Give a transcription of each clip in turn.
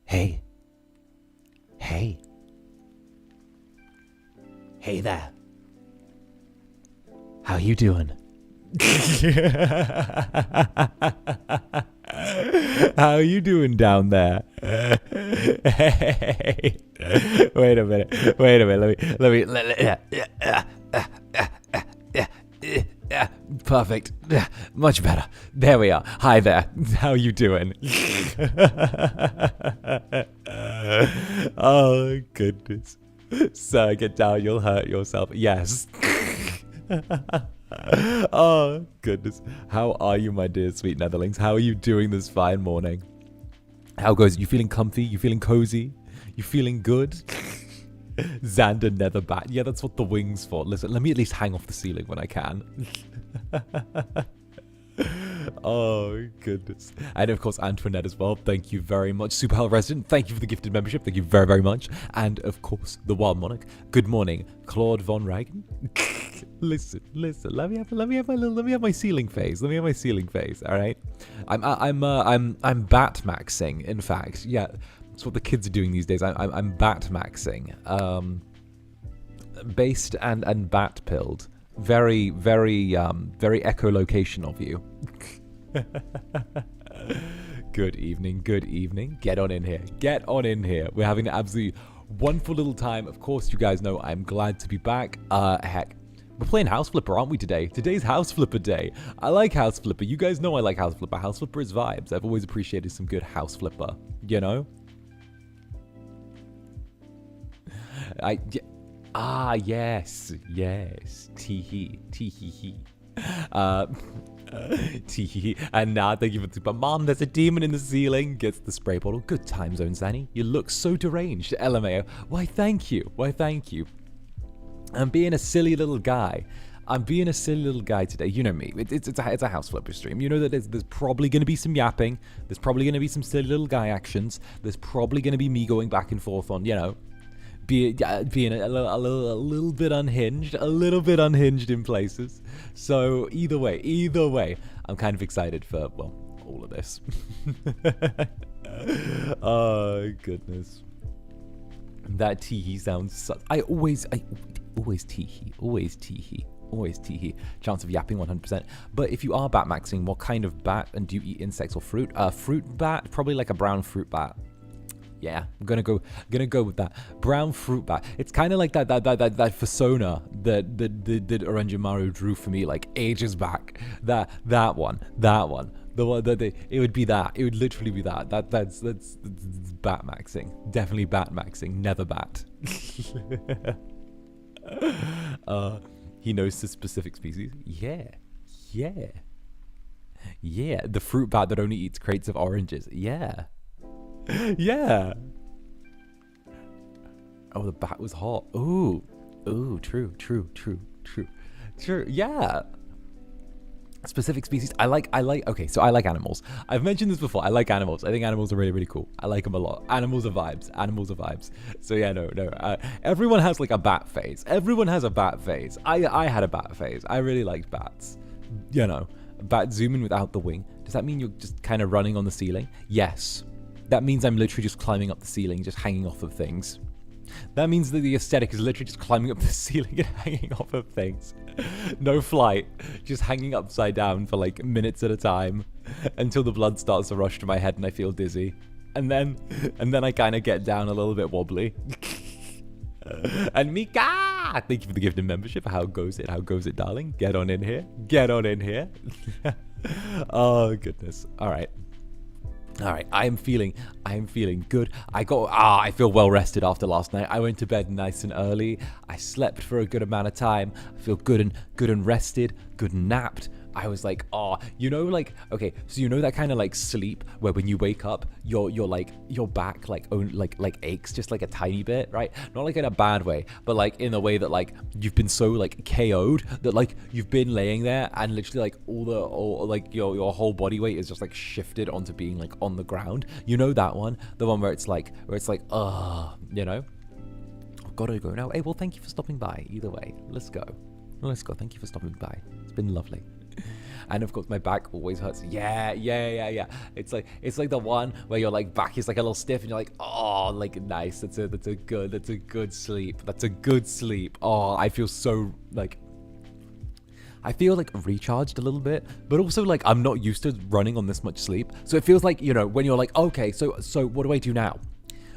Hey. Hey. Hey there. How you doing? How you doing down there? Hey. Wait a minute. Perfect. Much better. There we are. Hi there. How you doing? Oh, goodness. Sir, get down. You'll hurt yourself. Yes. Oh, goodness. How are you, my dear sweet Netherlings? How are you doing this fine morning? How goes it? You feeling comfy? You feeling cozy? You feeling good? Zander Netherbat. Yeah, that's what the wing's for. Listen, let me at least hang off the ceiling when I can. Oh, goodness. And of course, Antoinette as well. Thank you very much. Super Hell Resident, thank you for the gifted membership. Thank you very, very much. And of course, the Wild Monarch. Good morning, Claude von Ragen. Listen. Let me have my ceiling phase. All right. I'm bat maxing. In fact, yeah, that's what the kids are doing these days. I'm bat maxing. Based and bat pilled. Very echolocation of you. Good evening. Get on in here. We're having an absolutely wonderful little time. Of course, you guys know I'm glad to be back. Heck, we're playing House Flipper, aren't we, today? Today's House Flipper day. I like House Flipper. You guys know I like House Flipper. House Flipper is vibes. I've always appreciated some good House Flipper, you know? Yes. Tee-hee. Tee-hee. And now, thank you for super. Mom, there's a demon in the ceiling. Gets the spray bottle. Good time zone, Zanny. You look so deranged. LMAO. Why, thank you. I'm being a silly little guy. Today. You know me. It's a House Flipper stream. You know that there's probably going to be some yapping. There's probably going to be some silly little guy actions. There's probably going to be me going back and forth on, being a little bit unhinged, in places. So either way, I'm kind of excited for, well, all of this. Oh, goodness. That tee-hee sounds I always tee-hee. Chance of yapping 100%. But if you are bat maxing, what kind of bat, and do you eat insects or fruit? Fruit bat, probably like a brown fruit bat. Yeah, I'm gonna go with that brown fruit bat. It's kind of like that persona that Orochimaru drew for me like ages back. That one. The one that it would be that. It would literally be that. That's bat maxing. Definitely bat maxing. Never bat. He knows the specific species. Yeah. The fruit bat that only eats crates of oranges. Yeah. Oh, the bat was hot. Ooh, true. Yeah. Specific species. Okay, so I like animals. I've mentioned this before. I like animals. I think animals are really, really cool. I like them a lot. Animals are vibes. So yeah, no. Everyone has like a bat phase. I had a bat phase. I really liked bats. Bat zooming without the wing. Does that mean you're just kind of running on the ceiling? Yes. That means I'm literally just climbing up the ceiling, just hanging off of things. That means that the aesthetic is literally just climbing up the ceiling and hanging off of things. No flight, just hanging upside down for like minutes at a time until the blood starts to rush to my head and I feel dizzy. And then I kind of get down a little bit wobbly. And Mika! Thank you for the gift of membership. How goes it, darling? Get on in here. Oh, goodness. All right, I am feeling good. I feel well rested after last night. I went to bed nice and early. I slept for a good amount of time. I feel good and rested, good and napped. I was like, okay, so that kind of like sleep where when you wake up, your back like aches just like a tiny bit, right? Not like in a bad way, but like in a way that like you've been so like KO'd that like you've been laying there and literally like all like your whole body weight is just like shifted onto being like on the ground. That one, the one where it's like I've got to go now. Hey, well, thank you for stopping by. Either way, let's go. Thank you for stopping by. It's been lovely. And of course, my back always hurts. Yeah. It's like the one where your like back is like a little stiff, and you're like, oh, like nice. That's a good sleep. That's a good sleep. Oh, I feel so like. I feel like recharged a little bit, but also like I'm not used to running on this much sleep. So it feels like, you know, when you're like, okay, so what do I do now?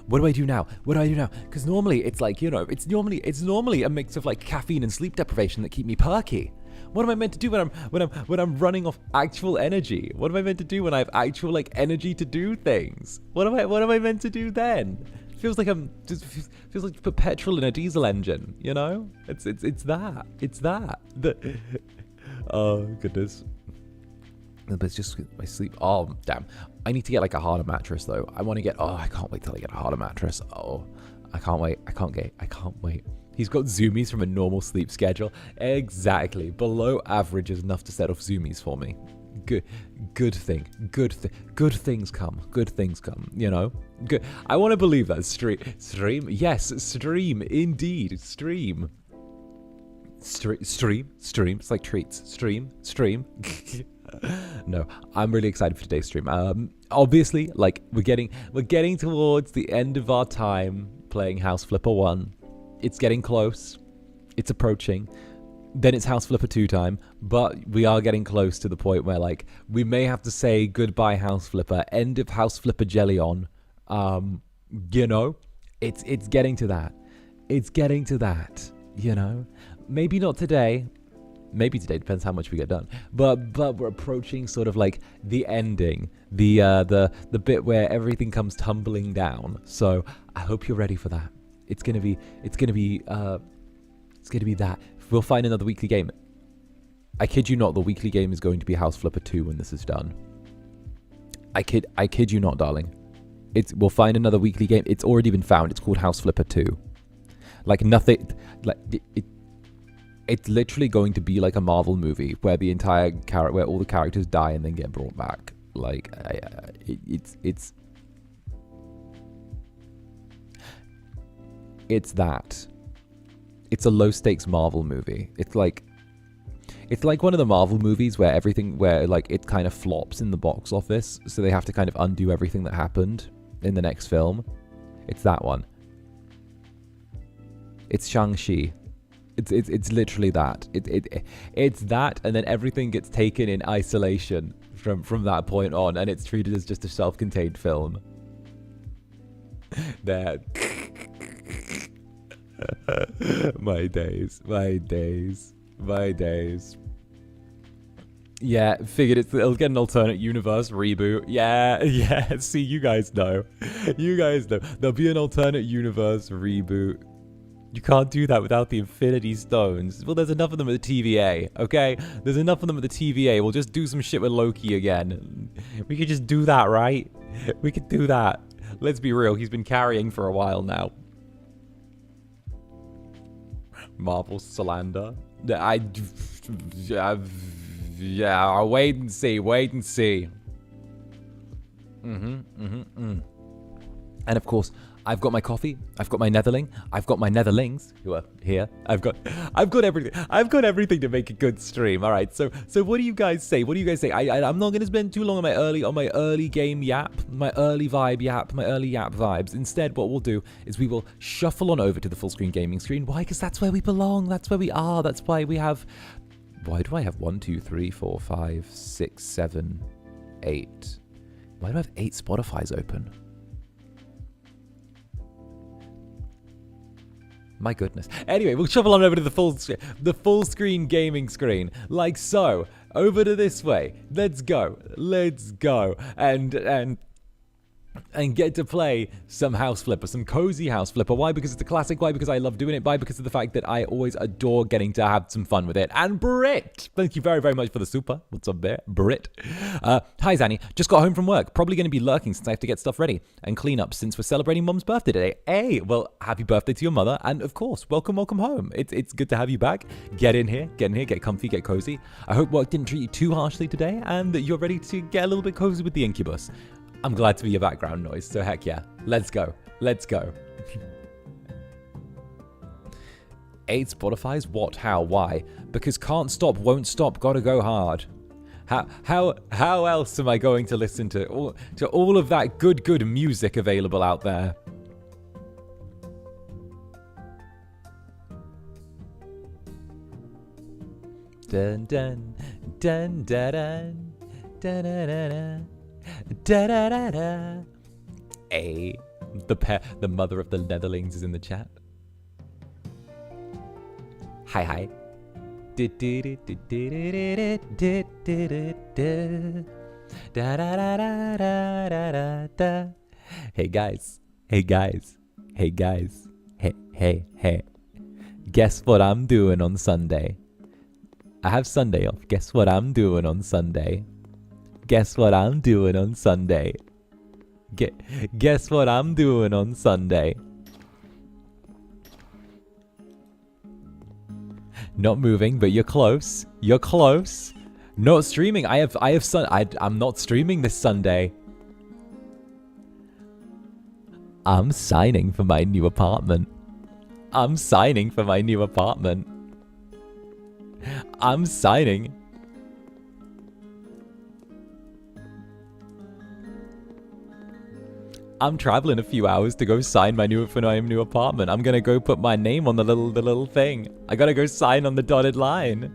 What do I do now? What do I do now? Because normally it's like, you know, it's normally a mix of like caffeine and sleep deprivation that keep me perky. What am I meant to do when I'm running off actual energy? What am I meant to do when I have actual like energy to do things? What am I meant to do then? Feels like feels like put petrol in a diesel engine, you know? It's that. Oh goodness. But it's just my sleep. Oh damn. I need to get like a harder mattress though. I want to get. Oh, I can't wait till I get a harder mattress. Oh, I can't wait. I can't wait. He's got zoomies from a normal sleep schedule. Exactly. Below average is enough to set off zoomies for me. Good thing. Good things come. Good things come. You know. Good. I want to believe that stream. Yes, stream indeed. Stream. Stream. It's like treats. Stream. No, I'm really excited for today's stream. Obviously, like we're getting towards the end of our time playing House Flipper 1. It's getting close. It's approaching. Then it's House Flipper 2 time, but we are getting close to the point where like we may have to say goodbye House Flipper, end of House Flipper Jelly on. You know, it's getting to that. It's getting to that, you know. Maybe not today. Maybe today, depends how much we get done. But we're approaching sort of like the ending, the bit where everything comes tumbling down. So I hope you're ready for that. It's gonna be that. We'll find another weekly game. I kid you not, the weekly game is going to be House Flipper 2 when this is done. I kid you not, darling. We'll find another weekly game. It's already been found. It's called House Flipper 2. Like nothing, like it's literally going to be like a Marvel movie where where all the characters die and then get brought back. Like it's that. It's a low stakes Marvel movie. It's like one of the Marvel movies where like it kind of flops in the box office, so they have to kind of undo everything that happened in the next film. It's that one. It's Shang-Chi. It's literally that. It's that, and then everything gets taken in isolation from that point on, and it's treated as just a self-contained film. There. My days. Yeah, figured it'll get an alternate universe reboot. Yeah. See, you guys know. There'll be an alternate universe reboot. You can't do that without the Infinity Stones. Well, there's enough of them at the TVA, okay? There's enough of them at the TVA. We'll just do some shit with Loki again. We could just do that, right? We could do that. Let's be real. He's been carrying for a while now. Marvel 𝓱𝓸𝓼𝓽. Yeah, wait and see. And of course, I've got my coffee, I've got my Netherling, I've got my Netherlings who are here. I've got everything. I've got everything to make a good stream. All right. So what do you guys say? I'm not going to spend too long on my early game yap, my early yap vibes. Instead, what we'll do is we will shuffle on over to the full screen gaming screen. Why? Because that's where we belong. That's where we are. That's why we have. Why do I have 1, 2, 3, 4, 5, 6, 7, 8? Why do I have 8 Spotify's open? My goodness. Anyway, we'll shuffle on over to the full screen gaming screen, like so. Over to this way. Let's go. And get to play some House Flipper, some cozy House Flipper. Why? Because it's a classic. Why? Because I love doing it. Why? Because of the fact that I always adore getting to have some fun with it. And Brit, thank you very, very much for the super. What's up there, Brit? Hi, Zanny. Just got home from work. Probably going to be lurking since I have to get stuff ready and clean up since we're celebrating Mom's birthday today. Hey, well, happy birthday to your mother. And of course, welcome home. It's good to have you back. Get in here, get comfy, get cozy. I hope work didn't treat you too harshly today and that you're ready to get a little bit cozy with the Incubus. I'm glad to be your background noise, so heck yeah. Let's go. 8 Spotify's what, how, why? Because can't stop, won't stop, gotta go hard. How else am I going to listen to all of that good music available out there? Dun dun dun dun dun dun dun dun dun dun. Hey, the mother of the Netherlings is in the chat. Hi hi. Hey guys. Hey guys. Hey guys. Hey. Guess what I'm doing on Sunday? I have Sunday off. Guess what I'm doing on Sunday? Guess what I'm doing on Sunday? Guess what I'm doing on Sunday? Not moving, but you're close. You're close. Not streaming. I'm not streaming this Sunday. I'm signing for my new apartment. I'm signing for my new apartment. I'm signing. I'm traveling a few hours to go sign my new apartment. I'm gonna go put my name on the little thing. I gotta go sign on the dotted line.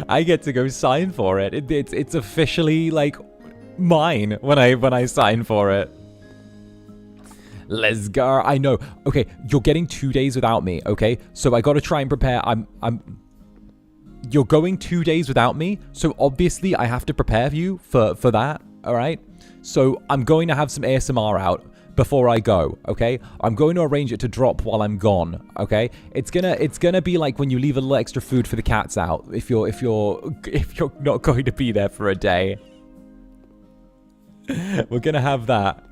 I get to go sign for it. It's officially like mine when I sign for it. Let's go. I know. Okay, you're getting 2 days without me. Okay, so I gotta try and prepare. You're going 2 days without me, so obviously I have to prepare you for that, all right? So I'm going to have some ASMR out before I go, okay? I'm going to arrange it to drop while I'm gone, okay? It's gonna be like when you leave a little extra food for the cats out if you're not going to be there for a day. We're gonna have that.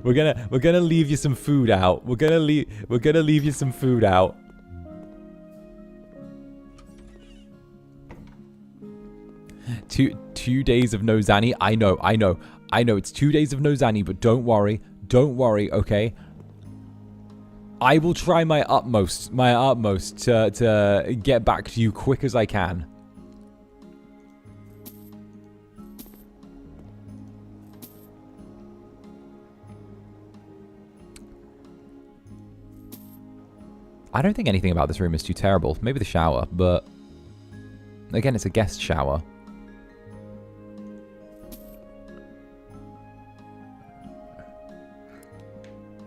We're gonna leave you some food out. We're gonna leave you some food out. Two days of no Zanny. I know. It's 2 days of no Zanny, but don't worry, okay? I will try my utmost to get back to you quick as I can. I don't think anything about this room is too terrible. Maybe the shower, but again, it's a guest shower.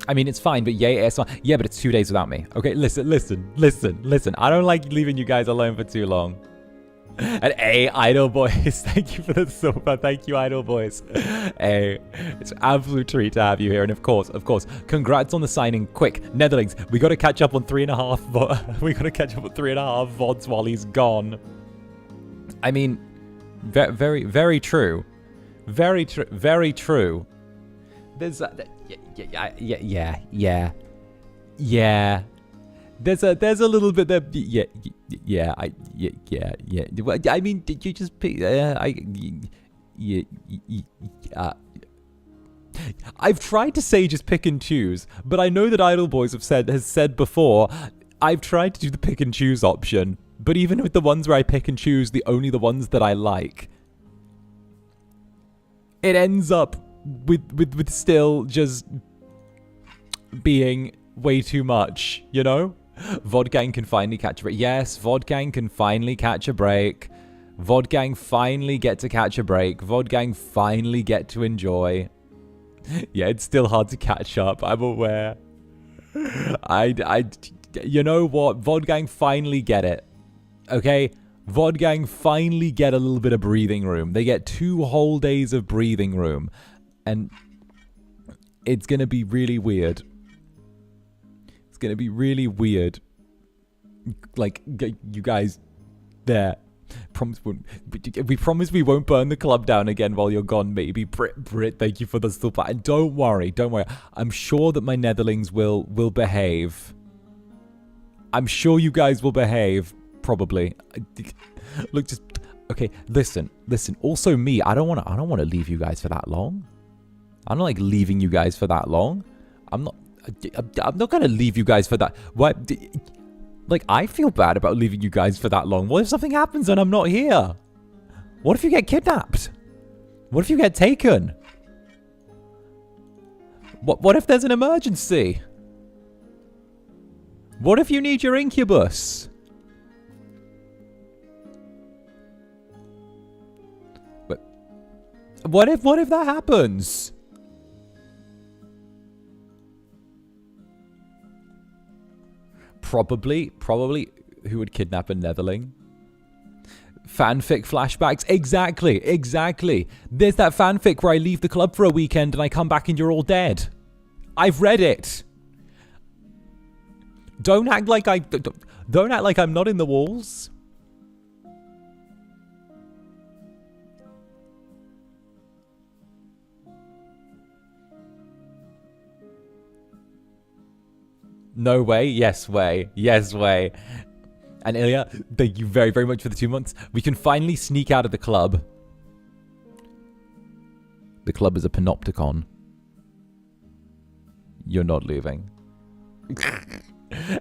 I mean, it's fine, but yeah, it's fine. Yeah, but it's 2 days without me. Okay, listen. I don't like leaving you guys alone for too long. And hey, Idol Boys, thank you for the super. Thank you, Idol Boys. Hey, it's an absolute treat to have you here. And of course, congrats on the signing. Quick, Netherlings, we got to catch up on 3.5. We got to catch up on 3.5 VODs while he's gone. I mean, very true. Very true. There's yeah. There's a little bit there. Yeah. I mean, did you just pick? I've tried to say just pick and choose, but I know that Idol Boys has said before. I've tried to do the pick and choose option, but even with the ones where I pick and choose, only the ones that I like, it ends up with still just being way too much, you know? Vodgang can finally catch a break. Yes, Vodgang can finally catch a break. Vodgang finally get to catch a break. Vodgang finally get to enjoy. Yeah, it's still hard to catch up, I'm aware. You know what? Vodgang finally get it. Okay? Vodgang finally get a little bit of breathing room. They get 2 whole days of breathing room. And it's going to be really weird. It's going to be really weird. Like, you guys there. We promise we won't burn the club down again while you're gone, maybe. Brit, thank you for the super. And don't worry. I'm sure that my Netherlings will behave. I'm sure you guys will behave, probably. Look, just okay. Listen. Also, me, I don't want to leave you guys for that long. I'm not like leaving you guys for that long. I'm not gonna leave you guys for that. What? Like, I feel bad about leaving you guys for that long. What if something happens and I'm not here? What if you get kidnapped? What if you get taken? What if there's an emergency? What if you need your Incubus? What if that happens? Probably who would kidnap a Netherling? Fanfic flashbacks. Exactly. There's that fanfic where I leave the club for a weekend and I come back and you're all dead. I've read it. Don't act like I'm not in the walls. No way. Yes way. Yes way. And Ilya, thank you very, very much for the 2 months. We can finally sneak out of the club. The club is a panopticon. You're not leaving.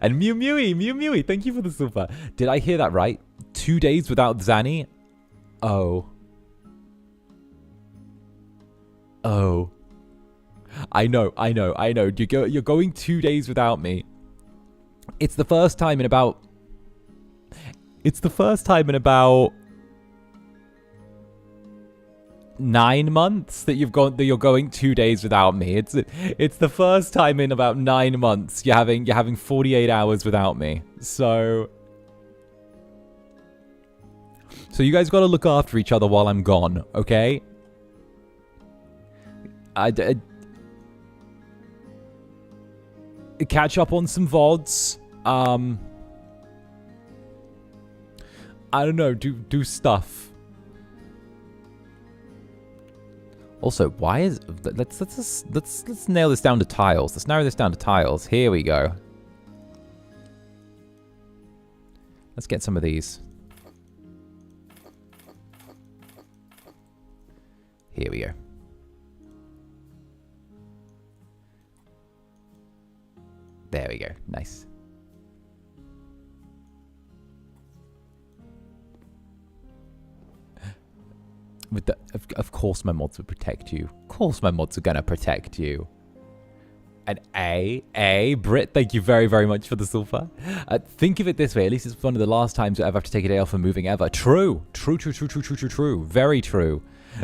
And Mew Mewy, thank you for the super. Did I hear that right? 2 days without Zanny? Oh. I know. You're going 2 days without me. It's the first time in about 9 months that you're going 2 days without me. It's the first time in about 9 months you're having 48 hours without me. So you guys got to look after each other while I'm gone, okay? Catch up on some VODs. I don't know, do stuff. Also, why is let's nail this down to tiles. Let's narrow this down to tiles. Here we go. Let's get some of these. Here we go. There we go. Nice. With the, of course my mods would protect you. Of course my mods are gonna protect you. And Brit, thank you very, very much for the sulfur. Think of it this way, at least it's one of the last times I ever have to take a day off from moving ever. True. Very true.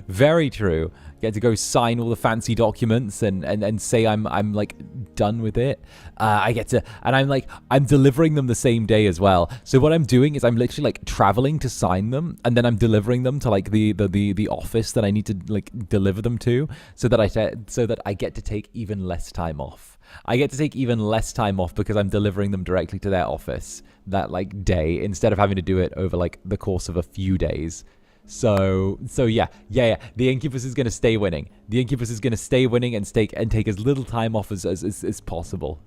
Very true. Get to go sign all the fancy documents and say I'm like done with it. I get to, and I'm delivering them the same day as well. So what I'm doing is I'm literally like traveling to sign them, and then I'm delivering them to like the office that I need to like deliver them to, so that I get to take even less time off. I get to take even less time off because I'm delivering them directly to their office that like day, instead of having to do it over like the course of a few days. So yeah. The Incubus is gonna stay winning. The Incubus is gonna stay winning and take as little time off as possible.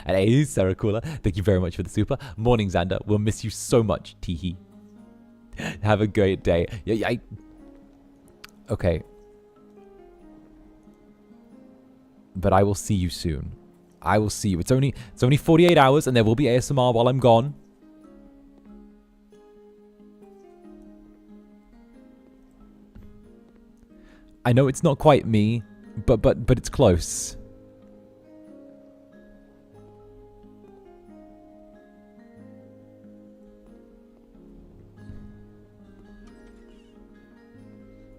And hey, Sarah Cooler, thank you very much for the super. Morning, Zander. We'll miss you so much, teehee. Have a great day. Yeah. Okay. But I will see you soon. I will see you. It's only 48 hours, and there will be ASMR while I'm gone. I know it's not quite me, but it's close.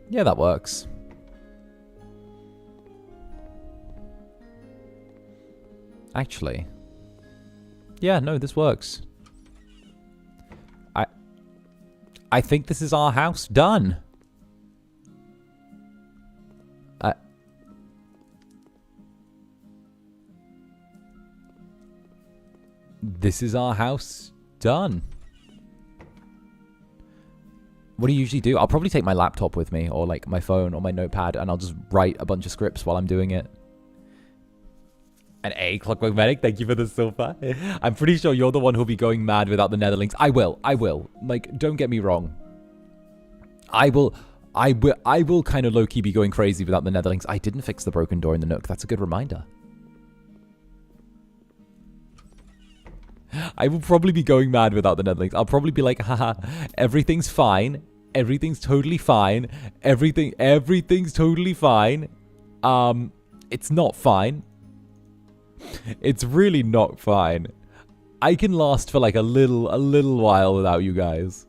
Yeah, that works. Actually. Yeah, no, this works. I think this is our house done. This is our house done. What do you usually do? I'll probably take my laptop with me, or like my phone or my notepad, and I'll just write a bunch of scripts while I'm doing it. And Clockwork Medic, thank you for the silver. I'm pretty sure you're the one who'll be going mad without the Netherlings. I will. Like, don't get me wrong. I will kind of low-key be going crazy without the Netherlings. I didn't fix the broken door in the Nook. That's a good reminder. I will probably be going mad without the Netherlings. I'll probably be like, haha, everything's fine. Everything's totally fine. Everything's totally fine. It's not fine. It's really not fine. I can last for like a little while without you guys.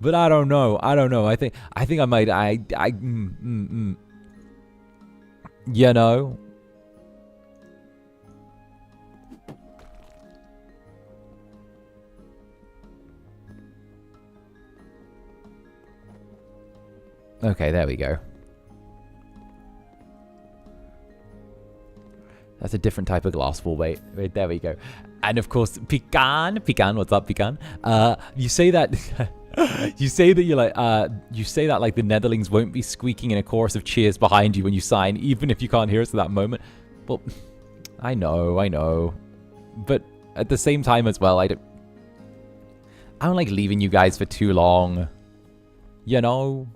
But I don't know. I think I might, you know? Okay, there we go. That's a different type of glass wall. Wait, there we go. And of course, Pecan, what's up, Pecan? You say that, you say that you're like, you say that like the Netherlings won't be squeaking in a chorus of cheers behind you when you sign, even if you can't hear us at that moment. Well, I know. But at the same time as well, I don't like leaving you guys for too long. You know?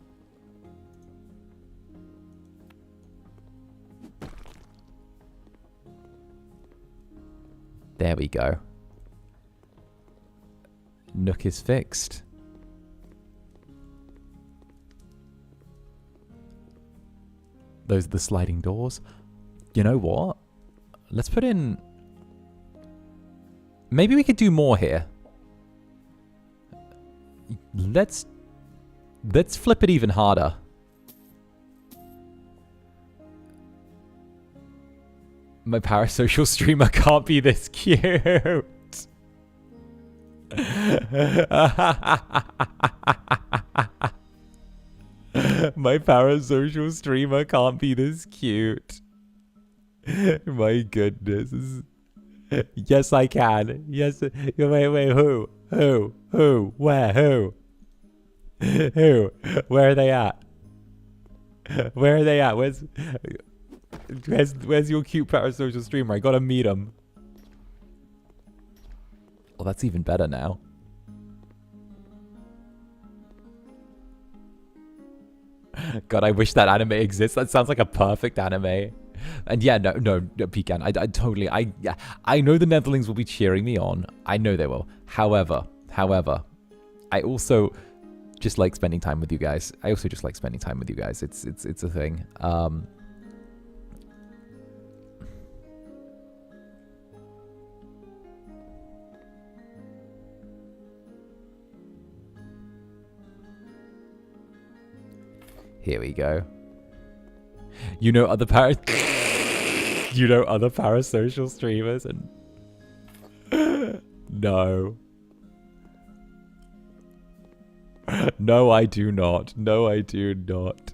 There we go. Nook is fixed. Those are the sliding doors. You know what? Let's put in... Maybe we could do more here. Let's flip it even harder. My parasocial streamer can't be this cute. My parasocial streamer can't be this cute. My goodness. Yes, I can. Yes. Wait, who? Who? Where? Who? Who? Where are they at? Where are they at? Where's your cute parasocial streamer? I gotta meet him. Oh, that's even better now. God, I wish that anime exists. That sounds like a perfect anime. And yeah, no, Pecan. I totally, I know the Netherlings will be cheering me on. I know they will. However, I also just like spending time with you guys. It's a thing. Here we go. You know other parasocial streamers and no. No, I do not. No, I do not.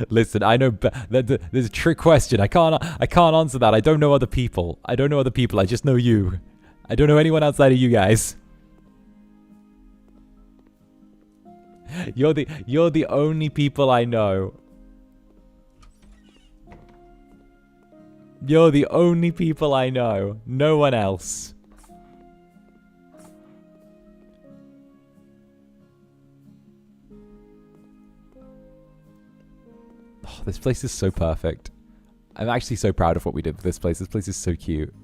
Listen, I know there's a trick question. I can't answer that. I don't know other people. I just know you. I don't know anyone outside of you guys. You're the only people I know. You're the only people I know. No one else. Oh, this place is so perfect. I'm actually so proud of what we did with this place. This place is so cute.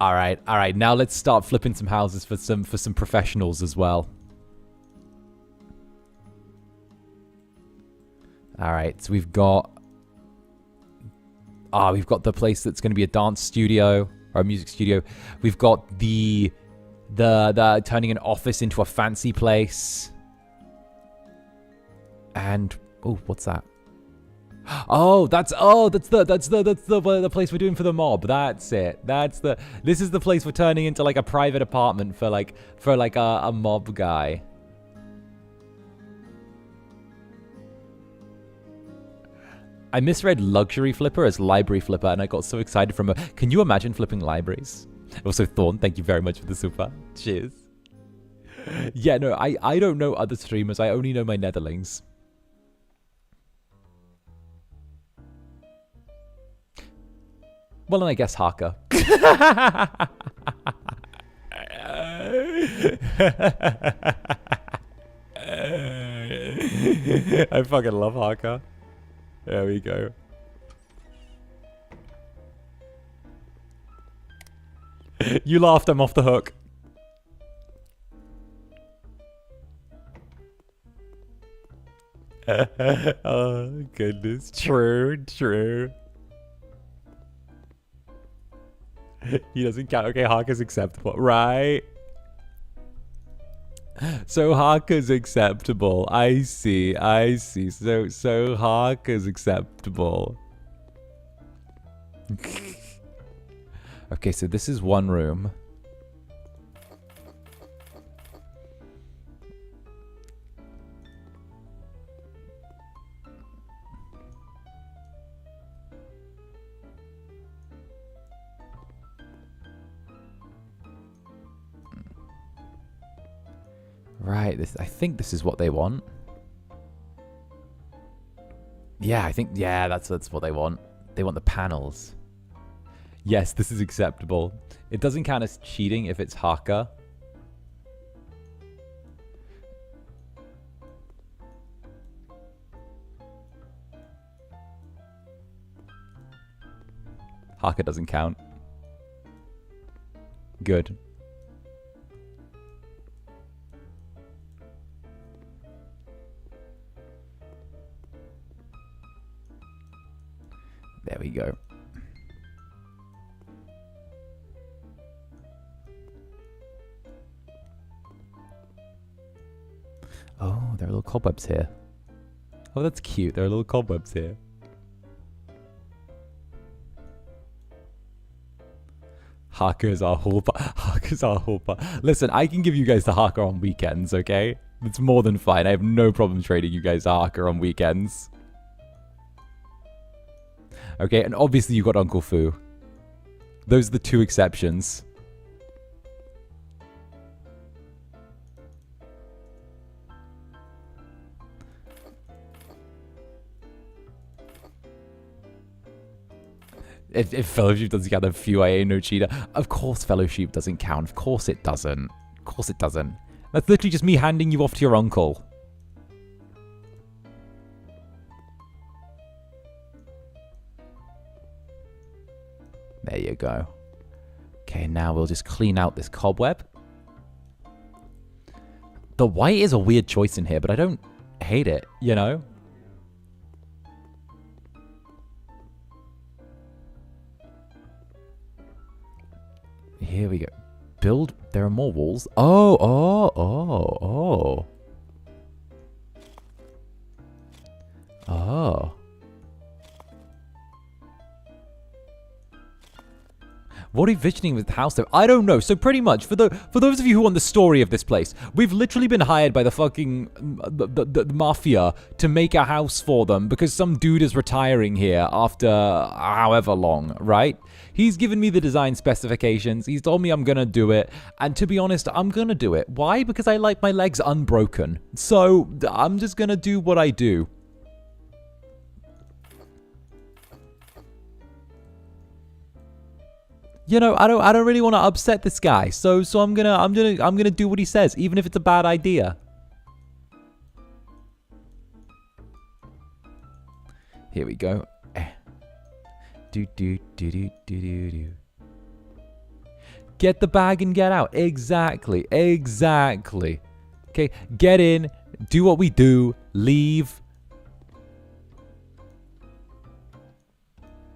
All right. Now let's start flipping some houses for some professionals as well. All right, so we've got the place that's going to be a dance studio or a music studio. We've got the turning an office into a fancy place. And oh, what's that? That's the place we're doing for the mob. That's it. This is the place we're turning into like a private apartment for a mob guy. I misread luxury flipper as library flipper, and I got so excited from her. Can you imagine flipping libraries? Also, Thorn, thank you very much for the super. Cheers. Yeah, no, I don't know other streamers. I only know my Netherlings. Well, and I guess Haka. I fucking love Haka. There we go. You laughed, I'm off the hook. Oh, goodness. True, true. He doesn't count. Okay, Haka's acceptable, right? So Haka's acceptable. I see, I see. So Haka's acceptable. Okay, so this is one room. Right, I think this is what they want. Yeah, I think, yeah, that's what they want. They want the panels. Yes, this is acceptable. It doesn't count as cheating if it's Haka. Haka doesn't count. Good. There we go. Oh, there are little cobwebs here. Oh, that's cute. There are little cobwebs here. Haka's our hooper. Haka's our hooper. Listen, I can give you guys the Haka on weekends, okay? It's more than fine. I have no problem trading you guys the Haka on weekends. Okay, and obviously you got Uncle Fu. Those are the two exceptions. If Fellowship doesn't count, then Few IA no cheater. Of course Fellowship doesn't count. Of course it doesn't. Of course it doesn't. That's literally just me handing you off to your uncle. There you go. Okay, now we'll just clean out this cobweb. The white is a weird choice in here, but I don't hate it, you know? Here we go. Build. There are more walls. Oh, oh, oh, oh. Oh. What are you envisioning with the house though? I don't know. So pretty much, for those of you who want the story of this place, we've literally been hired by the fucking the mafia to make a house for them because some dude is retiring here after however long, right? He's given me the design specifications. He's told me I'm gonna do it, and to be honest, I'm gonna do it. Why? Because I like my legs unbroken. So I'm just gonna do what I do. You know, I don't really want to upset this guy, so I'm gonna do what he says, even if it's a bad idea. Here we go. Do do do do do do do. Get the bag and get out. Exactly, exactly. Okay, get in, do what we do, leave.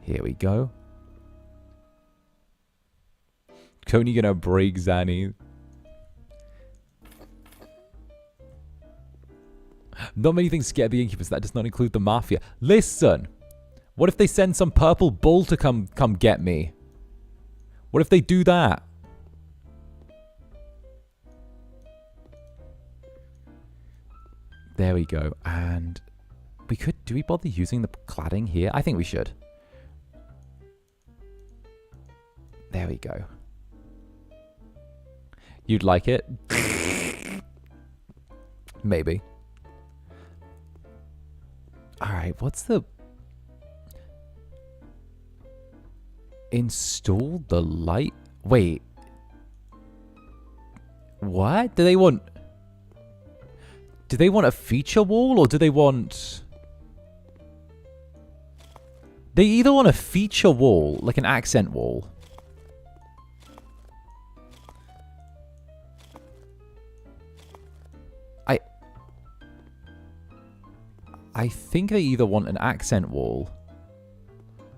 Here we go. Coney gonna break Zanny. Not many things scare the Incubus. That does not include the mafia. Listen, what if they send some purple bull to come get me? What if they do that? There we go. And we could. Do we bother using the cladding here? I think we should. There we go. You'd like it? Maybe. Alright, what's the... Install the light... Wait. What? Do they want... Do they want a feature wall or do they want... They either want a feature wall, like an accent wall. I think they either want an accent wall,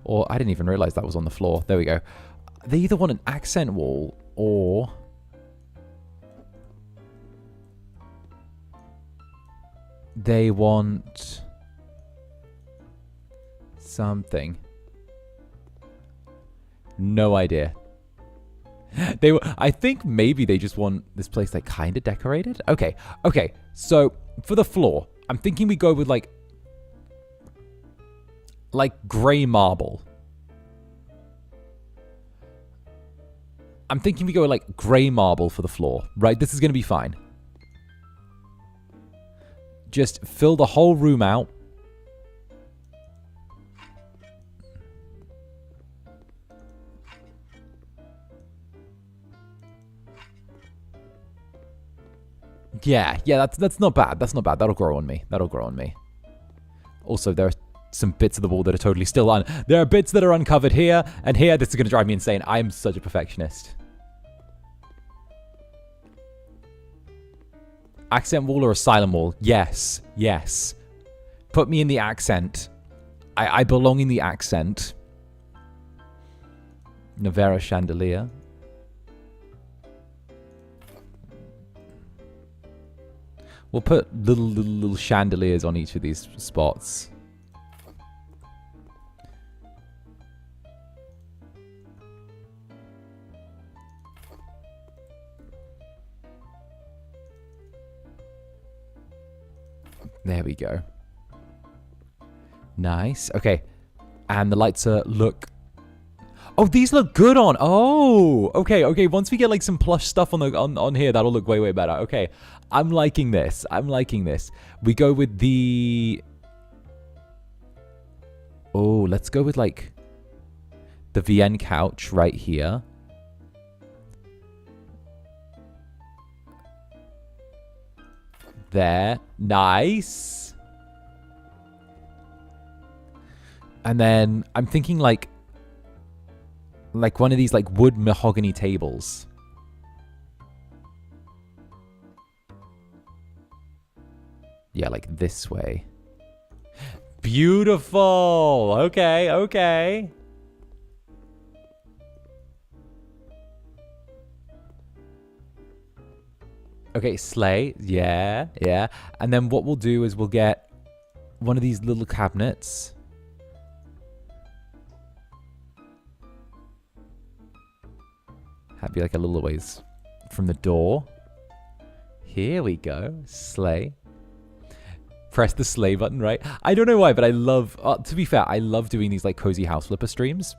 or I didn't even realize that was on the floor. There we go. They either want an accent wall, or they want something. No idea. I think maybe they just want this place like kind of decorated. Okay. So for the floor, I'm thinking we go with like gray marble. I'm thinking we go with like gray marble for the floor, right? This is going to be fine. Just fill the whole room out. Yeah, that's not bad. That's not bad. That'll grow on me. Also, there are some bits of the wall that are totally still on. There are bits that are uncovered here and here. This is going to drive me insane. I'm such a perfectionist. Accent wall or asylum wall? Yes. Put me in the accent. I belong in the accent. Nevera chandelier. We'll put little chandeliers on each of these spots. There we go. Nice. Okay. And the lights look... Oh, these look good on... Oh! Okay. Once we get like some plush stuff on here, that'll look way better. Okay. I'm liking this. We go with the... Oh, let's go with like the VN couch right here. There. Nice. And then I'm thinking like one of these like wood mahogany tables. Yeah, like this way. Beautiful. Okay. Okay, sleigh. Yeah. And then what we'll do is we'll get one of these little cabinets. Have be like a little ways from the door. Here we go. Sleigh. Press the sleigh button, right? I don't know why, but I love... to be fair, I love doing these like cozy house flipper streams.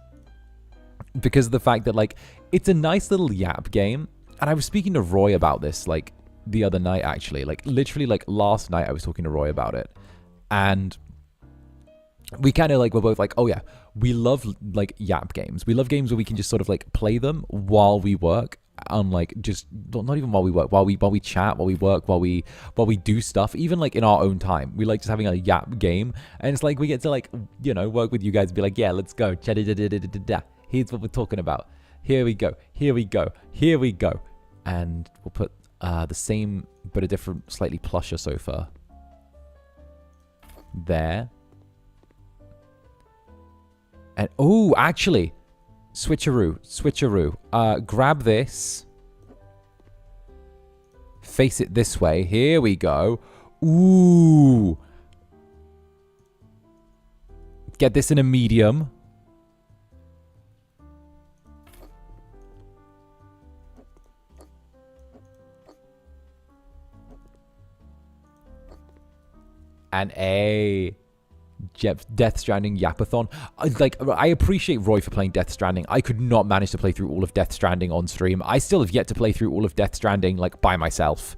Because of the fact that like, it's a nice little yap game. And I was speaking to Roy about this like the other night, actually. Like literally like last night I was talking to Roy about it. And we kind of like, we're both like, oh yeah, we love like yap games. We love games where we can just sort of like play them while we work. Like just not even while we work, while we chat, while we work, while we do stuff, even like in our own time. We like just having a yap game, and it's like we get to like, you know, work with you guys and be like, yeah, let's go. Here's what we're talking about. Here we go. And we'll put the same but a different, slightly plusher sofa there. And oh, actually, switcheroo. Grab this. Face it this way. Here we go. Ooh. Get this in a medium. And a Death Stranding Yapathon. Like, I appreciate Roy for playing Death Stranding. I could not manage to play through all of Death Stranding on stream. I still have yet to play through all of Death Stranding, like, by myself.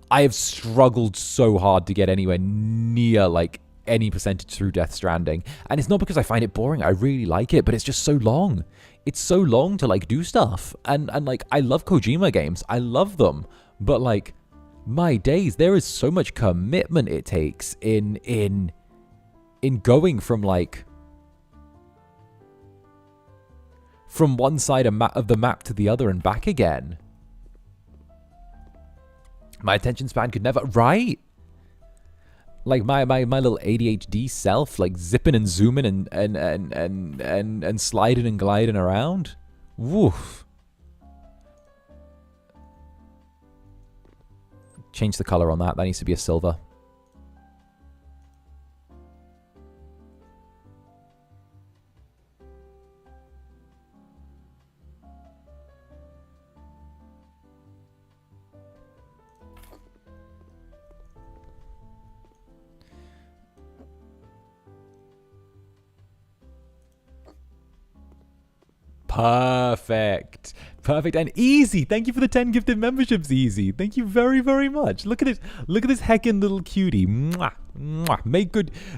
I have struggled so hard to get anywhere near, like, any percentage through Death Stranding. And it's not because I find it boring. I really like it, but it's just so long. It's so long to, like, do stuff. And like, I love Kojima games. I love them. But, like, My days, there is so much commitment it takes in going from like from one side of the map to the other and back again. My attention span could never, right? Like my little ADHD self, like zipping and zooming and sliding and gliding around. Woof. Change the color on that. That needs to be a silver. Perfect. Perfect and easy. Thank you for the 10 gifted memberships, Easy. Thank you very, very much. Look at this. Look at this heckin' little cutie. Mwah, mwah.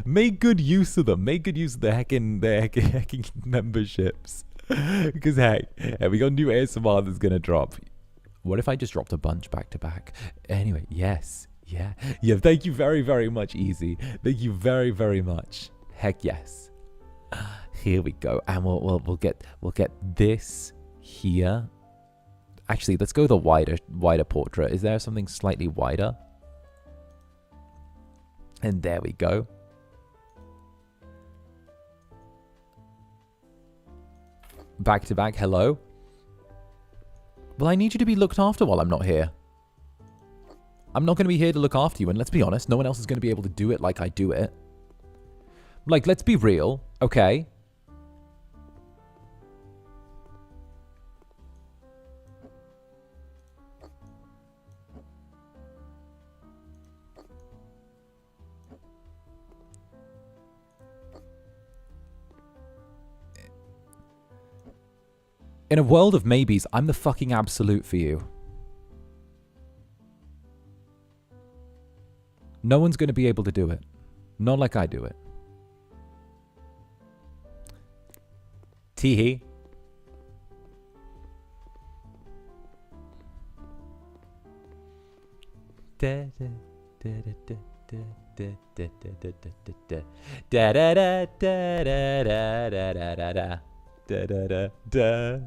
Make good use of them. Make good use of the heckin' memberships. Because hey, we got new ASMR that's gonna drop. What if I just dropped a bunch back to back? Anyway, yes. Yeah. Yeah, thank you very, very much, Easy. Thank you very, very much. Heck yes. Here we go, and we'll get this here. Actually, let's go the wider portrait. Is there something slightly wider? And there we go. Back to back. Hello. Well, I need you to be looked after while I'm not here. I'm not going to be here to look after you, and let's be honest, no one else is going to be able to do it like I do it. Like, let's be real, okay? In a world of maybes, I'm the fucking absolute for you. No one's going to be able to do it. Not like I do it. Teehee. Da da da da da da da da da da da da da da da da da da da.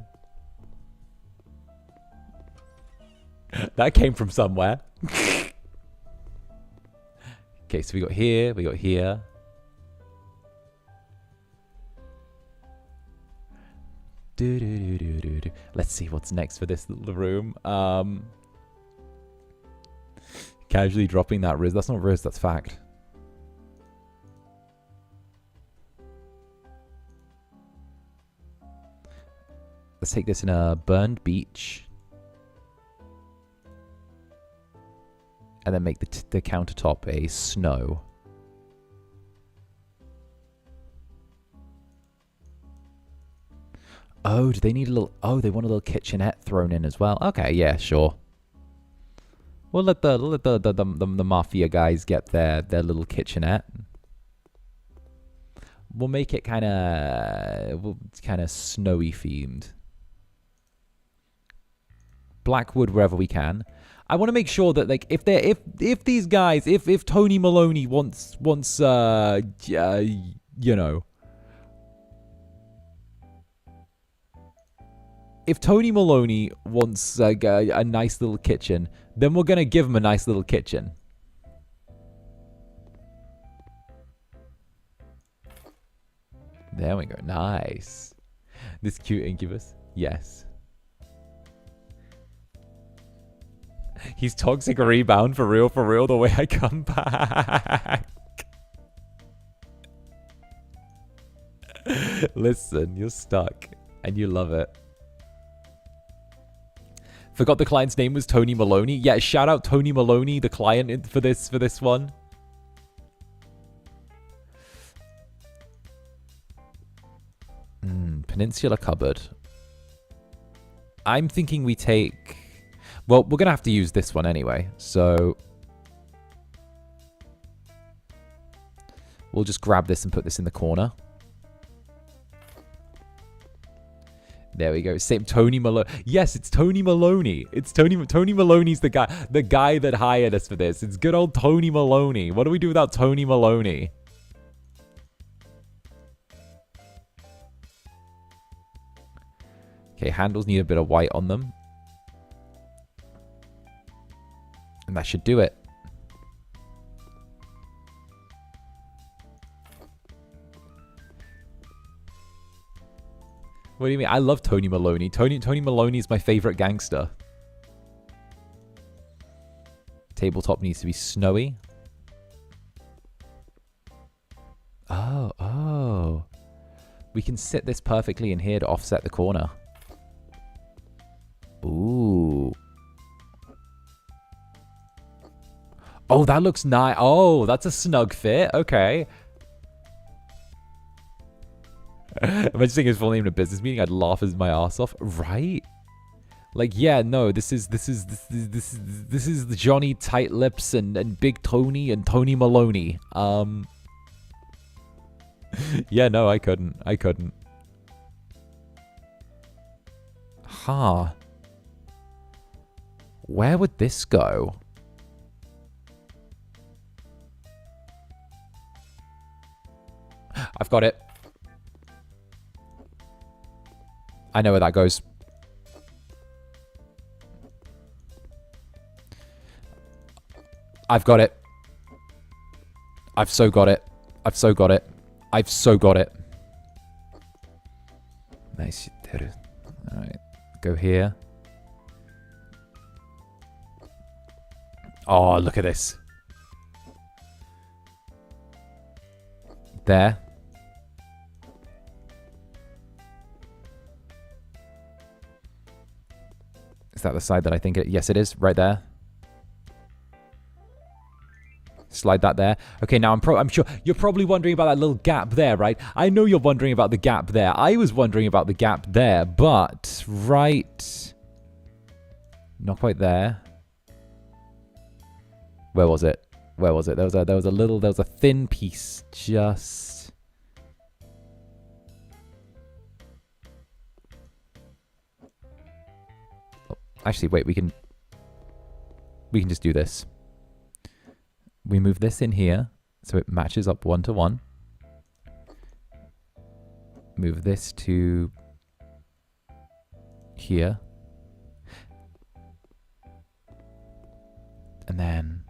That came from somewhere. Okay, so we got here, we got here. Let's see what's next for this little room. Casually dropping that Riz. That's not Riz, that's fact. Let's take this in a burned beach. And then make the countertop a snow. Oh, do they need a little... Oh, they want a little kitchenette thrown in as well. Okay, yeah, sure. We'll let the mafia guys get their little kitchenette. We'll make it kind of snowy themed. Black wood wherever we can. I want to make sure that, like, if these guys, if Tony Maloney wants you know, if Tony Maloney wants a nice little kitchen, then we're gonna give him a nice little kitchen. There we go. Nice. This cute Incubus. Yes. He's toxic rebound for real, the way I come back. Listen, you're stuck and you love it. Forgot the client's name was Tony Maloney. Yeah, shout out Tony Maloney, the client for this one. Peninsula cupboard. I'm thinking we take... Well, we're going to have to use this one anyway, so... We'll just grab this and put this in the corner. There we go. Same Tony Maloney. Yes, it's Tony Maloney. It's Tony Maloney's the guy that hired us for this. It's good old Tony Maloney. What do we do without Tony Maloney? Okay, handles need a bit of white on them. And that should do it. What do you mean? I love Tony Maloney. Tony Maloney is my favorite gangster. Tabletop needs to be snowy. Oh. We can sit this perfectly in here to offset the corner. Ooh. Oh, that looks nice. Oh, that's a snug fit. Okay. Imagine saying his full name in a business meeting, I'd laugh my ass off. Right? Like, yeah, no, this is the Johnny Tight Lips and Big Tony and Tony Maloney. Yeah, no, I couldn't. Huh. Where would this go? I've got it. I know where that goes. I've got it. I've so got it. I've so got it. I've so got it. Nice. Alright. Go here. Oh, look at this. There. Is that the side that I think it... Yes, it is. Right there. Slide that there. Okay, now I'm sure you're probably wondering about that little gap there, right? I know you're wondering about the gap there. I was wondering about the gap there, but... Right... Not quite there. Where was it? Where was it? There was a thin piece just... Actually, wait, we can just do this. We move this in here so it matches up 1 to 1. Move this to here. And then...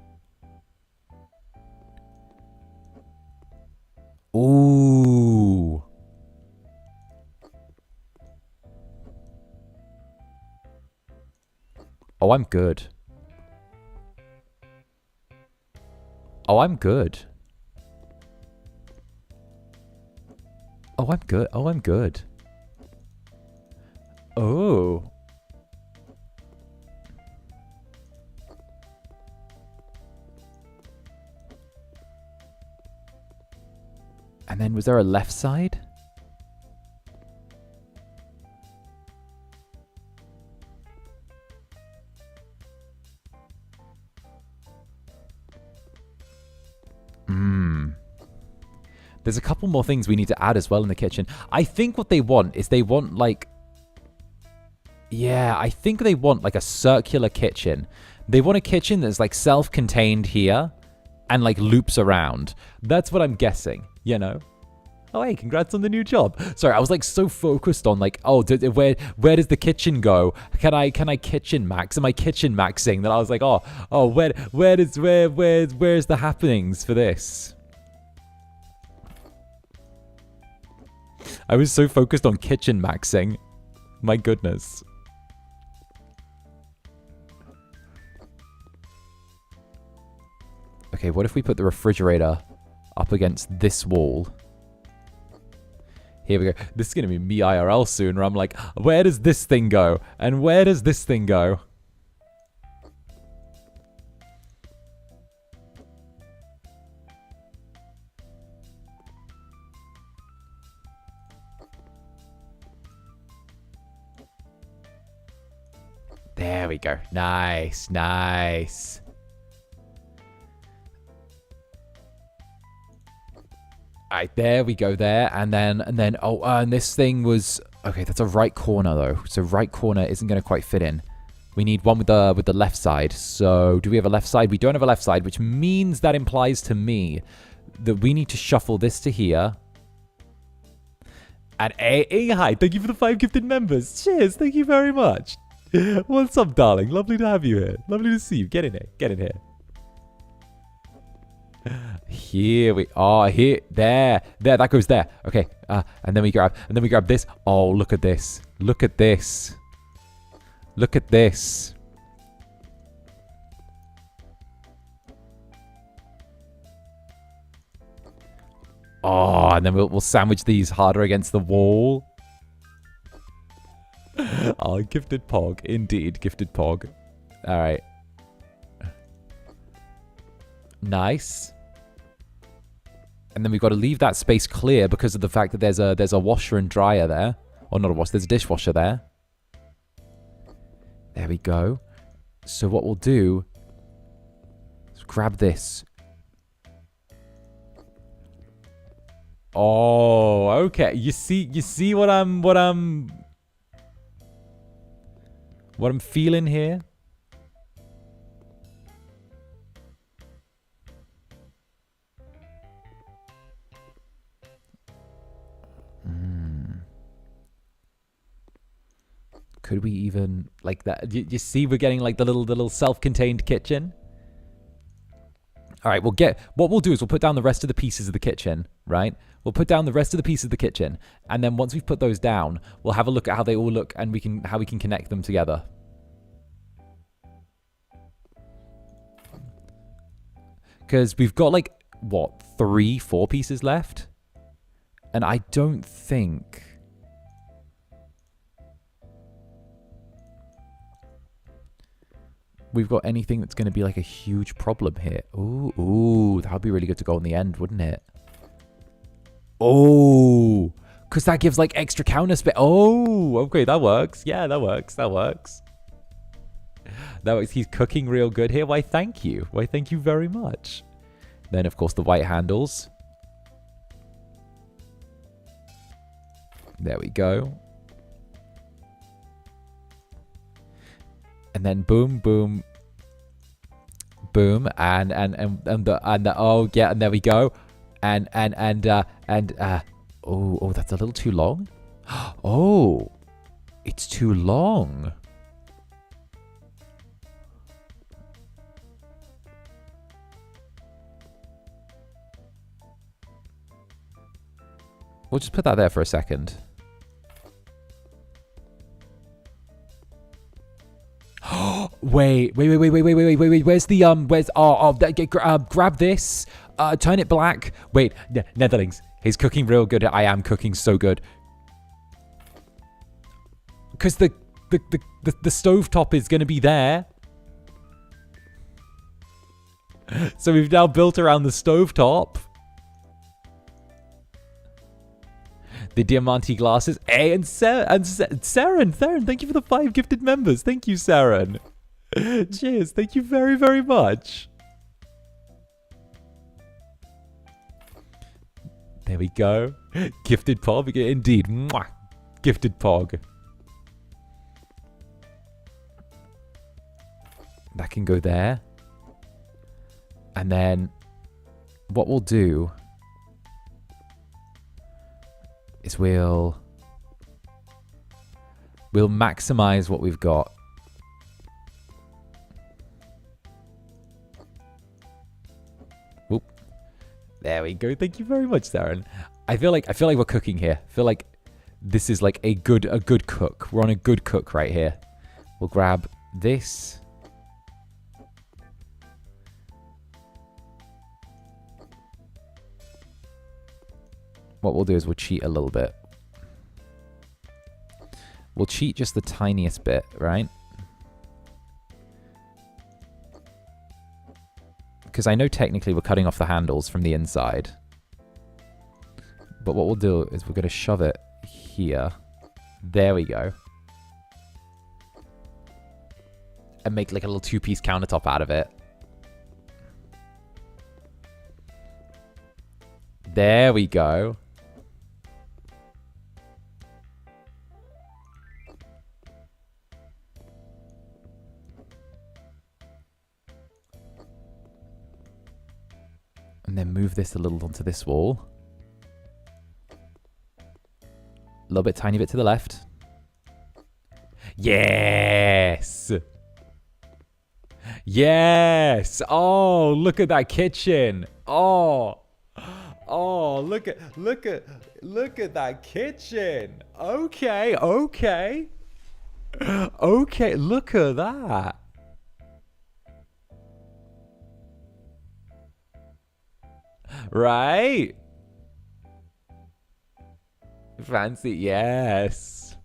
Ooh! Oh, I'm good. Oh, I'm good. Oh, I'm good. Oh, I'm good. Oh. And then was there a left side? There's a couple more things we need to add as well in the kitchen. I think what they want is they want like... Yeah, I think they want like a circular kitchen. They want a kitchen that's like self-contained here and like loops around. That's what I'm guessing, you know? Oh, hey, congrats on the new job. Sorry, I was like so focused on like, oh, where does the kitchen go? Can I kitchen max? Am I kitchen maxing? That I was like, where's the happenings for this? I was so focused on kitchen maxing. My goodness. Okay, what if we put the refrigerator up against this wall? Here we go. This is going to be me IRL soon, where I'm like, where does this thing go? And where does this thing go? There we go. Nice, nice. All right, there we go there. And then, and this thing was, okay, that's a right corner though. So right corner isn't going to quite fit in. We need one with the left side. So do we have a left side? We don't have a left side, which means that implies to me that we need to shuffle this to here. And hi, thank you for the 5 gifted members. Cheers, thank you very much. What's up, darling? Lovely to have you here. Lovely to see you. Get in here. Get in here. Here we are. Here, there, that goes there. Okay, and then we grab this. Oh, look at this. Look at this. Look at this. Oh, and then we'll sandwich these harder against the wall. Oh, gifted pog. Indeed, gifted pog. All right. Nice. And then we've got to leave that space clear because of the fact that there's a washer and dryer there. Or not a washer, there's a dishwasher there. There we go. So what we'll do is grab this. Oh, okay. You see what I'm feeling here? Could we even like that? You see, we're getting like the little self-contained kitchen. All right, what we'll do is we'll put down the rest of the pieces of the kitchen, right? We'll put down the rest of the pieces of the kitchen, and then once we've put those down, we'll have a look at how they all look and how we can connect them together. Because we've got like what, 3-4 pieces left, and I don't think we've got anything that's going to be like a huge problem here. Ooh, that would be really good to go in the end, wouldn't it? Oh, because that gives like extra counter space. Oh, okay, that works. Yeah, that works. That works. That works. He's cooking real good here. Why, thank you. Why, thank you very much. Then, of course, the white handles. There we go. And then boom, boom, boom, and oh yeah, and there we go, and oh, that's a little too long. Oh, it's too long. We'll just put that there for a second. Wait. Where's the grab this. Turn it black. Wait, Netherlings. He's cooking real good. I am cooking so good. Because the stovetop is going to be there. So we've now built around the stovetop. The Diamante glasses. Hey, and Saren, thank you for the 5 gifted members. Thank you, Saren. Cheers. Thank you very, very much. There we go. Gifted pog. Indeed. Mwah. Gifted pog. That can go there. And then what we'll do is we'll maximize what we've got. Whoop. There we go. Thank you very much, Saren. I feel like we're cooking here. I feel like this is like a good cook. We're on a good cook right here. We'll grab this. What we'll do is we'll cheat a little bit. We'll cheat just the tiniest bit, right? Because I know technically we're cutting off the handles from the inside. But what we'll do is we're going to shove it here. There we go. And make like a little 2-piece countertop out of it. There we go. And then move this a little onto this wall. A little bit, tiny bit to the left. Yes! Yes! Oh, look at that kitchen. Oh. Oh, look at that kitchen. Okay, okay. Okay, look at that. Right? Fancy, yes.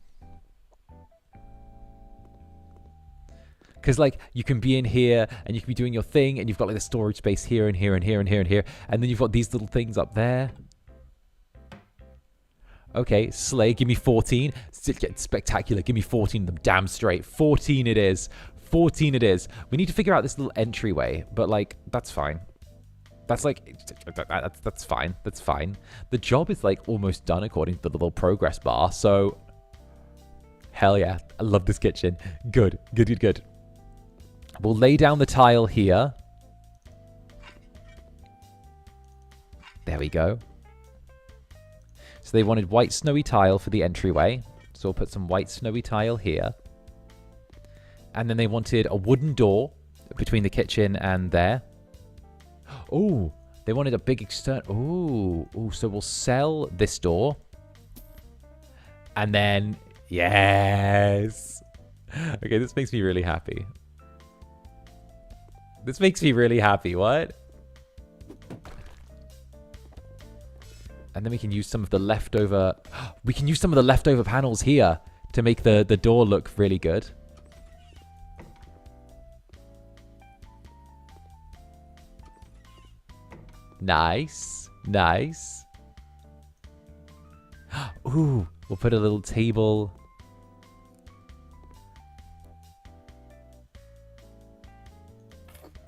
Because, like, you can be in here and you can be doing your thing and you've got, like, the storage space here and here and here and here and here. And then you've got these little things up there. Okay, slay, give me 14. Spectacular, give me 14 of them, damn straight. 14 it is. 14 it is. We need to figure out this little entryway, but, like, that's fine. That's like, that's fine. That's fine. The job is like almost done according to the little progress bar. So, hell yeah. I love this kitchen. Good, good, good, good. We'll lay down the tile here. There we go. So they wanted white snowy tile for the entryway. So we'll put some white snowy tile here. And then they wanted a wooden door between the kitchen and there. Oh, they wanted a big external. Oh, so we'll sell this door. And then, yes. Okay, this makes me really happy. This makes me really happy. What? And then we can use some of the leftover. We can use some of the leftover panels here to make the door look really good. Nice. Nice. Ooh, we'll put a little table.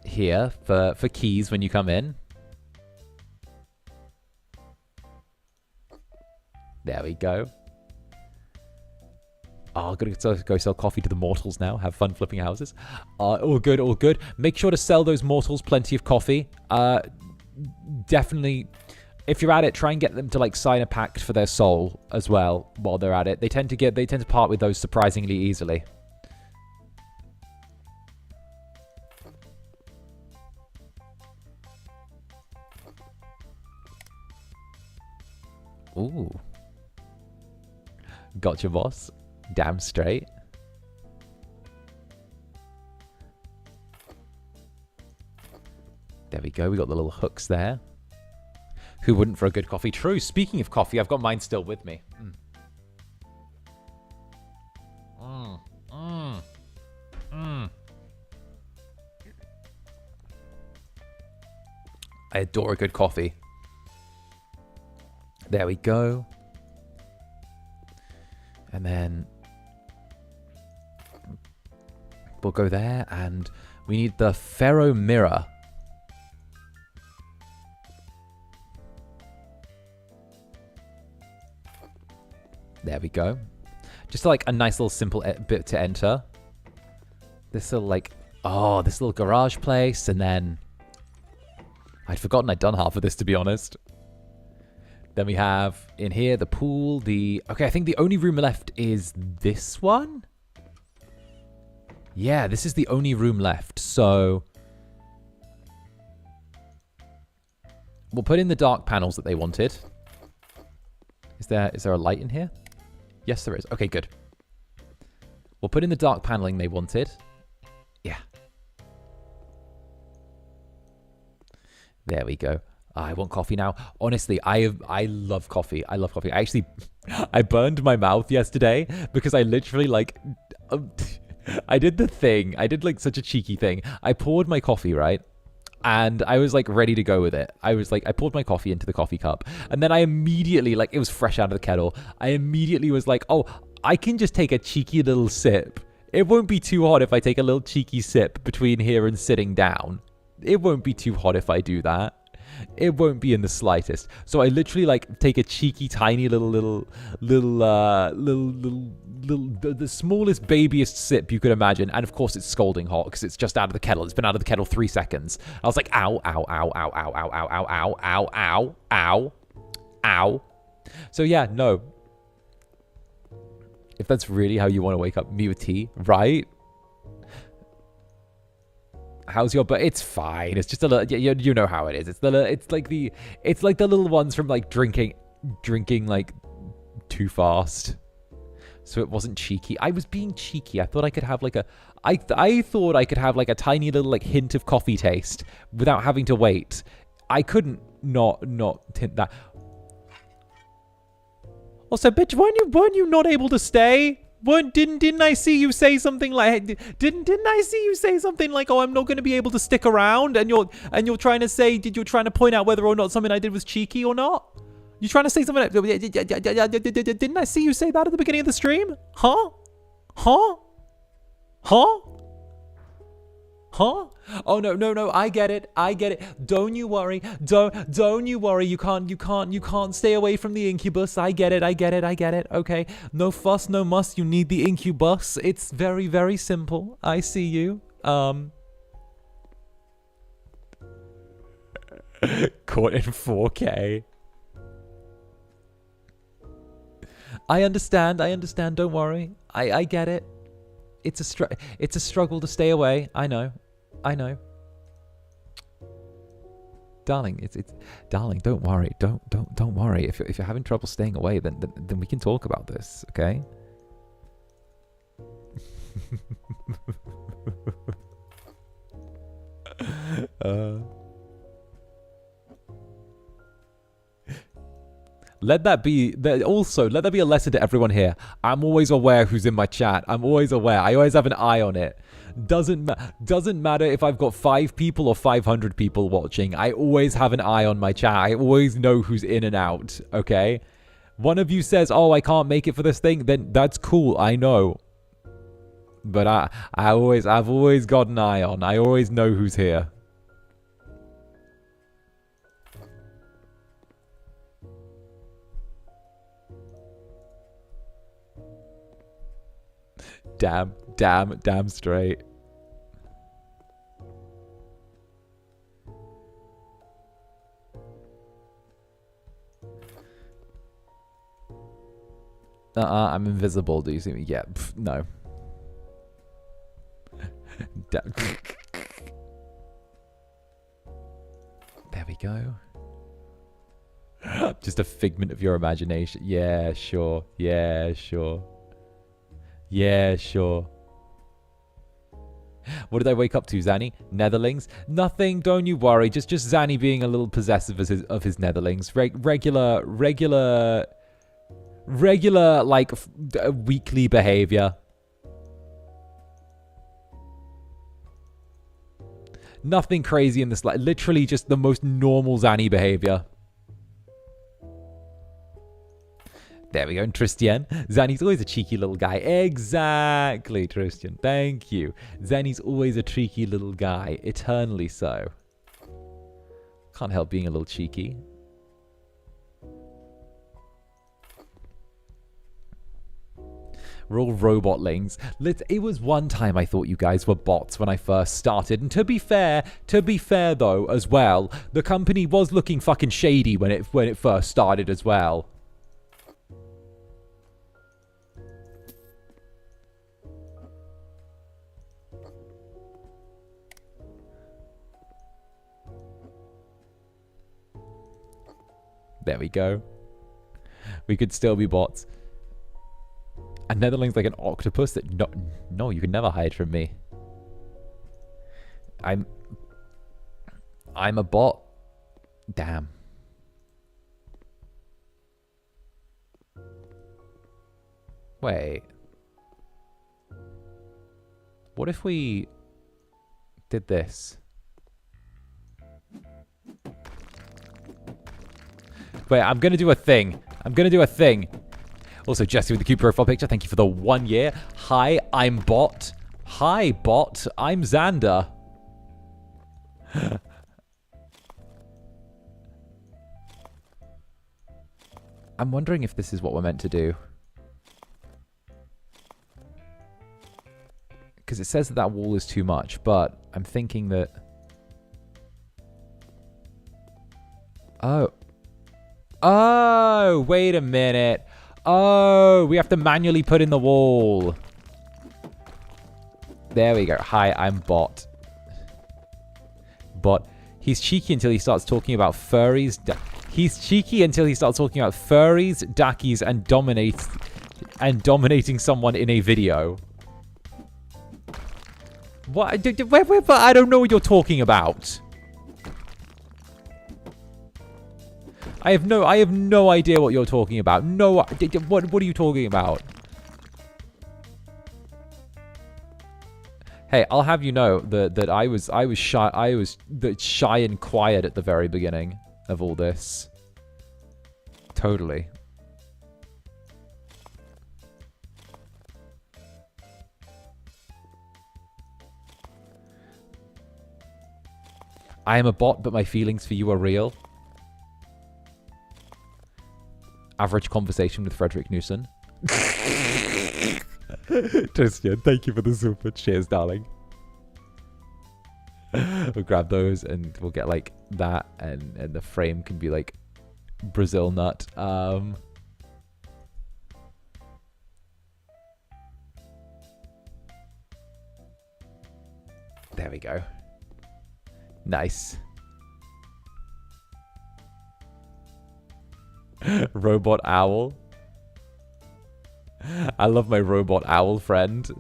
Here for keys when you come in. There we go. Oh, gotta go sell coffee to the mortals now. Have fun flipping houses. All good, all good. Make sure to sell those mortals plenty of coffee. Definitely, if you're at it, try and get them to like sign a pact for their soul as well while they're at it. They tend to part with those surprisingly easily. Ooh. Gotcha, boss. Damn straight. There we go. We got the little hooks there. Who wouldn't for a good coffee? True. Speaking of coffee, I've got mine still with me. I adore a good coffee. There we go. And then we'll go there, and we need the ferro mirror. There we go. Just like a nice little simple bit to enter. This little like, oh, this little garage place, and then I'd forgotten I'd done half of this, to be honest. Then we have in here the pool, okay, I think the only room left is this one. Yeah, this is the only room left. So we'll put in the dark panels that they wanted. Is there a light in here? Yes, there is. Okay, good. We'll put in the dark paneling they wanted. Yeah. There we go. I want coffee now. Honestly, I love coffee. I love coffee. I burned my mouth yesterday because I literally like, I did the thing. I did like such a cheeky thing. I poured my coffee, right? And I was like ready to go with it. I poured my coffee into the coffee cup. And then I immediately, like it was fresh out of the kettle. I immediately was like, oh, I can just take a cheeky little sip. It won't be too hot if I take a little cheeky sip between here and sitting down. It won't be too hot if I do that. It won't be in the slightest. So I literally like take a cheeky, tiny the smallest, babyest sip you could imagine. And of course it's scalding hot because it's just out of the kettle. It's been out of the kettle 3 seconds. I was like, ow, ow, ow, ow, ow, ow, ow, ow, ow, ow, ow, ow, ow. So yeah, no. If that's really how you want to wake up me with tea, right? How's your butt? It's fine. It's just a little. You know how it is. It's like the little ones from like drinking like too fast. So it wasn't cheeky. I was being cheeky. I thought I could have like a. I thought I could have like a tiny little like hint of coffee taste without having to wait. I couldn't not tint that. Also, bitch, weren't you not able to stay? Didn't I see you say something like didn't I see you say something like, oh, I'm not going to be able to stick around, and you're trying to say, you're trying to point out whether or not something I did was cheeky or not? You trying to say something? Didn't I see you say that at the beginning of the stream? Huh? Oh no, I get it. Don't you worry. Don't you worry. You can't stay away from the Incubus. I get it. Okay. No fuss, no muss. You need the Incubus. It's very, very simple. I see you. Caught in 4K. I understand. Don't worry. I get it. It's a struggle to stay away. I know. Darling, darling, don't worry. Don't worry. If you're having trouble staying away, then we can talk about this, okay? Let that be a lesson to everyone here. I'm always aware who's in my chat. I'm always aware. I always have an eye on it. Doesn't matter if I've got 5 people or 500 people watching. I always have an eye on my chat. I always know who's in and out, okay? One of you says, oh, I can't make it for this thing, then that's cool. I know. But I've always got an eye on. I always know who's here. Damn straight. I'm invisible. Do you see me? Yeah, no. There we go. Just a figment of your imagination. Yeah, sure. What did I wake up to, Zanny? Netherlings? Nothing, don't you worry. Just Zanny being a little possessive of his Netherlings. Regular, like, weekly behavior. Nothing crazy in this, like, literally just the most normal Zanny behavior. There we go, and Tristian. Zanny's always a cheeky little guy. Exactly, Tristian. Thank you. Zanny's always a cheeky little guy. Eternally so. Can't help being a little cheeky. We're all robotlings. It was one time I thought you guys were bots when I first started. And to be fair though, as well, the company was looking fucking shady when it first started as well. There we go. We could still be bots. And Netherling's like an octopus that no, you can never hide from me. I'm a bot. Damn. Wait. What if we did this? Wait, I'm going to do a thing. Also, Jesse with the cute profile picture, thank you for the 1 year. Hi, I'm Bot. Hi, Bot. I'm Zander. I'm wondering if this is what we're meant to do. Because it says that that wall is too much, but I'm thinking that... Oh. Oh, wait a minute. Oh, we have to manually put in the wall. There we go. Hi, I'm Bot. Bot. He's cheeky until he starts talking about furries. He's cheeky until he starts talking about furries, dackies, and dominating someone in a video. What? But I don't know what you're talking about. I have no idea what you're talking about. No, what are you talking about? Hey, I'll have you know that I was shy and quiet at the very beginning of all this. Totally. I am a bot, but my feelings for you are real. Average conversation with 𝓱𝓸𝓾𝓻. Tristan, thank you for the super. Cheers, darling. We'll grab those and we'll get like that, and the frame can be like Brazil nut. There we go. Nice. Robot owl. I love my robot owl friend.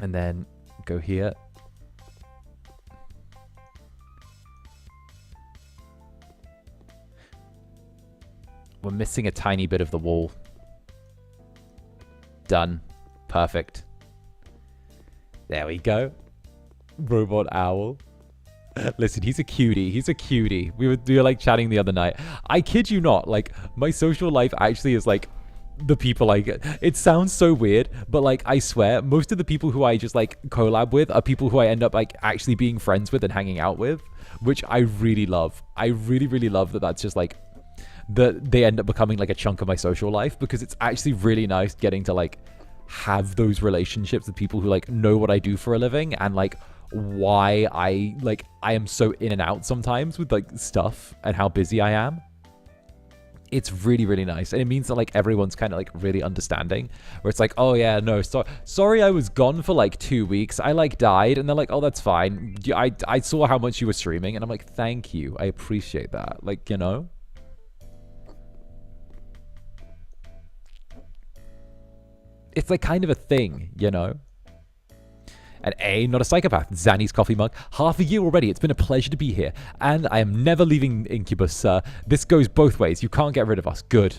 And then go here. We're missing a tiny bit of the wall. Done. Perfect. There we go. Robot owl. Listen, he's a cutie. He's a cutie. We were like chatting the other night. I kid you not. Like, my social life actually is like the people I get. It sounds so weird, but like, I swear, most of the people who I just like collab with are people who I end up like actually being friends with and hanging out with, which I really love. I really, really love that that's just like, that they end up becoming like a chunk of my social life, because it's actually really nice getting to like have those relationships with people who like know what I do for a living and like why I am so in and out sometimes with like stuff and how busy I am. It's really, really nice. And it means that like everyone's kind of like really understanding, where it's like, oh yeah, no, sorry I was gone for like 2 weeks. I like died. And they're like, oh, that's fine. I saw how much you were streaming. And I'm like, thank you. I appreciate that. Like, you know? It's like kind of a thing, you know? And A, not a psychopath. Zanny's coffee mug. Half a year already. It's been a pleasure to be here. And I am never leaving Incubus, sir. This goes both ways. You can't get rid of us. Good.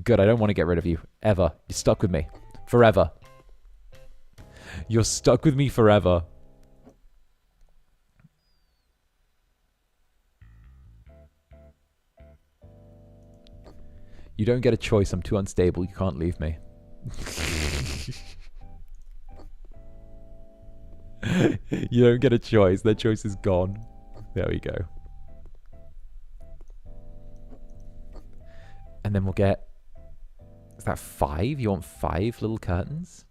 Good. I don't want to get rid of you. Ever. You're stuck with me. Forever. You're stuck with me forever. You don't get a choice. I'm too unstable. You can't leave me. You don't get a choice. That choice is gone. There we go. And then we'll get... Is that 5? You want 5 little curtains?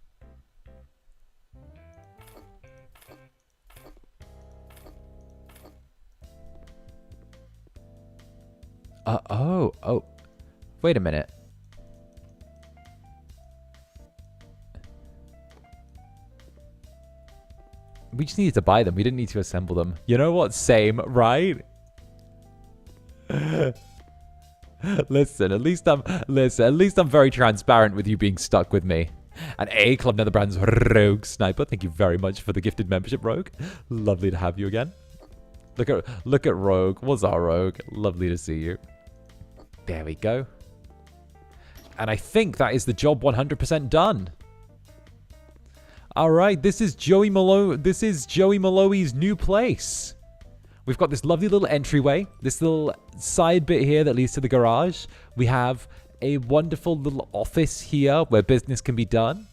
Oh. Wait a minute. We just needed to buy them. We didn't need to assemble them. You know what? Same, right? Listen, at least I'm very transparent with you being stuck with me. And A, Club Netherbrand's Rogue Sniper. Thank you very much for the gifted membership, Rogue. Lovely to have you again. Look at Rogue. What's our Rogue? Lovely to see you. There we go. And I think that is the job 100% done. All right, this is Joey Malloy's new place. We've got this lovely little entryway, this little side bit here that leads to the garage. We have a wonderful little office here where business can be done.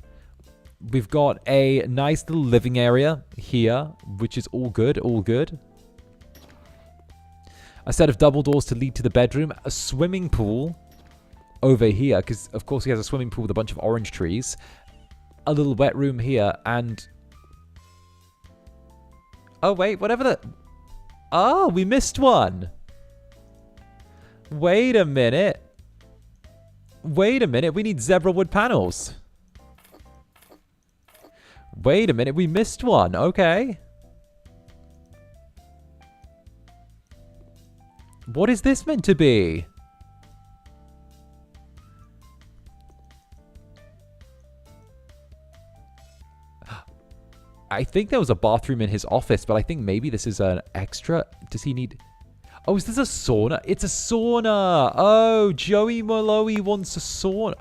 We've got a nice little living area here, which is all good, all good. A set of double doors to lead to the bedroom. A swimming pool over here, because of course he has a swimming pool with a bunch of orange trees. A little wet room here, and... Oh, wait, whatever the... Oh, we missed one. Wait a minute. Wait a minute, we need zebra wood panels. Wait a minute, we missed one. Okay. What is this meant to be? I think there was a bathroom in his office, but I think maybe this is an extra. Does he need... Oh, is this a sauna? It's a sauna. Oh, Joey Malloy wants a sauna.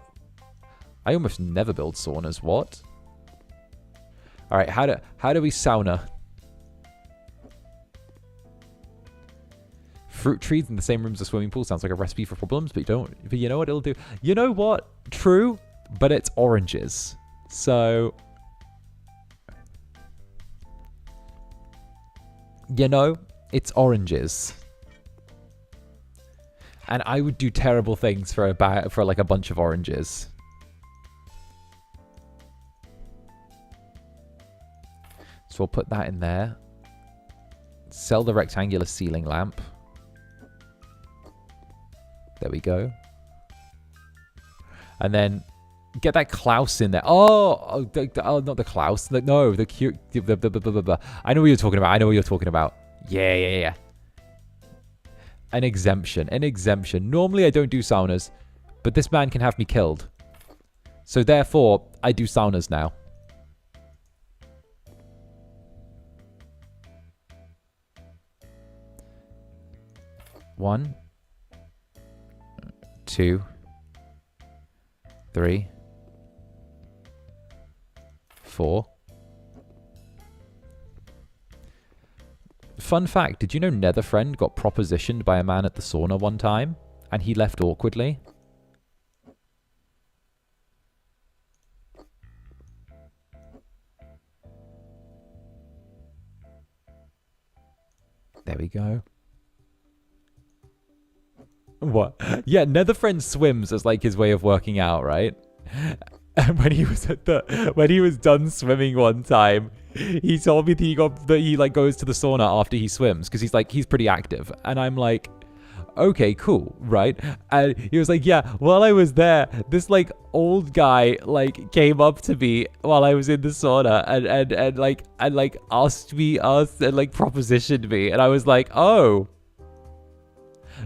I almost never build saunas. What? All right, how do we sauna? Fruit trees in the same room as a swimming pool sounds like a recipe for problems, but you know what it'll do? You know what? True, but it's oranges. So, you know, it's oranges. And I would do terrible things for like a bunch of oranges. So we'll put that in there. Sell the rectangular ceiling lamp. There we go. And then get that Klaus in there. Oh, not the Klaus. No, the cute. I know what you're talking about. I know what you're talking about. Yeah. An exemption. An exemption. Normally I don't do saunas, but this man can have me killed. So therefore, I do saunas now. One, 2, 3, 4. Fun fact, did you know Netherfriend got propositioned by a man at the sauna one time, and he left awkwardly? There we go. What? Yeah, Netherfriend swims as like his way of working out, right? And when he was done swimming one time, he told me that he like goes to the sauna after he swims because he's pretty active, and I'm like, okay, cool, right? And he was like, yeah, while I was there, this like old guy like came up to me while I was in the sauna and asked and like propositioned me, and I was like, oh,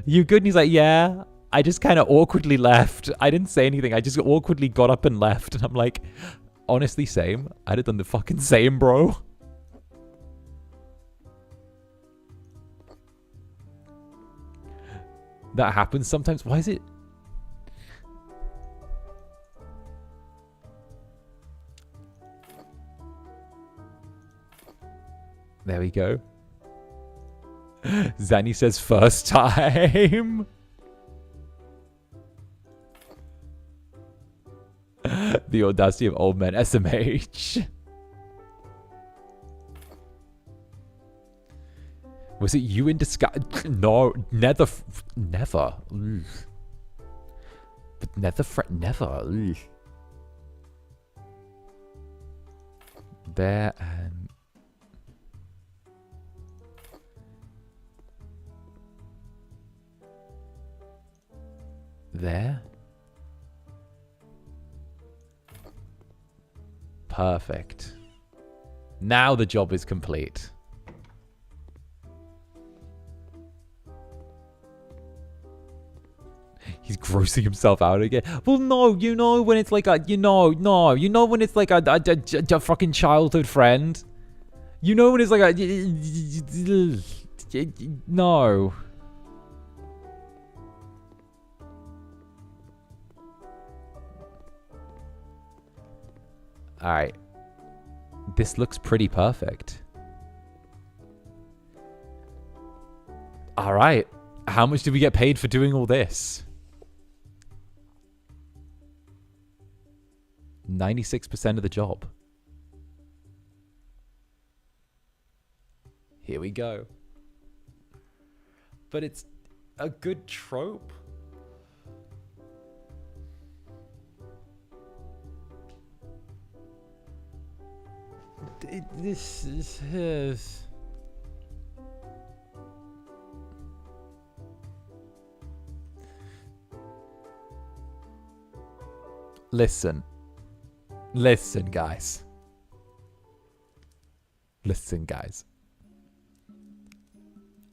you good? And he's like, yeah. I just kind of awkwardly left. I didn't say anything. I just awkwardly got up and left. And I'm like, honestly, same. I'd have done the fucking same, bro. That happens sometimes. Why is it? There we go. Zanny says first time. The audacity of old men. SMH. Was it you in disguise? No, never. Ugh. But never. Ugh. There and there. Perfect. Now the job is complete. He's grossing himself out again. Well, no, you know when it's like a, you know when it's like a fucking childhood friend. You know when it's like a, no. Alright. This looks pretty perfect. Alright. How much did we get paid for doing all this? 96% of the job. Here we go. But it's A good trope? This is... Listen. Listen, guys. Listen, guys.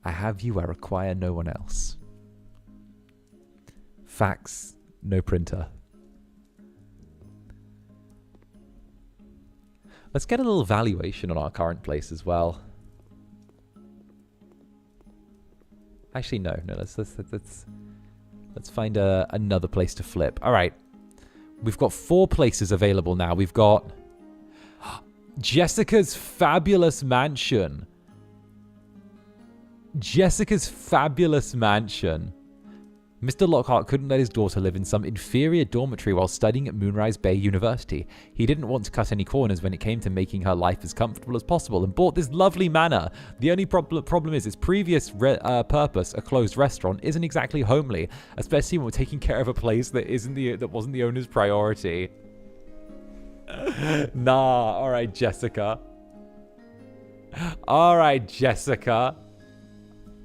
I have you, I require no one else. Fax, no printer. Let's get a little valuation on our current place as well. Actually, no. Let's find another place to flip. All right. We've got 4 places available now. We've got Jessica's fabulous mansion. Jessica's fabulous mansion. Mr. Lockhart couldn't let his daughter live in some inferior dormitory while studying at Moonrise Bay University. He didn't want to cut any corners when it came to making her life as comfortable as possible and bought this lovely manor. The only problem is its previous purpose, a closed restaurant, isn't exactly homely, especially when we're taking care of a place that wasn't the owner's priority. Nah, all right, Jessica. All right, Jessica.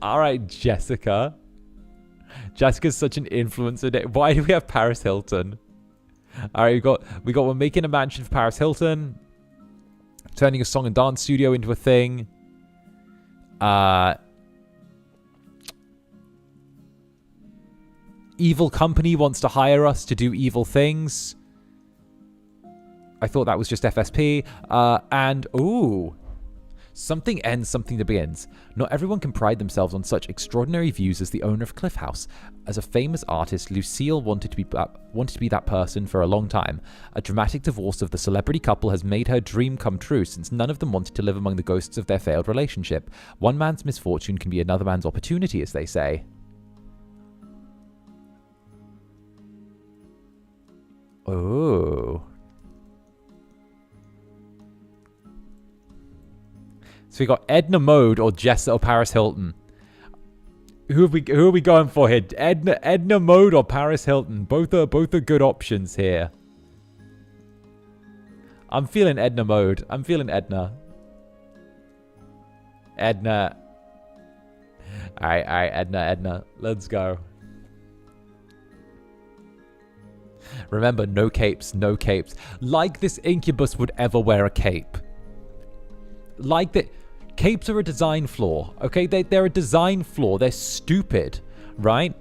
All right, Jessica. Jessica's such an influencer. Why do we have Paris Hilton? All right, we're making a mansion for Paris Hilton, turning a song and dance studio into a thing. Evil company wants to hire us to do evil things. I thought that was just FSP. And ooh. Something ends, something that begins. Not everyone can pride themselves on such extraordinary views as the owner of Cliff House. As a famous artist, Lucille wanted to be that person for a long time. A dramatic divorce of the celebrity couple has made her dream come true, since none of them wanted to live among the ghosts of their failed relationship. One man's misfortune can be another man's opportunity, as they say. Oh. So we got Edna Mode or Jess or Paris Hilton. Who are we going for here? Edna Mode or Paris Hilton? Both are good options here. I'm feeling Edna Mode. I'm feeling Edna. Edna. Alright, Edna. Let's go. Remember, no capes, no capes. Like this Incubus would ever wear a cape. Like that. Capes are a design flaw, okay? They're a design flaw. They're stupid, right?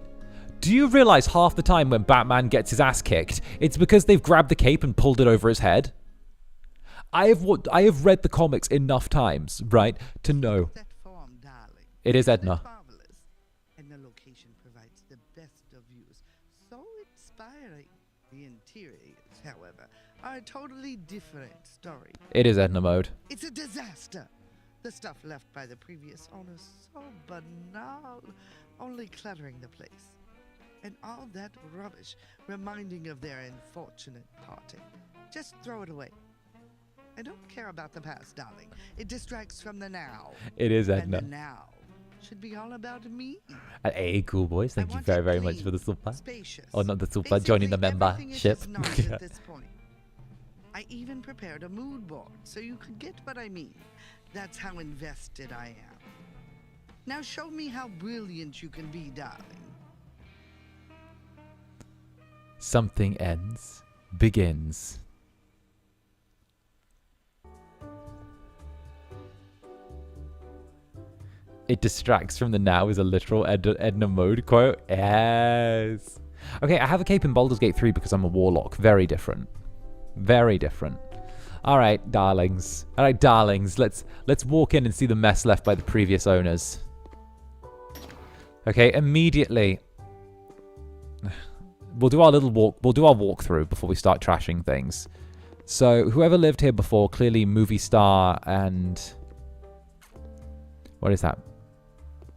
Do you realize half the time when Batman gets his ass kicked, it's because they've grabbed the cape and pulled it over his head? I have read the comics enough times, right, to know. It is Edna. And the location provides the best of views. So inspiring. The interiors, however, are a totally different story. It is Edna Mode. It's a disaster. The stuff left by the previous owners so banal, only cluttering the place. And all that rubbish reminding of their unfortunate parting. Just throw it away. I don't care about the past, darling. It distracts from the now. It is Edna. And the now should be all about me. Hey, cool boys. Thank you very, very much for the super. Spacious. Oh, not the super. Joining the membership. At this point. I even prepared a mood board so you could get what I mean. That's how invested I am. Now show me how brilliant you can be, darling. Something ends, begins. It distracts from the now is a literal Edna Mode quote. Yes. Okay, I have a cape in Baldur's Gate 3 because I'm a warlock. Very different. Very different. All right, darlings. All right, darlings. Let's walk in and see the mess left by the previous owners. Okay, immediately. We'll do our little walk. We'll do our walkthrough before we start trashing things. So, whoever lived here before, clearly movie star and what is that?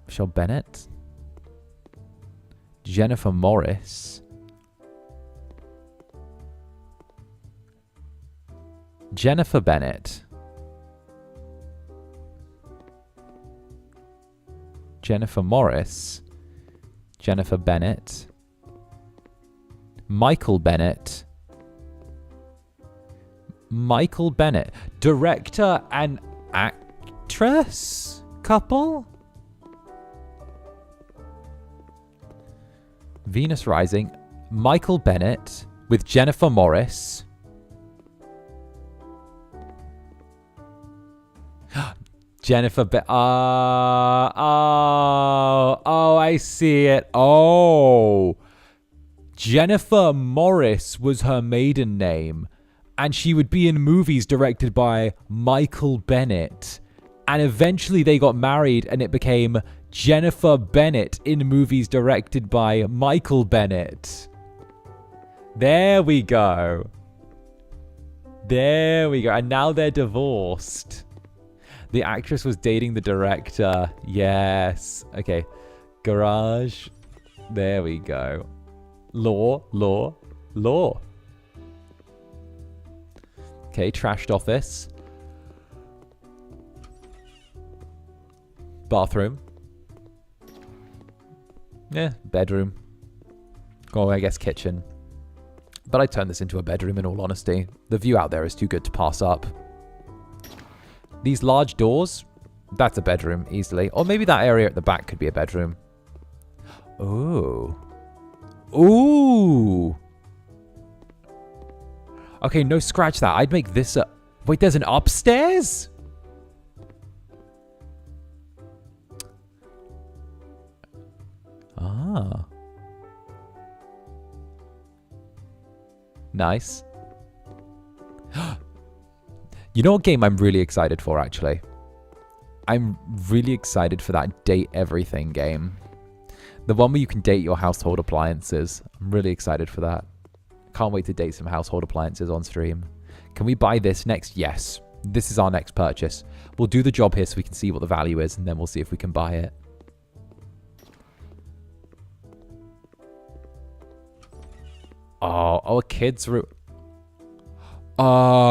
Michelle Bennett, Jennifer Morris. Jennifer Bennett. Jennifer Morris. Jennifer Bennett. Michael Bennett. Michael Bennett. Director and actress couple? Venus Rising. Michael Bennett with Jennifer Morris. Jennifer oh, I see it. Oh. Jennifer Morris was her maiden name. And she would be in movies directed by Michael Bennett. And eventually they got married and it became Jennifer Bennett in movies directed by Michael Bennett. There we go. There we go. And now they're divorced. The actress was dating the director. Yes. Okay. Garage. There we go. Law. Okay, trashed office. Bathroom. Yeah, bedroom. Oh, I guess kitchen. But I'd turn this into a bedroom in all honesty. The view out there is too good to pass up. These large doors, that's a bedroom easily. Or maybe that area at the back could be a bedroom. Ooh. Ooh. Okay, no, scratch that. I'd make this a... Wait, there's an upstairs? Ah. Nice. You know what game I'm really excited for, actually? I'm really excited for that Date Everything game. The one where you can date your household appliances. I'm really excited for that. Can't wait to date some household appliances on stream. Can we buy this next? Yes. This is our next purchase. We'll do the job here so we can see what the value is, and then we'll see if we can buy it. Oh, a kid's room. Oh.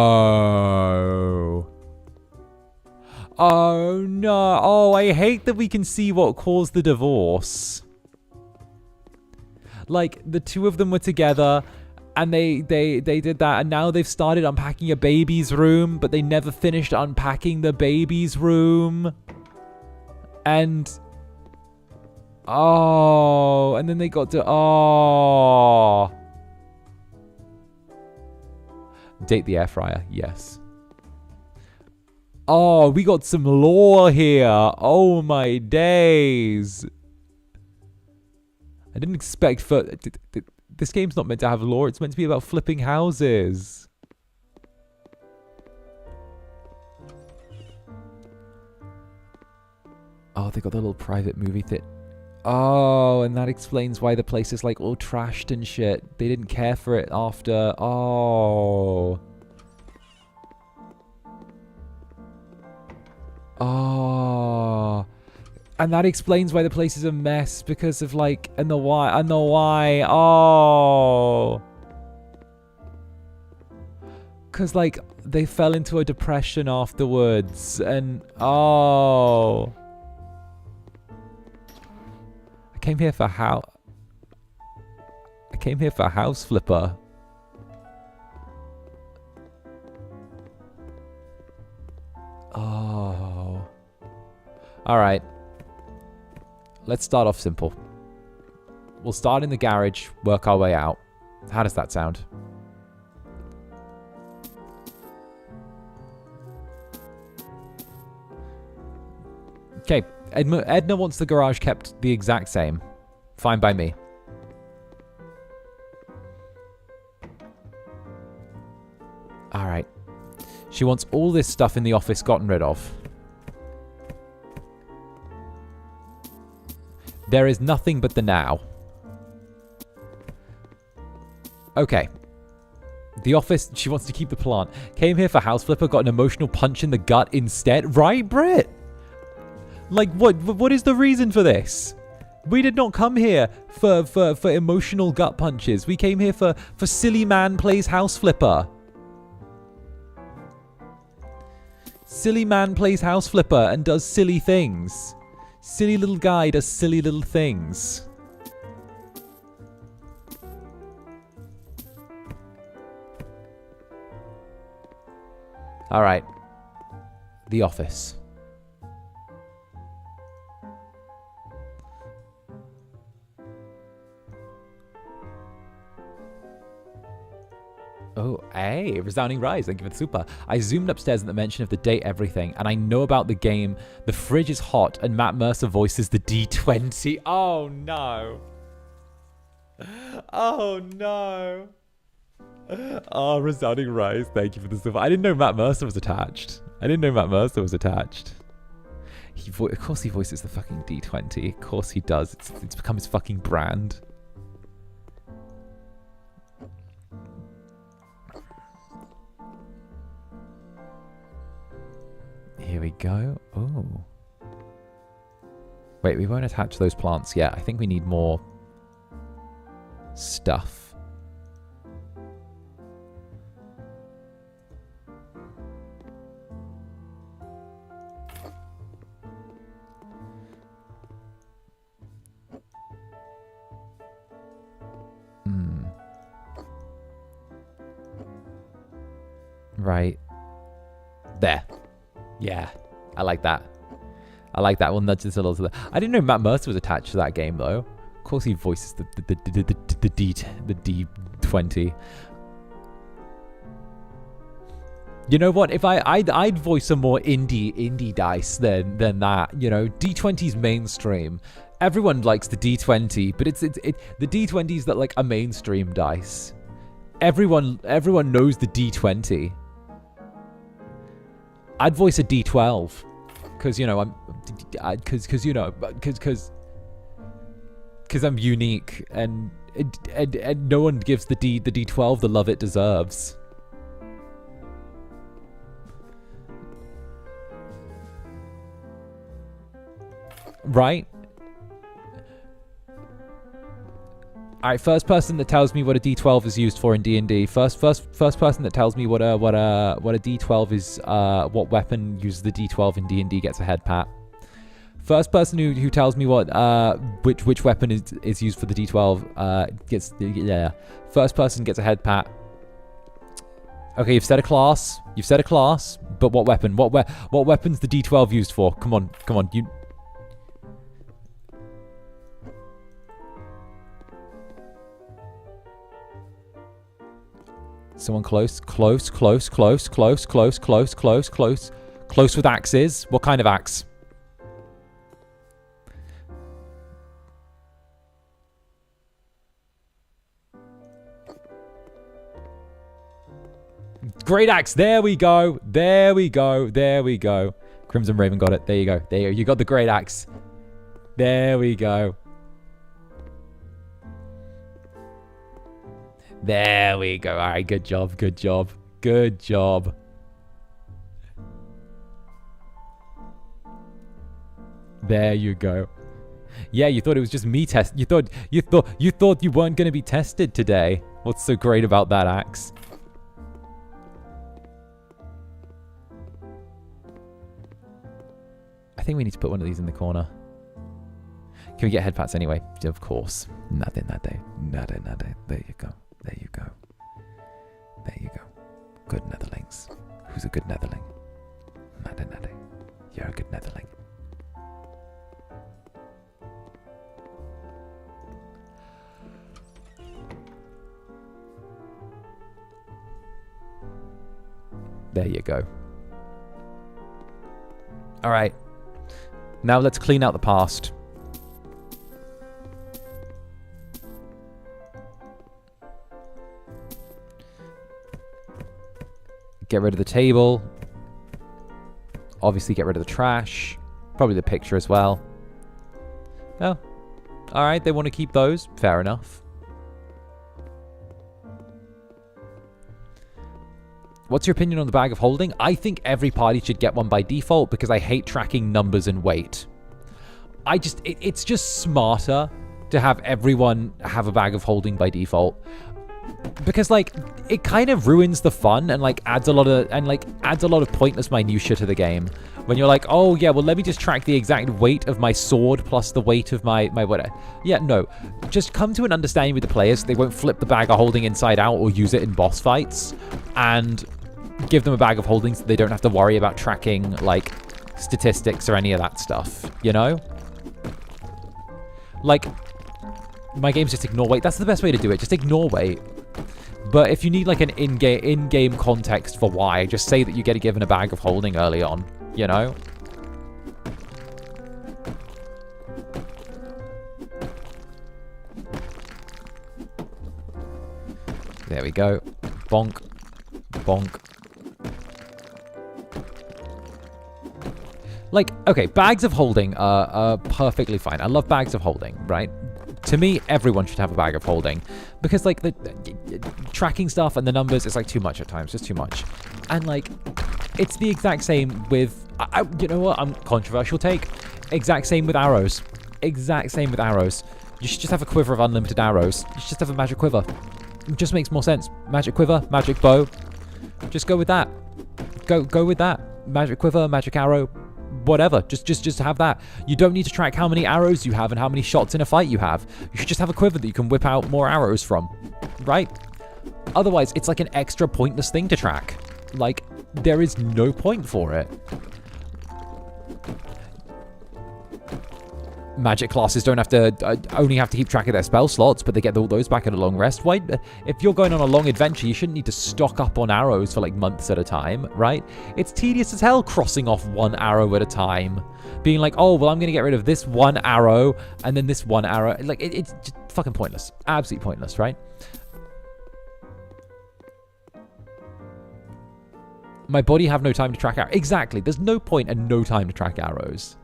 Oh, no. Oh, I hate that we can see what caused the divorce. Like, the two of them were together, and they did that, and now they've started unpacking a baby's room, but they never finished unpacking the baby's room. And... Oh, and then they got to... Oh... Date the air fryer, yes. Oh, we got some lore here. Oh my days. I didn't expect for... This game's not meant to have lore. It's meant to be about flipping houses. Oh, they got the little private movie thing. Oh, and that explains why the place is like all trashed and shit. They didn't care for it after. Oh. Oh. And that explains why the place is a mess because of like, and the why, and the why. Oh. Because like they fell into a depression afterwards and oh. I came here for house flipper. Oh. Alright. Let's start off simple. We'll start in the garage, work our way out. How does that sound? Okay. Edna wants the garage kept the exact same. Fine by me. Alright. She wants all this stuff in the office gotten rid of. There is nothing but the now. Okay. The office, she wants to keep the plant. Came here for house flipper, got an emotional punch in the gut instead. Right, Britt? Like, what is the reason for this? We did not come here for emotional gut punches. We came here for silly man plays house flipper. Silly man plays house flipper and does silly things. Silly little guy does silly little things. All right. The office. Oh, hey, resounding rise. Thank you for the super. I zoomed upstairs at the mention of the date everything, and I know about the game. The fridge is hot, and Matt Mercer voices the D20. Oh, no. Oh, no. Oh, resounding rise. Thank you for the super. I didn't know Matt Mercer was attached. Of course he voices the fucking D20. Of course he does. It's become his fucking brand. Here we go. Oh. Wait, we won't attach those plants yet. I think we need more stuff. Right. There. Yeah. I like that. We'll nudge this a little to the... I didn't know Matt Mercer was attached to that game, though. Of course he voices the D20. You know what? If I'd voice some more indie dice than that. You know, D20's mainstream. Everyone likes the D20, but it's the D20's that like a mainstream dice. Everyone knows the D20. I'd voice a D12 because you know because I'm unique and no one gives the D12 the love it deserves. Right? Alright, first person that tells me what a D12 is used for in D&D. First person that tells me what a D12 is, what weapon uses the D12 in D&D gets a head pat. First person who tells me what which weapon is used for the D12 gets first person gets a head pat. Okay, you've set a class, but what weapon? What weapon's the D12 used for? Come on, you. Someone close with axes. What kind of axe? Great axe. There we go. Crimson Raven got it. There you go. You got the great axe. There we go. There we go. All right, good job. There you go. Yeah, you thought it was just me You thought you weren't going to be tested today. What's so great about that axe? I think we need to put one of these in the corner. Can we get head pats anyway? Of course. Nade. There you go. Good Netherlings. Who's a good Netherling? Nade. You're a good Netherling. There you go. All right. Now let's clean out the past. Get rid of the table. Obviously get rid of the trash. Probably the picture as well. Oh. Alright, they want to keep those. Fair enough. What's your opinion on the bag of holding? I think every party should get one by default because I hate tracking numbers and weight. It's just smarter to have everyone have a bag of holding by default. Because like it kind of ruins the fun and like adds a lot of pointless minutia to the game when you're like, oh yeah, well let me just track the exact weight of my sword plus the weight of my whatever. Yeah, no, just come to an understanding with the players so they won't flip the bag of holding inside out or use it in boss fights, and give them a bag of holding so they don't have to worry about tracking, like, statistics or any of that stuff, you know? Like, my games just ignore weight. That's the best way to do it. Just ignore weight. But if you need, like, an in-game context for why, just say that you get given a bag of holding early on, you know? There we go. Bonk. Bonk. Like, okay, bags of holding are perfectly fine. I love bags of holding, right? To me, everyone should have a bag of holding. Because, like, the tracking stuff and the numbers, it's, like, too much at times. Just too much. And, like, it's the exact same with... you know what? Controversial take. Exact same with arrows. Exact same with arrows. You should just have a quiver of unlimited arrows. You should just have a magic quiver. It just makes more sense. Magic quiver, magic bow. Just go with that. Go with that. Magic quiver, magic arrow, whatever. Just have that. You don't need to track how many arrows you have and how many shots in a fight you have. You should just have a quiver that you can whip out more arrows from, right? Otherwise, it's like an extra pointless thing to track. Like, there is no point for it. Magic classes don't have to only have to keep track of their spell slots, but they get all those back at a long rest. Why? If you're going on a long adventure, you shouldn't need to stock up on arrows for like months at a time, right? It's tedious as hell crossing off one arrow at a time, being like, oh well, I'm gonna get rid of this one arrow and then this one arrow. Like it's just fucking pointless, absolutely pointless, right? My body have no time to track arrows. Exactly. There's no point and no time to track arrows.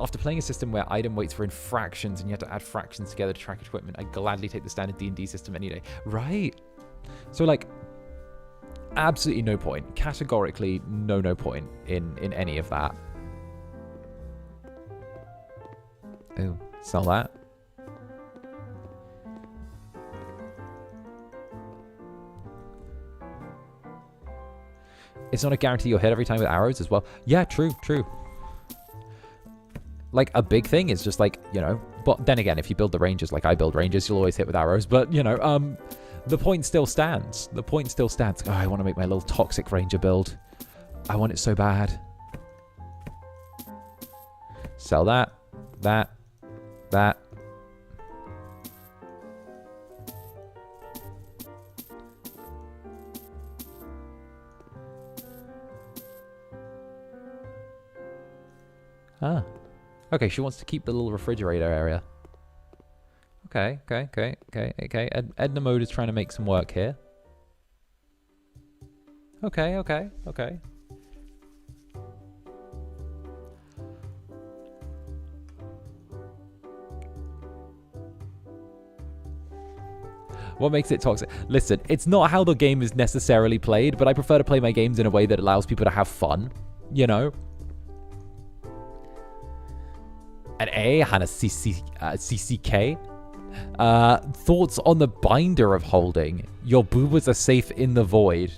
After playing a system where item weights were in fractions and you had to add fractions together to track equipment, I'd gladly take the standard D&D system any day. Right. So, like, absolutely no point. Categorically, no point in any of that. Oh, sell that. It's not a guarantee you'll hit every time with arrows as well. Yeah, true. Like, a big thing is just, like, you know... But then again, if you build the ranges like I build ranges, you'll always hit with arrows. But, you know, the point still stands. The point still stands. Oh, I want to make my little toxic ranger build. I want it so bad. Sell that. That. Ah. Okay, she wants to keep the little refrigerator area. Okay. Edna Mode is trying to make some work here. Okay. What makes it toxic? Listen, it's not how the game is necessarily played, but I prefer to play my games in a way that allows people to have fun, you know? An A, Hannah CCK. Thoughts on the binder of holding? Your boobas are safe in the void.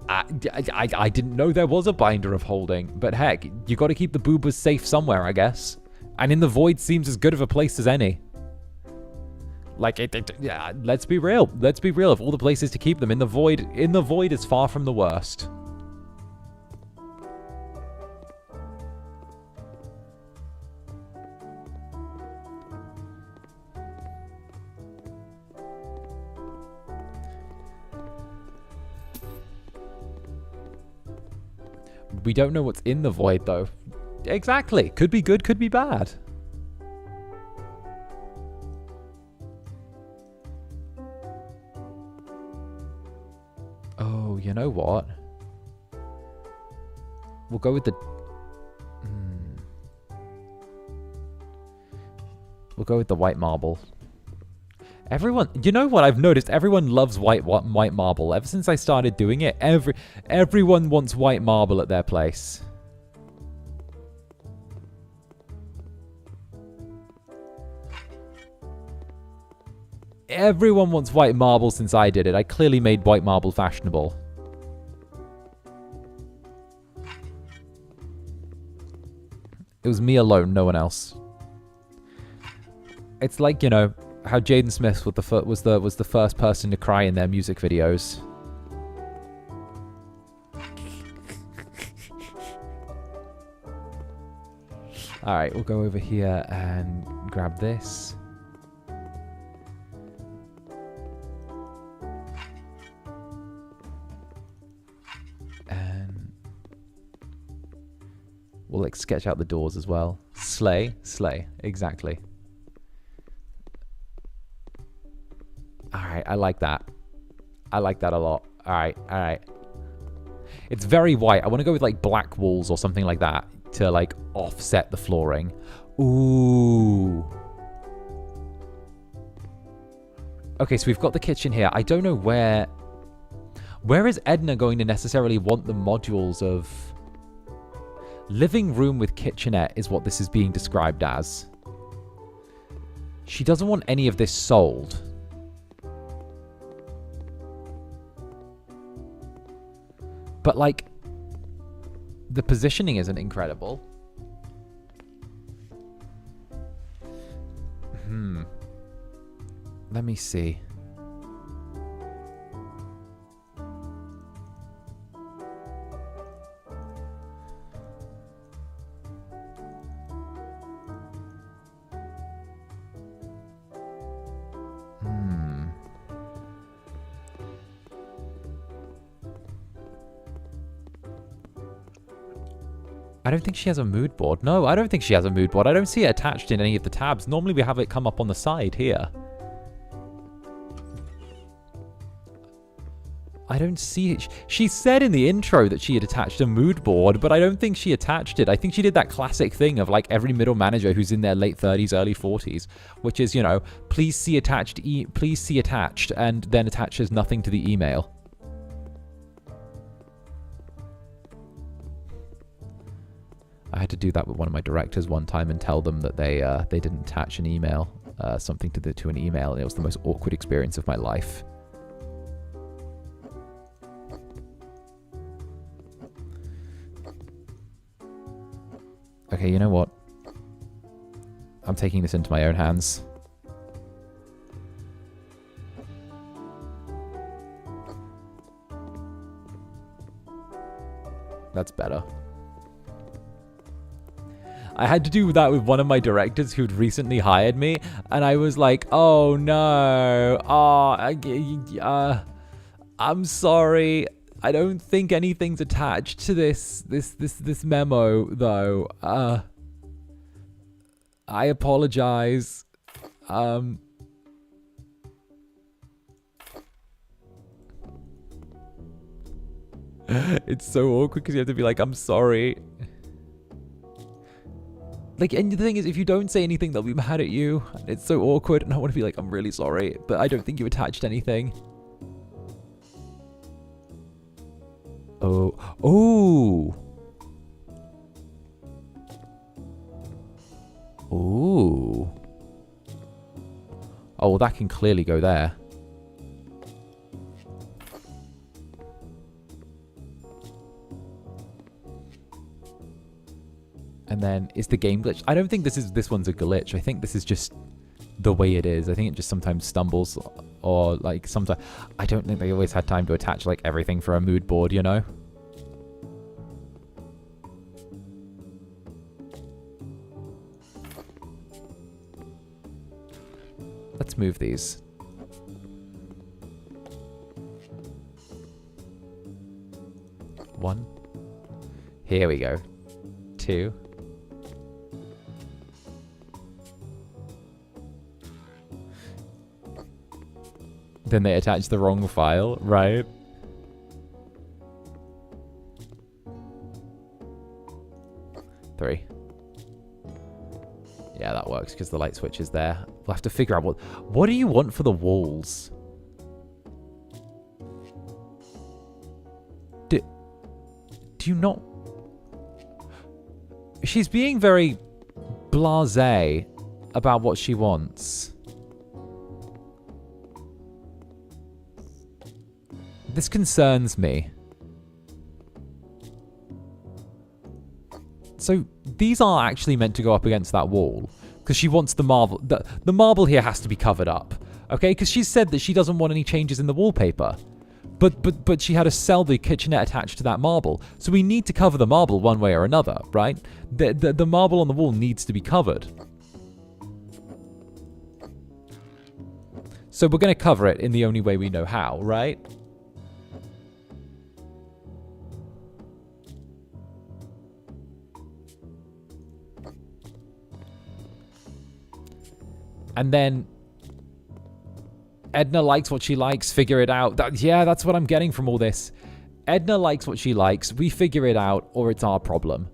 I didn't know there was a binder of holding, but heck, you got to keep the boobas safe somewhere, I guess. And in the void seems as good of a place as any. Like, yeah, let's be real. Let's be real. Of all the places to keep them, in the void is far from the worst. We don't know what's in the void, though. Exactly. Could be good, could be bad. Oh, you know what? We'll go with the... We'll go with the white marble. Everyone, you know what I've noticed? Everyone loves white marble. Ever since I started doing it, everyone wants white marble at their place. Everyone wants white marble since I did it. I clearly made white marble fashionable. It was me alone, no one else. It's like, you know... how Jaden Smith was the first person to cry in their music videos. All right, we'll go over here and grab this. And we'll like sketch out the doors as well. Slay, exactly. All right, I like that. I like that a lot. All right. It's very white. I want to go with like black walls or something like that to like offset the flooring. Ooh. Okay, so we've got the kitchen here. I don't know where is Edna going to necessarily want the modules of... Living room with kitchenette is what this is being described as. She doesn't want any of this sold. But, like, the positioning isn't incredible. Let me see. I don't think she has a mood board. No, I don't think she has a mood board. I don't see it attached in any of the tabs. Normally we have it come up on the side here. I don't see it. She said in the intro that she had attached a mood board, but I don't think she attached it. I think she did that classic thing of like every middle manager who's in their late 30s, early 40s, which is, you know, please see attached, and then attaches nothing to the email. I had to do that with one of my directors one time and tell them that they didn't attach an email, something to an email, and it was the most awkward experience of my life. Okay, you know what? I'm taking this into my own hands. That's better. I had to do that with one of my directors who'd recently hired me, and I was like, "Oh no, I'm sorry. I don't think anything's attached to this memo, though. I apologize." It's so awkward because you have to be like, "I'm sorry." Like, and the thing is, if you don't say anything, they'll be mad at you. It's so awkward, and I want to be like, "I'm really sorry, but I don't think you attached anything." Oh. Ooh. Ooh. Oh, well, that can clearly go there. And then, is the game glitch? I don't think this one's a glitch. I think this is just the way it is. I think it just sometimes stumbles, or like sometimes... I don't think they always had time to attach like everything for a mood board, you know? Let's move these. One. Here we go. Two. Then they attach the wrong file, right? Three. Yeah, that works because the light switch is there. We'll have to figure out what do you want for the walls? Do you not... She's being very blasé about what she wants. This concerns me. So these are actually meant to go up against that wall, Because she wants the marble. The marble here has to be covered up. Okay? Because she said that she doesn't want any changes in the wallpaper. But she had a 𝔂𝓸𝓾𝓻 kitchenette attached to that marble. So we need to cover the marble one way or another, right? The marble on the wall needs to be covered. So we're going to cover it in the only way we know how, right? And then Edna likes what she likes, figure it out. Yeah, that's what I'm getting from all this. Edna likes what she likes, we figure it out, or it's our problem.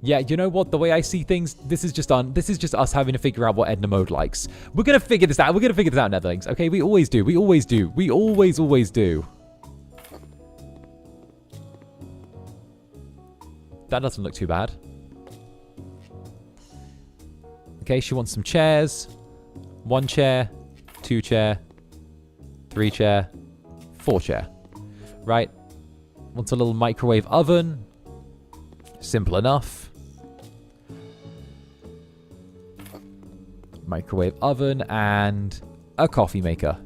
Yeah, you know what? The way I see things, this is just us having to figure out what Edna Mode likes. We're gonna figure this out. We're gonna figure this out, Netherlings. Okay, we always do. We always do. We always do. That doesn't look too bad. Okay, she wants some chairs. 1 chair, 2 chair, 3 chair, 4 chair. Right. Wants a little microwave oven. Simple enough. Microwave oven and a coffee maker.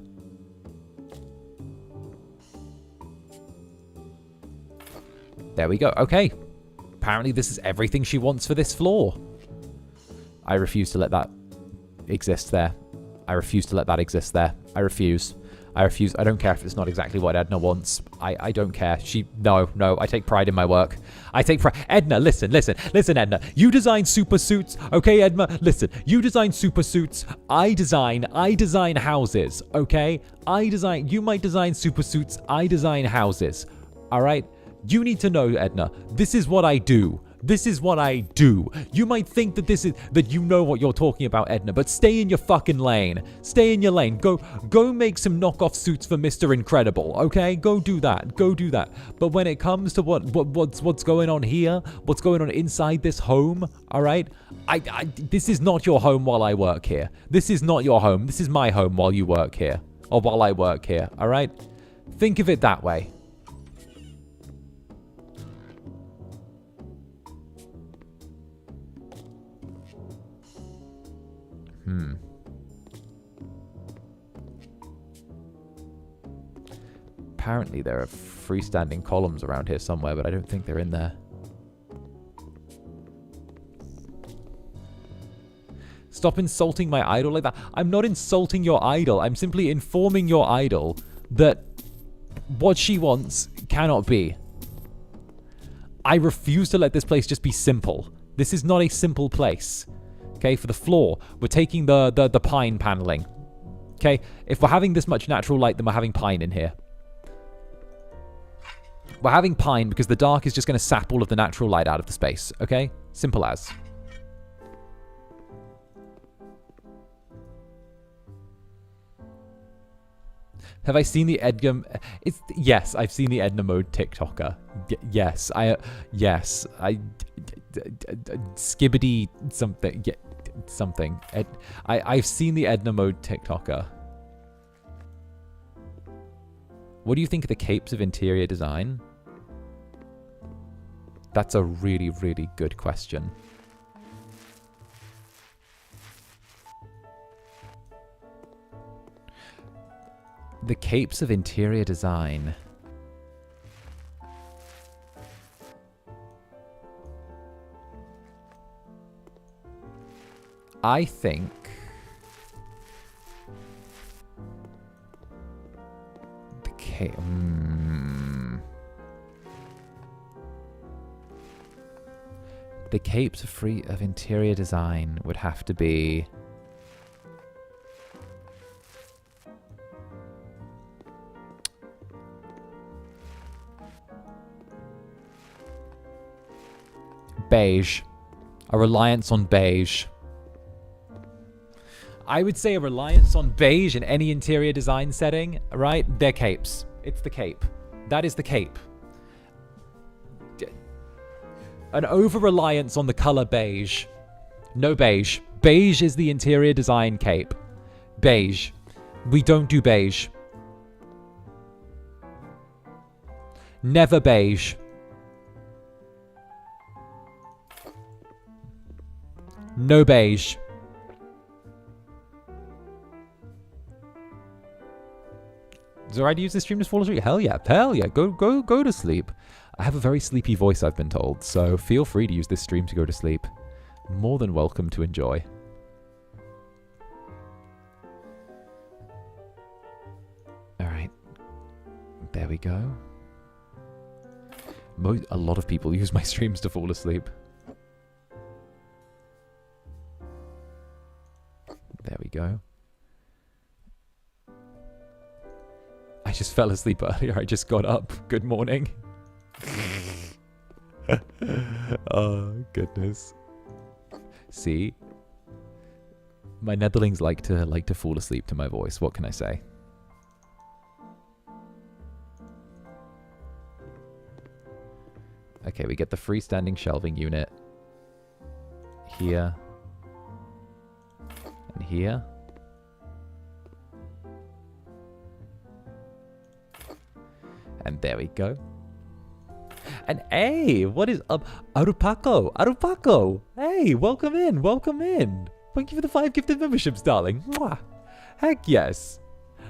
There we go. Okay. Apparently this is everything she wants for this floor. I refuse to let that exist there. I refuse to let that exist there. I refuse. I refuse. I don't care if it's not exactly what Edna wants. I don't care. No, I take pride in my work. I take pride. Edna, listen, Edna. You design super suits. Okay, Edna, listen. You design super suits. I design houses. Okay? You might design super suits. I design houses. All right? You need to know, Edna, this is what I do. This is what I do. You might think that you know what you're talking about, Edna, but stay in your fucking lane. Stay in your lane. Go make some knockoff suits for Mr. Incredible, okay? Go do that. Go do that. But when it comes to what's going on here, what's going on inside this home, all right? This is not your home while I work here. This is not your home. This is my home while you work here, or while I work here, all right? Think of it that way. Apparently there are freestanding columns around here somewhere, but I don't think they're in there. Stop insulting my idol like that. I'm not insulting your idol. I'm simply informing your idol that what she wants cannot be. I refuse to let this place just be simple. This is not a simple place. Okay, for the floor, we're taking the pine paneling. Okay, if we're having this much natural light, then we're having pine in here. We're having pine because the dark is just going to sap all of the natural light out of the space. Okay, simple as. Have I seen the Edgar? Yes, I've seen the Edna Mode TikToker. Yes, 𝔂𝓸𝓾𝓻 something. Yeah, something. I've seen the Edna Mode TikToker. What do you think of the capes of interior design? That's a really, really good question. The capes of interior design. I think the cape. The capes of interior design would have to be beige. A reliance on beige. I would say a reliance on beige in any interior design setting, right? They're capes. It's the cape. That is the cape. An over-reliance on the color beige. No beige. Beige is the interior design cape. Beige. We don't do beige. Never beige. No beige. Is it alright to use this stream to fall asleep? Hell yeah. Hell yeah. Go to sleep. I have a very sleepy voice, I've been told, so feel free to use this stream to go to sleep. More than welcome to enjoy. Alright. There we go. A lot of people use my streams to fall asleep. There we go. I just fell asleep earlier. I just got up. Good morning. Oh, goodness. See? My Netherlings like to fall asleep to my voice. What can I say? Okay, we get the freestanding shelving unit. Here. And here. And there we go. And hey, what is up? Arupaco! Hey, welcome in, welcome in. Thank you for the 5 gifted memberships, darling. Mwah. Heck yes.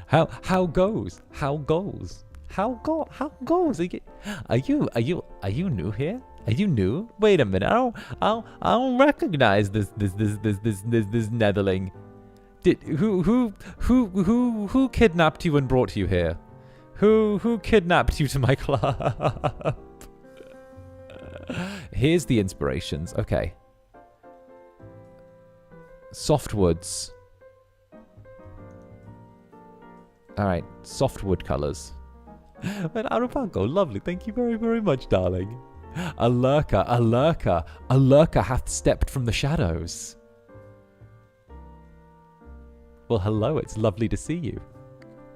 How goes? How goes? Are you new here? Are you new? Wait a minute. I don't recognize this Netherling. Who kidnapped you and brought you here? Who kidnapped you to my club? Here's the inspirations. Okay. Softwoods. Alright, softwood colors. But Arupaco, lovely. Thank you very, very much, darling. A lurker hath stepped from the shadows. Well, hello, it's lovely to see you.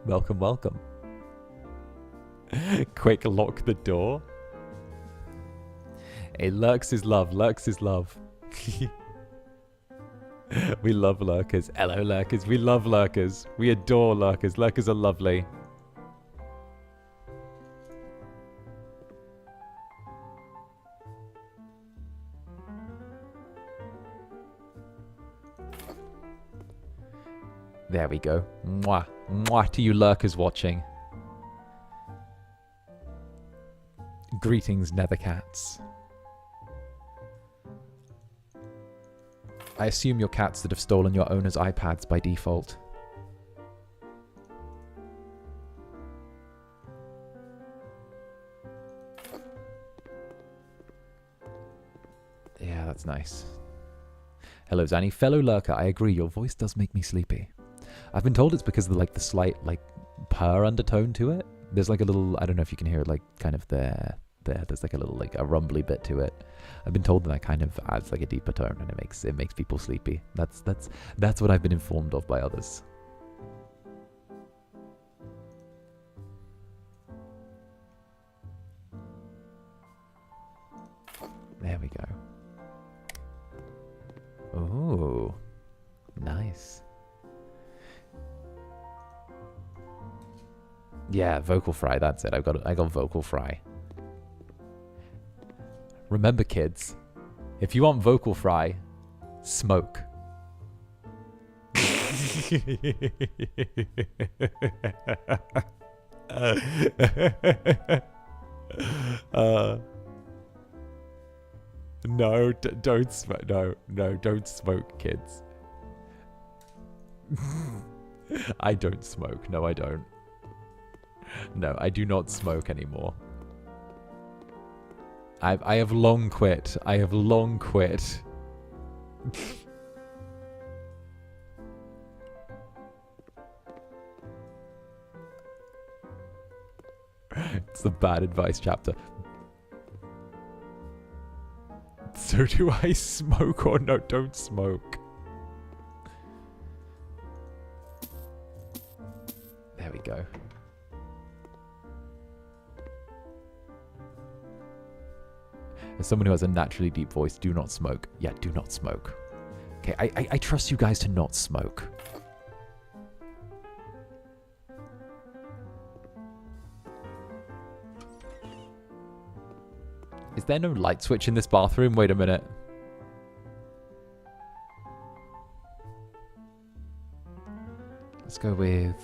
Welcome, welcome. Quick, lock the door. Hey, Lurks is love. Lurks is love. We love Lurkers. Hello, Lurkers. We love Lurkers. We adore Lurkers. Lurkers are lovely. There we go. Mwah. Mwah to you Lurkers watching. Greetings, Nethercats. I assume you're cats that have stolen your owner's iPads by default. Yeah, that's nice. Hello, Zanny. Fellow Lurker, I agree, your voice does make me sleepy. I've been told it's because of the slight, purr undertone to it. There's like a little, I don't know if you can hear it, kind of there. There's like a little, a rumbly bit to it. I've been told that kind of adds a deeper tone and it makes people sleepy. That's what I've been informed of by others. There we go. Ooh, nice. Yeah, vocal fry. That's it. I got vocal fry. Remember, kids, if you want vocal fry, smoke. No, don't smoke. No, don't smoke, kids. I don't smoke. No, I don't. No, I do not smoke anymore. I have long quit. I have long quit. It's the bad advice chapter. So do I smoke or no? Don't smoke. There we go. As someone who has a naturally deep voice, do not smoke. Yeah, do not smoke. Okay, I trust you guys to not smoke. there no light switch in this bathroom? Wait a minute. Let's go with...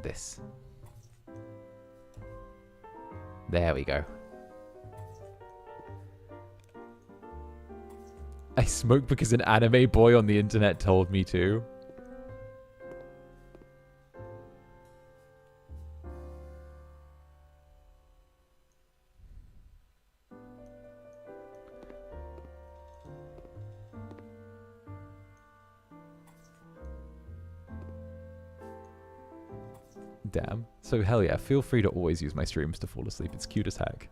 this. There we go. I smoke because an anime boy on the internet told me to. Damn. So hell yeah, feel free to always use my streams to fall asleep. It's cute as heck.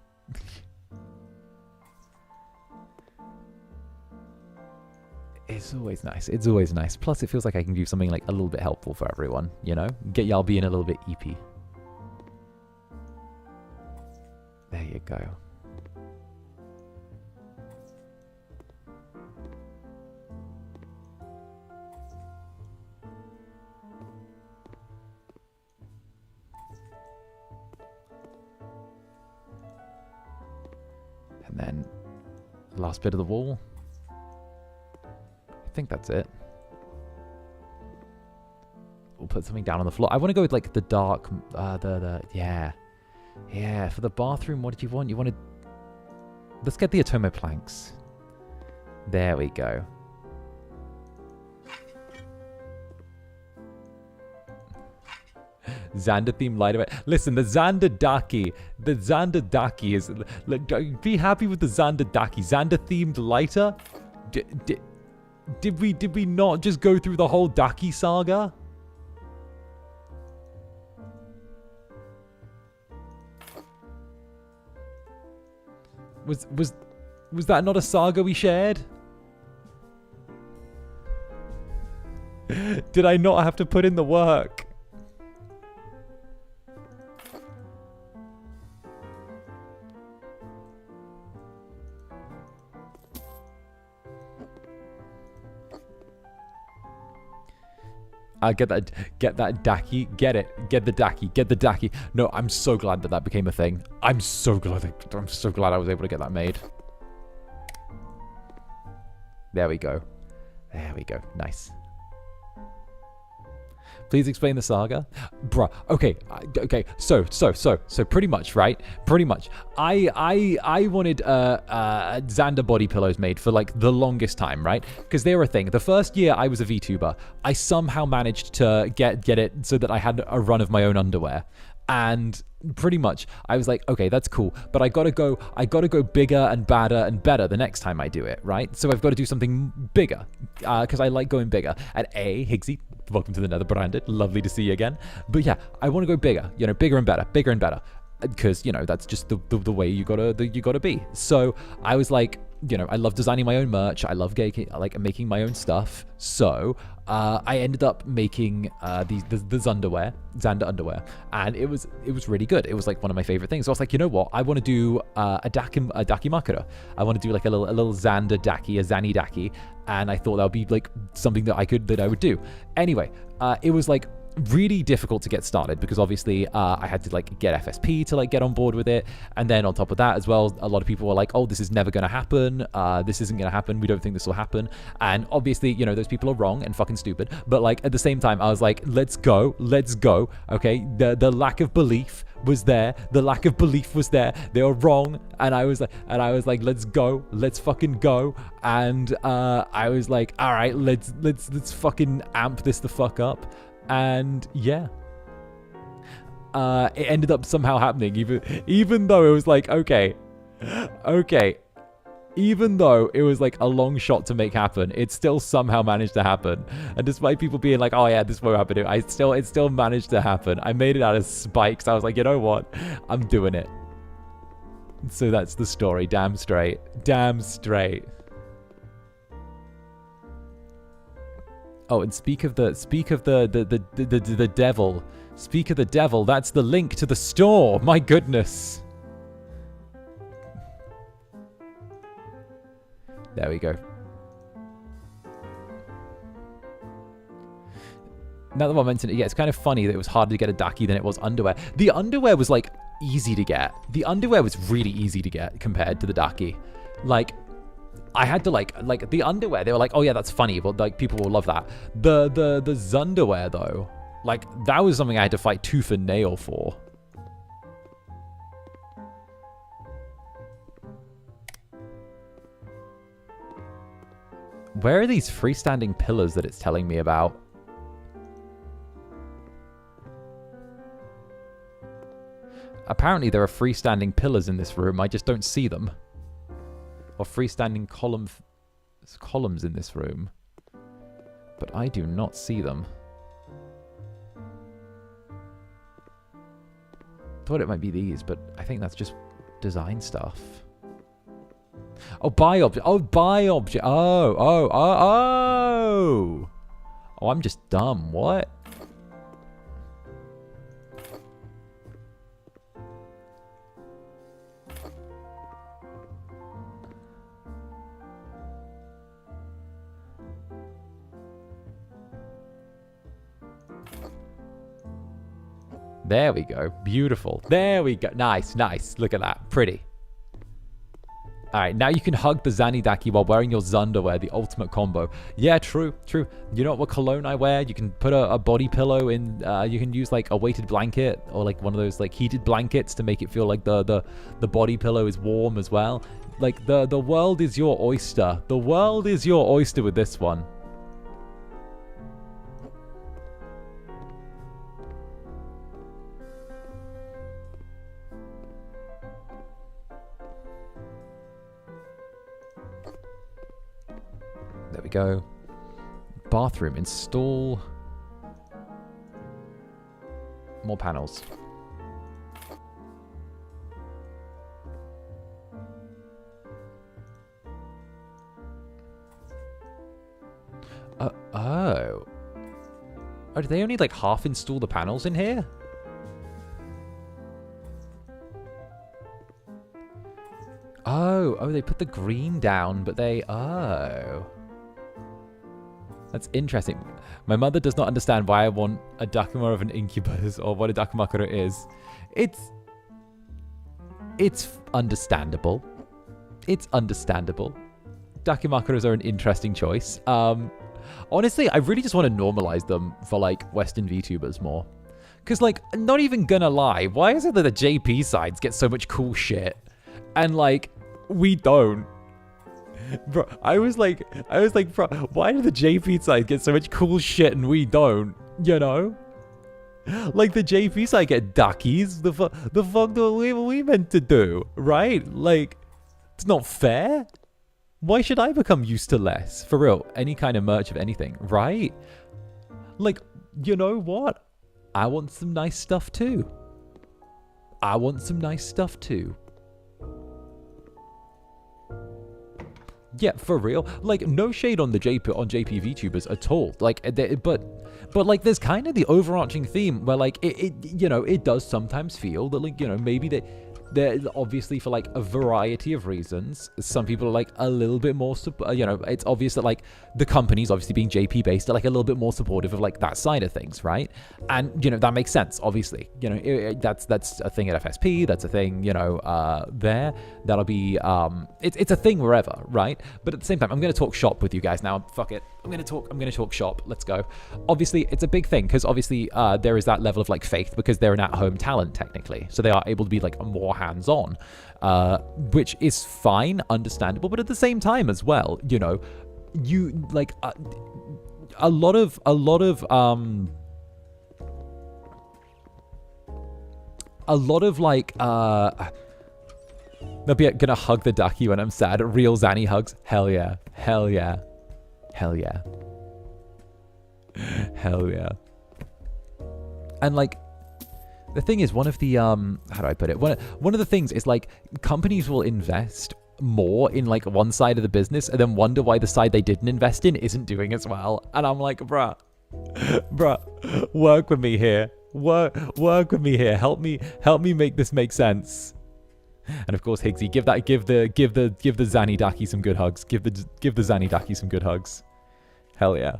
It's always nice. It's always nice. Plus, it feels like I can do something like a little bit helpful for everyone, you know? Get y'all being a little bit EP. There you go. And then last bit of the wall. I think that's it. We'll put something down on the floor. I want to go with like the dark, yeah. For the bathroom, what did you want? You wanted... Let's get the Atomo planks. There we go. Zander theme light away. Listen, the 𝓂𝓸𝓾𝓻 is... Be happy with the 𝓂𝓸𝓾𝓻. Zander themed lighter? Did we not just go through the whole Daki saga? Was that not a saga we shared? Did I not have to put in the work? Get that Daki, get the Daki. No, I'm so glad that became a thing. I'm so glad I was able to get that made. There we go. Nice. Please explain the saga. Bruh, okay, so pretty much, right? Pretty much. I wanted Zander body pillows made for like the longest time, right? Because they were a thing. The first year I was a VTuber, I somehow managed to get it so that I had a run of my own underwear. And pretty much I was like, okay, that's cool, but I gotta go bigger and badder and better the next time I do it, right? So I've got to do something bigger, because I like going bigger. And Higgsy, welcome to the Netherbrand. Lovely to see you again. But yeah, I want to go bigger, you know, bigger and better, because you know that's just the way you gotta be. So I was like, you know, I love designing my own merch. I love making my own stuff. So I ended up making the Zander underwear, and it was really good. It was like one of my favorite things. So I was like, you know what? I want to do a 𝓂𝓾𝓻. I want to do like a little Zander Daki, a Zanny Daki, and I thought that would be like something that I would do. Anyway, it was like really difficult to get started because obviously I had to like get FSP to like get on board with it, and then on top of that as well, a lot of people were like, oh, this is never gonna happen, this isn't gonna happen, we don't think this will happen. And obviously, you know, those people are wrong and fucking stupid, but like at the same time I was like, let's go. Okay, the lack of belief was there, they were wrong, and I was like let's go, let's fucking go. And I was like, all right, let's fucking amp this the fuck up. And yeah, it ended up somehow happening, even though it was like, okay, even though it was like a long shot to make happen, it still somehow managed to happen. And despite people being like, oh yeah, this won't happen, it still managed to happen. I made it out of spikes. I was like, you know what, I'm doing it. So that's the story. Damn straight. Oh, and speak of the devil. Speak of the devil. That's the link to the store. My goodness. There we go. Now that I mentioned it, yeah, it's kind of funny that it was harder to get a Daki than it was underwear. The underwear was, like, easy to get. The underwear was really easy to get compared to the Daki. Like, I had to, like, the underwear, they were like, oh, yeah, that's funny, but, like, people will love that. The Zunderwear, though, like, that was something I had to fight tooth and nail for. Where are these freestanding pillars that it's telling me about? Apparently there are freestanding pillars in this room. I just don't see them. Or freestanding columns in this room. But I do not see them. Thought it might be these, but I think that's just design stuff. Oh, buy object. Oh, buy object. Oh, I'm just dumb. What? There we go. Beautiful. There we go. Nice, nice. Look at that. Pretty. All right, now you can hug the Zanidaki while wearing your Zunderwear, the ultimate combo. Yeah, true, true. You know what cologne I wear? You can put a body pillow in, you can use like a weighted blanket or like one of those like heated blankets to make it feel like the body pillow is warm as well. Like the world is your oyster. The world is your oyster with this one. There we go. Bathroom. Install more panels. Oh. Oh, did they only like half install the panels in here? Oh, they put the green down, but they... Oh. That's interesting. My mother does not understand why I want a Dakuma of an Incubus or what a Dakumakura is. It's understandable. It's understandable. Dakumakuras are an interesting choice. Honestly, I really just want to normalize them for, like, Western VTubers more. Because, like, not even gonna lie, why is it that the JP sides get so much cool shit? And, like, we don't. Bro, I was like, bro, why do the JP side get so much cool shit and we don't? You know? Like, the JP side get duckies. The fuck do we meant to do? Right? Like, it's not fair. Why should I become used to less? For real, any kind of merch of anything, right? Like, you know what? I want some nice stuff too. I want some nice stuff too. Yeah, for real. Like, no shade on the JP VTubers at all. Like, but like, there's kind of the overarching theme where, like, it you know, it does sometimes feel that, like, you know, maybe they're obviously for, like, a variety of reasons. Some people are, like, a little bit more, you know, it's obvious that, like, the companies, obviously being JP based, are, like, a little bit more supportive of, like, that side of things, right? And, you know, that makes sense, obviously. You know, that's a thing at FSP, that's a thing, you know, there. That'll be, it's a thing wherever, right? But at the same time, I'm going to talk shop with you guys now. Fuck it. I'm going to talk shop. Let's go. Obviously, it's a big thing because obviously there is that level of, like, faith because they're an at-home talent, technically. So they are able to be, like, more hands-on, which is fine, understandable, but at the same time as well, you know, you like a lot of like maybe I'm gonna hug the ducky when I'm sad. Real Zanny hugs. Hell yeah. Hell yeah. Hell yeah. Hell yeah. And like, the thing is, one of the, how do I put it? One of the things is, like, companies will invest more in, like, one side of the business and then wonder why the side they didn't invest in isn't doing as well. And I'm like, bruh, work with me here. Work with me here. Help me make this make sense. And of course, Higgsy, give the Zanidaki some good hugs. Give the Zanidaki some good hugs. Hell yeah.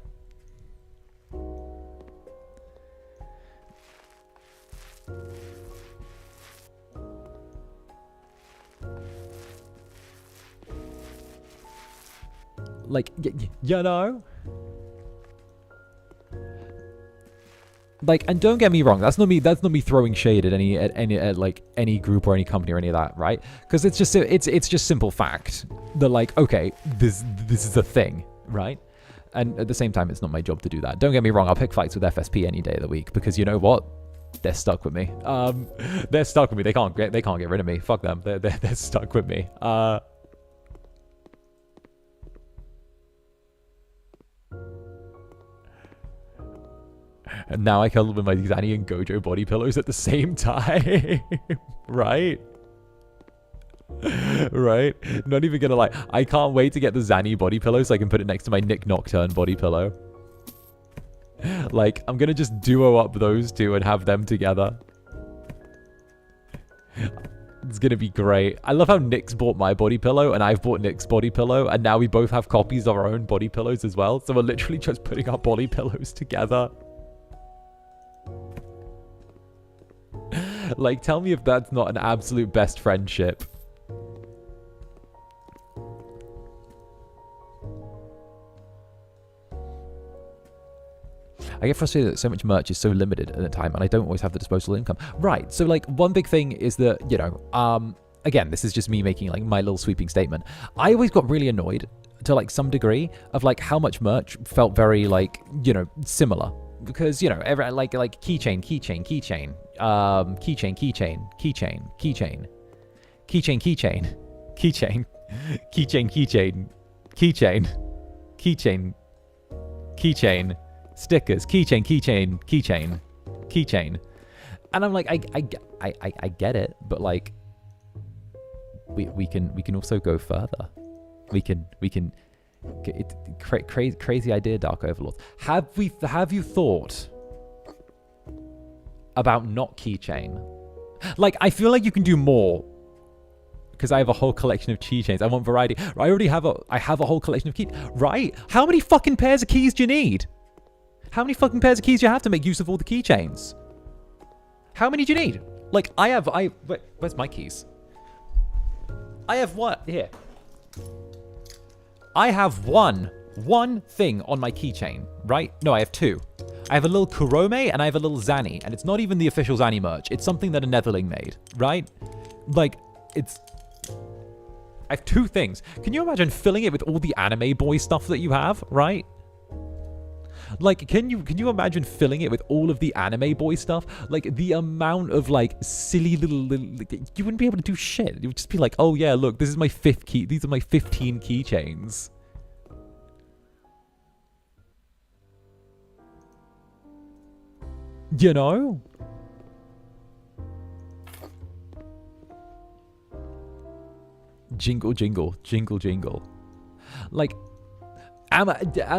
Like, you know? Like, and don't get me wrong, that's not me throwing shade at any group or any company or any of that, right? Because it's just simple fact that, like, okay, this is a thing, right? And at the same time, it's not my job to do that. Don't get me wrong, I'll pick fights with FSP any day of the week, because you know what? They're stuck with me. They're stuck with me. They can't get rid of me. Fuck them. They're stuck with me. And now I cuddle with my Zanny and Gojo body pillows at the same time. Right? Right? Not even gonna lie. I can't wait to get the Zanny body pillow so I can put it next to my 𝓂𝓙𝓾𝓻 body pillow. Like, I'm gonna just duo up those two and have them together. It's gonna be great. I love how Nick's bought my body pillow and I've bought Nick's body pillow, and now we both have copies of our own body pillows as well. So we're literally just putting our body pillows together. Like, tell me if that's not an absolute best friendship. I get frustrated that so much merch is so limited at a time, and I don't always have the disposable income. Right, so, like, one big thing is that, you know, again, this is just me making, like, my little sweeping statement. I always got really annoyed, to, like, some degree, of, like, how much merch felt very, like, you know, similar. Because, you know, like keychain, keychain, keychain, keychain, keychain, keychain, keychain, keychain, keychain, keychain, keychain, keychain, keychain, keychain, keychain, stickers, keychain, keychain, keychain, keychain. And I'm like, I get it, but like, we can also go further. We can. Crazy idea, Dark Overlords. Have you thought about not keychain? Like, I feel like you can do more, because I have a whole collection of keychains. I want variety. I have a whole collection of keys. Right? How many fucking pairs of keys do you need? How many fucking pairs of keys do you have to make use of all the keychains? How many do you need? Like, where's my keys? I have what? Here. I have one thing on my keychain, right? No, I have two. I have a little Kurome and I have a little Zanny, and it's not even the official Zanny merch. It's something that a Netherling made, right? Like, I have two things. Can you imagine filling it with all the anime boy stuff that you have, right? Like, can you imagine filling it with all of the anime boy stuff? Like, the amount of, like, silly little you wouldn't be able to do shit. It would just be like, oh yeah, look, this is my fifth key. These are my 15 keychains. You know? Jingle, jingle, jingle, jingle. Like, Am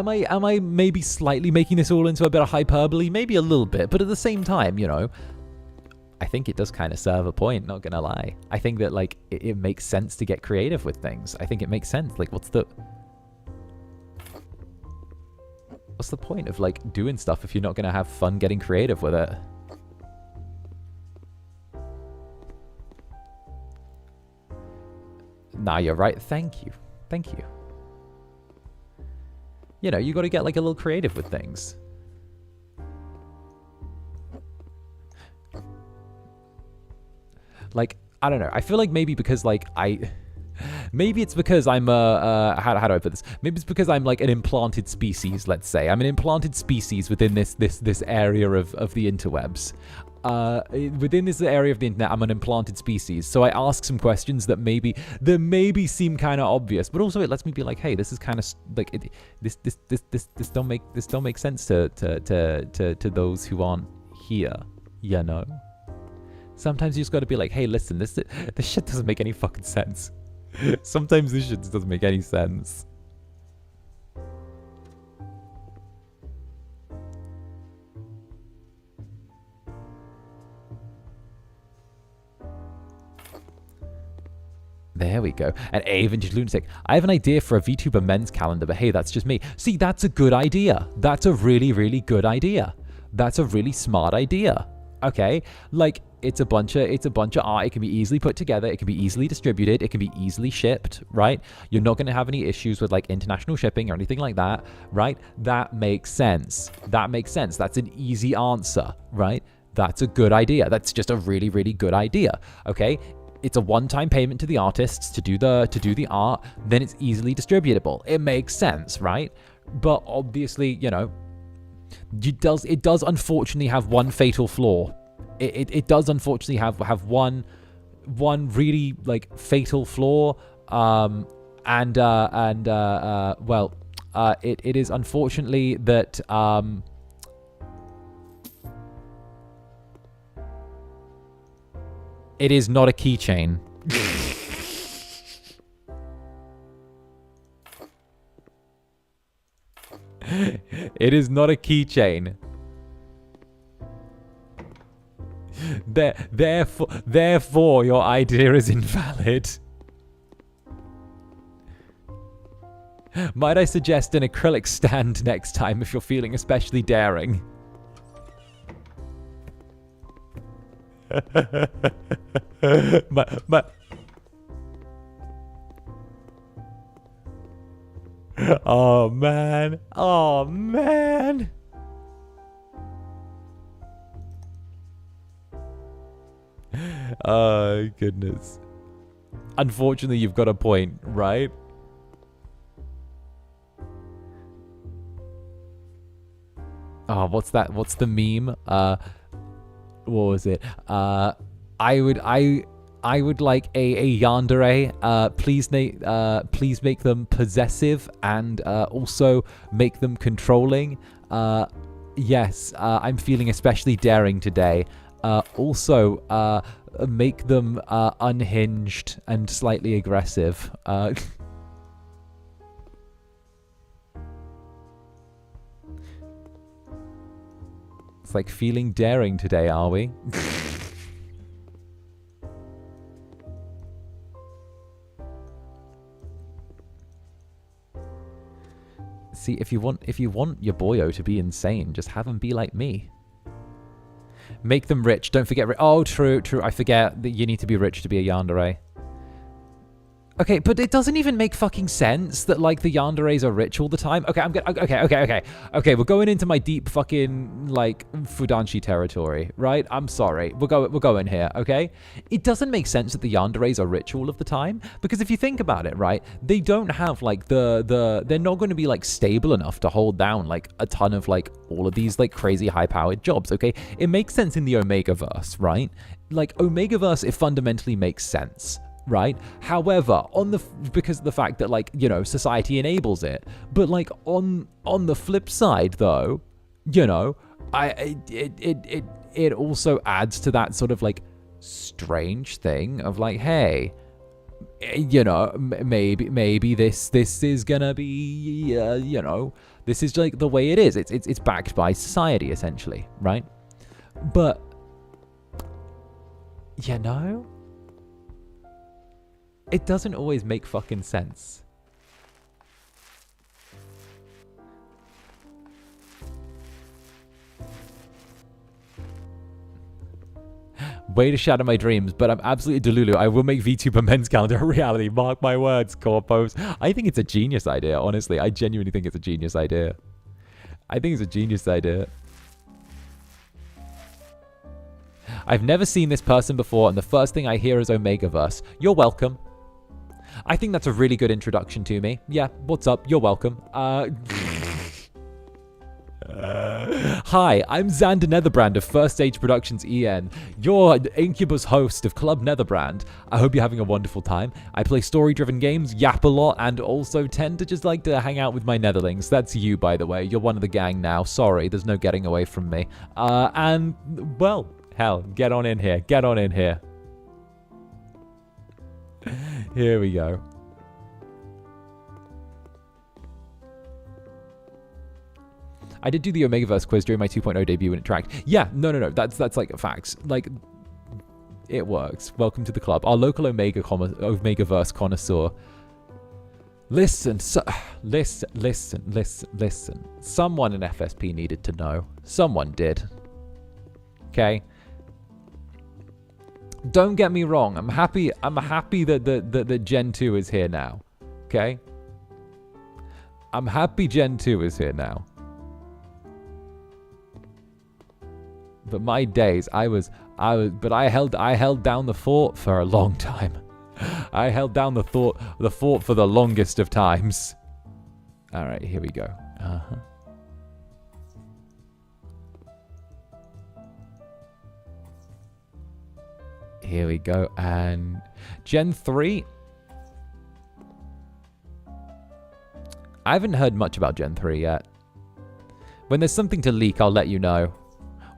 I maybe slightly making this all into a bit of hyperbole? Maybe a little bit, but at the same time, you know, I think it does kind of serve a point, not gonna lie. I think that, like, it makes sense to get creative with things. I think it makes sense. Like, what's the point of, like, doing stuff if you're not gonna have fun getting creative with it? Nah, you're right. Thank you. Thank you. You know, you got to get, like, a little creative with things. Like, I don't know. I feel like maybe because, like, maybe it's because I'm how do I put this? Maybe it's because I'm, like, an implanted species, let's say. I'm an implanted species within this area of the interwebs. Within this area of the internet, I'm an implanted species, so I ask some questions that maybe seem kind of obvious, but also it lets me be like, hey, this is kind of like this don't make sense to those who aren't here, you know. Sometimes you just got to be like, hey, listen, this shit doesn't make any fucking sense. Sometimes this shit just doesn't make any sense. There we go. And A Vintage Lunatic. I have an idea for a VTuber men's calendar, but hey, that's just me. See, that's a good idea. That's a really, really good idea. That's a really smart idea. Okay? Like, it's a bunch of art. It can be easily put together. It can be easily distributed. It can be easily shipped, right? You're not going to have any issues with like international shipping or anything like that, right? That makes sense. That makes sense. That's an easy answer, right? That's a good idea. That's just a really, really good idea. Okay. It's a one-time payment to the artists to do the art. Then it's easily distributable. It makes sense, right? But obviously, you know, it does unfortunately have one fatal flaw. It does unfortunately have one really like fatal flaw. Well, it is unfortunately that it is not a keychain. It is not a keychain. Therefore, your idea is invalid. Might I suggest an acrylic stand next time if you're feeling especially daring? Oh man. Oh man. Oh goodness. Unfortunately, you've got a point, right? Oh, what's that? What's the meme? What was it? I would like a yandere. Please make them possessive and also make them controlling. Yes, I'm feeling especially daring today. Also, make them unhinged and slightly aggressive. It's like feeling daring today, are we? See, if you want your boyo to be insane, just have him be like me. Make them rich. Don't forget. Oh, true. I forget that you need to be rich to be a yandere. Okay, but it doesn't even make fucking sense that like the yanderes are rich all the time. Okay, I'm good. Okay, we're going into my deep fucking like Fudanshi territory, right? I'm sorry. We're going here, okay? It doesn't make sense that the yanderes are rich all of the time because if you think about it, right? They don't have like they're not going to be like stable enough to hold down like a ton of like all of these like crazy high-powered jobs, okay? It makes sense in the Omegaverse, right? Like Omegaverse, it fundamentally makes sense. Right. However, because of the fact that like, you know, society enables it, but like on the flip side though, you know, it also adds to that sort of like strange thing of like, hey, you know, maybe this is gonna be, you know, this is like the way it is. It's backed by society essentially, right? But you know, it doesn't always make fucking sense. Way to shatter my dreams, but I'm absolutely delulu. I will make VTuber men's calendar a reality. Mark my words, Corpos. I think it's a genius idea, honestly. I genuinely think it's a genius idea. I've never seen this person before, and the first thing I hear is Omegaverse. You're welcome. I think that's a really good introduction to me. Yeah, what's up? You're welcome. Hi, I'm Zander Netherbrand of First Stage Productions EN, your Incubus host of Club Netherbrand. I hope you're having a wonderful time. I play story-driven games, yap a lot, and also tend to just like to hang out with my Netherlings. That's you, by the way. You're one of the gang now. Sorry, there's no getting away from me. And, well, hell, get on in here. Get on in here. Here we go. I did do the Omegaverse quiz during my 2.0 debut and it tracked. Yeah, no. That's like facts. Like, it works. Welcome to the club. Our local Omegaverse connoisseur. Listen. Someone in FSP needed to know. Someone did. Okay? Don't get me wrong. I'm happy that Gen 2 is here now. Okay? I'm happy Gen 2 is here now. But my days, but I held down the fort for a long time. I held down the fort for the longest of times. All right, here we go. Here we go, and Gen 3. I haven't heard much about Gen 3 yet. When there's something to leak, I'll let you know.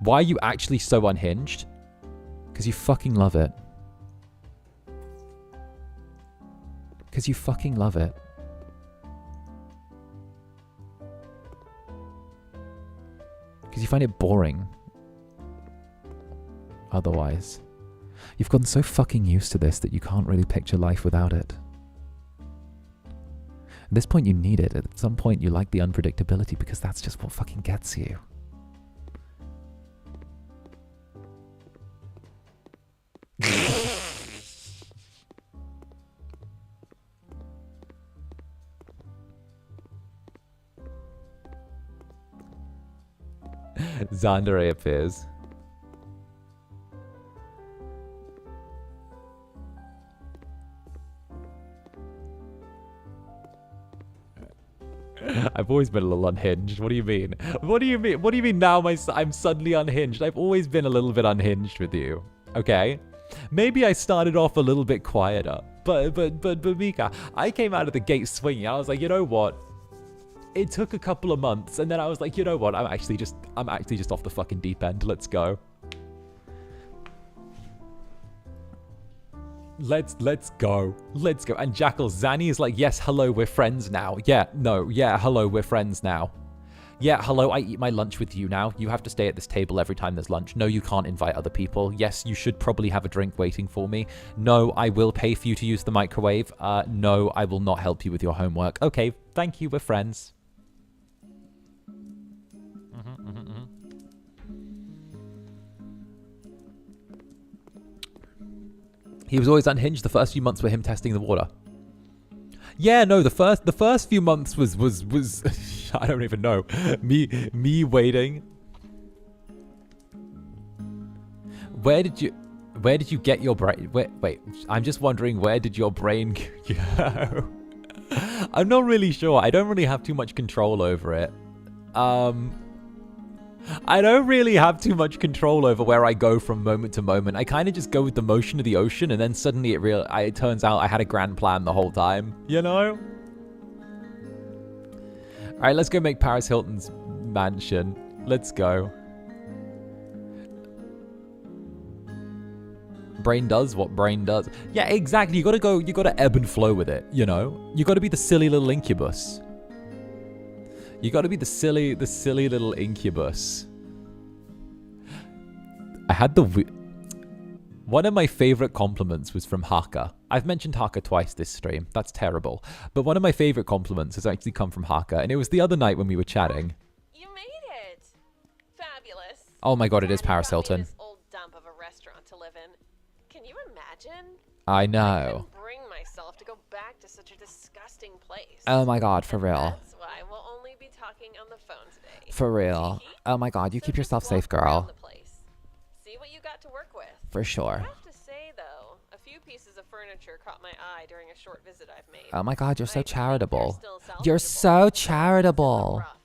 Why are you actually so unhinged? Because you fucking love it. Because you fucking love it. Because you find it boring. Otherwise. You've gotten so fucking used to this that you can't really picture life without it. At this point you need it. At some point you like the unpredictability because that's just what fucking gets you. Zander appears. I've always been a little unhinged. What do you mean? What do you mean? What do you mean now I'm suddenly unhinged? I've always been a little bit unhinged with you. Okay? Maybe I started off a little bit quieter. But Mika, I came out of the gate swinging. I was like, you know what? It took a couple of months, and then I was like, you know what? I'm actually just off the fucking deep end. Let's go. Let's go. Let's go. And Jackal Zanny is like, yes, hello, we're friends now. Yeah, no, yeah, hello, we're friends now. Yeah, hello, I eat my lunch with you now. You have to stay at this table every time there's lunch. No, you can't invite other people. Yes, you should probably have a drink waiting for me. No, I will pay for you to use the microwave. No, I will not help you with your homework. Okay, thank you, we're friends. He was always unhinged. The first few months were him testing the water. Yeah, no, the first few months was I don't even know. Me waiting. Where did you get your brain? Wait, I'm just wondering, where did your brain go? I'm not really sure. I don't really have too much control over it. I don't really have too much control over where I go from moment to moment. I kind of just go with the motion of the ocean, and then suddenly it turns out I had a grand plan the whole time, you know? All right, let's go make Paris Hilton's mansion. Let's go. Brain does what brain does. Yeah, exactly. You gotta ebb and flow with it, you know? You gotta be the silly little incubus. You gotta be the silly little incubus. I had one of my favorite compliments was from Haka. I've mentioned Haka twice this stream. That's terrible. But one of my favorite compliments has actually come from Haka, and it was the other night when we were chatting. You made it. Fabulous. Oh my god, it is Paris Hilton. This old dump of a restaurant to live in. Can you imagine? I I know. couldn't bring myself to go back to such a disgusting place. Oh my god, for real. That's why we'll only be talking on the phone today. For real. Oh my god, you So keep just yourself walk safe, around girl. the place. See what you got to work with. For I sure. have to say though, a few pieces of furniture caught my eye during a short visit I've made. Oh my god, you're I so think they're charitable. still You're salvageable. so charitable. Rough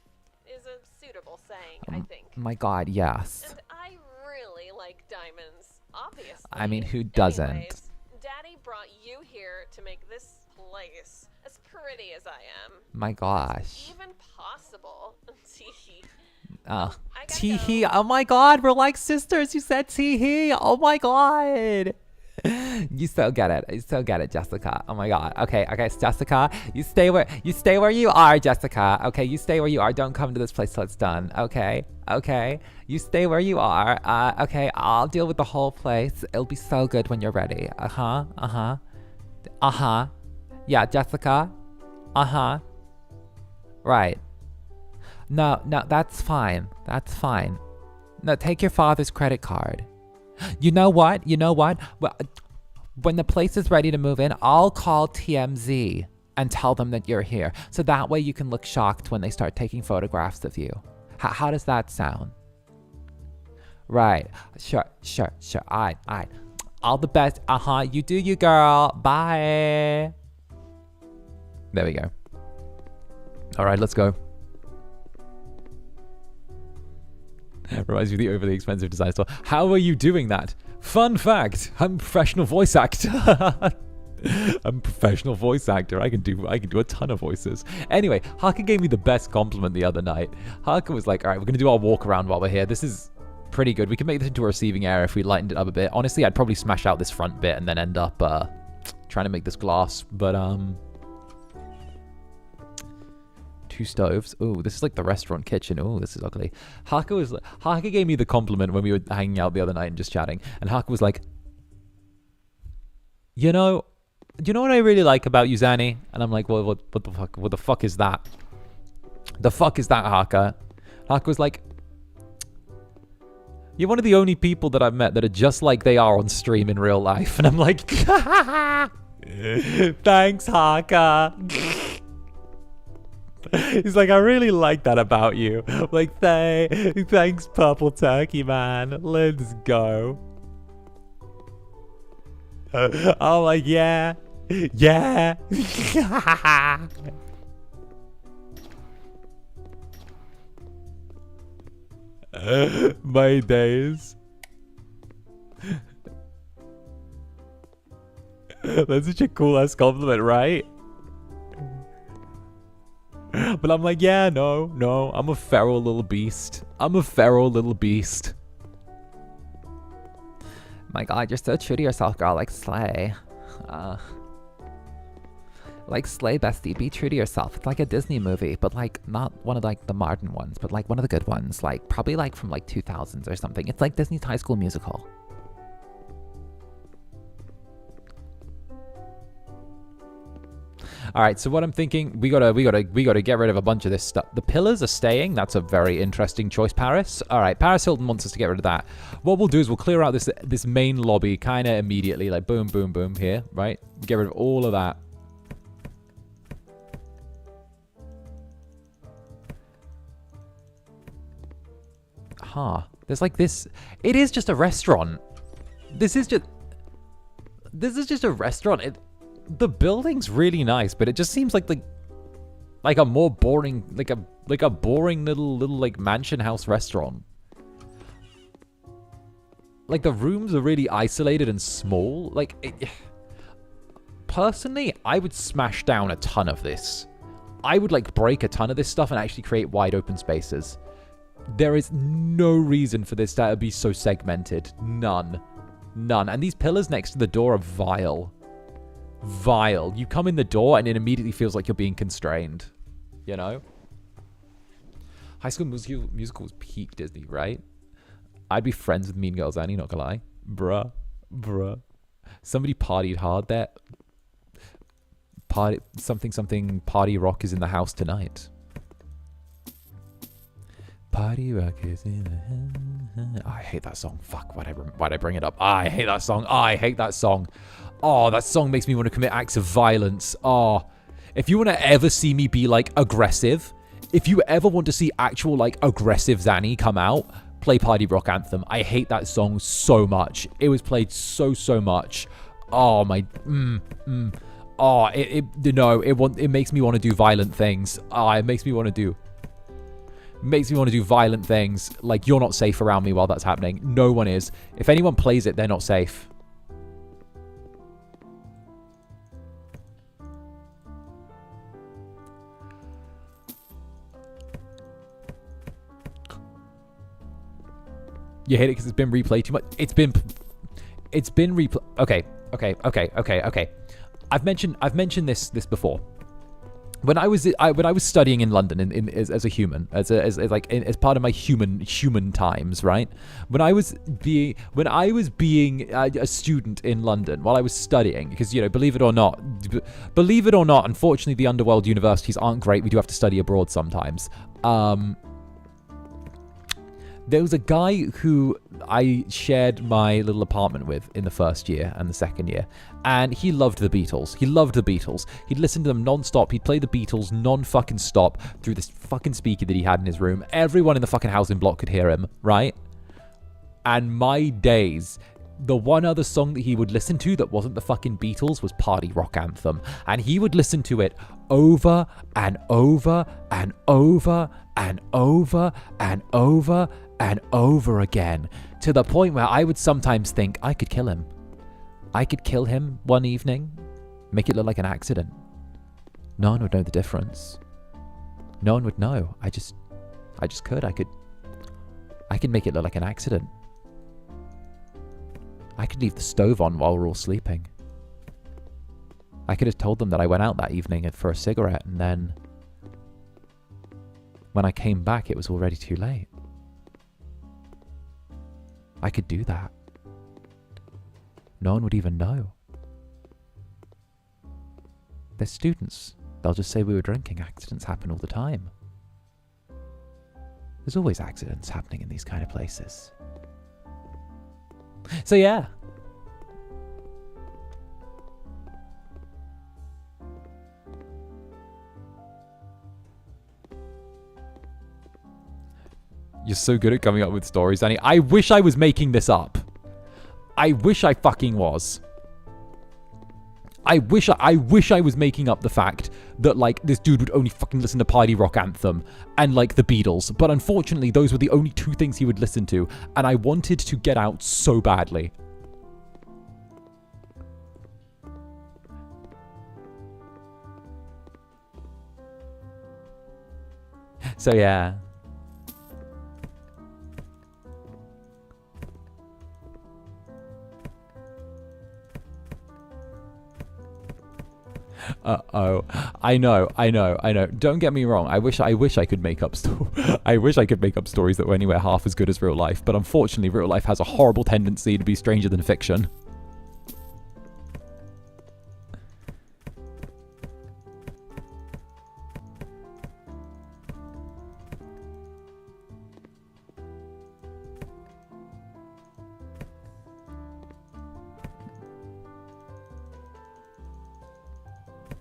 is a suitable saying, I think. My god, yes. And I really like diamonds, obviously. I mean, who doesn't? Anyways, Daddy brought you here to make this place as pretty as I am. My gosh. Even possible. Teehee. Oh. I gotta Teehee. go. Oh my god, we're like sisters. You said teehee. Oh my god. You still get it. You still get it, Jessica. Oh my god. Okay, Jessica. You stay where you are, Jessica. Okay, you stay where you are. Don't come to this place till it's done. Okay. You stay where you are. Okay, I'll deal with the whole place. It'll be so good when you're ready. Yeah, Jessica. Right. No, that's fine. That's fine. No, take your father's credit card. You know what? You know what? Well, when the place is ready to move in, I'll call TMZ and tell them that you're here. So that way you can look shocked when they start taking photographs of you. How does that sound? Right. Sure. All right. All the best. You do you, girl. Bye. There we go. All right, let's go. Reminds me of the overly expensive design store. How are you doing that? Fun fact, I'm a professional voice actor. I'm a professional voice actor. I can do a ton of voices. Anyway, 𝓂𝓻 gave me the best compliment the other night. 𝓂𝓻 was like, all right, we're going to do our walk around while we're here. This is pretty good. We can make this into a receiving area if we lightened it up a bit. Honestly, I'd probably smash out this front bit and then end up trying to make this glass. But, 2 stoves. Ooh, this is like the restaurant kitchen. Ooh, this is ugly. 𝓂𝓻 gave me the compliment when we were hanging out the other night and just chatting. And 𝓂𝓻 was like, you know what I really like about you, Zanny? And I'm like, well, what the fuck? What the fuck is that? The fuck is that, 𝓂𝓻? 𝓂𝓻 was like, you're one of the only people that I've met that are just like they are on stream in real life. And I'm like, thanks, 𝓂𝓻. He's like, I really like that about you. I'm like, thanks, Purple Turkey, man. Let's go. I'm like, yeah. My days. That's such a cool ass compliment, right? But I'm like, yeah, no, I'm a feral little beast. My God, you're so true to yourself, girl. Like slay. Like slay, bestie. Be true to yourself. It's like a Disney movie, but like not one of like the modern ones, but like one of the good ones. Like probably like from like 2000s or something. It's like Disney's High School Musical. All right, so what I'm thinking, we gotta get rid of a bunch of this stuff. The pillars are staying. That's a very interesting choice, Paris. All right, Paris Hilton wants us to get rid of that. What we'll do is we'll clear out this main lobby kind of immediately, like boom, boom, boom here, right? Get rid of all of that. There's like this. It is just a restaurant. This is just a restaurant. The building's really nice, but it just seems like a more boring, like a boring little like mansion house restaurant. Like the rooms are really isolated and small. Personally, I would smash down a ton of this. I would like break a ton of this stuff and actually create wide open spaces. There is no reason for this to be so segmented. None. And these pillars next to the door are vile. You come in the door and it immediately feels like you're being constrained, you know? High School Musical was peak Disney, right? I'd be friends with Mean Girls Annie, not gonna lie. Bruh. Somebody partied hard there. Something party rock is in the house tonight. Party rock is in the house. Oh, I hate that song. Fuck, why'd I bring it up? I hate that song. Oh, that song makes me want to commit acts of violence. Oh, if you want to ever see me be like aggressive, if you ever want to see actual like aggressive Zanny come out, play Party Rock Anthem. I hate that song so much. It was played so much. Oh my, Oh, it makes me want to do violent things. It makes me want to do violent things. Like, you're not safe around me while that's happening. No one is. If anyone plays it, they're not safe. You hate it because it's been replayed too much. It's been replayed. Okay. I've mentioned this before. When I was studying in London as a human, as part of my human times, right? When I was being a student in London while I was studying, because believe it or not, unfortunately the underworld universities aren't great. We do have to study abroad sometimes. There was a guy who I shared my little apartment with in the first year and the second year, and he loved the Beatles. He loved the Beatles. He'd listen to them non-stop. He'd play the Beatles non-fucking stop through this fucking speaker that he had in his room. Everyone in the fucking housing block could hear him, right? And my days, the one other song that he would listen to that wasn't the fucking Beatles was Party Rock Anthem. And he would listen to it over and over and over and over and over and over again, to the point where I would sometimes think I could kill him. I could kill him one evening, make it look like an accident. No one would know the difference. No one would know. I just could. I could make it look like an accident. I could leave the stove on while we're all sleeping. I could have told them that I went out that evening for a cigarette, and then when I came back, it was already too late. I could do that. No one would even know. They're students. They'll just say we were drinking. Accidents happen all the time. There's always accidents happening in these kind of places. So yeah. You're so good at coming up with stories, Danny. I wish I was making this up. I wish I fucking was. I wish I was making up the fact that, like, this dude would only fucking listen to Party Rock Anthem and, like, the Beatles. But unfortunately, those were the only two things he would listen to. And I wanted to get out so badly. So, yeah. Uh-oh. I know. Don't get me wrong. I wish I could make up I wish I could make up stories that were anywhere half as good as real life, but unfortunately real life has a horrible tendency to be stranger than fiction.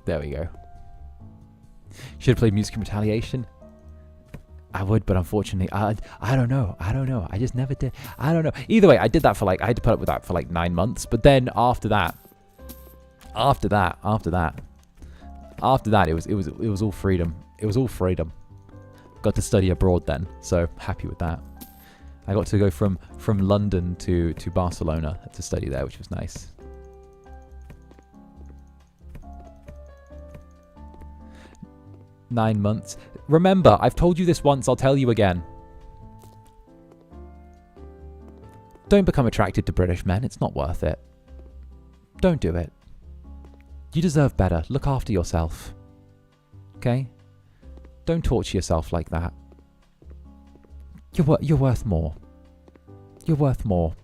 There we go. Should have played Music and Retaliation. I would, but unfortunately, I don't know. I just never did. I don't know. Either way, I did that for like, I had to put up with that for like 9 months. But then after that, it was all freedom. It was all freedom. Got to study abroad then, so happy with that. I got to go from London to Barcelona to study there, which was nice. Nine months. Remember, I've told you this once, I'll tell you again. Don't become attracted to British men, it's not worth it. Don't do it. You deserve better, look after yourself. Okay? Don't torture yourself like that. You're worth more. You're worth more.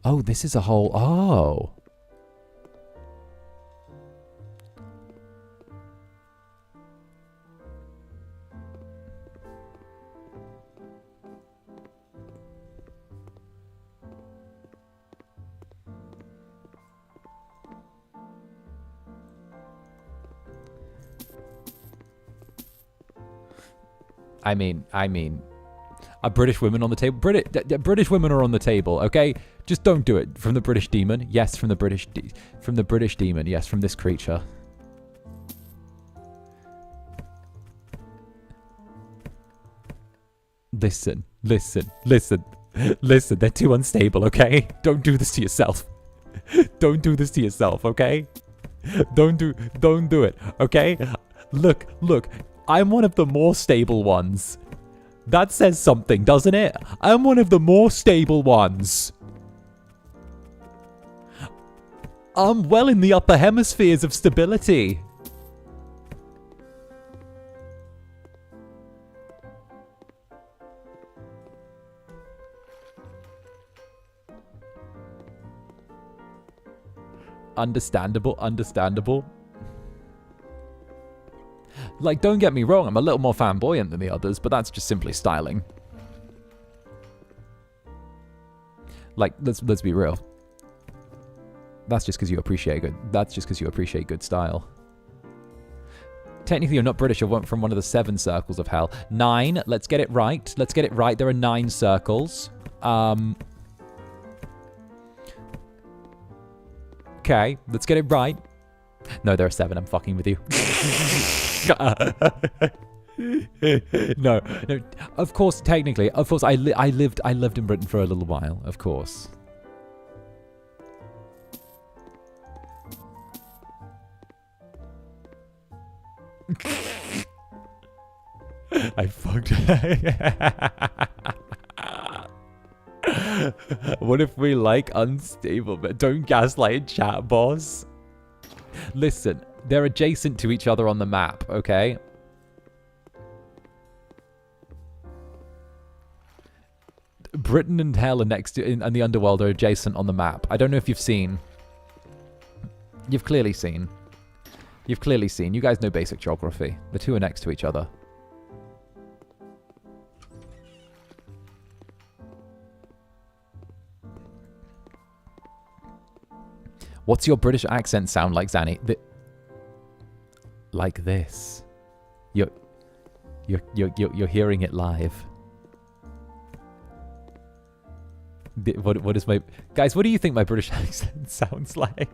Oh, this is a whole... Oh. I mean, are British women on the table? British women are on the table, okay? Just don't do it. From the British demon, yes. From the British demon, yes. From this creature. Listen. They're too unstable, okay? Don't do this to yourself. Don't do this to yourself, okay? Don't do it, okay? Look. I'm one of the more stable ones. That says something, doesn't it? I'm one of the more stable ones. I'm well in the upper hemispheres of stability. Understandable. Like, don't get me wrong, I'm a little more flamboyant than the others, but that's just simply styling. Like, let's be real. That's just because you appreciate good. That's just because you appreciate good style. Technically, you're not British. You're from one of the 7 circles of hell. 9. Let's get it right. Let's get it right. There are 9 circles. Okay, let's get it right. No, there are 7. I'm fucking with you. No. Of course, technically, of course, I lived in Britain for a little while. Of course. I fucked. What if we like unstable? But don't gaslight chat, boss. Listen, they're adjacent to each other on the map, okay? Britain and hell are next to, and the underworld are adjacent on the map. I don't know if you've seen. You've clearly seen. You've clearly seen. You guys know basic geography. The 2 are next to each other. What's your British accent sound like, Zanny? Like this. You're hearing it live. What is my... Guys, what do you think my British accent sounds like?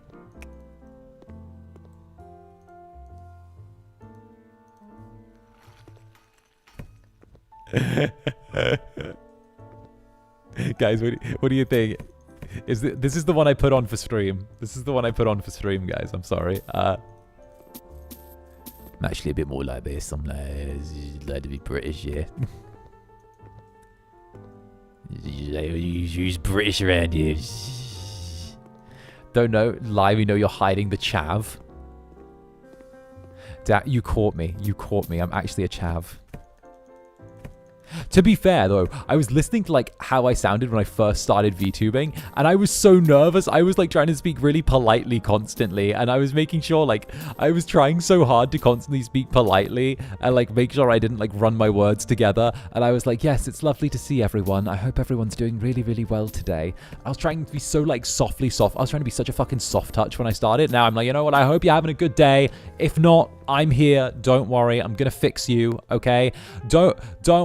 Guys, what do you think? This is the one I put on for stream. This is the one I put on for stream, guys. I'm sorry. I'm actually a bit more like this. I'm like to be British, yeah. Who's British around here? Don't know. Lie, we know you're hiding the chav. Dad, you caught me. You caught me. I'm actually a chav. To be fair, though, I was listening to, like, how I sounded when I first started VTubing, and I was so nervous. I was, like, trying to speak really politely constantly, and I was making sure, like, I was trying so hard to constantly speak politely and, like, make sure I didn't, like, run my words together. And I was like, yes, it's lovely to see everyone. I hope everyone's doing really, really well today. I was trying to be so, like, softly soft. I was trying to be such a fucking soft touch when I started. Now I'm like, you know what? I hope you're having a good day. If not, I'm here. Don't worry. I'm gonna fix you, okay? Don't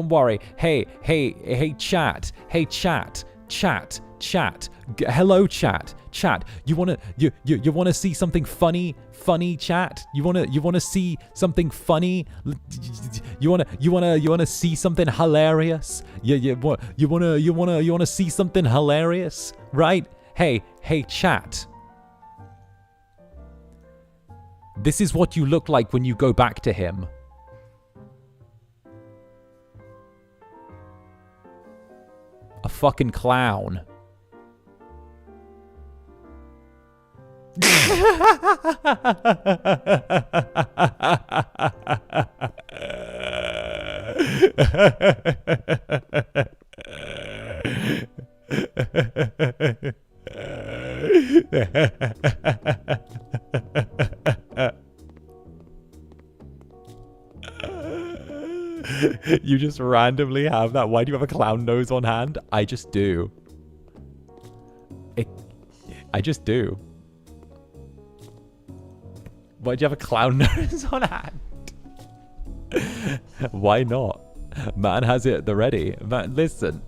worry. Hey, chat. Hey, chat. Hello, chat. You wanna see something funny, chat? You wanna see something funny? You wanna see something hilarious? You wanna see something hilarious, right? Hey, chat. This is what you look like when you go back to him. A fucking clown. You just randomly have that. Why do you have a clown nose on hand? I just do. I just do. Why do you have a clown nose on hand? Why not? Man has it at the ready. Man, listen.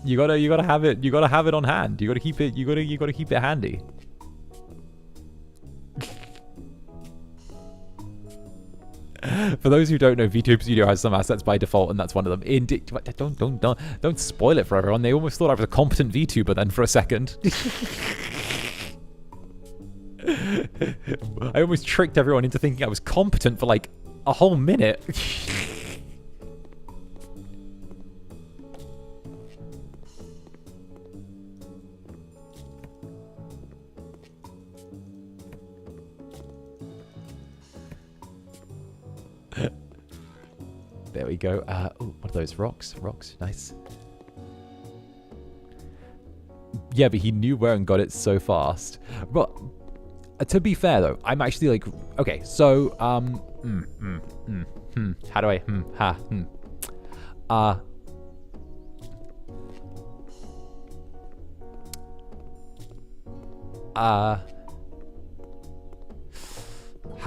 You gotta have it. You gotta have it on hand. You gotta keep it. You gotta keep it handy. For those who don't know, VTube Studio has some assets by default, and that's one of them. Indeed, don't spoil it for everyone. They almost thought I was a competent VTuber then for a second. I almost tricked everyone into thinking I was competent for like a whole minute. There we go. Oh, what are those? Rocks? Rocks. Nice. Yeah, but he knew where and got it so fast. But To be fair though, I'm actually like, okay, so how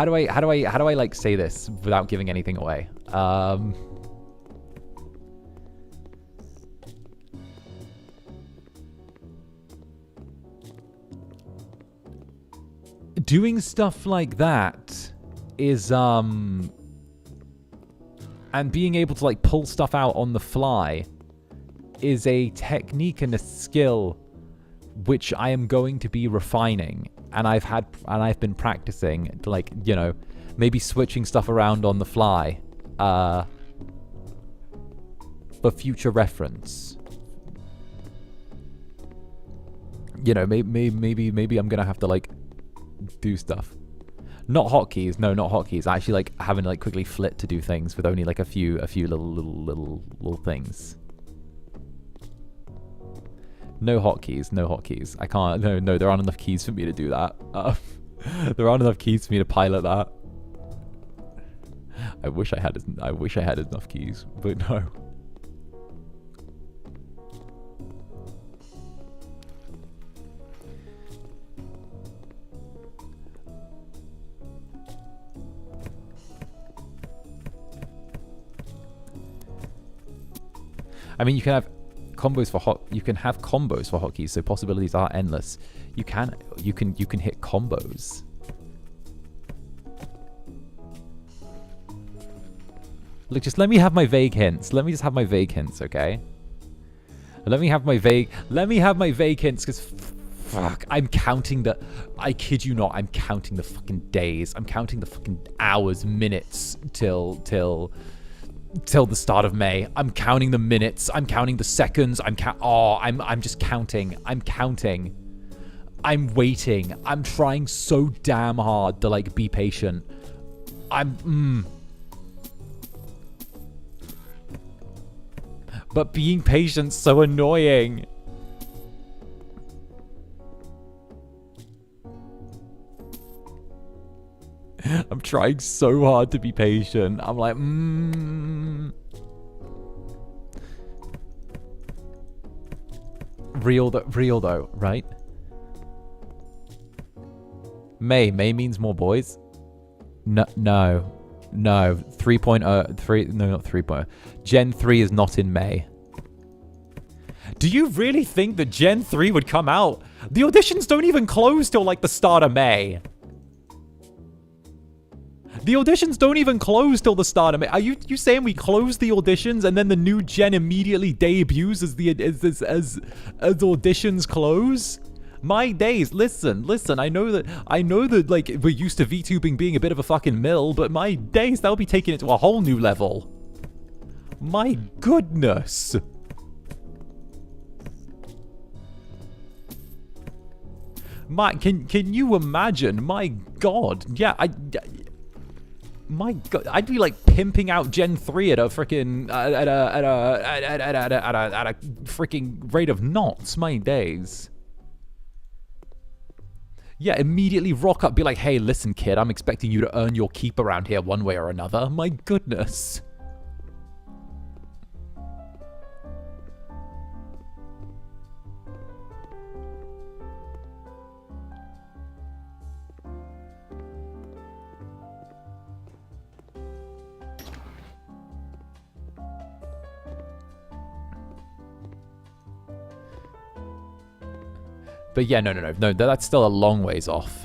do I how do I like say this without giving anything away? Doing stuff like that is and being able to like pull stuff out on the fly is a technique and a skill which I am going to be refining, and I've been practicing to, like, you know, maybe switching stuff around on the fly for future reference. You know, maybe I'm gonna have to like do stuff. Not hotkeys, no, not hotkeys. Actually, like having to like quickly flit to do things with only like a few little things. No hotkeys, no hotkeys. I can't. No, there aren't enough keys for me to do that. There aren't enough keys for me to pilot that. I wish I had enough keys, but no. I mean, you can have combos for hotkeys, so possibilities are endless. You can hit combos. Look, just let me have my vague hints. Let me just have my vague hints, okay? Let me have my vague hints, because fuck, I'm counting the, I kid you not, I'm counting the fucking days. I'm counting the fucking hours, minutes till the start of May. I'm counting the minutes. I'm counting the seconds. I'm just counting. I'm counting. I'm waiting. I'm trying so damn hard to like be patient. But being patient's so annoying. I'm trying so hard to be patient. I'm like, Real though, right? May means more boys. No. 3.0, no, not 3.0. Gen 3 is not in May. Do you really think that Gen 3 would come out? The auditions don't even close till like the start of May. The auditions don't even close till the start of May. Are you saying we close the auditions and then the new gen immediately debuts as auditions close? My days. Listen. I know that like we're used to VTubing being a bit of a fucking mill, but my days, they'll be taking it to a whole new level. My goodness. Can you imagine? My God. Yeah, my God, I'd be like pimping out Gen 3 at a freaking at a freaking rate of knots. My days. Yeah, immediately rock up, be like, hey, listen, kid, I'm expecting you to earn your keep around here one way or another. My goodness. But yeah, no, that's still a long ways off.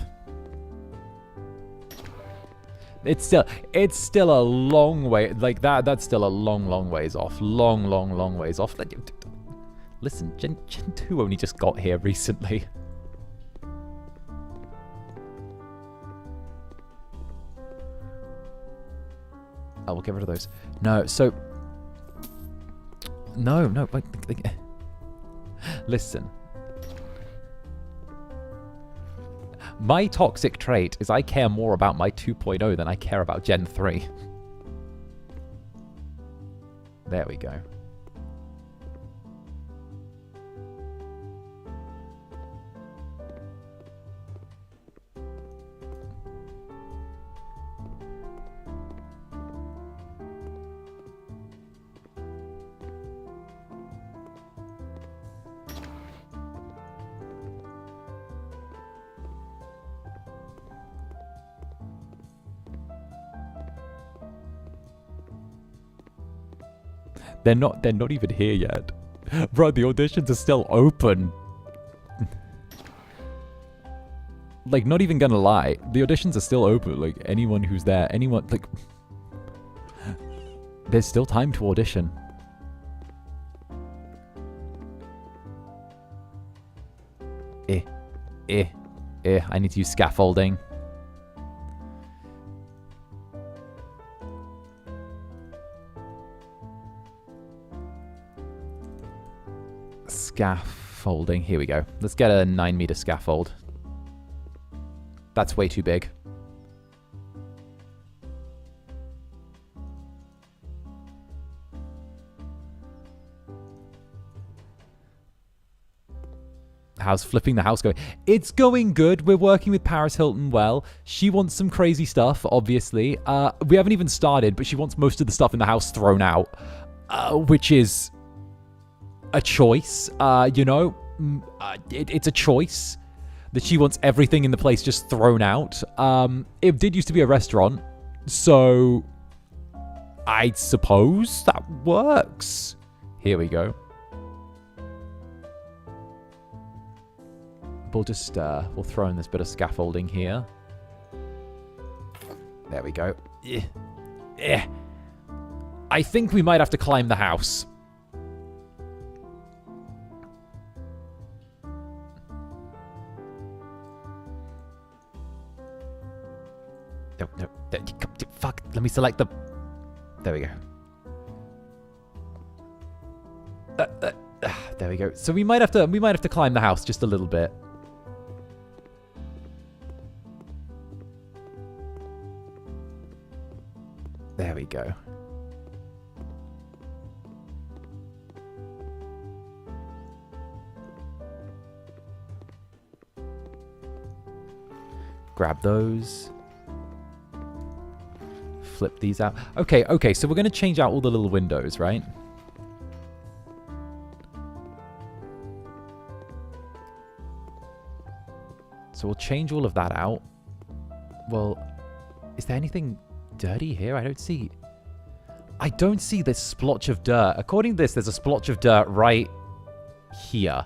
It's still a long way, like that's still a long ways off. Long ways off. Listen, Gen 2 only just got here recently. Oh, we'll get rid of those. No, so... No, like... Listen. My toxic trait is I care more about my 2.0 than I care about Gen 3. There we go. They're not even here yet. Bro, the auditions are still open. Like, not even gonna lie. The auditions are still open. Like, anyone who's there, anyone, like... There's still time to audition. I need to use scaffolding. Scaffolding. Here we go. Let's get a 9-meter scaffold. That's way too big. How's flipping the house going? It's going good. We're working with Paris Hilton well. She wants some crazy stuff, obviously. We haven't even started, but she wants most of the stuff in the house thrown out, which is a choice. You know, it's a choice that she wants everything in the place just thrown out. It did used to be a restaurant, so I suppose that works. Here we go. We'll just, we'll throw in this bit of scaffolding here. There we go. I think we might have to climb the house. No, fuck, let me select the... There we go. There we go. So we might have to climb the house just a little bit. There we go. Grab those. Flip these out. Okay, so we're going to change out all the little windows, right? So we'll change all of that out. Well, is there anything dirty here? I don't see this splotch of dirt. According to this, there's a splotch of dirt right here.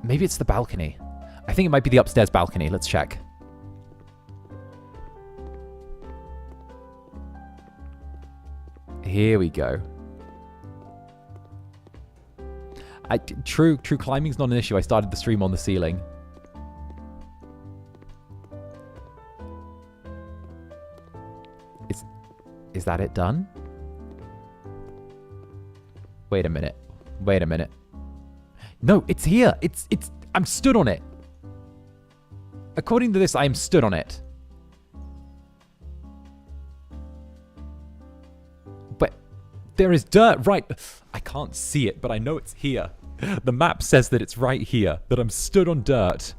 Maybe it's the balcony. I think it might be the upstairs balcony. Let's check. Here we go. True climbing's not an issue. I started the stream on the ceiling. Is that it done? Wait a minute. No, it's here. I'm stood on it. According to this, I am stood on it. But there is dirt right... I can't see it, but I know it's here. The map says that it's right here, that I'm stood on dirt.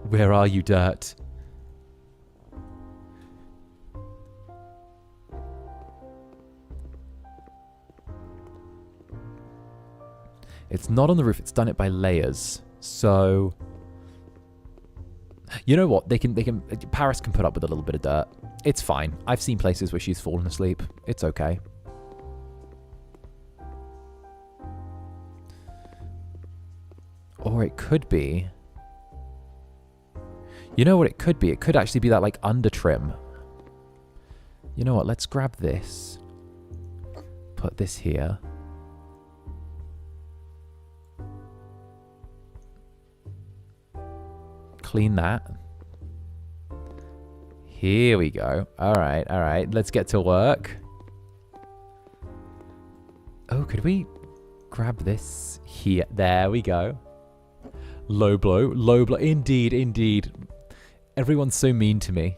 Where are you, dirt? It's not on the roof. It's done it by layers. So, you know what? Paris can put up with a little bit of dirt. It's fine. I've seen places where she's fallen asleep. It's okay. Or it could be... You know what it could be? It could actually be that, like, under trim. You know what? Let's grab this. Put this here. Clean that. Here we go. All right. Let's get to work. Oh, could we grab this here? There we go. Low blow. Indeed. Everyone's so mean to me.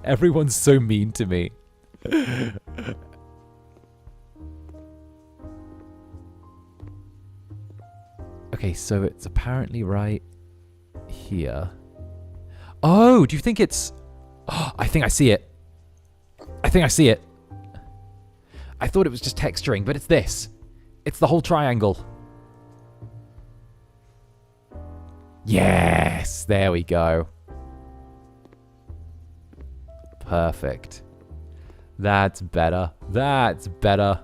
Everyone's so mean to me. Okay, so it's apparently right here. Oh, do you think it's... Oh, I think I see it. I thought it was just texturing, but it's this. It's the whole triangle. Yes, there we go. Perfect. That's better. That's better.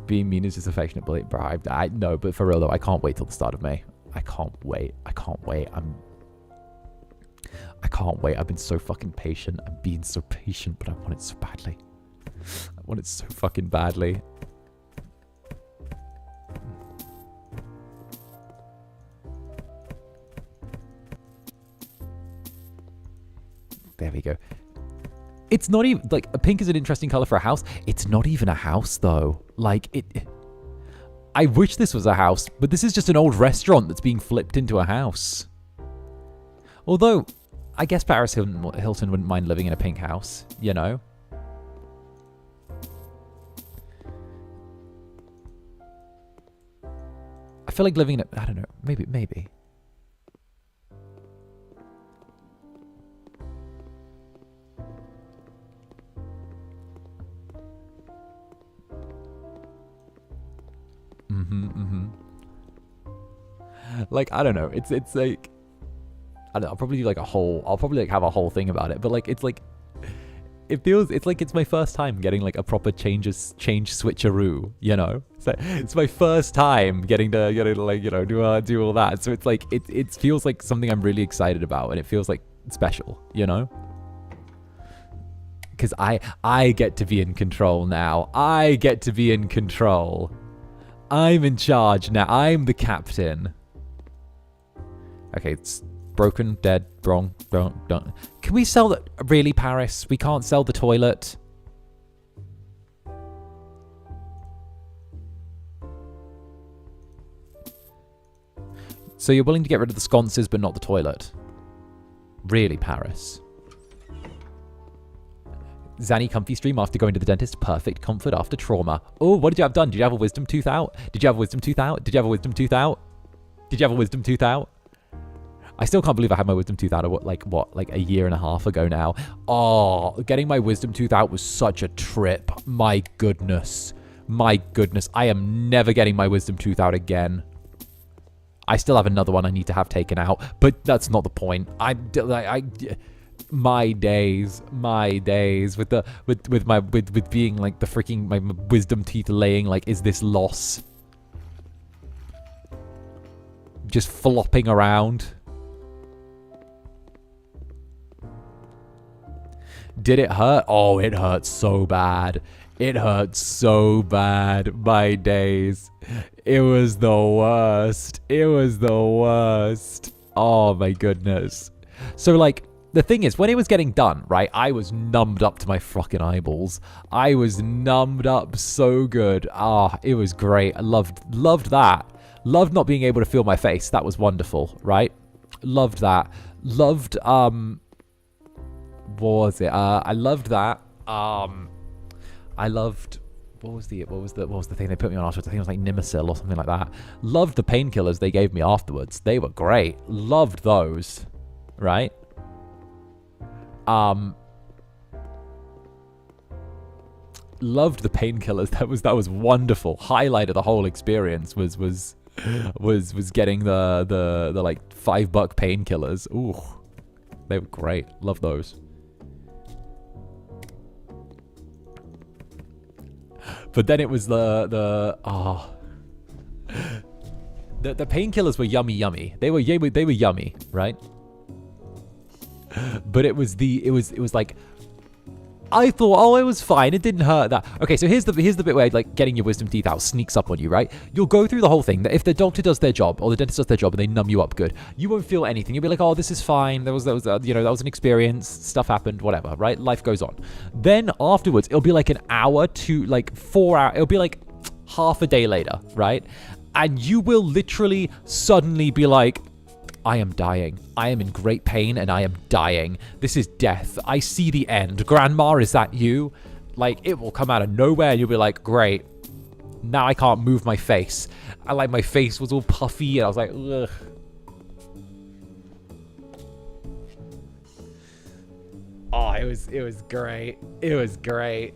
Being mean is just affectionate, bro. I know, but for real though, I can't wait till the start of May. I can't wait. I can't wait. I can't wait. I've been so fucking patient. I'm being so patient, but I want it so badly. I want it so fucking badly. There we go. It's not even, like, a pink is an interesting color for a house. It's not even a house, though. Like, I wish this was a house, but this is just an old restaurant that's being flipped into a house. Although, I guess Paris Hilton wouldn't mind living in a pink house, you know? I feel like living in a, I don't know, maybe. Like, I don't know. It's like, I don't know. I'll probably do like a whole. I'll probably like have a whole thing about it. But like, it's like, it's like it's my first time getting like a proper change switcheroo. You know, so it's my first time getting to like, you know, do all that. So it's like it feels like something I'm really excited about, and it feels like special. You know. Because I get to be in control now. I get to be in control. I'm in charge now. I'm the captain. Okay, it's broken, dead, wrong, don't. Can we sell the... Really, Paris? We can't sell the toilet? So you're willing to get rid of the sconces, but not the toilet? Really, Paris? Zanny comfy stream after going to the dentist. Perfect comfort after trauma. Oh, what did you have done? Did you have a wisdom tooth out? Did you have a wisdom tooth out? Did you have a wisdom tooth out? Did you have a wisdom tooth out? I still can't believe I had my wisdom tooth out like a year and a half ago now. Oh, getting my wisdom tooth out was such a trip. My goodness. My goodness. I am never getting my wisdom tooth out again. I still have another one I need to have taken out, but that's not the point. My days with being like the freaking my wisdom teeth laying like, is this loss? Just flopping around. Did it hurt? Oh, it hurt so bad. It hurt so bad. My days. It was the worst. It was the worst. Oh my goodness. So like, the thing is, when it was getting done, right, I was numbed up to my fucking eyeballs. I was numbed up so good. Ah, it was great. I loved that. Loved not being able to feel my face. That was wonderful, right? Loved that. Loved, what was it? I loved that. I loved, what was the thing they put me on afterwards? I think it was like Nimesil or something like that. Loved the painkillers they gave me afterwards. They were great. Loved those, right? Loved the painkillers. That was wonderful. Highlight of the whole experience was getting the like $5 painkillers. Ooh, they were great. Love those. But then it was the painkillers were yummy. They were yummy, right? But it was like, I thought, oh, it was fine. It didn't hurt that. Okay, so here's the bit where like getting your wisdom teeth out sneaks up on you, right? You'll go through the whole thing. That if the doctor does their job or the dentist does their job and they numb you up good, you won't feel anything. You'll be like, oh, this is fine. That was you know, that was an experience. Stuff happened. Whatever, right? Life goes on. Then afterwards, it'll be like an hour to like 4 hours. It'll be like half a day later, right? And you will literally suddenly be like, I am dying. I am in great pain and I am dying. This is death. I see the end. Grandma, is that you? Like, it will come out of nowhere and you'll be like, great. Now I can't move my face. And like my face was all puffy and I was like, ugh. Oh, it was great. It was great.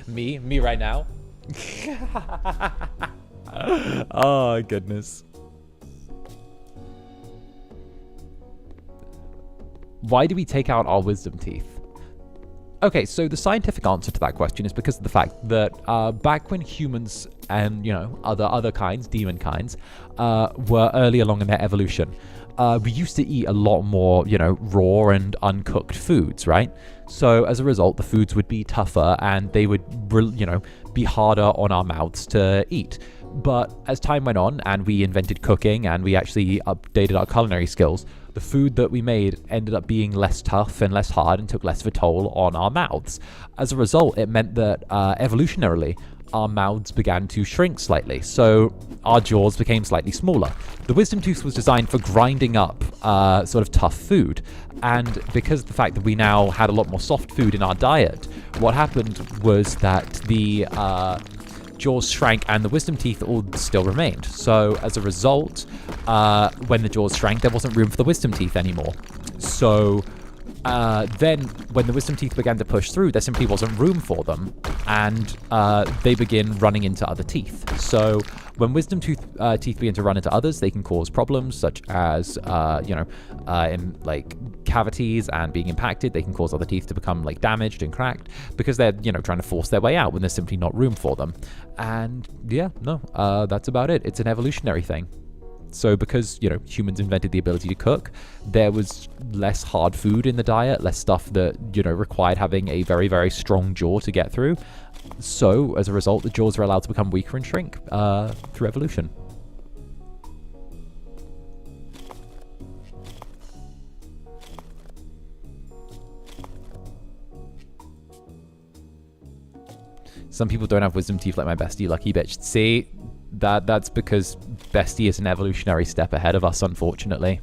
Me right now? Oh, goodness. Why do we take out our wisdom teeth? Okay, so the scientific answer to that question is because of the fact that back when humans and, you know, other kinds, demon kinds, were early along in their evolution, we used to eat a lot more, you know, raw and uncooked foods, right? So as a result, the foods would be tougher and they would, you know, be harder on our mouths to eat. But as time went on and we invented cooking and we actually updated our culinary skills, the food that we made ended up being less tough and less hard and took less of a toll on our mouths. As a result, it meant that evolutionarily, our mouths began to shrink slightly, so our jaws became slightly smaller. The wisdom tooth was designed for grinding up sort of tough food, and because of the fact that we now had a lot more soft food in our diet, what happened was that the jaws shrank and the wisdom teeth all still remained. So as a result, when the jaws shrank, there wasn't room for the wisdom teeth anymore. So then when the wisdom teeth began to push through, there simply wasn't room for them, and they begin running into other teeth. So when wisdom teeth begin to run into others, they can cause problems such as, in like cavities and being impacted. They can cause other teeth to become like damaged and cracked because they're, you know, trying to force their way out when there's simply not room for them. And yeah, no, that's about it. It's an evolutionary thing. So because, you know, humans invented the ability to cook, there was less hard food in the diet, less stuff that, you know, required having a very, very strong jaw to get through. So as a result, the jaws are allowed to become weaker and shrink through evolution. Some people don't have wisdom teeth like my bestie, lucky bitch. See, that's because bestie is an evolutionary step ahead of us, unfortunately.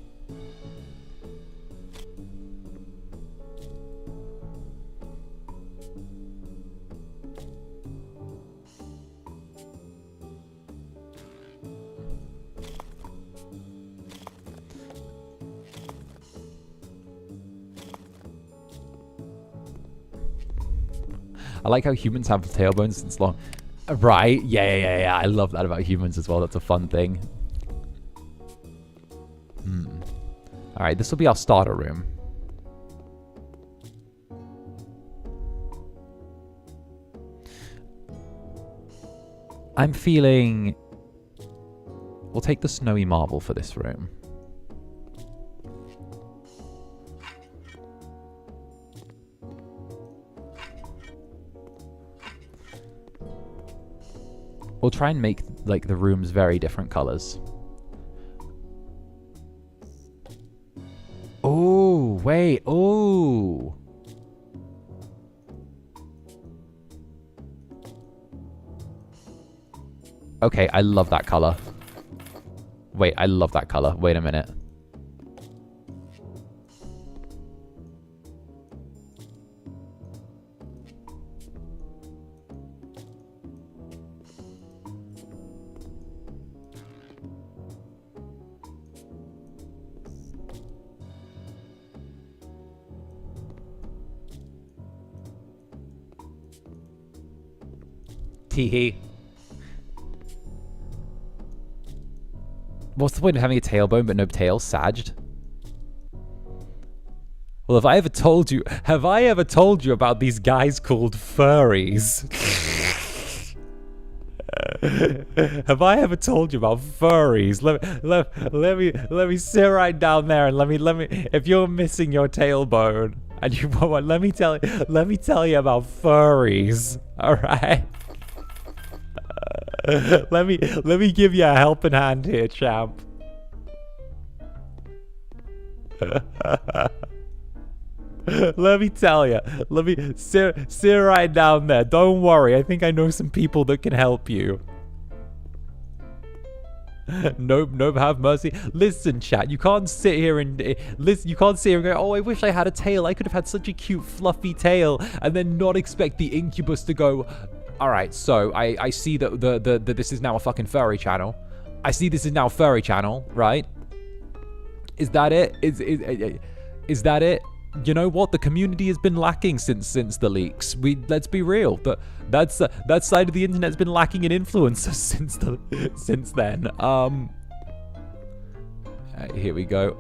I like how humans have tailbones since long. Right, yeah. I love that about humans as well. That's a fun thing. Alright, this will be our starter room. I'm feeling... We'll take the snowy marble for this room. We'll try and make, like, the rooms very different colors. Oh, wait. Oh. Okay, I love that color. Wait, I love that color. Wait a minute. Teehee. What's the point of having a tailbone but no tail? Sagged? Well, have I ever told you about these guys called furries? Have I ever told you about furries? Let me sit right down there and let me if you're missing your tailbone and you want, let me tell you about furries. All right. Let me give you a helping hand here, champ. Let me tell you. Let me sit right down there. Don't worry. I think I know some people that can help you. Nope, have mercy. Listen, chat, you can't sit here and listen. You can't sit here and go, oh, I wish I had a tail. I could have had such a cute, fluffy tail, and then not expect the Incubus to go, all right, so I see that this is now a fucking furry channel. I see this is now a furry channel, right? Is that it? Is that it? you know what? The community has been lacking since the leaks. Let's be real. That side of the internet's been lacking in influencers since then. Here we go.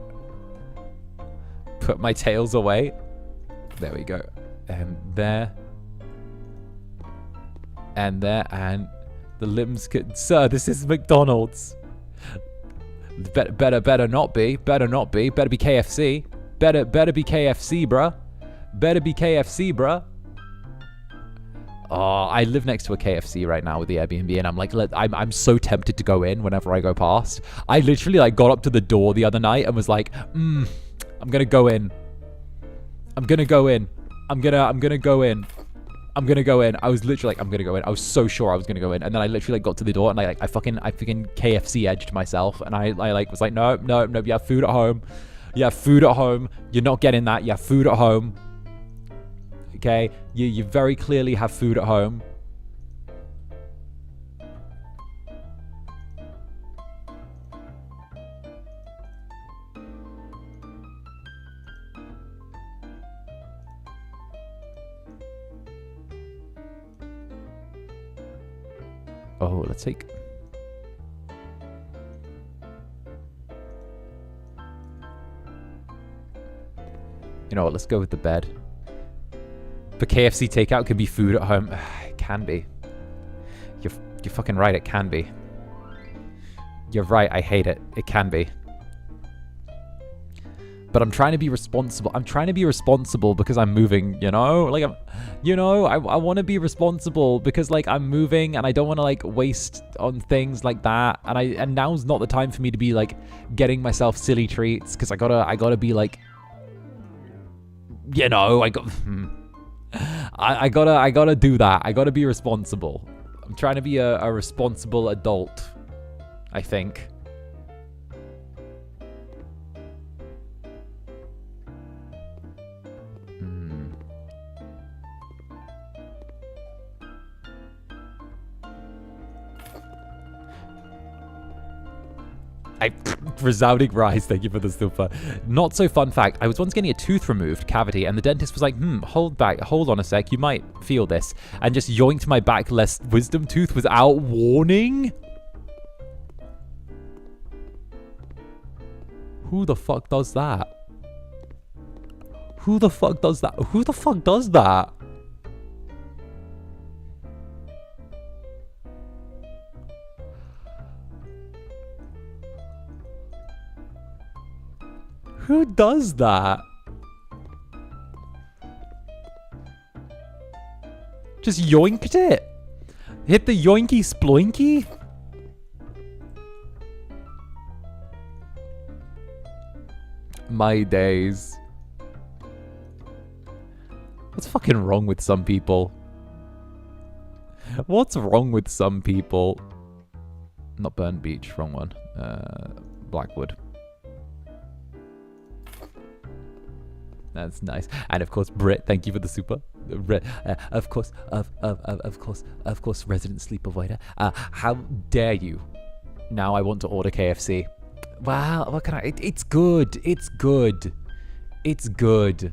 Put my tails away. There we go. And there. And there. And the limbs could... Sir, this is McDonald's. Better not be. Better not be. Better be KFC. Better be KFC, bruh. Better be KFC, bruh. Oh, I live next to a KFC right now with the Airbnb, and I'm like, I'm so tempted to go in whenever I go past. I literally like got up to the door the other night and was like, I'm gonna go in. I'm gonna go in. I'm gonna go in. I'm gonna go in. I was literally like, I'm gonna go in. I was so sure I was gonna go in, and then I literally like got to the door and I fucking KFC edged myself, and I like was like, no, you have food at home. You have food at home. You're not getting that. You have food at home. Okay? You very clearly have food at home. Oh, let's take... You know what, let's go with the bed. But KFC takeout can be food at home. It can be. You're fucking right, it can be. You're right, I hate it. It can be. But I'm trying to be responsible. I'm trying to be responsible because I'm moving, you know? Like, I want to be responsible because, like, I'm moving and I don't want to, like, waste on things like that. And now's not the time for me to be, like, getting myself silly treats because I gotta be, like... You know, I gotta do that. I gotta be responsible. I'm trying to be a responsible adult, I think. Resounding rise, thank you for the super. Not so fun fact, I was once getting a tooth removed, cavity, and the dentist was like, hold on a sec, you might feel this, and just yoinked my back left wisdom tooth without warning? Who the fuck does that? Who the fuck does that? Who the fuck does that? Who does that? Just yoinked it? Hit the yoinky sploinky? My days. What's fucking wrong with some people? What's wrong with some people? Not Burn Beach, wrong one. Blackwood. That's nice. And of course, Brit, thank you for the super. Of course, resident sleep avoider. How dare you? Now I want to order KFC. Wow, what can I? It's good. It's good. It's good.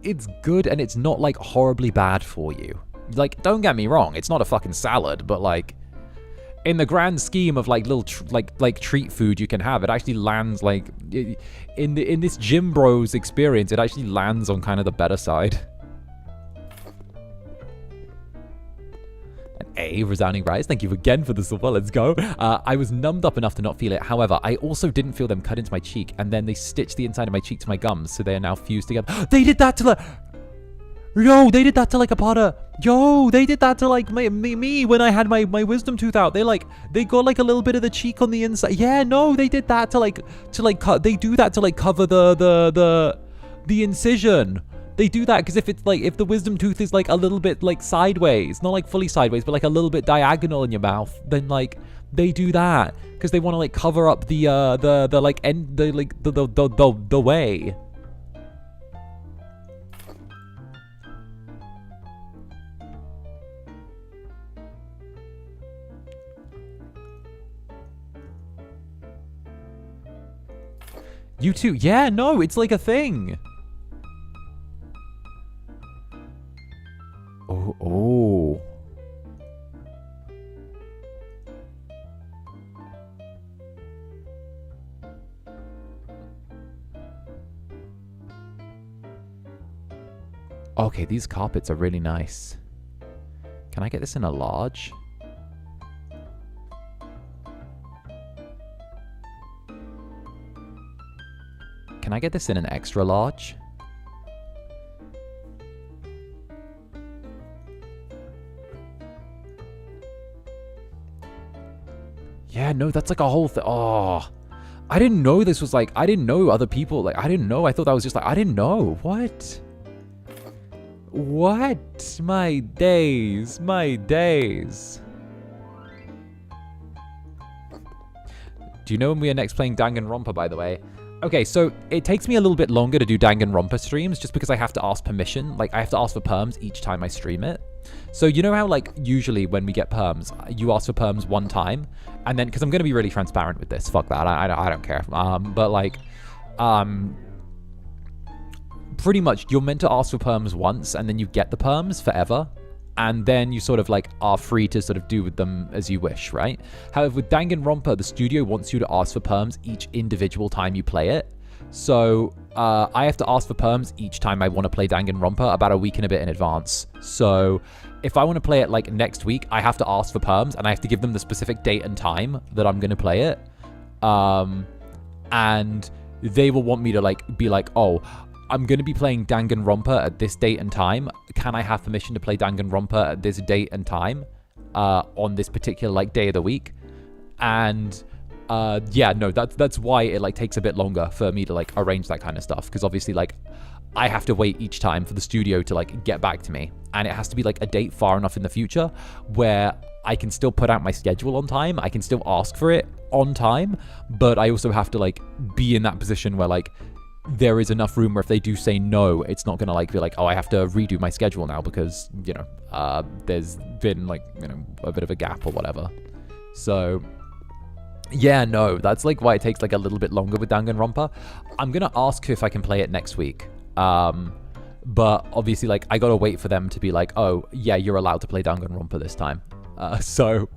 It's good, and it's not like horribly bad for you. Like, don't get me wrong, it's not a fucking salad, but like, in the grand scheme of like little like treat food you can have, it actually lands like in this Gym Bros experience, it actually lands on kind of the better side. A resounding rise, thank you again for the silver, let's go. I was numbed up enough to not feel it. However, I also didn't feel them cut into my cheek, and then they stitched the inside of my cheek to my gums, so they are now fused together. They did that to the... Yo, they did that to like a Potter. Yo, they did that to like me when I had my wisdom tooth out. They got like a little bit of the cheek on the inside. Yeah, no, they did that to cut. They do that to like cover the incision. They do that because if the wisdom tooth is like a little bit like sideways, not like fully sideways, but like a little bit diagonal in your mouth, then like they do that because they want to like cover up the way. You too. Yeah, no, it's like a thing. Oh. Okay, these carpets are really nice. Can I get this in a large? Can I get this in an extra large? Yeah, no, that's like a whole thing. Oh, I didn't know this was like, I didn't know other people, like, I didn't know. I thought that was just like, I didn't know. What? What? My days. My days. Do you know when we are next playing Danganronpa, by the way? Okay, so it takes me a little bit longer to do Danganronpa streams just because I have to ask permission. Like, I have to ask for perms each time I stream it. So you know how, like, usually when we get perms, you ask for perms one time, and then, because I'm going to be really transparent with this, fuck that, I don't care. But, like, pretty much you're meant to ask for perms once, and then you get the perms forever. And then you sort of like are free to sort of do with them as you wish, right? However, with Danganronpa, the studio wants you to ask for perms each individual time you play it. So I have to ask for perms each time I want to play Danganronpa about a week and a bit in advance. So if I want to play it like next week, I have to ask for perms and I have to give them the specific date and time that I'm going to play it. And they will want me to like be like, oh, I'm going to be playing Danganronpa at this date and time. Can I have permission to play Danganronpa at this date and time on this particular like day of the week? And yeah, no, that's why it like takes a bit longer for me to like arrange that kind of stuff. Because obviously like I have to wait each time for the studio to like get back to me. And it has to be like a date far enough in the future where I can still put out my schedule on time. I can still ask for it on time. But I also have to like be in that position where like there is enough room where if they do say no, it's not going to like be like, oh, I have to redo my schedule now because, you know, there's been like, you know, a bit of a gap or whatever. So yeah, no, that's like why it takes like a little bit longer with Danganronpa. I'm going to ask if I can play it next week. But obviously like I got to wait for them to be like, oh yeah, you're allowed to play Danganronpa this time. So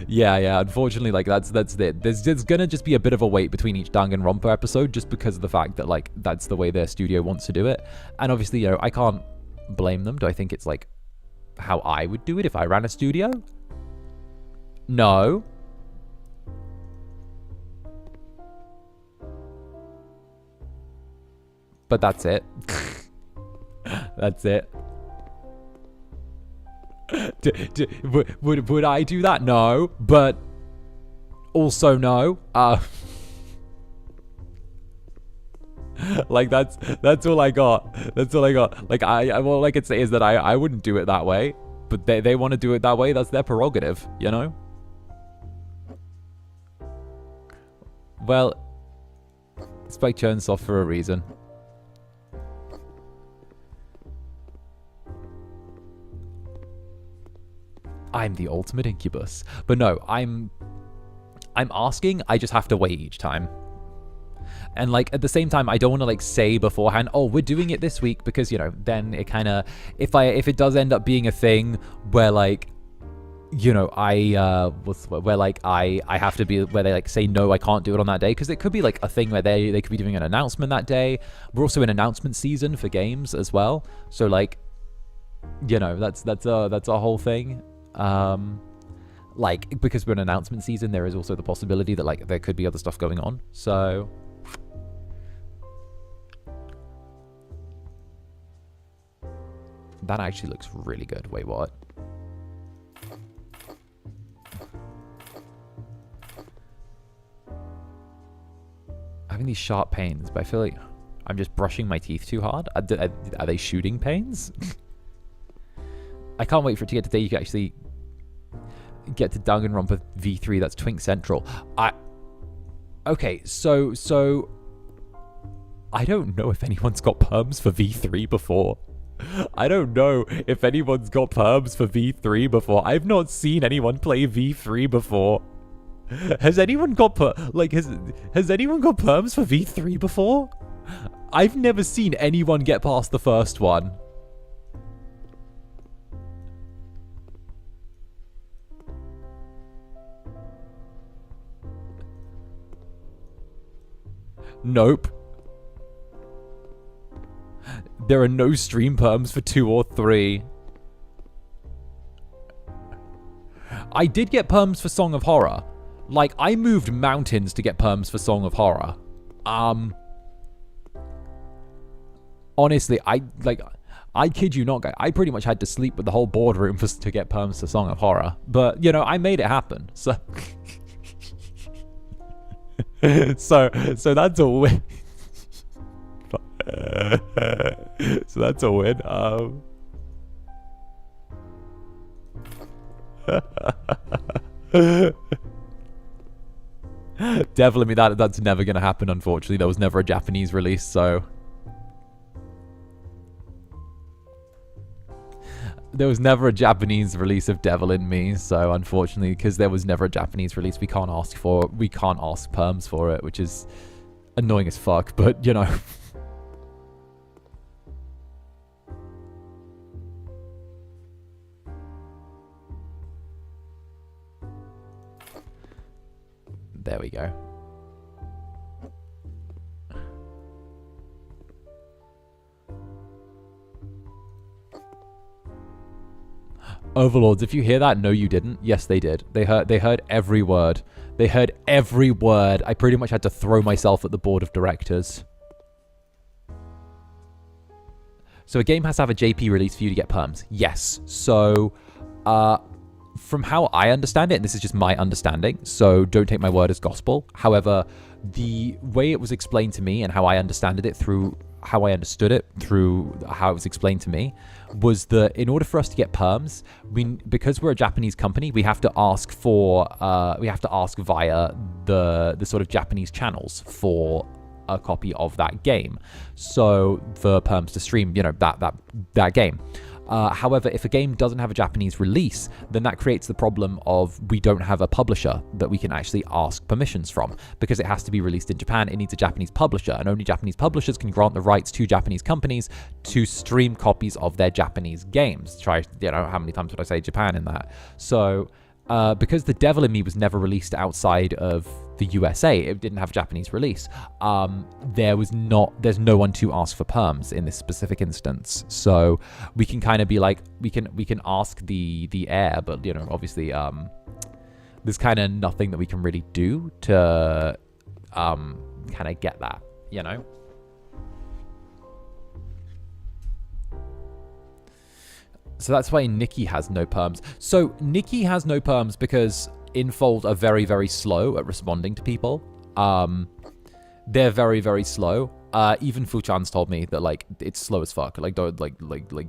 yeah, unfortunately, like that's it. There's gonna just be a bit of a wait between each Danganronpa episode just because of the fact that like that's the way their studio wants to do it. And obviously, you know, I can't blame them. Do I think it's like how I would do it if I ran a studio? No. But that's it. That's it. Would I do that? No, but also no. Like that's all I got. That's all I got. Like all I could say is that I wouldn't do it that way, but they want to do it that way. That's their prerogative, you know. Well, Spike Churn's soft for a reason. I'm the ultimate incubus. But no, I'm asking, I just have to wait each time. And like at the same time, I don't want to like say beforehand, oh, we're doing it this week, because you know, then it kind of, if it does end up being a thing where like, you know, where like I have to be, where they like say no, I can't do it on that day, because it could be like a thing where they could be doing an announcement that day. We're also in announcement season for games as well, so like, you know, that's a whole thing. Like because we're in announcement season, there is also the possibility that like there could be other stuff going on. So that actually looks really good. Wait, what? Having these sharp pains, but I feel like I'm just brushing my teeth too hard. Are they shooting pains? I can't wait for it to get to the day you can actually get to Danganronpa V3. That's Twink Central. Okay, so I don't know if anyone's got perms for V3 before. I don't know if anyone's got perms for V3 before. I've not seen anyone play V3 before. Has anyone got has anyone got perms for V3 before? I've never seen anyone get past the first one. Nope. There are no stream perms for 2 or 3. I did get perms for Song of Horror. Like, I moved mountains to get perms for Song of Horror. Honestly, I kid you not, guy. I pretty much had to sleep with the whole boardroom to get perms for Song of Horror. But, you know, I made it happen. So... so that's a win. So that's a win. Definitely that's never gonna happen, unfortunately. There was never a Japanese release, so there was never a Japanese release of Devil in Me, so unfortunately, because there was never a Japanese release, we can't ask perms for it, which is annoying as fuck, but you know. There we go. Overlords, if you hear that, no you didn't. Yes, they did. They heard every word. They heard every word. I pretty much had to throw myself at the board of directors. So a game has to have a JP release for you to get perms. Yes. So, from how I understand it, and this is just my understanding, so don't take my word as gospel. However, the way it was explained to me and how I understood it through how it was explained to me was that in order for us to get perms, because we're a Japanese company, we have to ask via the sort of Japanese channels for a copy of that game. So for perms to stream, you know, that game. However, if a game doesn't have a Japanese release, then that creates the problem of we don't have a publisher that we can actually ask permissions from. Because it has to be released in Japan, it needs a Japanese publisher, and only Japanese publishers can grant the rights to Japanese companies to stream copies of their Japanese games. Try, you know, how many times would I say Japan in that? So, because The Devil in Me was never released outside of the USA, it didn't have a Japanese release. There's no one to ask for perms in this specific instance. So we can kind of be like, we can ask the air, but you know, obviously, there's kind of nothing that we can really do to kind of get that, you know. So that's why Nikki has no perms. So Nikki has no perms because Infold are very, very slow at responding to people. They're very, very slow. Even Fuchan's told me that like it's slow as fuck. Like don't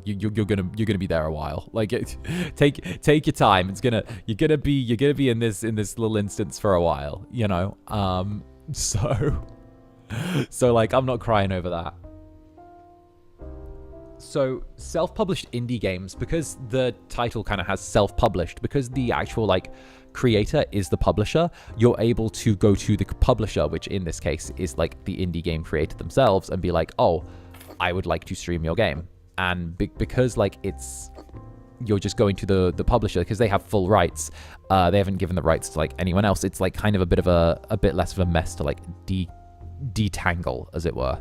you're gonna be there a while. Like take your time. You're gonna be in this little instance for a while. You know. So like I'm not crying over that. So self-published indie games, because the title kind of has self-published, because the actual like creator is the publisher, you're able to go to the publisher, which in this case is like the indie game creator themselves, and be like, oh, I would like to stream your game. And because like you're just going to the publisher because they have full rights. They haven't given the rights to like anyone else. It's like kind of a bit less of a mess to like detangle, as it were.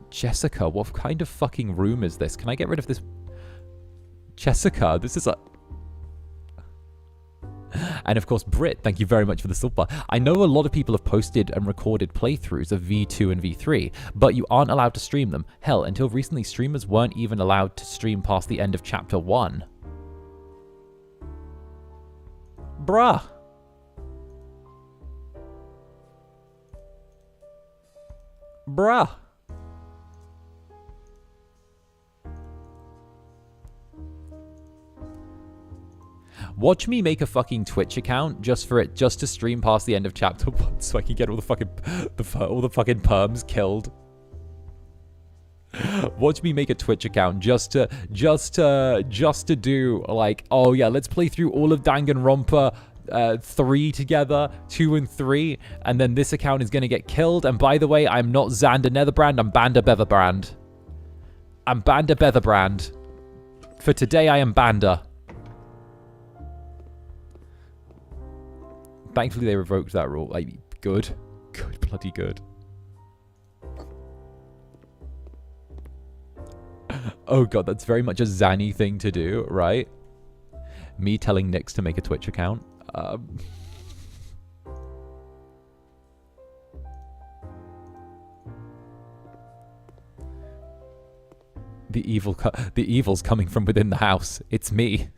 Jessica, what kind of fucking room is this? Can I get rid of this? Jessica, this is a... And of course, Brit, thank you very much for the super. I know a lot of people have posted and recorded playthroughs of V2 and V3, but you aren't allowed to stream them. Hell, until recently, streamers weren't even allowed to stream past the end of Chapter 1. Bruh. Bruh. Watch me make a fucking Twitch account just to stream past the end of Chapter 1 so I can get all the fucking perms killed. Watch me make a Twitch account just to do like, oh yeah, let's play through all of Danganronpa 3 together, 2 and 3, and then this account is gonna get killed. And by the way, I'm not Zander Netherbrand, I'm Bander Betherbrand. I'm Bander Betherbrand. For today, I am Bander. Thankfully, they revoked that rule. Like, good. Good, bloody good. Oh god, that's very much a Zanny thing to do, right? Me telling Nyx to make a Twitch account. The evil's coming from within the house. It's me.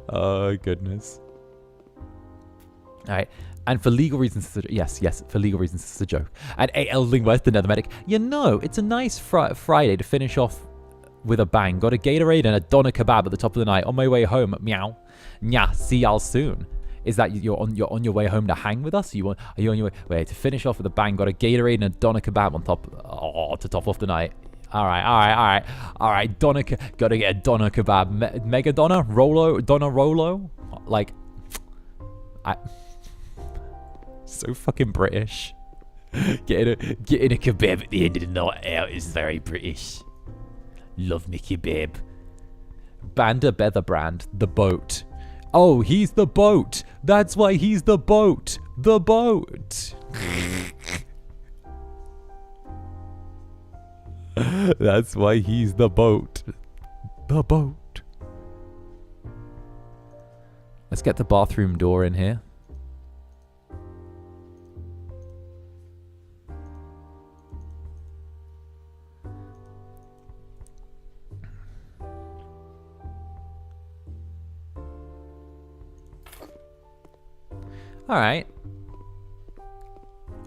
Oh goodness. All right. And for legal reasons, yes, for legal reasons, it's a joke. And A.L. Lingworth, the Nether Medic. You know, it's a nice Friday to finish off with a bang. Got a Gatorade and a doner kebab at the top of the night. On my way home, meow. Nya, see y'all soon. Is that you're on your way home to hang with us? Are you on your way to finish off with a bang? Got a Gatorade and a doner kebab on top. Oh, to top off the night. All right. Gotta get a doner kebab. Mega doner, Rolo. Like, so fucking British. Getting a kebab at the end of the night out is very British. Love me kebab. Bander Betherbrand, the boat. Oh, he's the boat. That's why he's the boat. The boat. That's why he's the boat. The boat. Let's get the bathroom door in here. Alright.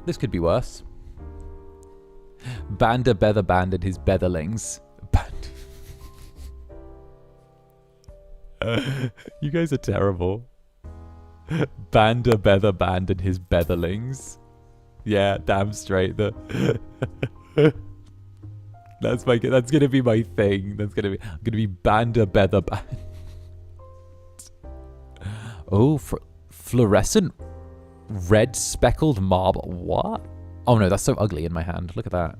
This could be worse. Bander Bether and his Betherlings. You guys are terrible. Bander Bether and his Betherlings. Yeah, damn straight. That's gonna be my thing. I'm gonna be Bander Bether. Oh, fluorescent red speckled marble. What? Oh no, that's so ugly in my hand. Look at that.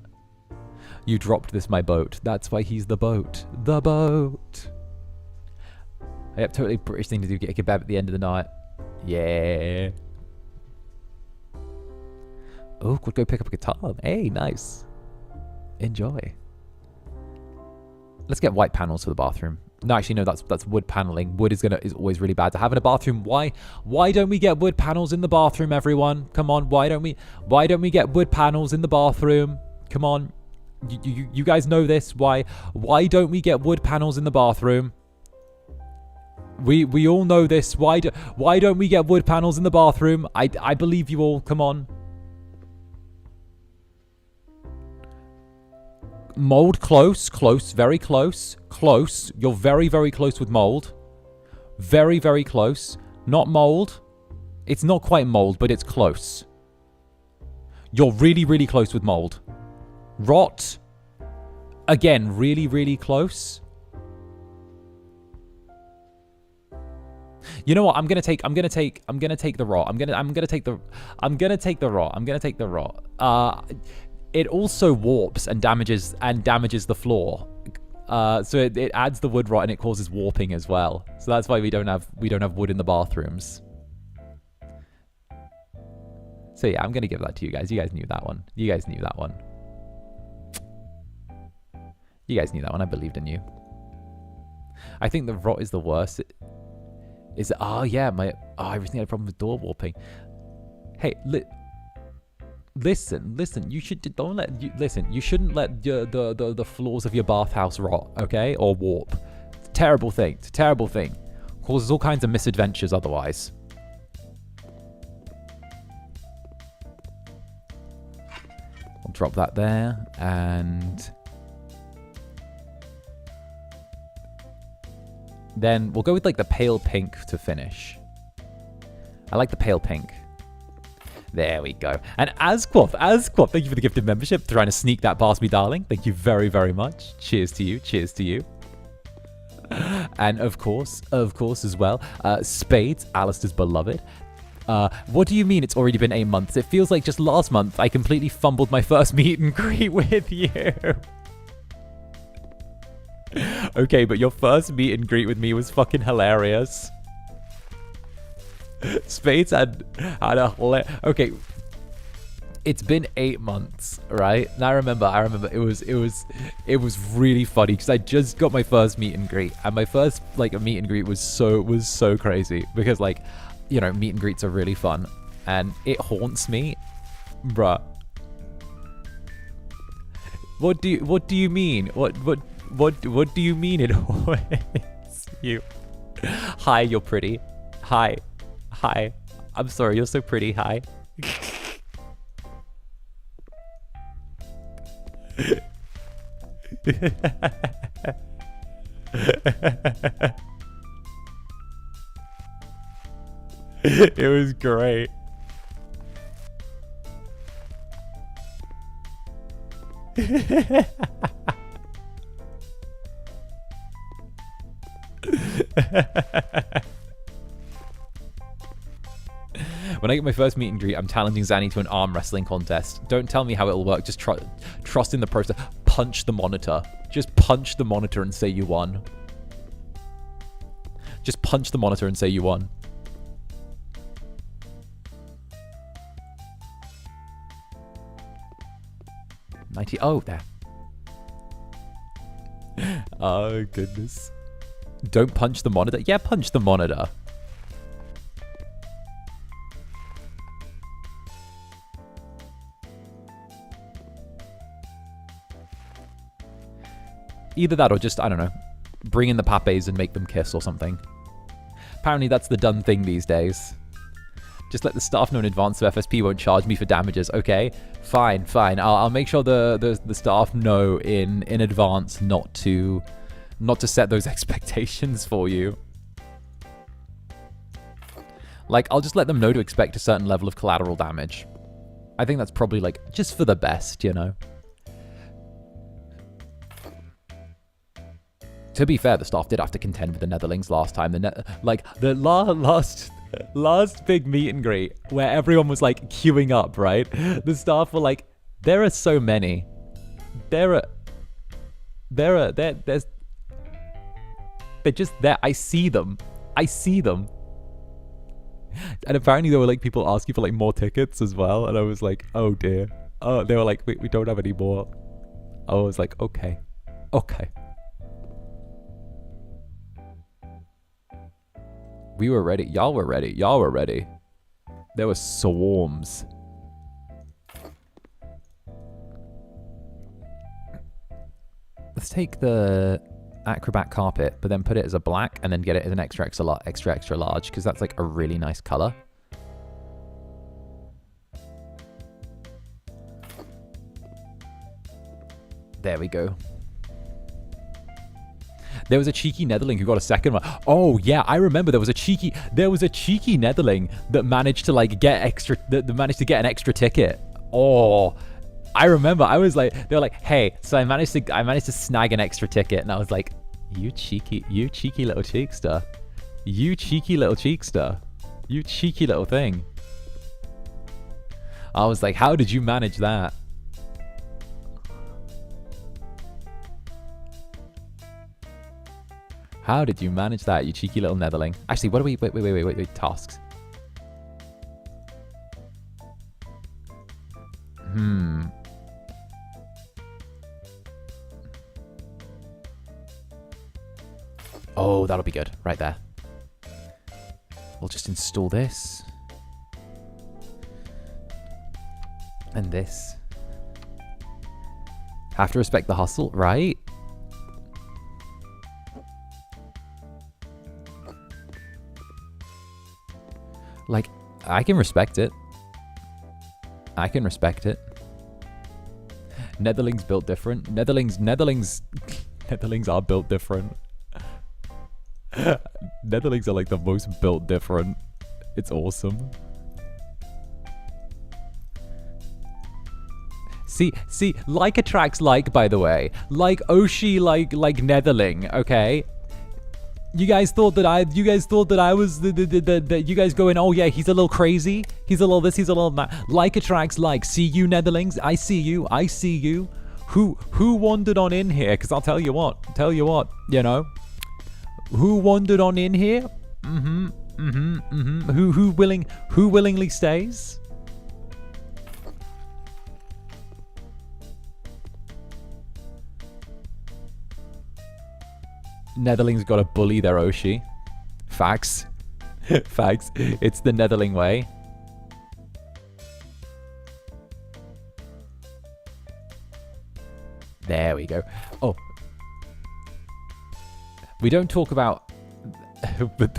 You dropped this, my boat. That's why he's the boat. The boat. Yep, totally British thing to do. Get a kebab at the end of the night. Yeah. Oh, could go pick up a guitar. Hey, nice. Enjoy. Let's get white panels for the bathroom. No, actually, no, that's wood paneling. Wood is always really bad to have in a bathroom. Why don't we get wood panels in the bathroom, everyone? Come on, why don't we get wood panels in the bathroom? Come on. You guys know this. Why don't we get wood panels in the bathroom? We all know this. Why don't we get wood panels in the bathroom? I believe you all. Come on. Mold close, very close. You're very, very close with mold. Very, very close. Not mold. It's not quite mold, but it's close. You're really, really close with mold. Rot. Again, really, really close. You know what? I'm gonna take the rot. I'm gonna take the rot. It also warps and damages the floor. So it adds the wood rot and it causes warping as well. So that's why we don't have wood in the bathrooms. So yeah, I'm gonna give that to you guys. You guys knew that one. You guys knew that one. I believed in you. I think the rot is the worst. Oh yeah, I recently had a problem with door warping. Hey, listen. You shouldn't let the floors of your bathhouse rot, okay, or warp. It's a terrible thing. Causes all kinds of misadventures otherwise. I'll drop that there, and then we'll go with like the pale pink to finish. I like the pale pink. There we go. And Asquath, thank you for the gifted membership. Trying to sneak that past me, darling. Thank you very, very much. Cheers to you. Cheers to you. And of course as well, Spades, Alistair's beloved. What do you mean it's already been 8 months? It feels like just last month I completely fumbled my first meet and greet with you. Okay, but your first meet and greet with me was fucking hilarious. Spades had a okay. It's been 8 months, right? And I remember it was really funny because I just got my first meet and greet, and my first like meet and greet was so crazy because like, you know, meet and greets are really fun, and it haunts me, bruh. What do you mean? What do you mean it haunts you? Hi, you're pretty. Hi. I'm sorry, you're so pretty. Hi. It was great. When I get my first meet and greet, I'm challenging Zanny to an arm wrestling contest. Don't tell me how it'll work. Just trust in the process. Punch the monitor. Just punch the monitor and say you won. Just punch the monitor and say you won. Oh, there. Oh, goodness. Don't punch the monitor? Yeah, punch the monitor. Either that or just, I don't know, bring in the papes and make them kiss or something. Apparently that's the done thing these days. Just let the staff know in advance so FSP won't charge me for damages. Okay, fine. I'll make sure the staff know in advance not to set those expectations for you. Like, I'll just let them know to expect a certain level of collateral damage. I think that's probably, like, just for the best, you know? To be fair, the staff did have to contend with the Netherlings last time. The last big meet and greet where everyone was like queuing up, right? The staff were like, there are so many. They're just there. I see them. And apparently there were like people asking for like more tickets as well. And I was like, oh dear. Oh, they were like, we don't have any more. I was like, okay. We were ready. Y'all were ready. There were swarms. Let's take the acrobat carpet, but then put it as a black and then get it as an extra large, because that's like a really nice color. There we go. There was a cheeky Netherling who got a second one. Oh yeah, I remember there was a cheeky Netherling that managed to like get an extra ticket. Oh, I remember. I was like, they were like, hey, so I managed to snag an extra ticket, and I was like, you cheeky little cheekster, you cheeky little thing. I was like, how did you manage that? How did you manage that, you cheeky little Netherling? Actually, what do we... Wait, tasks. Oh, that'll be good. Right there. We'll just install this. And this. Have to respect the hustle, right? Like, I can respect it. Netherlings built different. Netherlings are built different. Netherlings are like the most built different. It's awesome. See, like attracts like, by the way. Like Oshi, like Netherling, okay? You guys thought that I was the you guys going, oh yeah, he's a little crazy. He's a little this, he's a little that. Like attracts like. See you, Netherlings. I see you. Who wandered on in here? Because I'll tell you what, you know. Who wandered on in here? Who willingly stays? Netherling's got to bully their Oshi. Facts. Facts. It's the Netherling way. There we go. Oh. We don't talk about...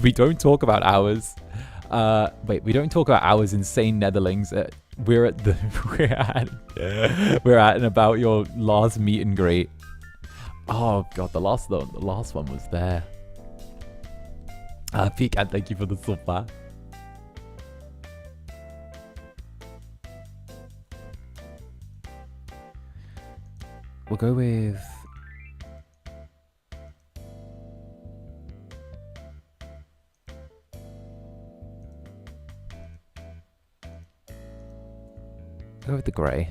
we don't talk about ours. Wait, we don't talk about ours insane Netherlings. We're at and about your last meet and greet. Oh god, the last one was there. Pecan, thank you for the super. We'll go with... go with the grey.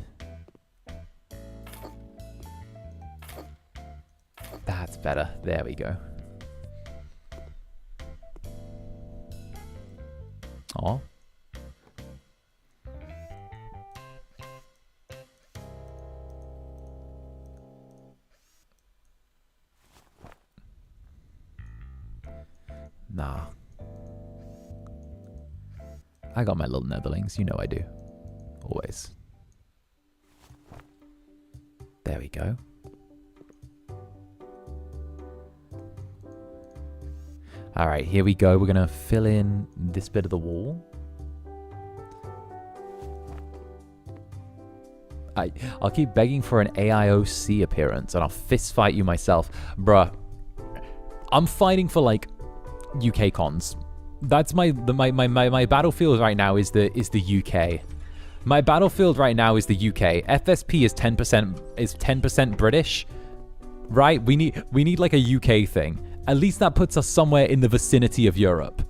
That's better. There we go. Aw. Nah. I got my little Netherlings. You know I do. Always. There we go. All right, here we go. We're going to fill in this bit of the wall. I'll keep begging for an AIOC appearance and I'll fist fight you myself. Bruh, I'm fighting for like UK cons. That's my battlefield right now is the UK. My battlefield right now is the UK. FSP is 10% British. Right? We need like a UK thing. At least that puts us somewhere in the vicinity of Europe.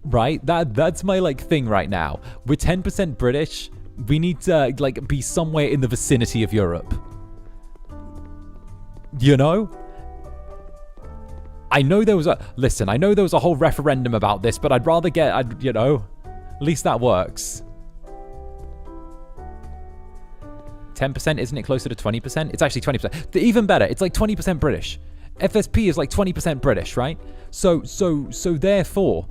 Right? That's my like thing right now. We're 10% British. We need to like be somewhere in the vicinity of Europe. You know? I know there was a whole referendum about this, but I'd rather get, you know, at least that works. 10%, isn't it closer to 20%? It's actually 20%. Even better, it's like 20% British. FSP is like 20% British, right? So therefore,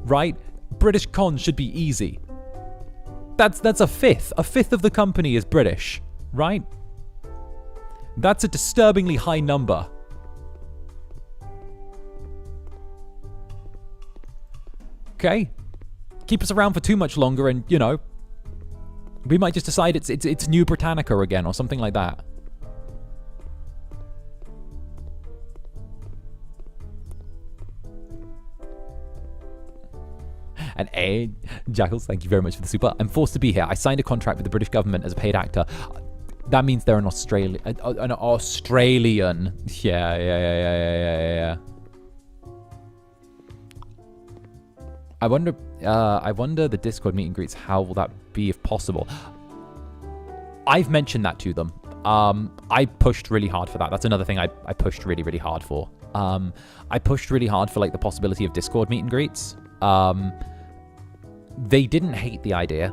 right? British cons should be easy. That's a fifth. A fifth of the company is British, right? That's a disturbingly high number. Okay? Keep us around for too much longer and, you know, we might just decide it's New Britannica again or something like that. And Jackals, thank you very much for the super. I'm forced to be here. I signed a contract with the British government as a paid actor. That means they're an Australian. Yeah. I wonder the Discord meet and greets, how will that be if possible? I've mentioned that to them. I pushed really hard for that. That's another thing I pushed really, really hard for. I pushed really hard for like the possibility of Discord meet and greets. They didn't hate the idea.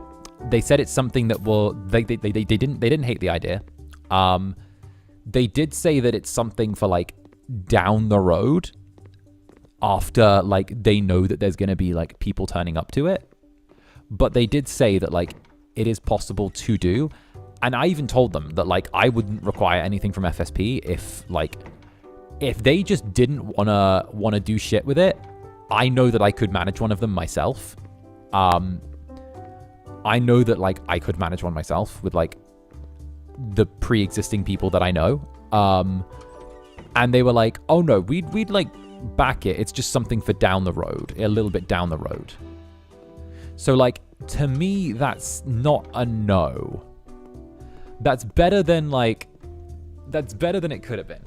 They said it's something that will they didn't hate the idea. They did say that it's something for like down the road after like they know that there's going to be like people turning up to it. But they did say that like it is possible to do. And I even told them that like I wouldn't require anything from FSP if they just didn't wanna do shit with it. I know that I could manage one of them myself. I know that like I could manage one myself with like the pre-existing people that I know. And they were like, "Oh no, we'd like back it. It's just something for down the road, a little bit down the road." So like to me, that's not a no. That's better than, like... That's better than it could have been.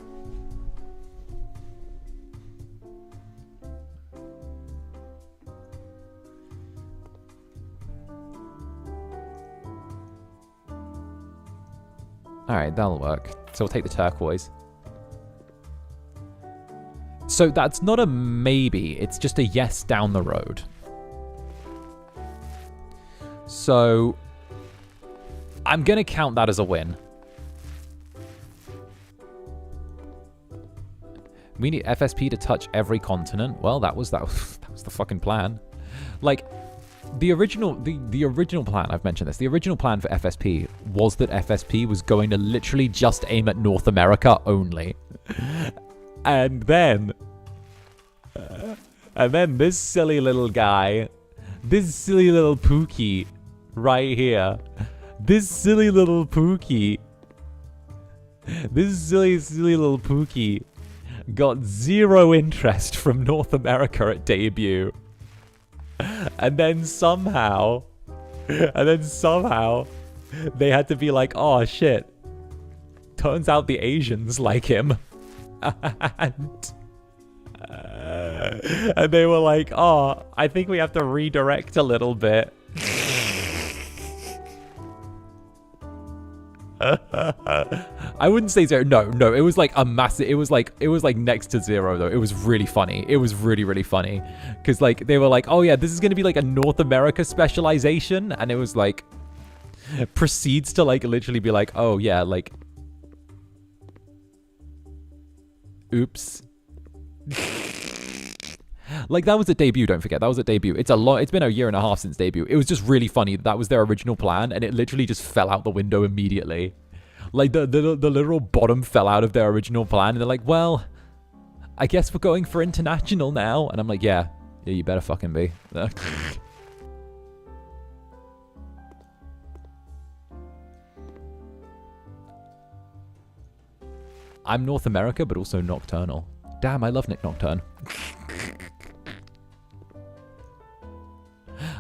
Alright, that'll work. So we'll take the turquoise. So that's not a maybe, it's just a yes down the road. So I'm going to count that as a win. We need FSP to touch every continent. Well, that was the fucking plan. Like, the original plan, I've mentioned this, the original plan for FSP was that FSP was going to literally just aim at North America only. And then this silly little guy, this silly little Pookie right here, this silly little Pookie got zero interest from North America at debut. And then somehow they had to be like, oh shit, turns out the Asians like him. And they were like, oh, I think we have to redirect a little bit. I wouldn't say zero. No, it was like a massive, it was like next to zero though. It was really funny. It was really, really funny. Cause like, they were like, oh yeah, this is going to be like a North America specialization. And it was like, proceeds to like literally be like, oh yeah, like, oops. Like, that was a debut, don't forget. That was a debut. It's been a year and a half since debut. It was just really funny that was their original plan, and it literally just fell out the window immediately. Like, the literal bottom fell out of their original plan, and they're like, well, I guess we're going for international now. And I'm like, yeah, you better fucking be. I'm North America, but also nocturnal. Damn, I love Nick Nocturne.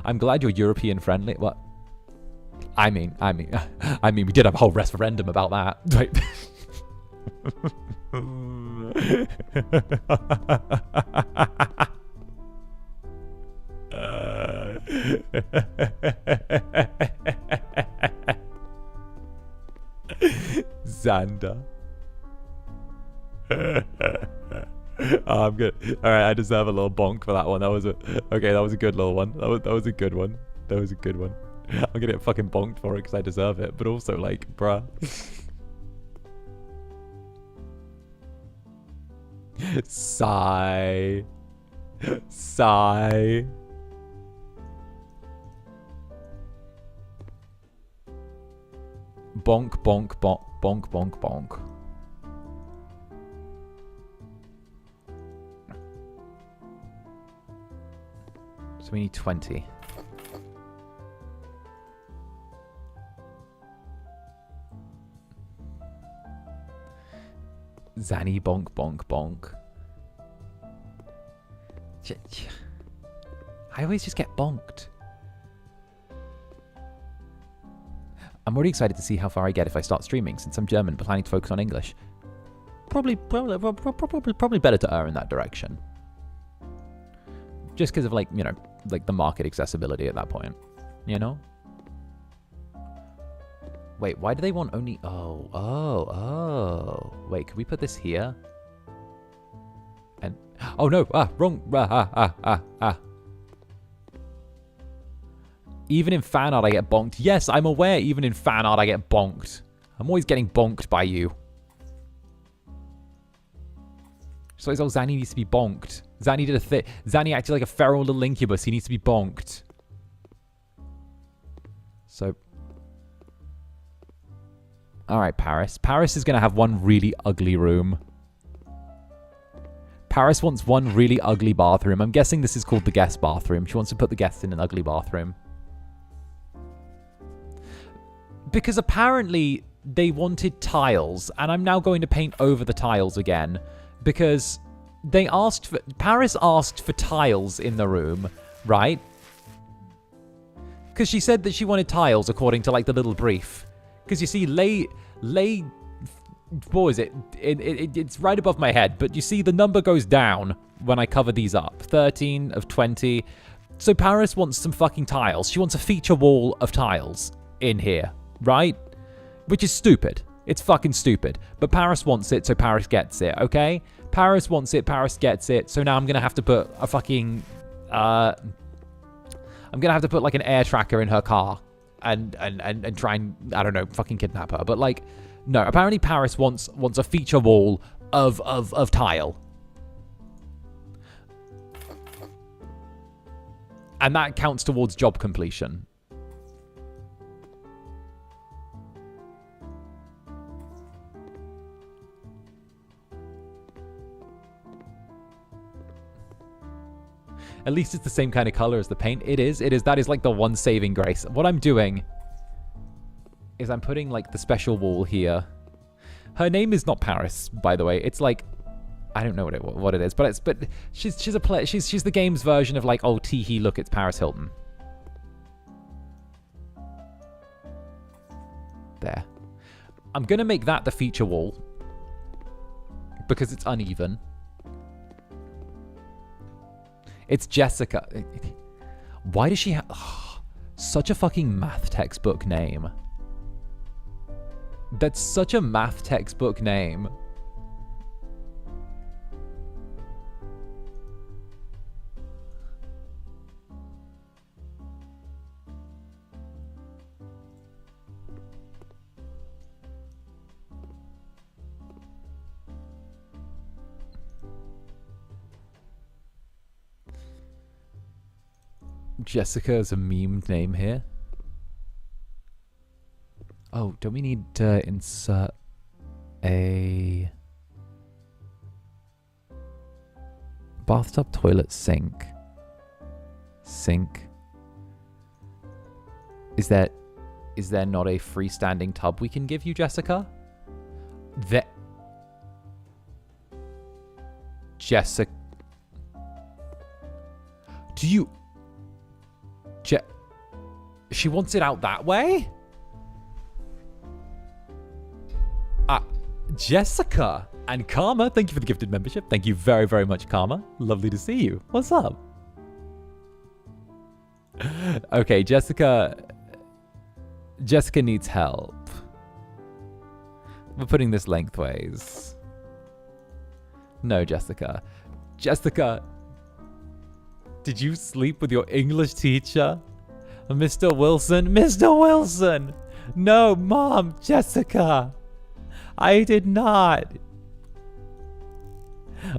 I'm glad you're European friendly. What? I mean, we did have a whole referendum about that. Right. Zander. Oh, I'm good. All right, I deserve a little bonk for that one. That was a good little one. That was a good one. That was a good one. I'm gonna get fucking bonked for it because I deserve it. But also, like, bruh. Sigh. Sigh. Bonk, bonk, bonk, bonk, bonk, bonk. So we need 20. Zanny bonk bonk bonk. I always just get bonked. I'm already excited to see how far I get if I start streaming, since I'm German but planning to focus on English. Probably better to err in that direction. Just because of, like, you know, like the market accessibility at that point, you know? Wait, why do they want only... Oh. Wait, could we put this here? And... Oh, no. Wrong. Even in fan art, I get bonked. Yes, I'm aware even in fan art, I get bonked. I'm always getting bonked by you. So it's all Zanny needs to be bonked. Zanny did a thing. Zanny acted like a feral little incubus. He needs to be bonked. So... Alright, Paris. Paris is going to have one really ugly room. Paris wants one really ugly bathroom. I'm guessing this is called the guest bathroom. She wants to put the guests in an ugly bathroom. Because apparently they wanted tiles, and I'm now going to paint over the tiles again. Because they asked for... Paris asked for tiles in the room, right? Because she said that she wanted tiles according to like the little brief. Because you see, what was it? It's right above my head, but you see the number goes down when I cover these up. 13 of 20. So Paris wants some fucking tiles. She wants a feature wall of tiles in here, right? Which is stupid. It's fucking stupid. But Paris wants it, so Paris gets it, okay? Paris wants it, Paris gets it. So now I'm going to have to put a fucking... I'm going to have to put like an air tracker in her car and try and, I don't know, fucking kidnap her. But like, no, apparently Paris wants a feature wall of tile. And that counts towards job completion. At least it's the same kind of color as the paint. It is. That is like the one saving grace. What I'm doing is I'm putting like the special wall here. Her name is not Paris, by the way. It's like, I don't know what it is, but she's the game's version of like, oh, tee-hee, look, it's Paris Hilton. There. I'm gonna make that the feature wall because it's uneven. It's Jessica. Why does she have such a fucking math textbook name? That's such a math textbook name. Jessica is a memed name here. Oh, don't we need to insert a bathtub, toilet, sink? Sink. Is there not a freestanding tub we can give you, Jessica? Jessica. Do you... she wants it out that way? Jessica and Karma, thank you for the gifted membership. Thank you very, very much, Karma. Lovely to see you. What's up? Okay, Jessica needs help. We're putting this lengthways. No, Jessica. Jessica, did you sleep with your English teacher? Mr. Wilson? Mr. Wilson! No, Mom, Jessica! I did not.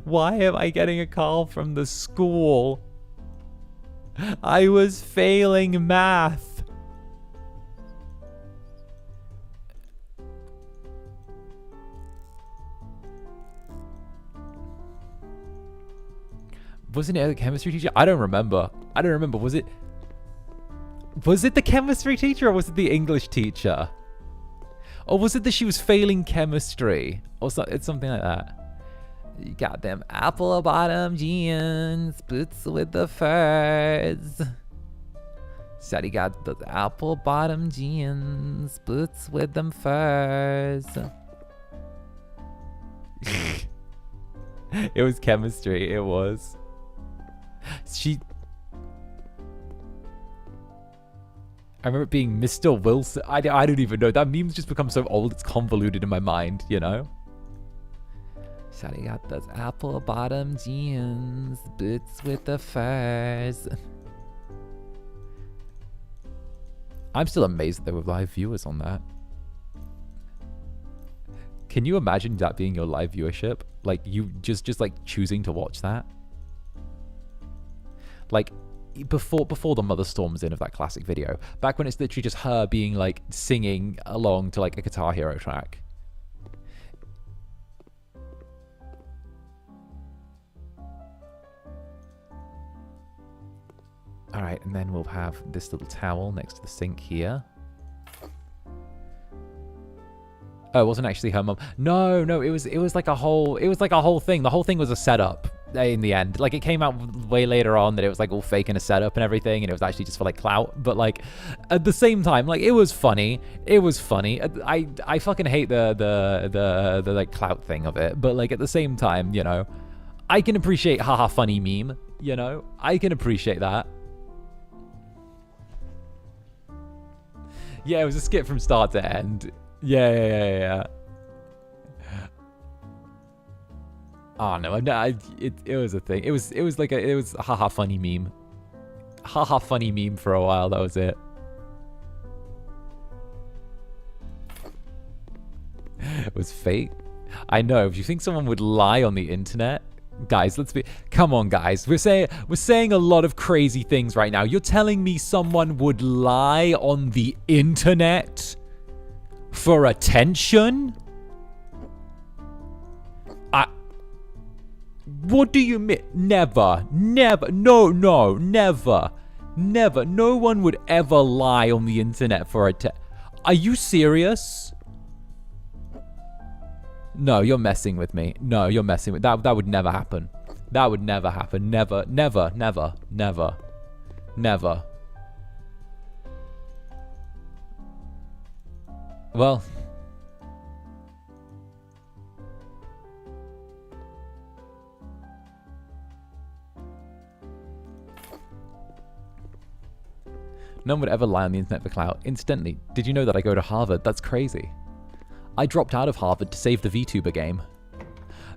Why am I getting a call from the school? I was failing math. Wasn't it a chemistry teacher? I don't remember. Was it the chemistry teacher or was it the English teacher? Or was it that she was failing chemistry? Or it's something like that. You got them apple bottom jeans, boots with the furs. Said he got the apple bottom jeans, boots with them furs. It was chemistry, it was. I remember it being Mr. Wilson. I don't even know. That meme's just become so old, it's convoluted in my mind, you know? Shawty got those apple bottom jeans, boots with the furs. I'm still amazed that there were live viewers on that. Can you imagine that being your live viewership? Like, you just like choosing to watch that? Like, before the mother storms in of that classic video, back when it's literally just her being like singing along to like a Guitar Hero track. All right, and then we'll have this little towel next to the sink here. Oh, it wasn't actually her mum. No, it was like a whole thing. The whole thing was a setup. in the end. Like, it came out way later on that it was like all fake in a setup and everything, and it was actually just for like clout. But like at the same time, like it was funny. It was funny. I fucking hate the like clout thing of it. But like at the same time, you know, I can appreciate haha funny meme. You know, I can appreciate that. Yeah, it was a skit from start to end. Yeah. Oh no, it was a thing. It was a haha funny meme. Haha funny meme for a while, that was it. It was fake. I know, if you think someone would lie on the internet, guys, come on guys. We're saying a lot of crazy things right now. You're telling me someone would lie on the internet for attention? What do you mean? Never. No, never. No one would ever lie on the internet for Are you serious? No, you're messing with me. No, you're messing with that. That would never happen. That would never happen. Never. Well, no one would ever lie on the internet for clout. Incidentally, did you know that I go to Harvard? That's crazy. I dropped out of Harvard to save the VTuber game.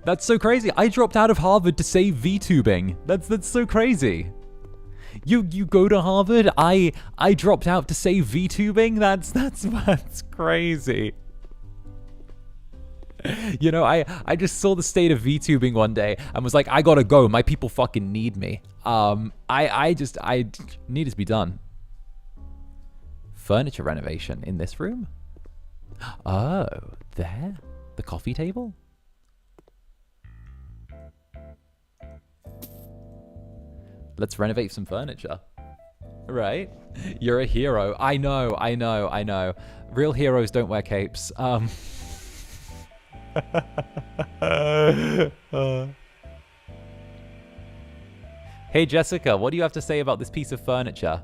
That's so crazy. I dropped out of Harvard to save VTubing. That's so crazy. You go to Harvard? I dropped out to save VTubing? That's crazy. You know, I just saw the state of VTubing one day and was like, I gotta go. My people fucking need me. I needed to be done. Furniture renovation in this room? Oh, there? The coffee table? Let's renovate some furniture. Right? You're a hero. I know. Real heroes don't wear capes. Hey Jessica, what do you have to say about this piece of furniture?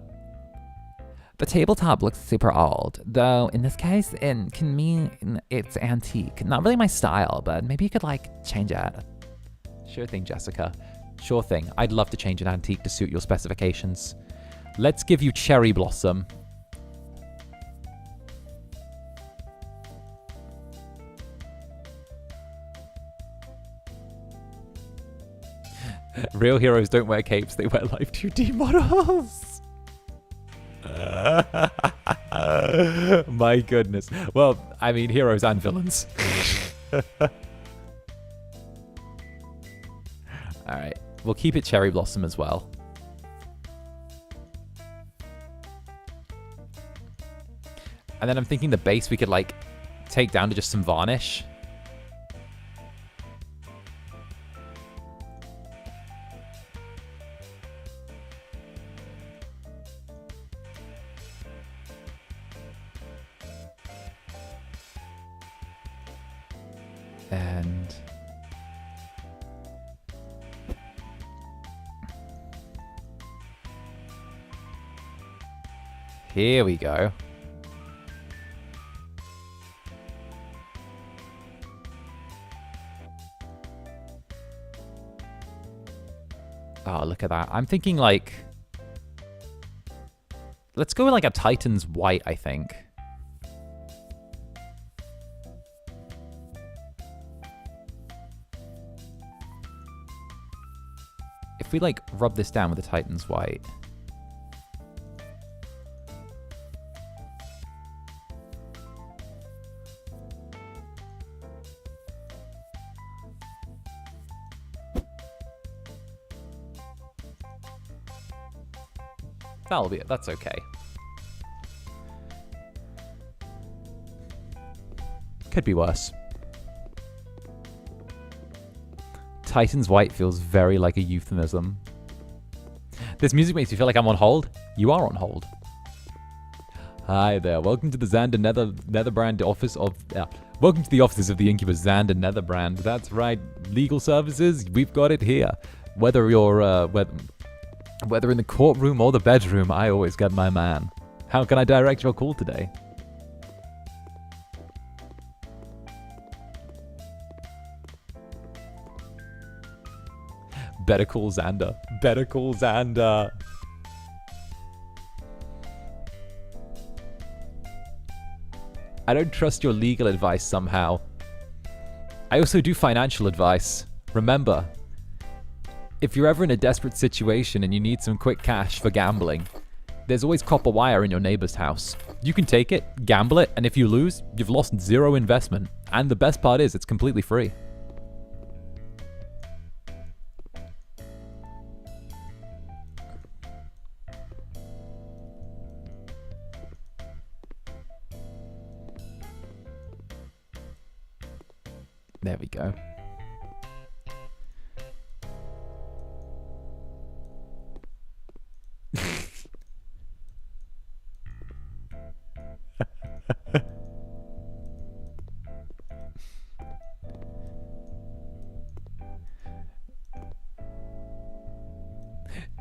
The tabletop looks super old, though in this case, it can mean it's antique. Not really my style, but maybe you could like change it. Sure thing, Jessica. Sure thing. I'd love to change an antique to suit your specifications. Let's give you cherry blossom. Real heroes don't wear capes, they wear live 2D models. My goodness. Well, I mean, heroes and villains. Alright, we'll keep it cherry blossom as well. And then I'm thinking the base we could like take down to just some varnish. And here we go. Oh, look at that. I'm thinking like, let's go with like a Titan's white, I think. If we like rub this down with the Titan's white. That'll be it. That's okay. Could be worse. Titan's white feels very like a euphemism. This music makes me feel like I'm on hold. You are on hold. Hi there. Welcome to the Zander Netherbrand office of... welcome to the offices of the Incubus Zander Netherbrand. That's right. Legal services, we've got it here. Whether you're whether in the courtroom or the bedroom, I always get my man. How can I direct your call today? Better call Zander. Better call Zander. I don't trust your legal advice somehow. I also do financial advice. Remember, if you're ever in a desperate situation and you need some quick cash for gambling, there's always copper wire in your neighbor's house. You can take it, gamble it, and if you lose, you've lost 0 investment. And the best part is, it's completely free. There we go.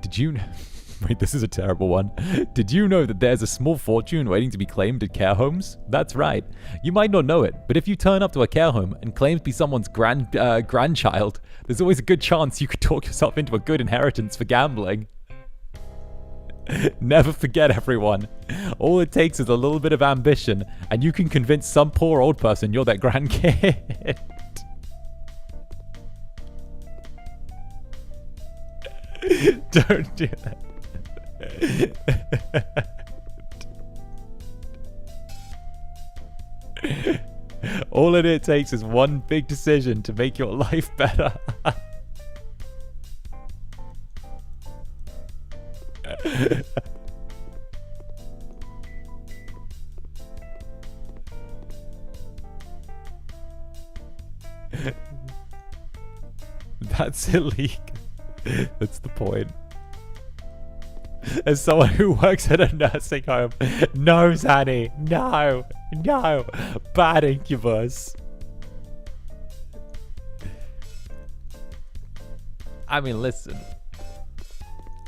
Did you know? Wait, this is a terrible one. Did you know that there's a small fortune waiting to be claimed at care homes? That's right. You might not know it, but if you turn up to a care home and claim to be someone's grandchild, there's always a good chance you could talk yourself into a good inheritance for gambling. Never forget, everyone. All it takes is a little bit of ambition, and you can convince some poor old person you're their grandkid. Don't do that. All it takes is one big decision to make your life better. That's illegal. That's the point. As someone who works at a nursing home, no, Zanny, no, bad Incubus. I mean, listen.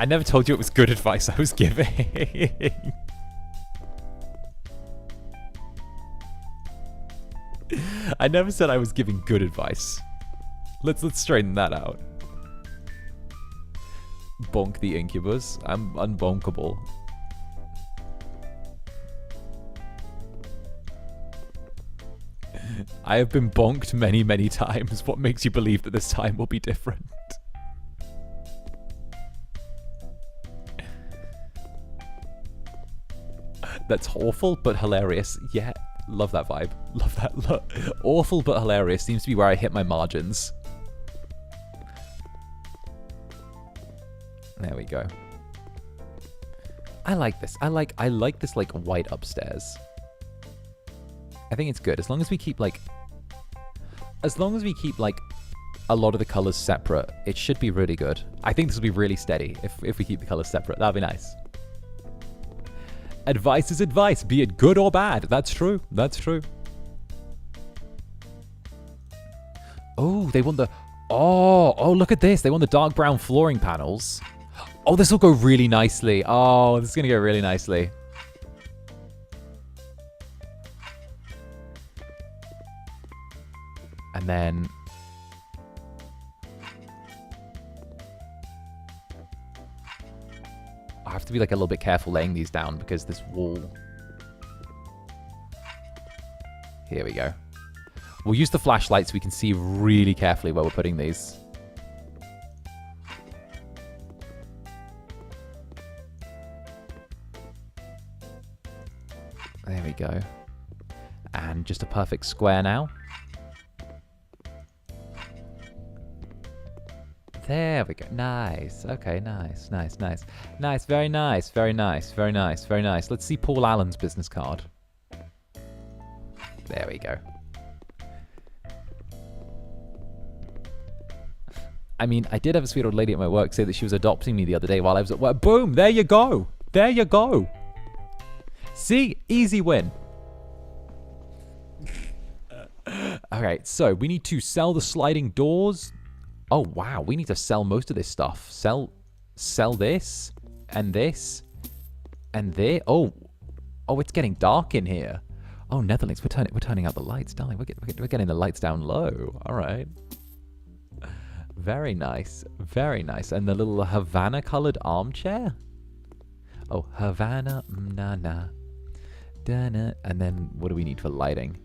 I never told you it was good advice I was giving. I never said I was giving good advice. Let's straighten that out. Bonk the Incubus. I'm unbonkable. I have been bonked many, many times. What makes you believe that this time will be different? That's awful but hilarious. Yeah, love that vibe. Love that. Awful but hilarious seems to be where I hit my margins. There we go. I like this. I like this like white upstairs. I think it's good as long as we keep like a lot of the colors separate. It should be really good. I think this will be really steady if we keep the colors separate. That'd be nice. Advice is advice, be it good or bad. That's true. That's true. Oh, they want the... Oh, look at this. They want the dark brown flooring panels. Oh, this will go really nicely. Oh, this is going to go really nicely. And then... I have to be like a little bit careful laying these down because this wall... Here we go. We'll use the flashlight so we can see really carefully where we're putting these. There we go. And just a perfect square now. There we go. Nice. Okay, nice. Nice. Very nice. Let's see Paul Allen's business card. There we go. I mean, I did have a sweet old lady at my work say that she was adopting me the other day while I was at work. Boom! There you go. There you go. See? Easy win. Alright, so we need to sell the sliding doors. Oh, wow. We need to sell most of this stuff. Sell this and this and this. Oh, it's getting dark in here. Oh, Netherlings, we're turning out the lights, darling. We're getting the lights down low. All right. Very nice. Very nice. And the little Havana-colored armchair. Oh, Havana, na. And then what do we need for lighting?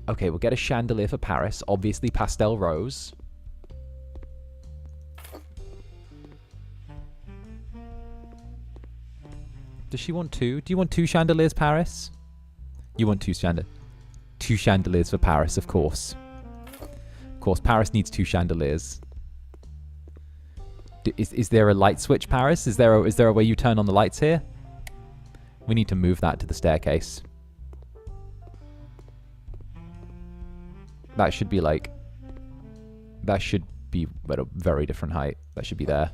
Okay, we'll get a chandelier for Paris. Obviously, pastel rose. Does she want two? Do you want two chandeliers, Paris? You want two chandeliers for Paris, of course. Of course, Paris needs two chandeliers. Is there a light switch, Paris? Is there a way you turn on the lights here? We need to move that to the staircase. That should be like... That should be at a very different height. That should be there.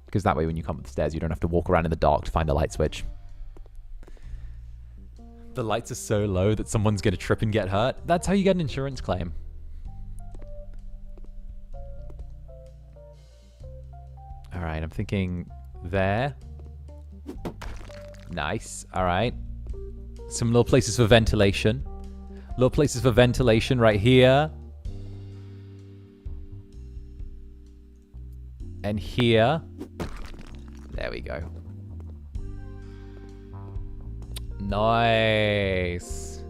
Because that way when you come up the stairs, you don't have to walk around in the dark to find a light switch. The lights are so low that someone's going to trip and get hurt. That's how you get an insurance claim. Alright, I'm thinking there. Nice. Alright. Some little places for ventilation. Little places for ventilation right here. And here. There we go. Nice.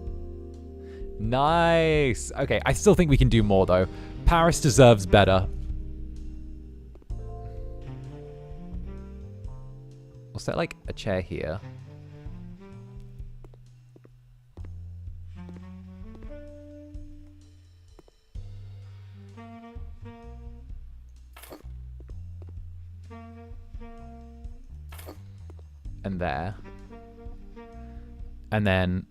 Nice. Okay, I still think we can do more, though. Paris deserves better. We'll set, like, a chair here. And there. And then...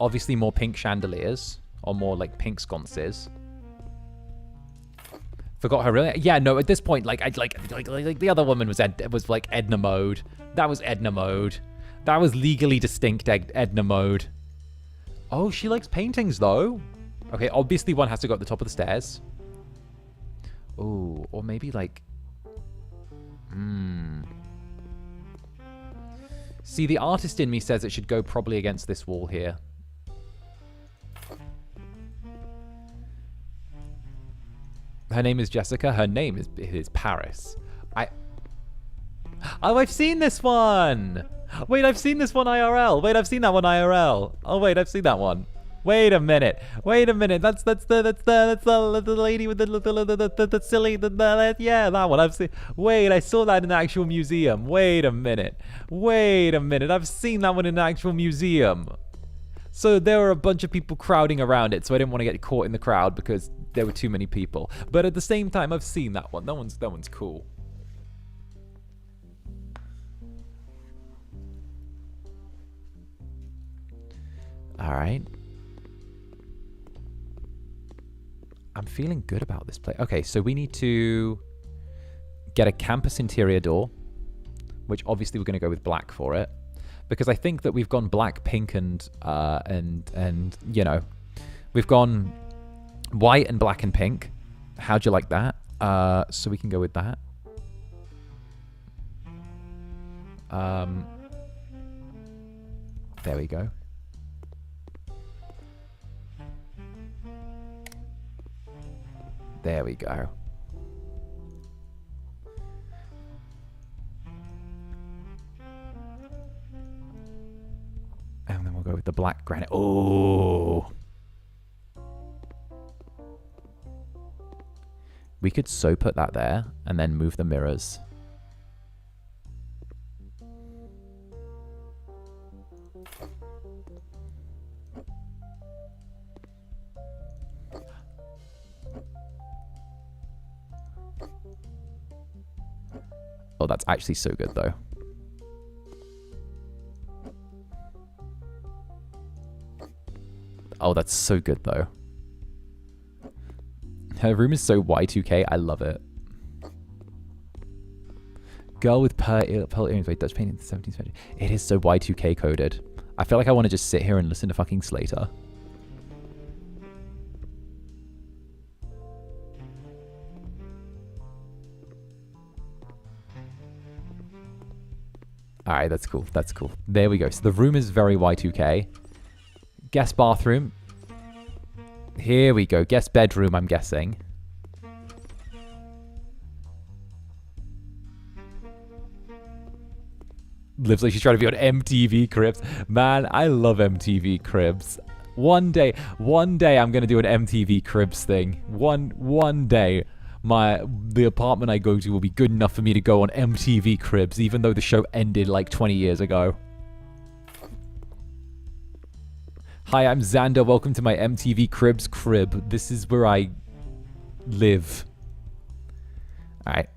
obviously more pink chandeliers. Or more, like, pink sconces. Forgot her really. Yeah, no. At this point, like the other woman was like Edna Mode. That was Edna Mode. That was legally distinct Edna Mode. Oh, she likes paintings though. Okay, obviously one has to go up the top of the stairs. Oh, or maybe like. See, the artist in me says it should go probably against this wall here. Her name is Jessica. Her name is Paris. Oh, I've seen this one. Wait, I've seen this one IRL. Wait, I've seen that one IRL. Oh, wait, I've seen that one. Wait a minute. Wait a minute. That's the lady with the silly yeah, that one. I've seen. Wait, I saw that in the actual museum. Wait a minute. Wait a minute. I've seen that one in the actual museum. So there were a bunch of people crowding around it, so I didn't want to get caught in the crowd because there were too many people. But at the same time, I've seen that one. That one's cool. All right. I'm feeling good about this place. Okay, so we need to get a campus interior door, which obviously we're going to go with black for it. Because I think that we've gone black, pink, and you know, we've gone white and black and pink. How'd you like that? So we can go with that. There we go. There we go. And then we'll go with the black granite. Oh! We could so put that there and then move the mirrors. Oh, that's actually so good though. Oh, that's so good though. Her room is so Y2K. I love it. Girl with pearl earrings by Dutch painting in the 17th century. It is so Y2K coded. I feel like I want to just sit here and listen to fucking Slater. Alright, that's cool. That's cool. There we go. So the room is very Y2K. Guest bathroom. Here we go. Guest bedroom, I'm guessing. Lives like she's trying to be on MTV Cribs. Man, I love MTV Cribs. One day I'm gonna do an MTV Cribs thing. One day. The apartment I go to will be good enough for me to go on MTV Cribs, even though the show ended like 20 years ago. Hi, I'm Zander. Welcome to my MTV Cribs crib. This is where I live. Alright.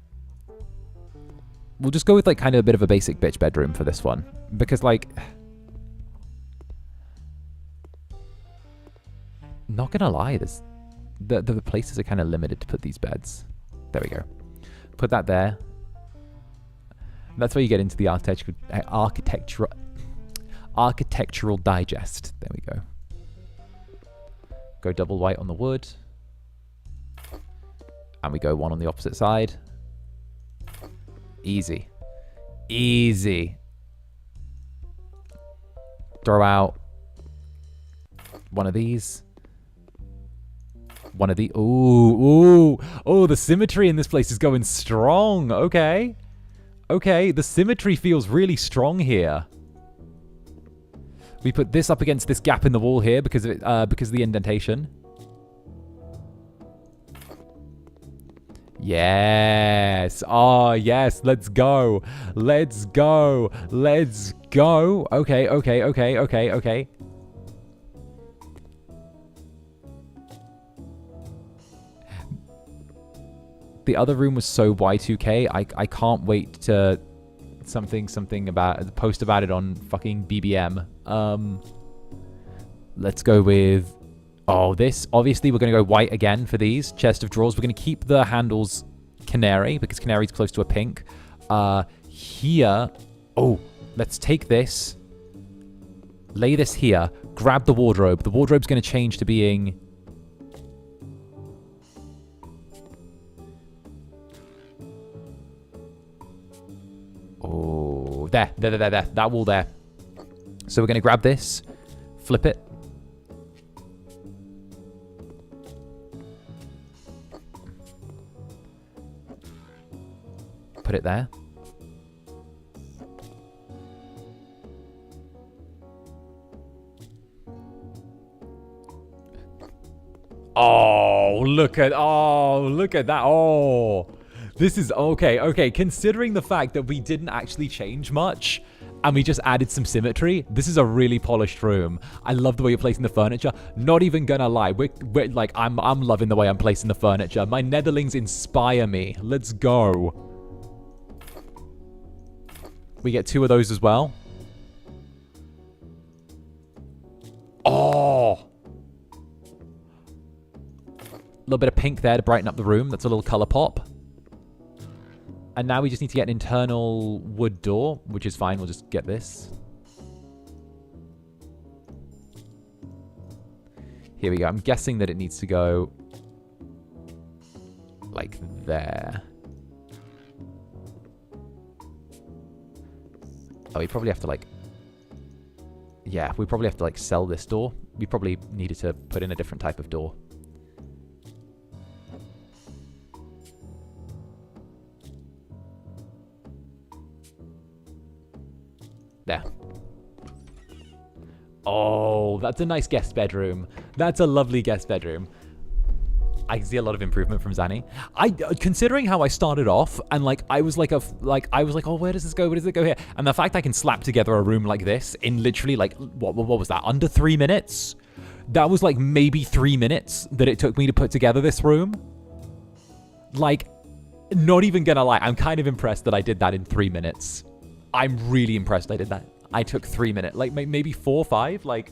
We'll just go with like kind of a bit of a basic bitch bedroom for this one. Because like... Not gonna lie, the places are kind of limited to put these beds. There we go. Put that there. That's where you get into the architectural digest. There we go. Go double white on the wood. And we go one on the opposite side. Easy. Easy. Throw out one of these. One of the... Ooh. The symmetry in this place is going strong. Okay. Okay, the symmetry feels really strong here. We put this up against this gap in the wall here because of the indentation. Yes. Oh, yes. Let's go. Let's go. Let's go. Okay. The other room was so Y2K. I can't wait to post about it on fucking BBM. Let's go with this. Obviously, we're going to go white again for these chest of drawers. We're going to keep the handles canary because canary's close to a pink. Here, let's take this, lay this here, grab the wardrobe. The wardrobe's going to change to being... Oh, there. That wall there. So we're going to grab this, flip it. Put it there. Look at that. This is okay. Considering the fact that we didn't actually change much and we just added some symmetry, this is a really polished room. I love the way you're placing the furniture. Not even gonna lie, we're like I'm loving the way I'm placing the furniture. My Netherlings inspire me. Let's go. We get 2 of those as well. A little bit of pink there to brighten up the room. That's a little color pop. And now we just need to get an internal wood door, which is fine. We'll just get this. Here we go. I'm guessing that it needs to go like there. Oh, we probably have to like... Yeah, we probably have to like sell this door. We probably needed to put in a different type of door. There. Oh, that's a nice guest bedroom. That's a lovely guest bedroom. I see a lot of improvement from Zanny. Considering how I started off, and like I was like, oh, where does this go? Where does it go here? And the fact I can slap together a room like this in literally like what was that? Under 3 minutes? That was like maybe 3 minutes that it took me to put together this room. Like, not even gonna lie, I'm kind of impressed that I did that in 3 minutes. I'm really impressed I did that. I took 3 minutes, like maybe 4 or 5, like.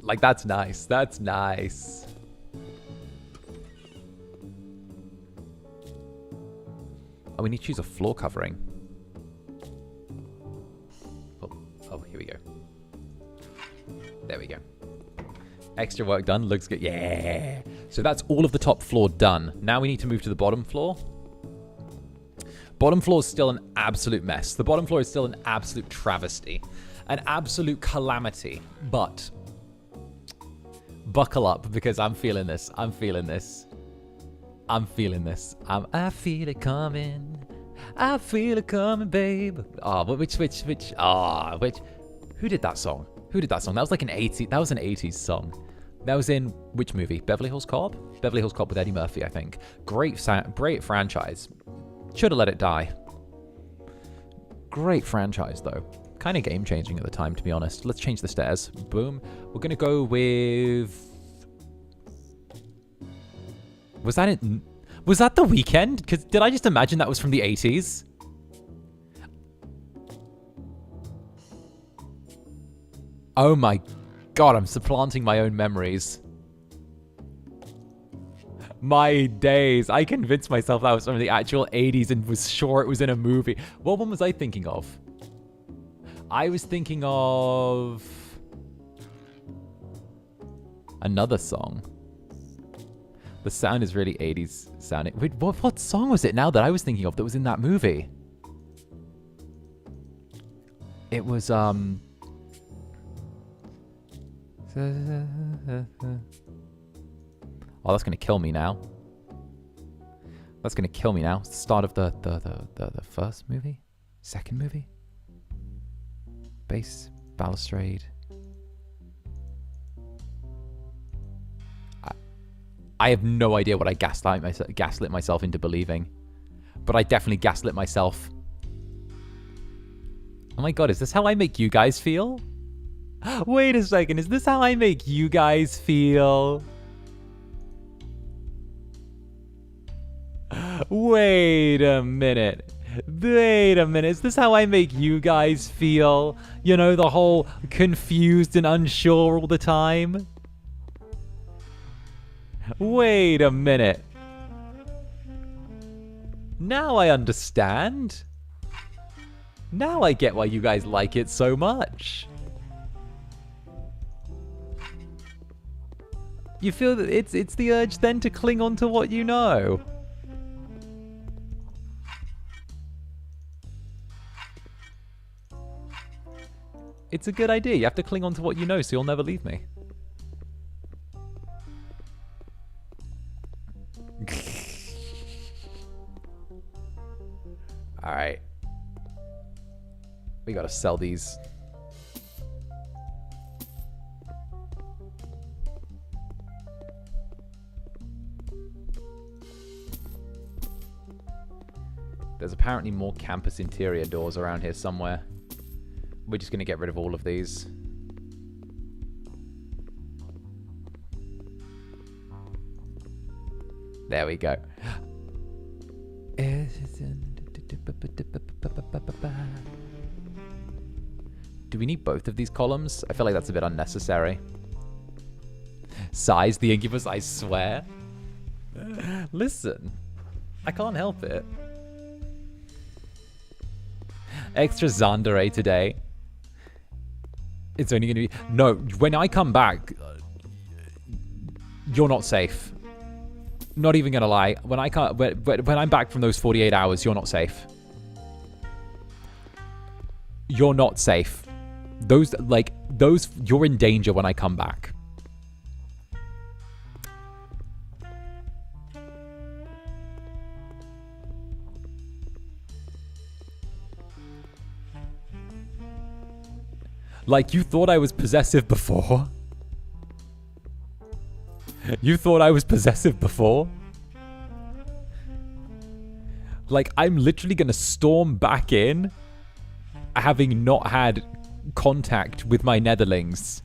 Like, that's nice. That's nice. Oh, we need to choose a floor covering. Oh, here we go. There we go. Extra work done. Looks good. Yeah. So that's all of the top floor done. Now we need to move to the bottom floor. Bottom floor is still an absolute mess. The bottom floor is still an absolute travesty. An absolute calamity. But buckle up because I'm feeling this. I'm feeling this. I'm feeling this. I feel it coming. I feel it coming, babe. Oh, which? Who did that song? Who did that song? That was like an 80s. That was an 80s song. That was in which movie? Beverly Hills Cop? Beverly Hills Cop with Eddie Murphy, I think. Great franchise. Should have let it die. Great franchise, though. Kind of game-changing at the time, to be honest. Let's change the stairs. Boom. We're going to go with... Was that it? Was that The Weeknd? Because did I just imagine that was from the 80s? Oh my god, I'm supplanting my own memories. My days. I convinced myself that was from the actual 80s and was sure it was in a movie. What one was I thinking of? I was thinking of... another song. The sound is really 80s sounding. Wait, what song was it now that I was thinking of that was in that movie? It was, Oh, that's gonna kill me now. That's gonna kill me now. It's the start of the first movie? Second movie? Base, balustrade. I have no idea what I gaslit myself into believing. But I definitely gaslit myself. Oh my god, is this how I make you guys feel? Wait a second, is this how I make you guys feel? Wait a minute. Wait a minute, is this how I make you guys feel? You know, the whole confused and unsure all the time? Wait a minute. Now I understand. Now I get why you guys like it so much. You feel that it's the urge then to cling on to what you know. It's a good idea. You have to cling on to what you know so you'll never leave me. Alright. We gotta sell these. There's apparently more campus interior doors around here somewhere. We're just gonna get rid of all of these. There we go. Do we need both of these columns? I feel like that's a bit unnecessary. Size the Incubus, I swear. Listen, I can't help it. Extra Zander today. It's only going to be... No, when I come back, you're not safe. Not even going to lie. When I'm back from those 48 hours, you're not safe. You're not safe. Those, you're in danger when I come back. Like, you thought I was possessive before? You thought I was possessive before? Like, I'm literally gonna storm back in, having not had contact with my Netherlings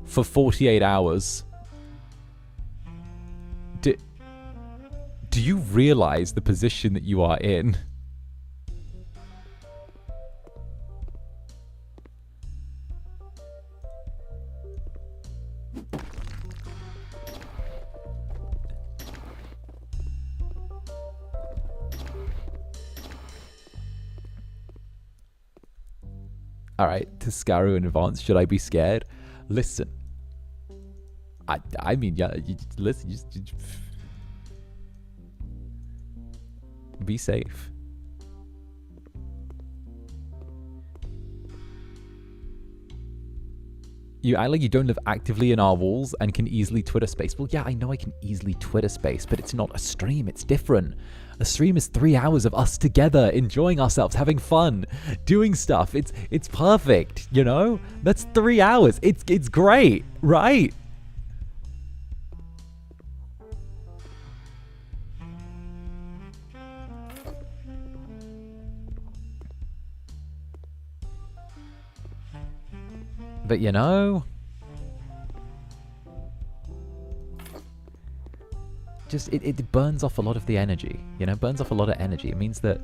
for 48 hours. Do you realize the position that you are in? All right, to 𝓂𝓸𝓾 in advance. Should I be scared? Listen. I mean, yeah, listen, just be safe. You act like you don't live actively in our walls and can easily Twitter space. Well, yeah, I know I can easily Twitter space, but it's not a stream. It's different. A stream is 3 hours of us together, enjoying ourselves, having fun, doing stuff. It's perfect, you know? That's 3 hours. It's great, right? But you know, just it burns off a lot of the energy, you know, burns off a lot of energy. It means that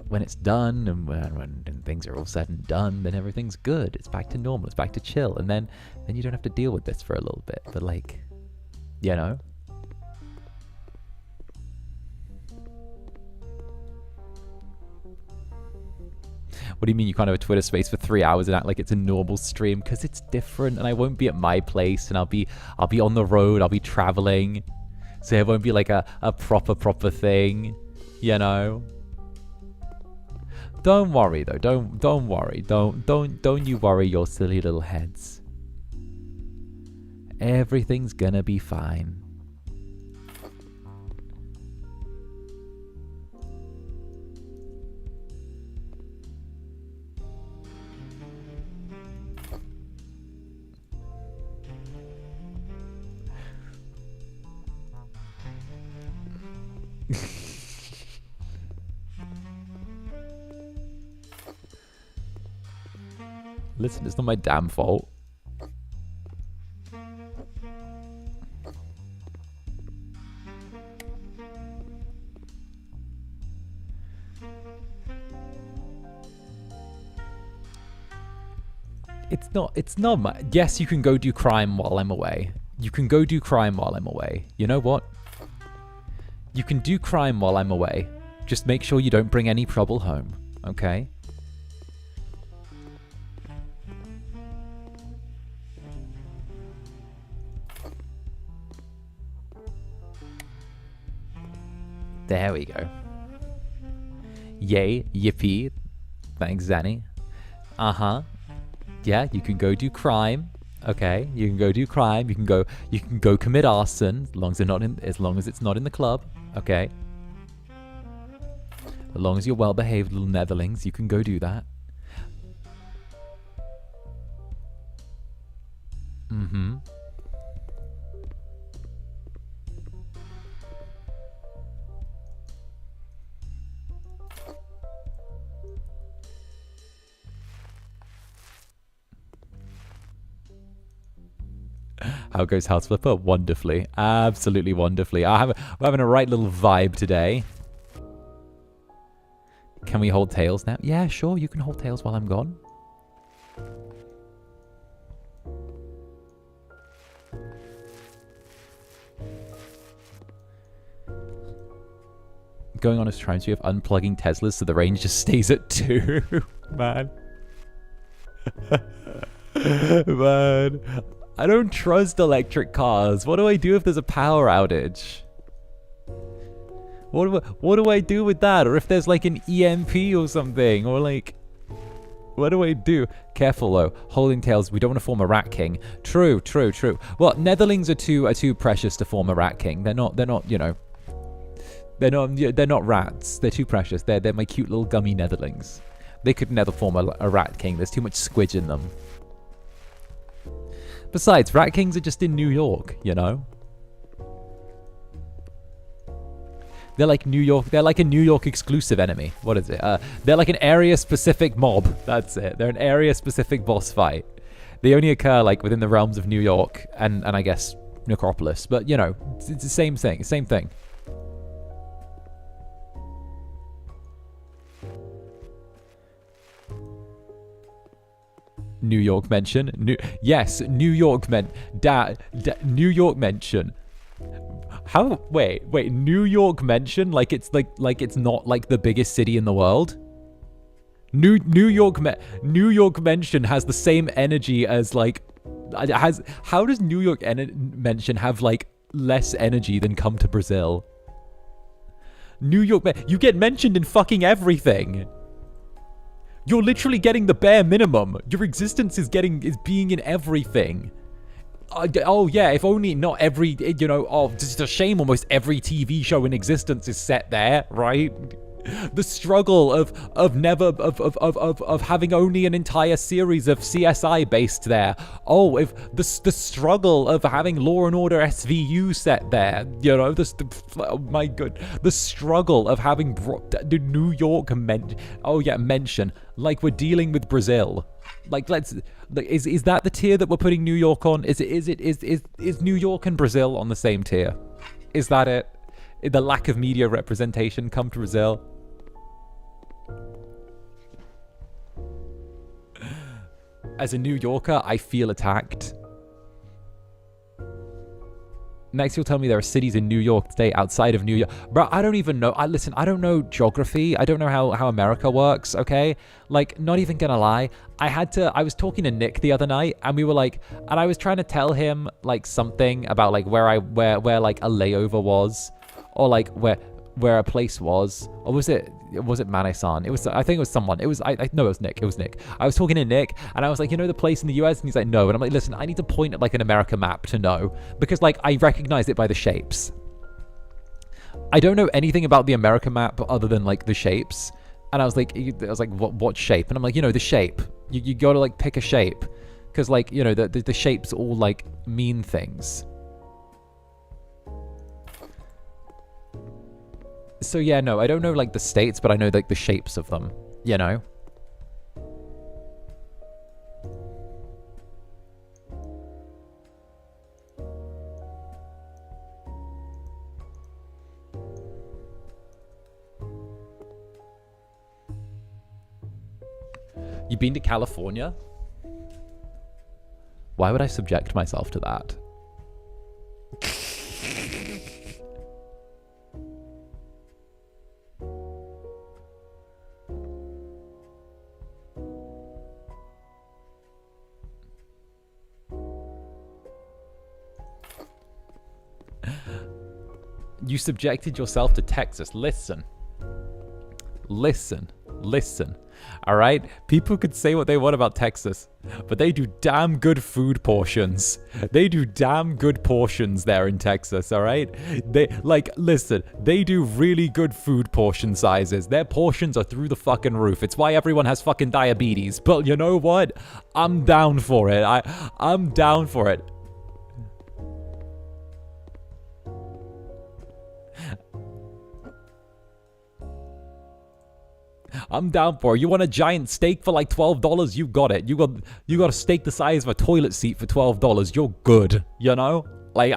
when it's done and when things are all said and done, then everything's good. It's back to normal. It's back to chill. And then you don't have to deal with this for a little bit. But like, you know. What do you mean you can't have a Twitter space for 3 hours and act like it's a normal stream? Because it's different, and I won't be at my place, and I'll be on the road, I'll be traveling, so it won't be like a proper thing, you know. Don't worry though. Don't worry. Don't you worry your silly little heads. Everything's gonna be fine. Listen, it's not my damn fault. It's not my... Yes, you can go do crime while I'm away. You can go do crime while I'm away. You know what? You can do crime while I'm away. Just make sure you don't bring any trouble home, okay? There we go. Yay, yippee. Thanks, Zanny. Uh-huh. Yeah, you can go do crime. Okay, you can go do crime. You can go commit arson as long as it's not in the club. Okay. As long as you're well-behaved little Netherlings, you can go do that. Mm-hmm. How goes House Flipper? Wonderfully. Absolutely wonderfully. We're having a right little vibe today. Can we hold tails now? Yeah, sure. You can hold tails while I'm gone. Going on a trying to have unplugging Teslas so the range just stays at 2. Man. Man. I don't trust electric cars. What do I do if there's a power outage? What do I do with that? Or if there's like an EMP or something? Or like... What do I do? Careful though. Holding tails, we don't want to form a rat king. True, true, true. Well, Netherlings are too precious to form a rat king. They're not, you know... They're not rats. They're too precious. They're my cute little gummy Netherlings. They could never form a rat king. There's too much squidge in them. Besides, rat kings are just in New York, you know? They're like New York. They're like a New York exclusive enemy. What is it? They're like an area-specific mob. That's it. They're an area-specific boss fight. They only occur like within the realms of New York and I guess Necropolis. But, you know, it's the same thing. Same thing. New York mention. Yes, New York New York mention. How? Wait. New York mention? Like it's not like the biggest city in the world. New York mention has the same energy as like how does New York mention have like less energy than come to Brazil? New York, you get mentioned in fucking everything. You're literally getting the bare minimum. Your existence is being in everything. Oh yeah, if only not every, you know, oh, it's a shame almost every TV show in existence is set there, right? The struggle of having only an entire series of CSI based there. Oh, if the struggle of having Law and Order SVU set there. You know, oh my god, the struggle of having the New York mention like we're dealing with Brazil. Like is that the tier that we're putting New York on? Is New York and Brazil on the same tier? Is that it? The lack of media representation come to Brazil. As a New Yorker, I feel attacked. Next, you'll tell me there are cities in New York State outside of New York. Bro, I don't even know. Listen, I don't know geography. I don't know how America works, okay? Like, not even gonna lie. I was talking to Nick the other night, and we were like, and I was trying to tell him, like, something about, like, where like, a layover was. Or, like, where a place was. Or was it Mane-san? I think it was someone. No, it was Nick. It was Nick. I was talking to Nick, and I was like, you know the place in the US? And he's like, no. And I'm like, listen, I need to point at like an America map to know. Because like, I recognize it by the shapes. I don't know anything about the America map other than like the shapes. And I was like, what shape? And I'm like, you know, the shape. You gotta like pick a shape. Because like, you know, the shapes all like mean things. So yeah, no, I don't know like the states, but I know like the shapes of them, you know? You been to California? Why would I subject myself to that? You subjected yourself to Texas. Listen. All right? People could say what they want about Texas, but they do damn good food portions. They do damn good portions there in Texas, all right? Listen, they do really good food portion sizes. Their portions are through the fucking roof. It's why everyone has fucking diabetes. But you know what? I'm down for it. I'm down for it. I'm down for it. You want a giant steak for like $12? You got it. You got a steak the size of a toilet seat for $12. You're good. You know? Like,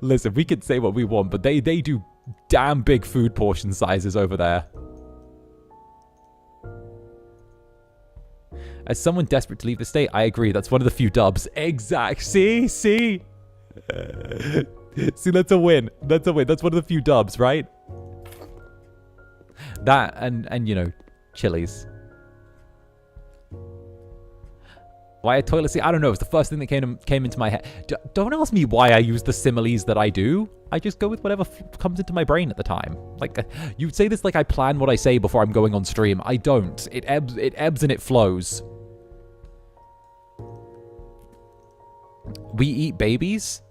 listen, we could say what we want, but they do damn big food portion sizes over there. As someone desperate to leave the state, I agree. That's one of the few dubs. Exact. See? See, that's a win. That's a win. That's one of the few dubs, right? That and you know, Chili's. Why a toilet seat? I don't know. It's the first thing that came into my head. Don't ask me why I use the similes that I do. I just go with whatever comes into my brain at the time. Like, you'd say this like I plan what I say before I'm going on stream. I don't. It ebbs and it flows. We eat babies?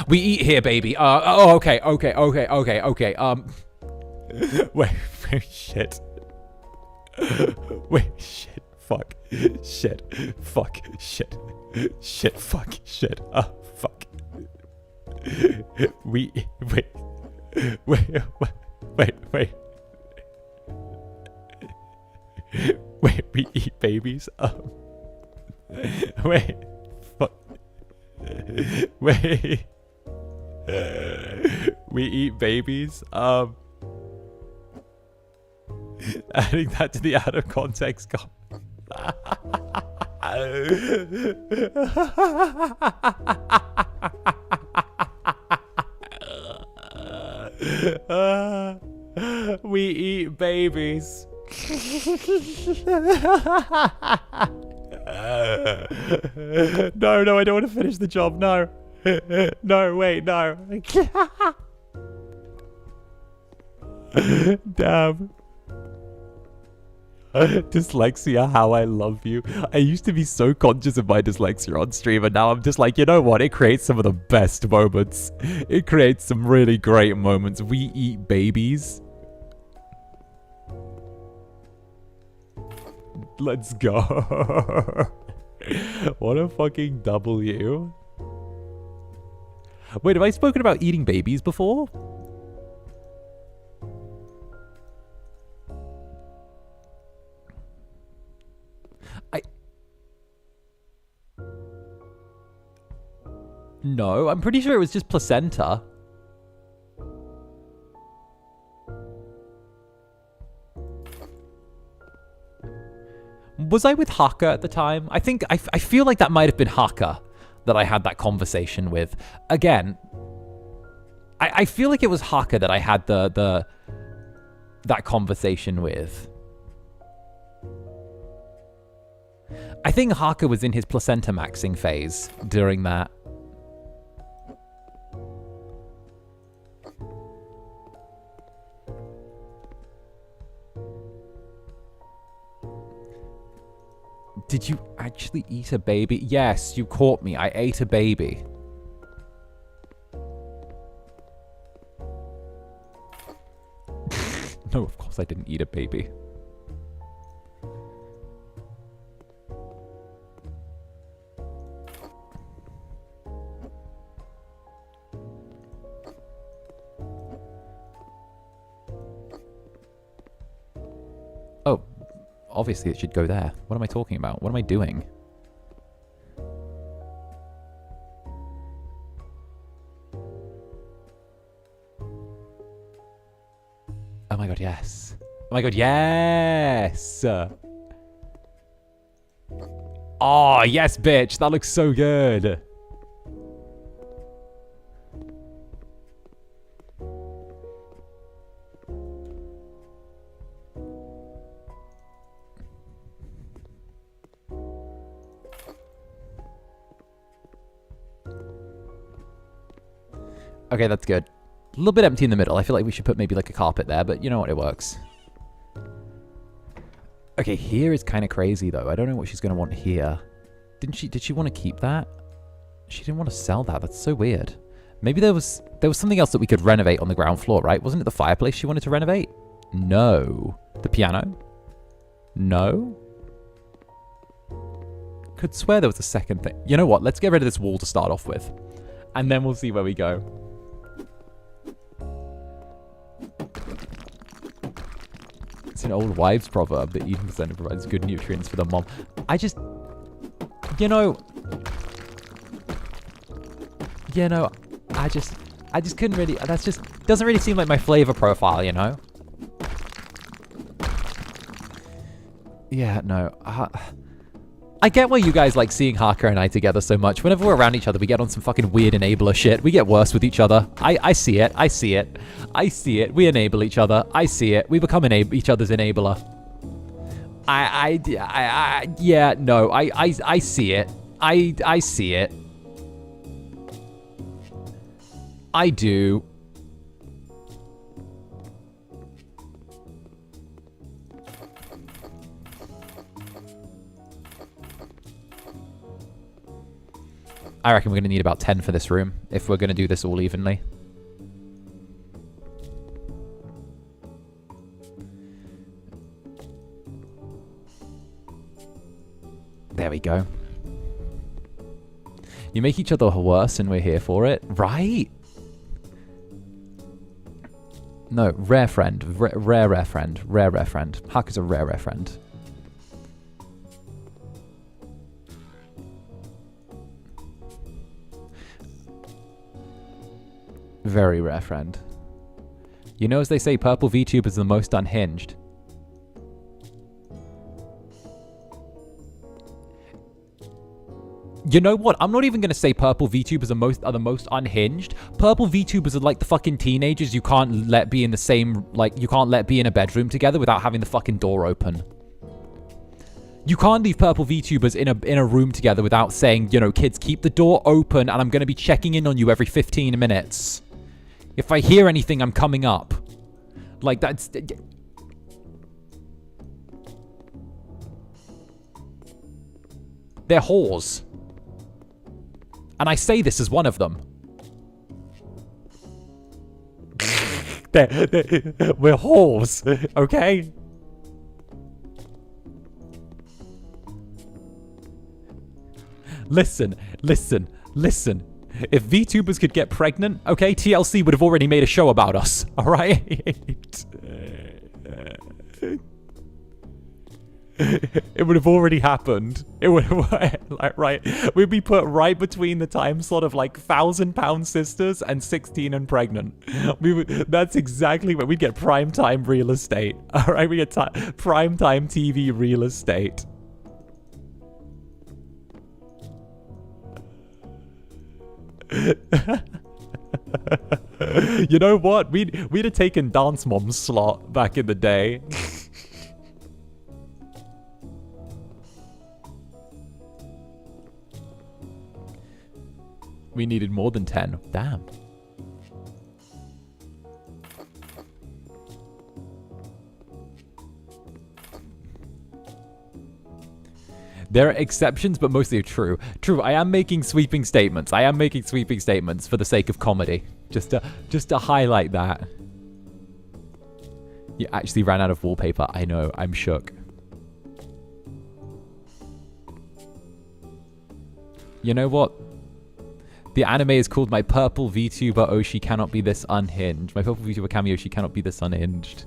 We eat here, baby. Okay. Wait, shit. Wait, shit. Fuck. Shit. Fuck. Shit. Shit. Fuck. Shit. Fuck. Wait. Wait, we eat babies? Wait. Fuck. Wait. We eat babies? Adding that to the out of context comment. We eat babies. No, I don't want to finish the job. No. No, wait, no. Damn. Dyslexia, how I love you. I used to be so conscious of my dyslexia on stream, and now I'm just like, you know what? It creates some of the best moments. It creates some really great moments. We eat babies. Let's go. What a fucking W. Wait, have I spoken about eating babies before? No, I'm pretty sure it was just placenta. Was I with 𝓂𝓻 at the time? I think, I feel like that might have been 𝓂𝓻 that I had that conversation with. Again, I feel like it was 𝓂𝓻 that I had that conversation with. I think 𝓂𝓻 was in his placenta maxing phase during that. Did you actually eat a baby? Yes, you caught me. I ate a baby. No, of course I didn't eat a baby. Oh. Obviously, it should go there. What am I talking about? What am I doing? Oh my god, yes. Oh my god, yes! Oh, yes, bitch! That looks so good! Okay, that's good. A little bit empty in the middle. I feel like we should put maybe like a carpet there, but you know what, it works. Okay, here is kind of crazy though. I don't know what she's going to want here. Did she want to keep that? She didn't want to sell that. That's so weird. Maybe there was something else that we could renovate on the ground floor, right? Wasn't it the fireplace she wanted to renovate? No. The piano? No. Could swear there was a second thing. You know what? Let's get rid of this wall to start off with. And then we'll see where we go. It's an old wives' proverb that eating placenta provides good nutrients for the mom. I just... I just couldn't really... That's just... Doesn't really seem like my flavor profile, you know? Yeah, no. I get why you guys like seeing 𝓂𝓻 and I together so much. Whenever we're around each other, we get on some fucking weird enabler shit. We get worse with each other. I see it. I see it. I see it. We enable each other. I see it. We become each other's enabler. Yeah, no. I see it. I see it. I do. I reckon we're going to need about 10 for this room if we're going to do this all evenly. There we go. You make each other worse and we're here for it. Right? No, rare friend. Rare friend. Rare friend. 𝓂𝓻 is a rare friend. Very rare friend. You know, as they say, purple VTubers are the most unhinged. You know what? I'm not even gonna say purple VTubers are the most unhinged. Purple VTubers are like the fucking teenagers you can't let be in the same, like, you can't let be in a bedroom together without having the fucking door open. You can't leave purple VTubers in a room together without saying, you know, kids, keep the door open and I'm gonna be checking in on you every 15 minutes. If I hear anything, I'm coming up. Like, that's... They're whores. And I say this as one of them. We're whores, okay? Listen. If VTubers could get pregnant, okay, TLC would have already made a show about us, alright? It would have already happened. It would have, like, right, we'd be put right between the time slot of like 1,000-pound sisters and 16 and pregnant. That's exactly what we'd get. Prime time real estate. All right, we get prime time TV real estate. You know what? We'd have taken Dance Mom's slot back in the day. We needed more than 10. Damn. There are exceptions, but mostly true. True, I am making sweeping statements. I am making sweeping statements for the sake of comedy. Just to highlight that. You actually ran out of wallpaper. I know, I'm shook. You know what? The anime is called My Purple VTuber Oh She Cannot Be This Unhinged. My Purple VTuber Cameo She Cannot Be This Unhinged.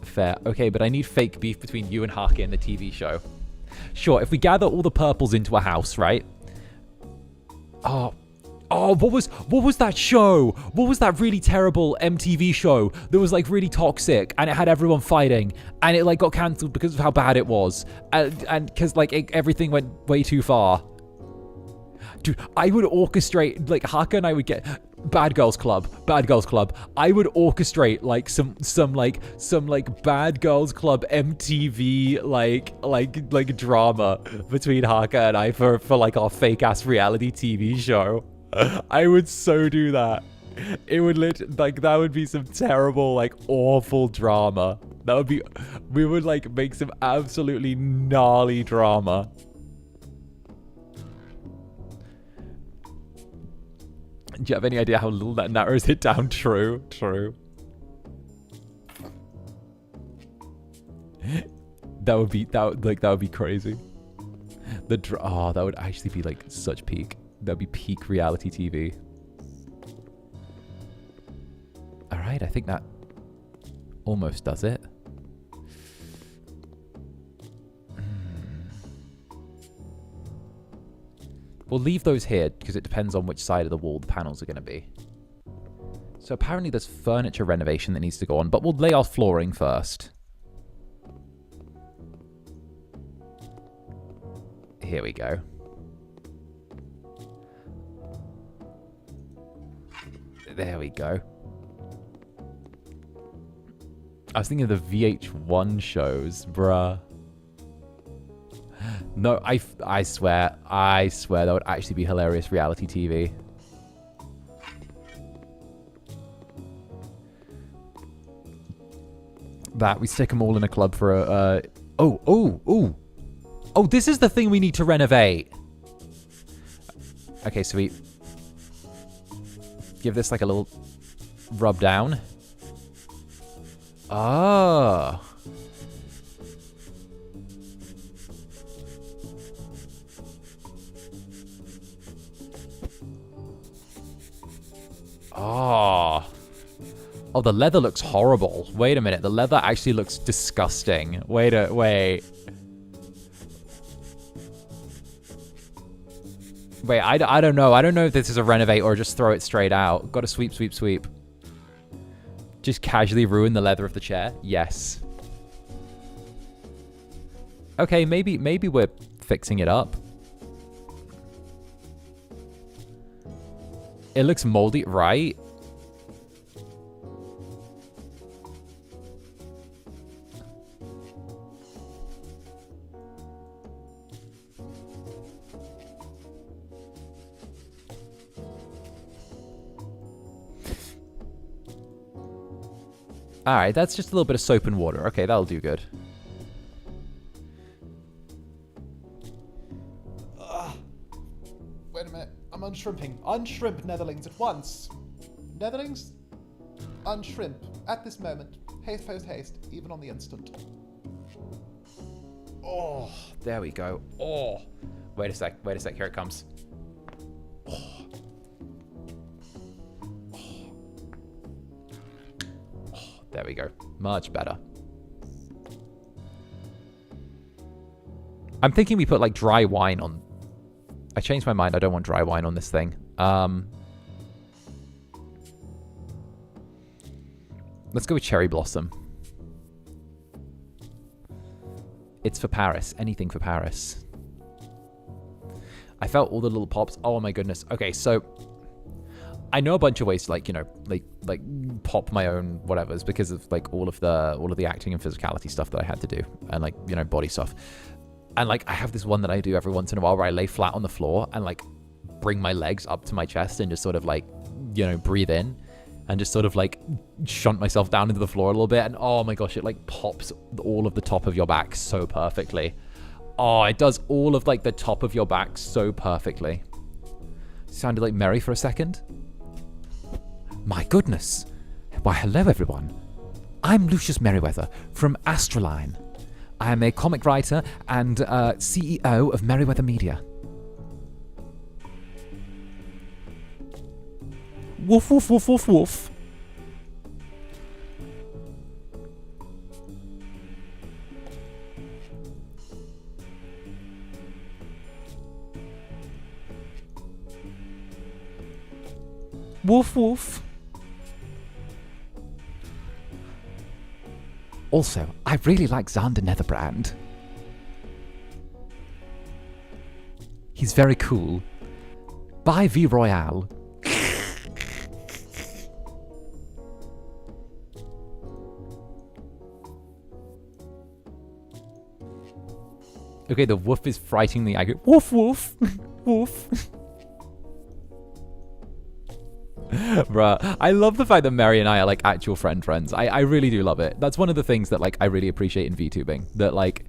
Fair. Okay, but I need fake beef between you and Hake in the TV show. Sure, if we gather all the purples into a house, right? Oh, what was that show? What was that really terrible MTV show that was like really toxic and it had everyone fighting and it like got cancelled because of how bad it was and because like everything went way too far. Dude, I would orchestrate, like, Haka and I would get Bad Girls Club. I would orchestrate like some Bad Girls Club MTV like drama between Haka and I for like our fake ass reality TV show. I would so do that. It would that would be some terrible, like, awful drama. We would like make some absolutely gnarly drama. Do you have any idea how little that narrows it down? True. That would be crazy. That would actually be like such peak. That would be peak reality TV. All right, I think that almost does it. We'll leave those here because it depends on which side of the wall the panels are going to be. So apparently there's furniture renovation that needs to go on, but we'll lay our flooring first. Here we go. There we go. I was thinking of the VH1 shows, bruh. No, I swear that would actually be hilarious reality TV. That we stick them all in a club for a. Oh! This is the thing we need to renovate. Okay, so we give this like a little rub down. Oh. Oh, the leather looks horrible. Wait a minute. The leather actually looks disgusting. Wait. Wait, I don't know. I don't know if this is a renovate or just throw it straight out. Got to sweep. Just casually ruin the leather of the chair? Yes. Okay, maybe we're fixing it up. It looks moldy, right? Alright, that's just a little bit of soap and water. Okay, that'll do good. Wait a minute. I'm unshrimping. Unshrimp Netherlings at once. Netherlings? Unshrimp. At this moment. Haste post haste. Even on the instant. Oh, there we go. Oh. Wait a sec. Wait a sec. Here it comes. Oh. There we go. Much better. I'm thinking we put like dry wine on. I changed my mind. I don't want dry wine on this thing. Let's go with cherry blossom. It's for Paris. Anything for Paris. I felt all the little pops. Oh my goodness. Okay, so I know a bunch of ways to like, you know, like pop my own whatevers because of like all of the acting and physicality stuff that I had to do and like, you know, body stuff. And like I have this one that I do every once in a while where I lay flat on the floor and like bring my legs up to my chest and just sort of like, you know, breathe in and just sort of like shunt myself down into the floor a little bit. And oh my gosh, it like pops all of the top of your back so perfectly. Oh, it does all of like the top of your back so perfectly. Sounded like Mary for a second. My goodness. Why, hello everyone. I'm Lucius Merriweather from Astraline. I am a comic writer and CEO of Merriweather Media. Woof, woof, woof, woof, woof. Woof, woof. Also, I really like Zander Netherbrand. He's very cool. Bye, V Royale. Okay, the woof is frighteningly accurate. Woof, woof. Woof. Bruh, I love the fact that Mary and I are like actual friends. I really do love it. That's one of the things that like I really appreciate in VTubing. That like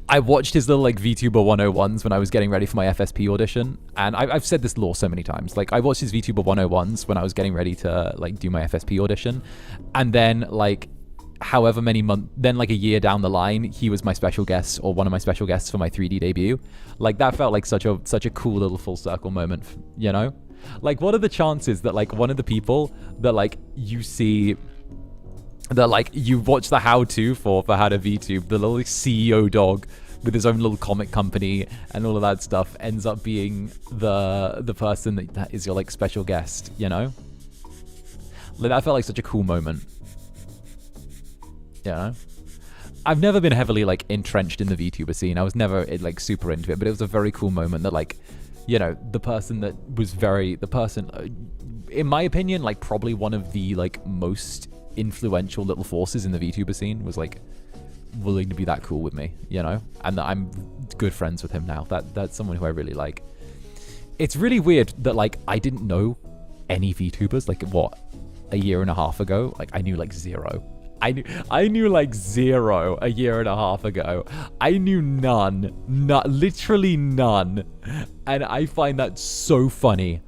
I watched his little like VTuber 101s when I was getting ready for my FSP audition, and I've said this lore so many times. Like I watched his VTuber 101s when I was getting ready to like do my FSP audition, and then like however many months, then like a year down the line, he was my special guest or one of my special guests for my 3D debut. Like that felt like such a cool little full circle moment, you know? Like, what are the chances that, like, one of the people that, like, you see, that, like, you watch the how-to for how to VTube, the little CEO dog with his own little comic company and all of that stuff ends up being the person that is your, like, special guest, you know? Like, that felt like such a cool moment. You know? I've never been heavily, like, entrenched in the VTuber scene. I was never, like, super into it, but it was a very cool moment that, like, you know, the person, in my opinion, like probably one of the like most influential little forces in the VTuber scene was like willing to be that cool with me, you know, and that I'm good friends with him now. That's someone who I really like. It's really weird that like I didn't know any VTubers like what a year and a half ago. Like I knew like zero. I knew like zero a year and a half ago. I knew none, literally none. And I find that so funny.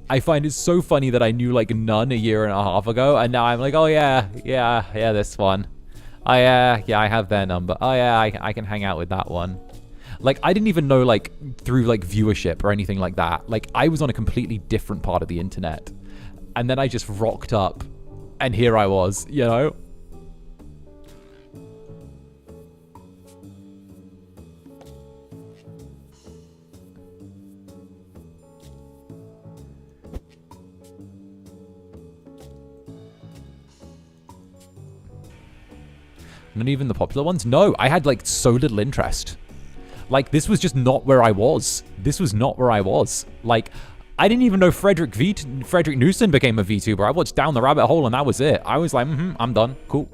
I find it so funny that I knew like none a year and a half ago. And now I'm like, oh yeah, this one. Oh yeah, I have their number. Oh yeah, I can hang out with that one. Like I didn't even know like through like viewership or anything like that. Like I was on a completely different part of the internet. And then I just rocked up and here I was, you know? Not even the popular ones? No, I had like so little interest. Like this was just not where I was. This was not where I was. Like I didn't even know Frederick Newson became a VTuber. I watched Down the Rabbit Hole and that was it. I was like, I'm done. Cool.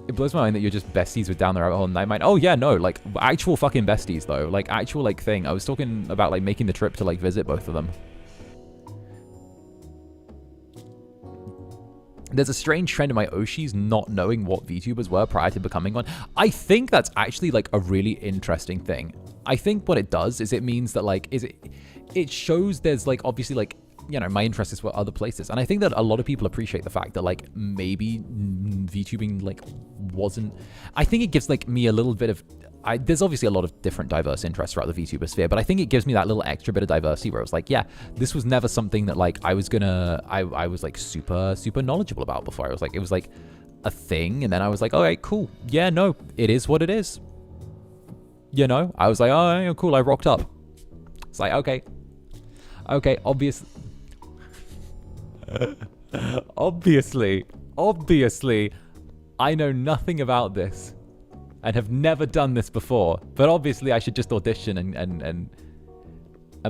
It blows my mind that you're just besties with Down the Rabbit Hole and Nightmine. Oh yeah, no, like actual fucking besties though. Like actual like thing. I was talking about like making the trip to like visit both of them. There's a strange trend in my Oshis not knowing what VTubers were prior to becoming one. I think that's actually like a really interesting thing. I think what it does is it means that like, it shows there's like, obviously like, you know, my interest is for other places. And I think that a lot of people appreciate the fact that like maybe VTubing like wasn't, I think it gives like me a little bit of, there's obviously a lot of different diverse interests throughout the VTuber sphere, but I think it gives me that little extra bit of diversity where I was like, yeah, this was never something that like I was like super knowledgeable about before. I was like, it was like a thing. And then I was like, all right, cool. Yeah, no, it is what it is. You know, I was like, oh, yeah, cool. I rocked up. It's like, okay, obviously, I know nothing about this. And have never done this before, but obviously I should just audition and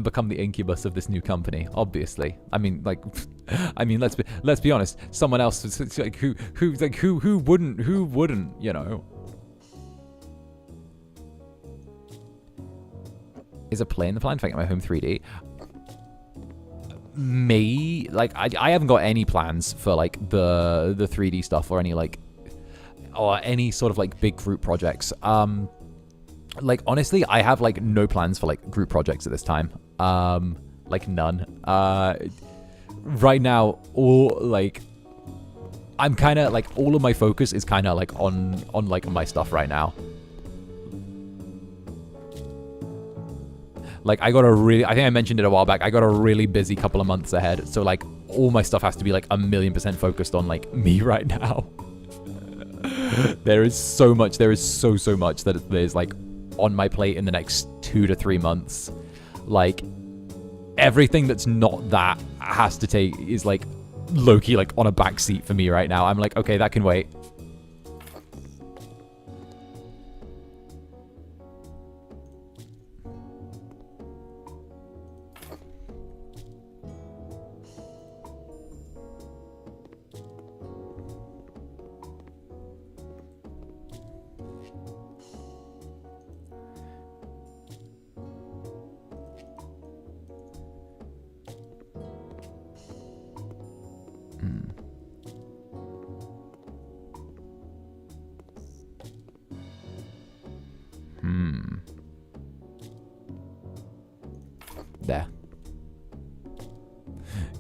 become the incubus of this new company. Obviously, I mean, like, let's be honest. Someone else, it's like who wouldn't, you know? Is a play in the plan? If I get my home 3D, like I haven't got any plans for like the 3D stuff or any like. Or any sort of like big group projects. Like honestly, I have like no plans for like group projects at this time. Like none. Right now, all like I'm kind of like all of my focus is kind of like on like my stuff right now. Like I think I mentioned it a while back. I got a really busy couple of months ahead. So like all my stuff has to be like 1,000,000% focused on like me right now. There is so much that there's like on my plate in the next 2 to 3 months. Like everything that's not that has to take is like low-key like on a backseat for me right now. I'm like, okay, that can wait. There.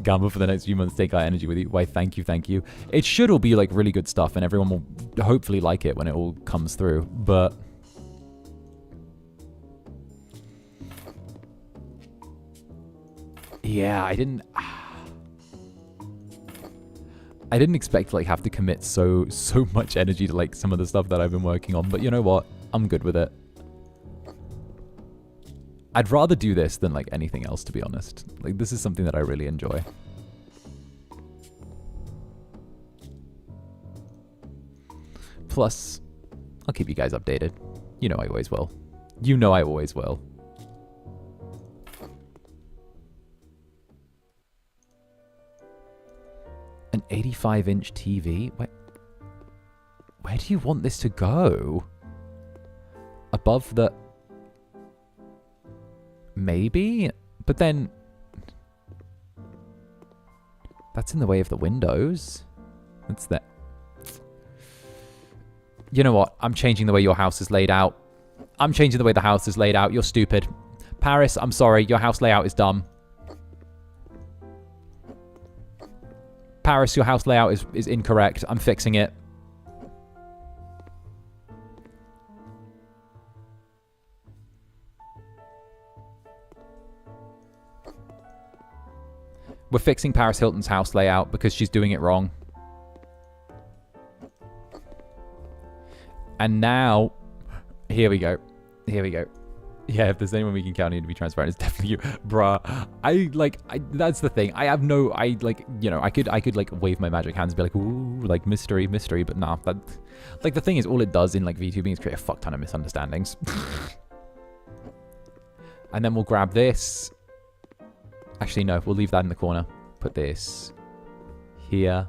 Gamble for the next few months, take our energy with you. Why, thank you. It should all be like really good stuff and everyone will hopefully like it when it all comes through, but yeah, I didn't expect to like have to commit so much energy to like some of the stuff that I've been working on, but you know what? I'm good with it. I'd rather do this than like anything else, to be honest. Like this is something that I really enjoy. Plus, I'll keep you guys updated. You know I always will. You know I always will. An 85-inch TV? Where do you want this to go? Above the... Maybe? But then... That's in the way of the windows. That's that. You know what? I'm changing the way your house is laid out. I'm changing the way the house is laid out. You're stupid. Paris, I'm sorry. Your house layout is dumb. Paris, your house layout is incorrect. I'm fixing it. We're fixing Paris Hilton's house layout because she's doing it wrong. And now, here we go. Here we go. Yeah, if there's anyone we can count on to be transparent, it's definitely you. Bruh. That's the thing. I have no, I could like wave my magic hands and be like, ooh, like mystery, but nah. That, like the thing is, all it does in like VTubing is create a fuck ton of misunderstandings. And then we'll grab this. Actually, no, we'll leave that in the corner. Put this here.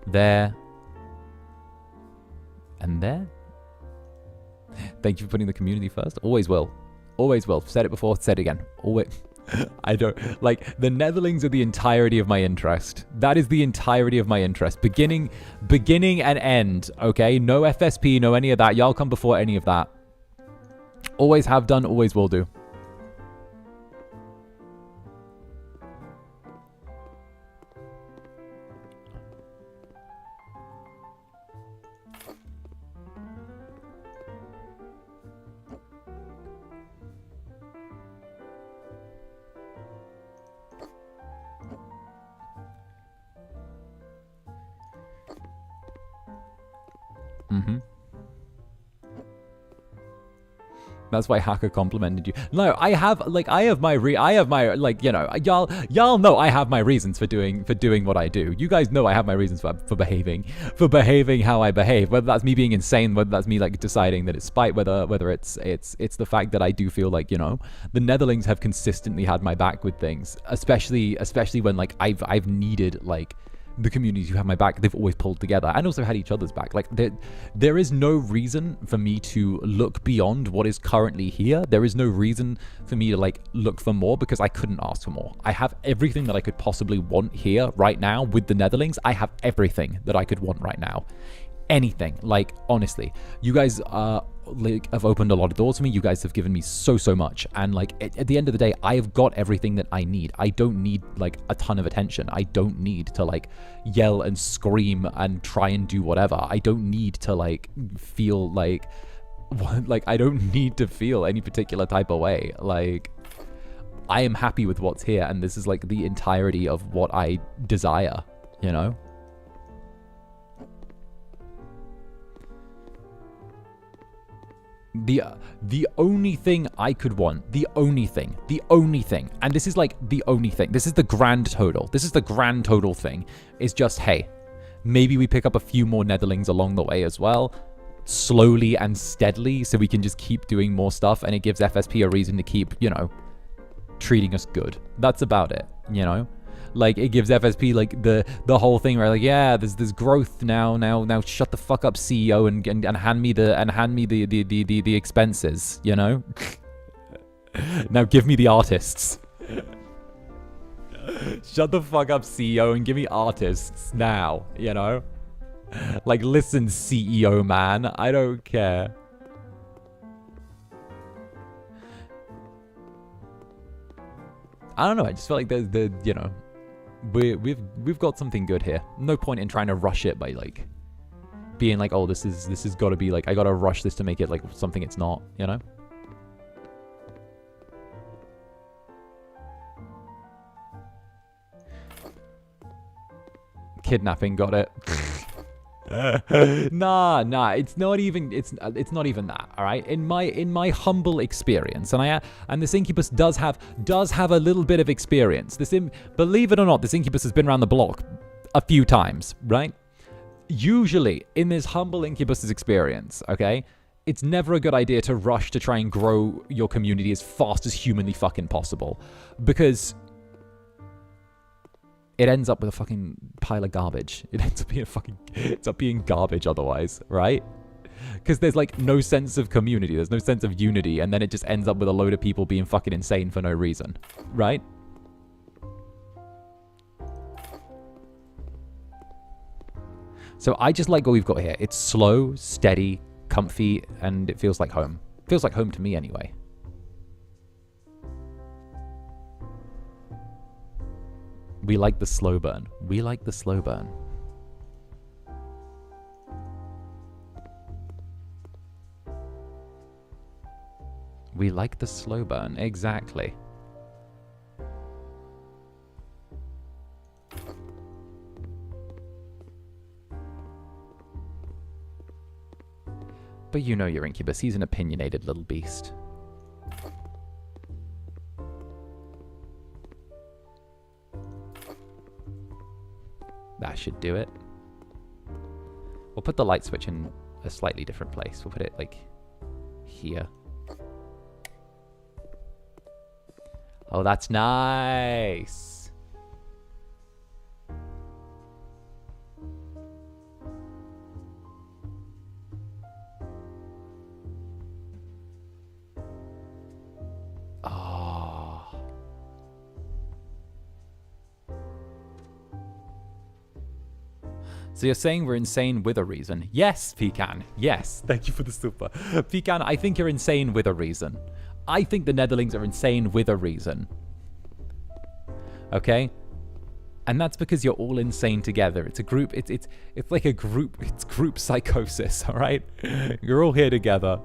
There. And there. Thank you for putting the community first. Always will. Always will. Said it before, said it again. Always. I don't... Like, the Netherlings are the entirety of my interest. That is the entirety of my interest. Beginning and end, okay? No FSP, no any of that. Y'all come before any of that. Always have done, always will do. That's why Hacker complimented you. No, I have my like, you know, y'all know I have my reasons for doing what I do. You guys know I have my reasons for behaving how I behave. Whether that's me being insane, whether that's me like deciding that it's spite, whether it's the fact that I do feel like, you know, the Netherlings have consistently had my back with things, especially when like I've needed like the communities who have my back, they've always pulled together and also had each other's back. Like there is no reason for me to look beyond what is currently here. There is no reason for me to like look for more because I couldn't ask for more. I have everything that I could possibly want here right now with the Netherlings. I have everything that I could want right now. Anything. Like, honestly, you guys like have opened a lot of doors for me. You guys have given me so much, and like at the end of the day, I have got everything that I need. I don't need like a ton of attention. I don't need to like yell and scream and try and do whatever. I don't need to like feel like I don't need to feel any particular type of way. Like, I am happy with what's here, and this is like the entirety of what I desire, you know? The only thing I could want, the only thing, and this is like the only thing, this is the grand total thing, is just, hey, maybe we pick up a few more Netherlings along the way as well, slowly and steadily, so we can just keep doing more stuff, and it gives FSP a reason to keep, you know, treating us good. That's about it, you know? Like, it gives FSP like the whole thing where like, yeah, there's growth now shut the fuck up, CEO, and hand me the expenses, you know? Now give me the artists. Shut the fuck up, CEO, and give me artists now, you know? Like, listen, CEO man, I don't care. I don't know, I just feel like there's you know, we've got something good here. No point in trying to rush it by like being like, oh, this has got to be like, I got to rush this to make it like something it's not, you know? Kidnapping, got it. Nah, it's not even that, all right? In my humble experience, and this Incubus does have a little bit of experience. Believe it or not, this Incubus has been around the block a few times, right? Usually, in this humble Incubus's experience, okay, it's never a good idea to rush to try and grow your community as fast as humanly fucking possible, because it ends up with a fucking pile of garbage. It ends up being garbage otherwise, right? Because there's like no sense of community, there's no sense of unity, and then it just ends up with a load of people being fucking insane for no reason, right? So I just like what we've got here. It's slow, steady, comfy, and it feels like home. Feels like home to me anyway. We like the slow burn. We like the slow burn. We like the slow burn. Exactly. But you know your Incubus. He's an opinionated little beast. That should do it. We'll put the light switch in a slightly different place. We'll put it like here. Oh, that's nice. Oh. So you're saying we're insane with a reason? Yes, Pecan. Yes. Thank you for the super. Pecan, I think you're insane with a reason. I think the Netherlings are insane with a reason. Okay? And that's because you're all insane together. It's a group, it's like a group, it's group psychosis, all right? You're all here together.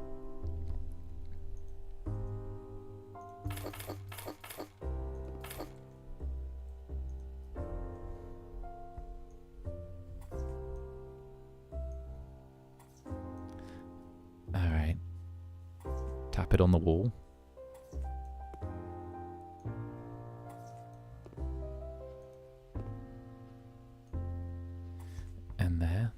All right. Tap it on the wall. And there.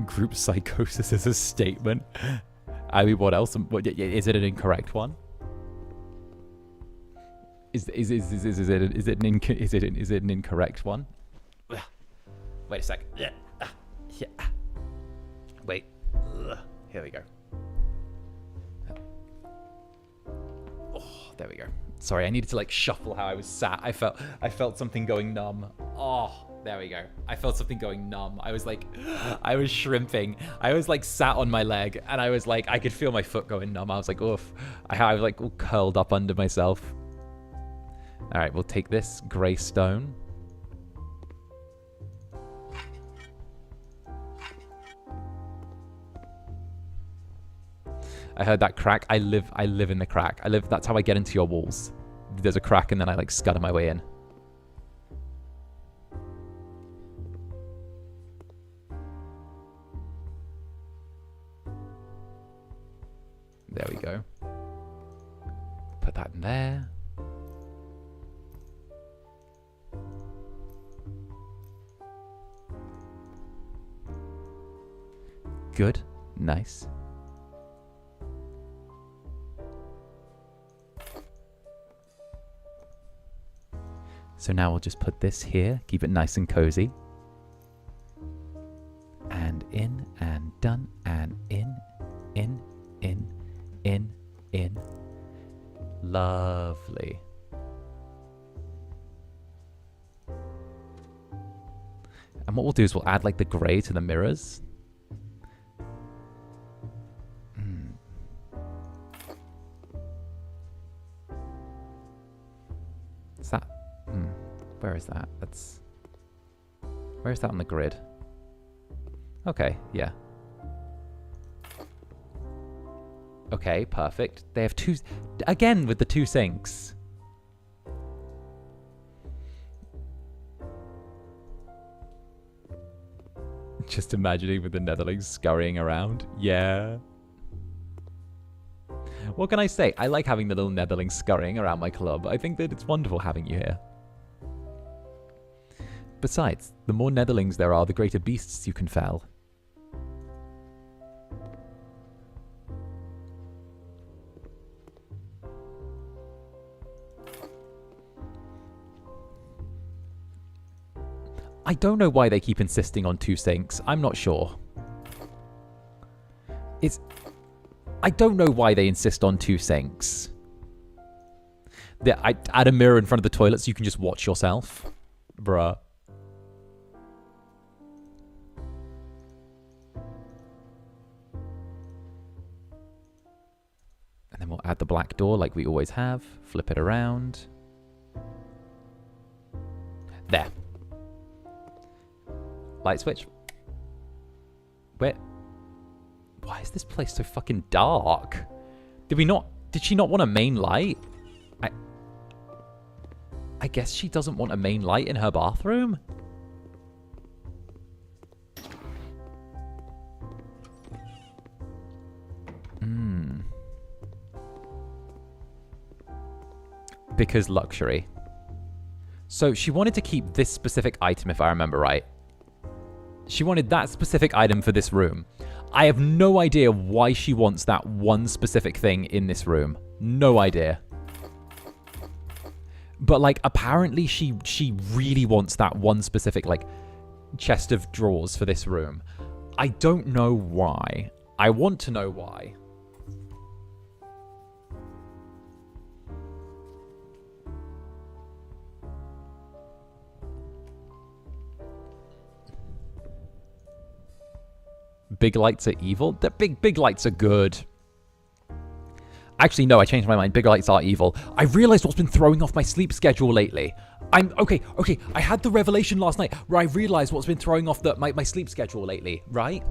Group psychosis is a statement. I mean, what else? What, is it an incorrect one? Is it an incorrect one? Wait a sec. Yeah. Wait. Here we go. Oh, there we go. Sorry, I needed to like shuffle how I was sat. I felt something going numb. Oh, there we go. I felt something going numb. I was like, I was shrimping. I was like sat on my leg and I was like, I could feel my foot going numb. I was like, oof. I was like all curled up under myself. All right, we'll take this gray stone. I heard that crack. I live in the crack. That's how I get into your walls. There's a crack and then I like scudder my way in. There we go. Put that in there. Good. Nice. So now we'll just put this here, keep it nice and cozy. And in, and done, and in. Lovely. And what we'll do is we'll add like the grey to the mirrors. Is that... where is that? Where is that on the grid? Okay, yeah. Okay, perfect. They have two... Again, with the two sinks. Just imagining with the Netherlings scurrying around. Yeah. What can I say? I like having the little Netherlings scurrying around my club. I think that it's wonderful having you here. Besides, the more Netherlings there are, the greater beasts you can fell. I don't know why they keep insisting on two sinks. I'm not sure. I don't know why they insist on two sinks. I add a mirror in front of the toilet so you can just watch yourself. Bruh. And then we'll add the black door like we always have. Flip it around. There. Light switch. Where? Why is this place so fucking dark? Did she not want a main light? I guess she doesn't want a main light in her bathroom? Because luxury. So she wanted to keep this specific item, if I remember right. She wanted that specific item for this room. I have no idea why she wants that one specific thing in this room. No idea. But, like, apparently she really wants that one specific, like, chest of drawers for this room. I don't know why. I want to know why. Big lights are evil? The big lights are good. Actually, no, I changed my mind. Big lights are evil. I realized what's been throwing off my sleep schedule lately. Okay. I had the revelation last night where I realized what's been throwing off my sleep schedule lately, right?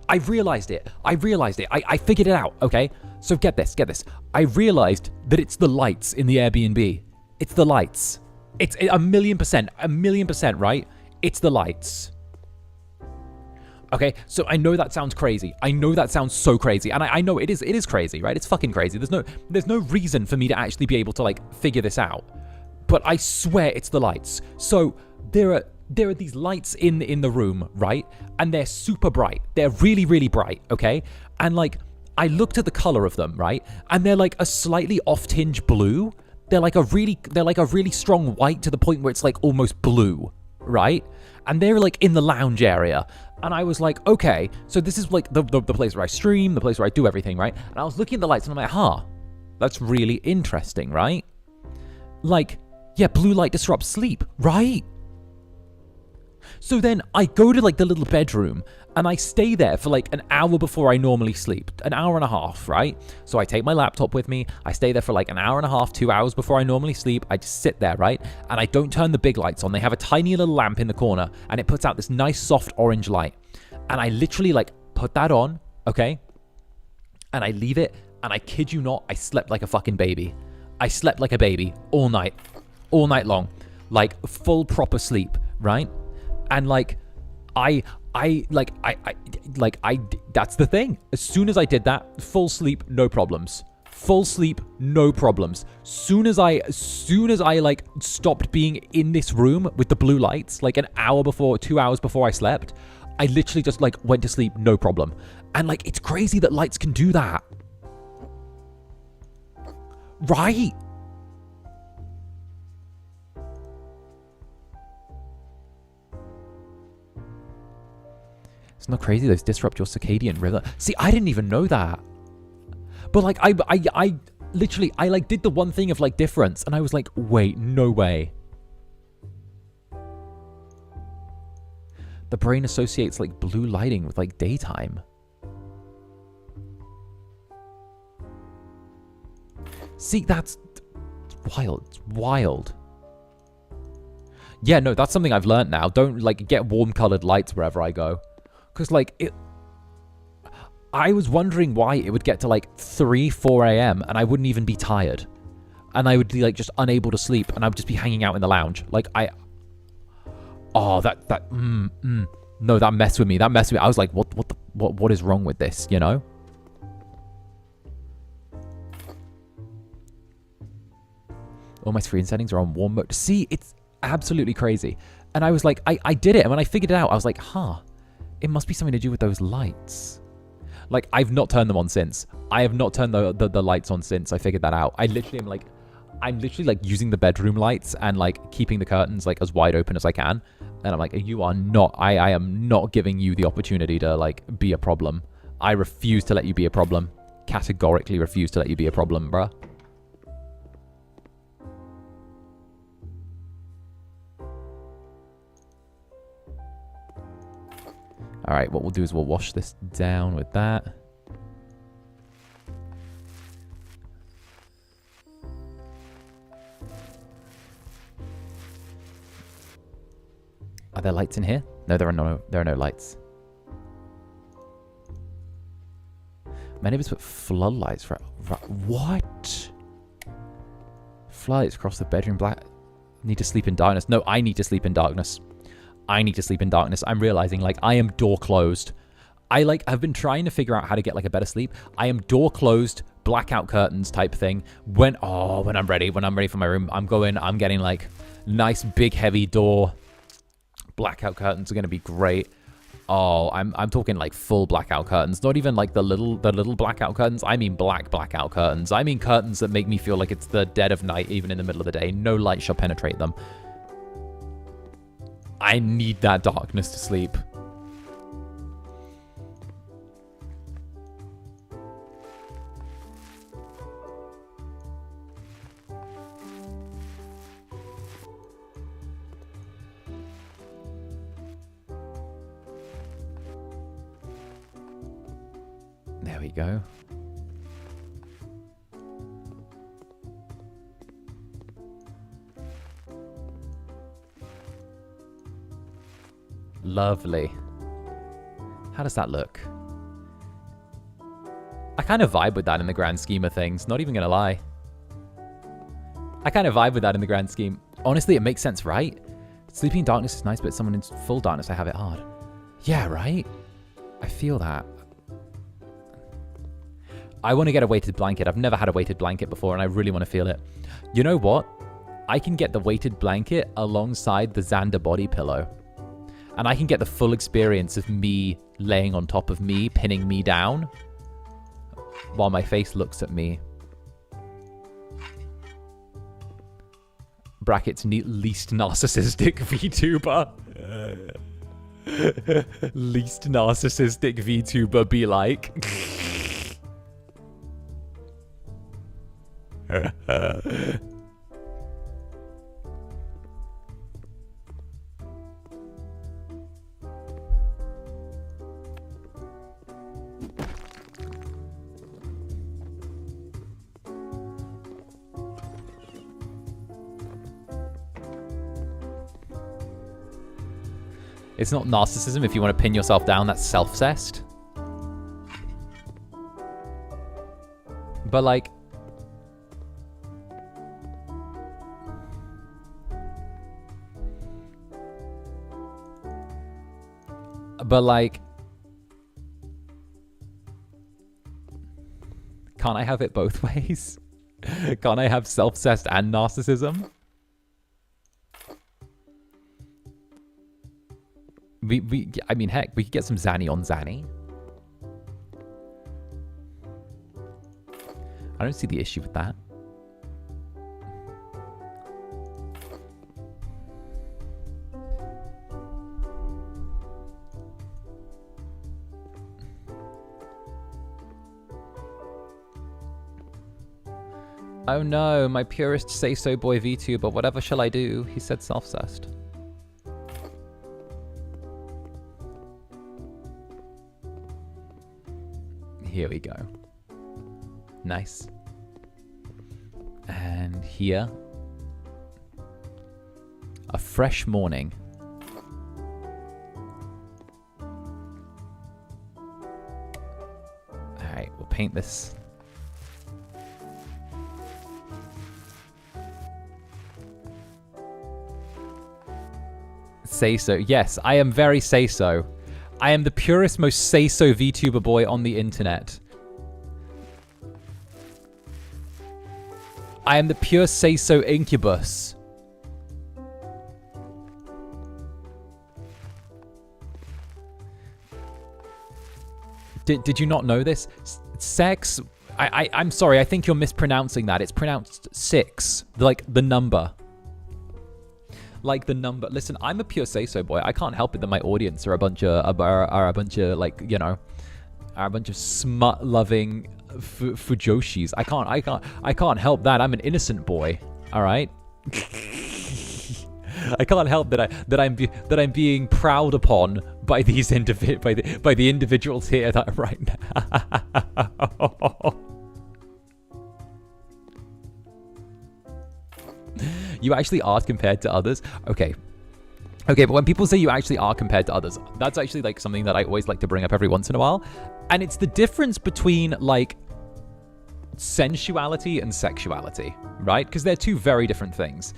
I realized it. I figured it out, okay? So get this. I realized that it's the lights in the Airbnb. It's the lights. It's a million percent, right? It's the lights. Okay, so I know that sounds crazy. I know that sounds so crazy. And I know it is crazy, right? It's fucking crazy. There's no reason for me to actually be able to, like, figure this out. But I swear it's the lights. So there are these lights in the room, right? And they're super bright. They're really, really bright, okay? And, like, I looked at the color of them, right? And they're like a slightly off-tinge blue. They're like a really strong white to the point where it's like almost blue, right? And they're like in the lounge area. And I was like, okay, so this is like the place where I stream, the place where I do everything, right? And I was looking at the lights and I'm like, that's really interesting, right? Like, yeah, blue light disrupts sleep, right? So then I go to like the little bedroom and I stay there for like an hour before I normally sleep. An hour and a half, right? So I take my laptop with me. I stay there for like an hour and a half, 2 hours before I normally sleep. I just sit there, right? And I don't turn the big lights on. They have a tiny little lamp in the corner and it puts out this nice soft orange light. And I literally like put that on, okay? And I leave it and I kid you not, I slept like a fucking baby. I slept like a baby all night long. Like full proper sleep, right? And like, that's the thing. As soon as I did that, full sleep, no problems. Soon as I like stopped being in this room with the blue lights, like an hour before, 2 hours before I slept, I literally just like went to sleep, no problem. And like, it's crazy that lights can do that. Right? It's not crazy those disrupt your circadian rhythm. See, I didn't even know that. But like I literally like did the one thing of like difference and I was like, wait, no way. The brain associates like blue lighting with like daytime. See, that's wild. It's wild. Yeah, no, that's something I've learned now. Don't like get warm colored lights wherever I go. Because, like, I was wondering why it would get to, like, 3, 4 a.m. and I wouldn't even be tired. And I would be, like, just unable to sleep and I would just be hanging out in the lounge. Like, no, that messed with me. I was like, what is wrong with this, you know? All my screen settings are on warm mode. See, it's absolutely crazy. And I was like, I did it. And when I figured it out, I was like, it must be something to do with those lights. Like, I've not turned them on since. I have not turned the lights on since I figured that out. I'm literally like using the bedroom lights and like keeping the curtains like as wide open as I can. And I'm like, I am not giving you the opportunity to like be a problem. I refuse to let you be a problem. Categorically refuse to let you be a problem, bruh. All right, what we'll do is we'll wash this down with that. Are there lights in here? No, there are no lights. My neighbors put floodlights for what? Floodlights across the bedroom. Black. Need to sleep in darkness. No, I need to sleep in darkness. I'm realizing, like, I am door closed. I've been trying to figure out how to get, like, a better sleep. I am door closed, blackout curtains type thing. When I'm ready for my room, I'm getting, like, Nice big heavy door. Blackout curtains are gonna be great. Oh, I'm talking like full blackout curtains, not even like the little blackout curtains. I mean blackout curtains. I mean curtains that make me feel like it's the dead of night, even in the middle of the day. No light shall penetrate them. I need that darkness to sleep. There we go. Lovely. How does that look? I kind of vibe with that in the grand scheme of things. Not even gonna lie. I kind of vibe with that in the grand scheme. Honestly, it makes sense, right? Sleeping in darkness is nice, but someone in full darkness, I have it hard. Yeah, right? I feel that. I want to get a weighted blanket. I've never had a weighted blanket before, and I really want to feel it. You know what? I can get the weighted blanket alongside the Zander body pillow. And I can get the full experience of me laying on top of me, pinning me down, while my face looks at me. Brackets, least narcissistic VTuber. Least narcissistic VTuber be like... It's not narcissism if you want to pin yourself down, that's self-cessed. But like... Can't I have it both ways? Can't I have self-cessed and narcissism? I mean, heck, we could get some Zanny on Zanny. I don't see the issue with that. Oh no, my purist say-so boy VTuber, whatever shall I do? He said self-cessed. Here we go. Nice. And here. A fresh morning. Alright, we'll paint this. Say-so. Yes, I am very say-so. I am the purest, most say-so VTuber boy on the internet. I am the pure say-so Incubus. Did you not know this? Sex... I'm sorry, I think you're mispronouncing that. It's pronounced 6. Like, the number. Like the number. Listen, I'm a pure say-so boy. I can't help it that my audience are a bunch of like, you know, are a bunch of smut-loving fujoshis. I can't help that. I'm an innocent boy. All right. I can't help that I'm being proud upon by these by the individuals here that right now. You actually are compared to others? Okay. Okay, but when people say you actually are compared to others, that's actually like something that I always like to bring up every once in a while. And it's the difference between like sensuality and sexuality, right? Because they're two very different things.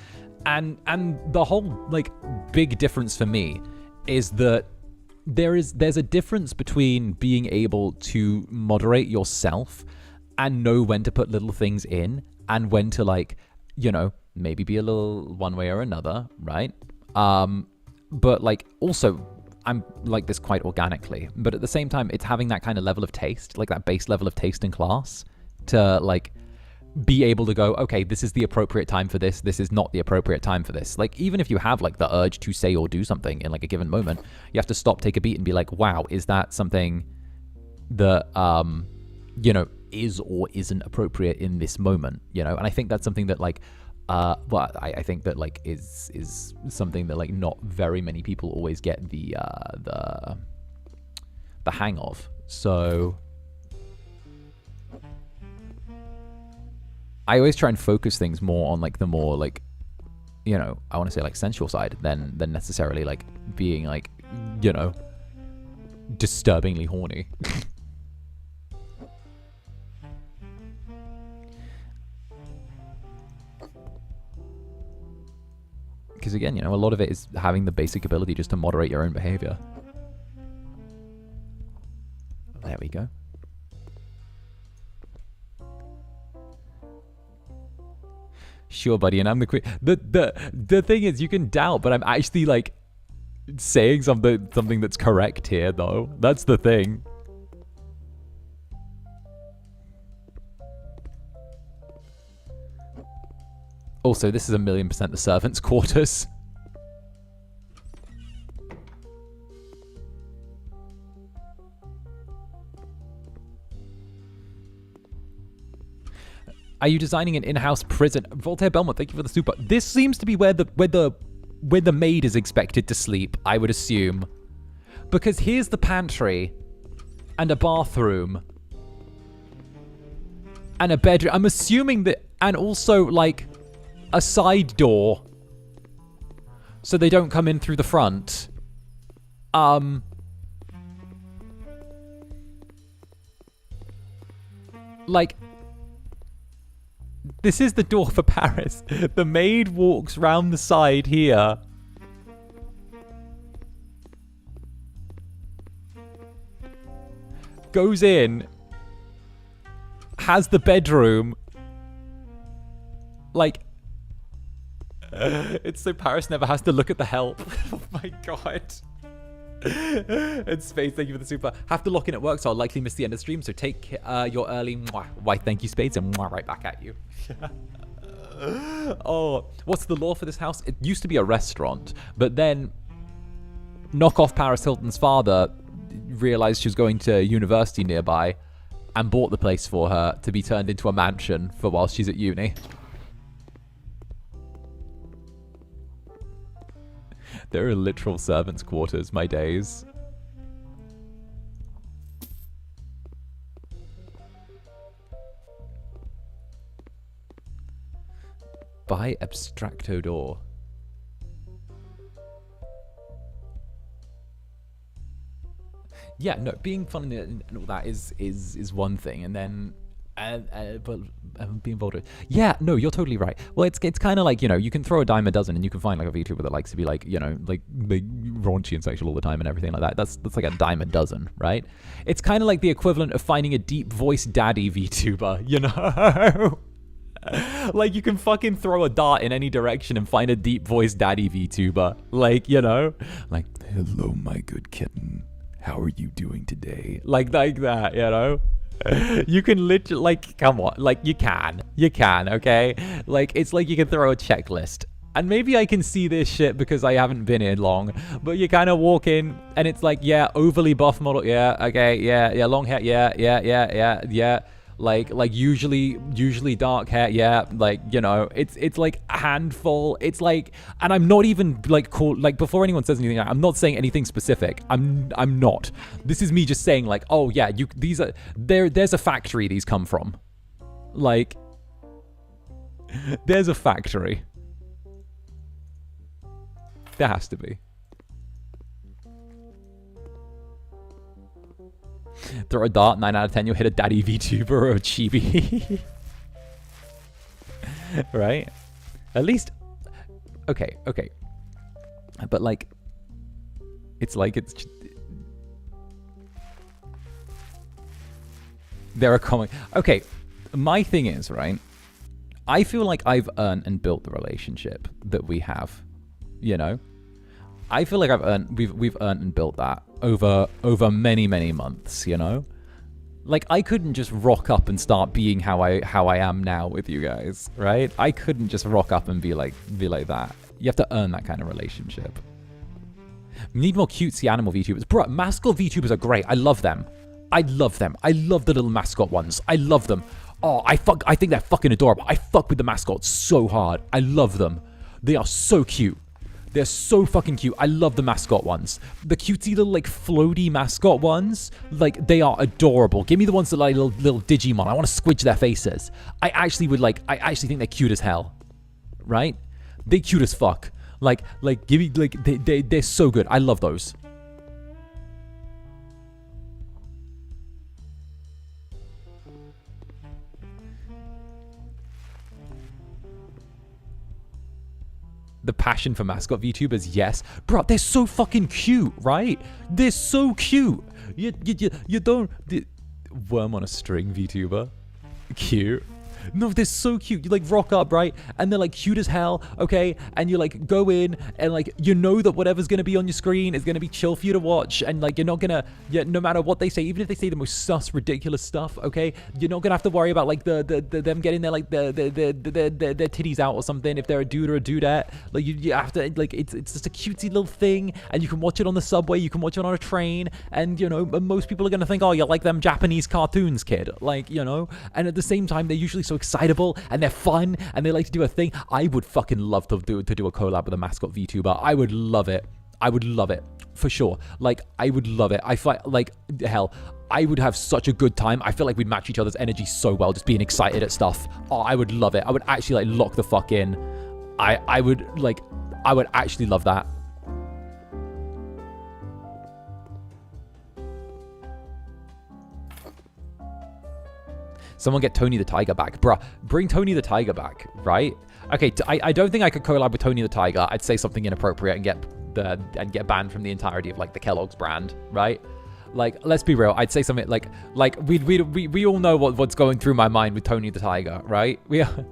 And the whole like big difference for me is that there's a difference between being able to moderate yourself and know when to put little things in and when to like, you know, maybe be a little one way or another, right? But like also I'm like this quite organically, but at the same time it's having that kind of level of taste, like that base level of taste in class to like be able to go, okay, this is the appropriate time for this, this is not the appropriate time for this. Like even if you have like the urge to say or do something in like a given moment, you have to stop, take a beat and be like, wow, is that something that you know, is or isn't appropriate in this moment, you know? And I think that's something that like well, I think that like is something that like not very many people always get the hang of. So I always try and focus things more on like the more like, you know, I want to say like sensual side than necessarily like being like, you know, disturbingly horny. Because again, you know, a lot of it is having the basic ability just to moderate your own behavior. There we go. Sure, buddy, and I'm the queen. The thing is, you can doubt, but I'm actually like saying something that's correct here, though. That's the thing. Also, this is 1,000,000% the servants' quarters. Are you designing an in-house prison? Voltaire Belmont, thank you for the super. This seems to be where the maid is expected to sleep, I would assume. Because here's the pantry and a bathroom and a bedroom. I'm assuming that, and also like a side door so they don't come in through the front. Like, this is the door for Paris. The maid walks round the side here. Goes in. Has the bedroom. Like, it's so Paris never has to look at the help. Oh my god. And Spades, thank you for the super. Have to lock in at work, so I'll likely miss the end of the stream. So take your early mwah. Why, thank you, Spades, and mwah right back at you. Oh, what's the law for this house? It used to be a restaurant, but then knock off Paris Hilton's father realized she was going to university nearby and bought the place for her to be turned into a mansion for while she's at uni. There are literal servants' quarters, my days. Buy Abstracto Door. Yeah, no, being fun and all that is one thing, and then but being involved with, yeah, no, you're totally right. Well, it's kind of like, you know, you can throw a dime a dozen, and you can find like a VTuber that likes to be like, you know, like raunchy and sexual all the time and everything like that. That's like a dime a dozen, right? It's kind of like the equivalent of finding a deep voice daddy VTuber, you know. Like, you can fucking throw a dart in any direction and find a deep voice daddy VTuber, like, you know, like, hello, my good kitten. How are you doing today? Like that, you know? You can literally, like, come on, like, you can, okay? Like, it's like you can throw a checklist. And maybe I can see this shit because I haven't been here long, but you kind of walk in and it's like, yeah, overly buff model, yeah, okay, yeah, long hair, yeah. Like usually dark hair, yeah, like, you know, it's like a handful. It's like, and I'm not even like like, before anyone says anything, I'm not saying anything specific. I'm not. This is me just saying like, oh yeah, these are there's a factory these come from. Like, there's a factory. There has to be. Throw a dart, 9 out of 10, you'll hit a daddy VTuber or a chibi. Right? At least, okay. But like, it's there are comic. Okay, my thing is, right, I feel like I've earned and built the relationship that we have, you know? I feel like we've earned and built that over many, many months, you know? Like, I couldn't just rock up and start being how I am now with you guys, right? I couldn't just rock up and be like that. You have to earn that kind of relationship. We need more cutesy animal VTubers. Bro, mascot VTubers are great. I love them. I love them. I love the little mascot ones. I love them. Oh, I think they're fucking adorable. I fuck with the mascots so hard. I love them. They are so cute. They're so fucking cute. I love the mascot ones. The cutesy little, like, floaty mascot ones, like, they are adorable. Give me the ones that are like little Digimon. I want to squidge their faces. I actually think they're cute as hell. Right? They're cute as fuck. Like, give me, like, they're so good. I love those. The passion for mascot VTubers, yes. Bro, they're so fucking cute, right? They're so cute. You don't... Worm on a string VTuber. Cute. No, they're so cute. You, like, rock up, right? And they're, like, cute as hell, okay? And you, like, go in and, like, you know that whatever's going to be on your screen is going to be chill for you to watch. And, like, you're not going to... Yeah, no matter what they say, even if they say the most sus, ridiculous stuff, okay? You're not going to have to worry about, like, them getting their, like, their titties out or something if they're a dude or a dudette. Like, you have to... Like, it's just a cutesy little thing. And you can watch it on the subway. You can watch it on a train. And, you know, most people are going to think, oh, you like them Japanese cartoons, kid. Like, you know? And at the same time, they're usually so excitable and they're fun and they like to do a thing. I would fucking love to do a collab with a mascot VTuber. I would love it. I would love it for sure. Like, I would love it. I find, like, hell, I would have such a good time. I feel like we'd match each other's energy so well, just being excited at stuff. Oh, I would love it. I would actually, like, lock the fuck in. I would actually love that. Someone get Tony the Tiger back. Bruh, bring Tony the Tiger back, right? Okay, I don't think I could collab with Tony the Tiger. I'd say something inappropriate and get banned from the entirety of, like, the Kellogg's brand, right? Like, let's be real. I'd say something like we all know what's going through my mind with Tony the Tiger, right? We are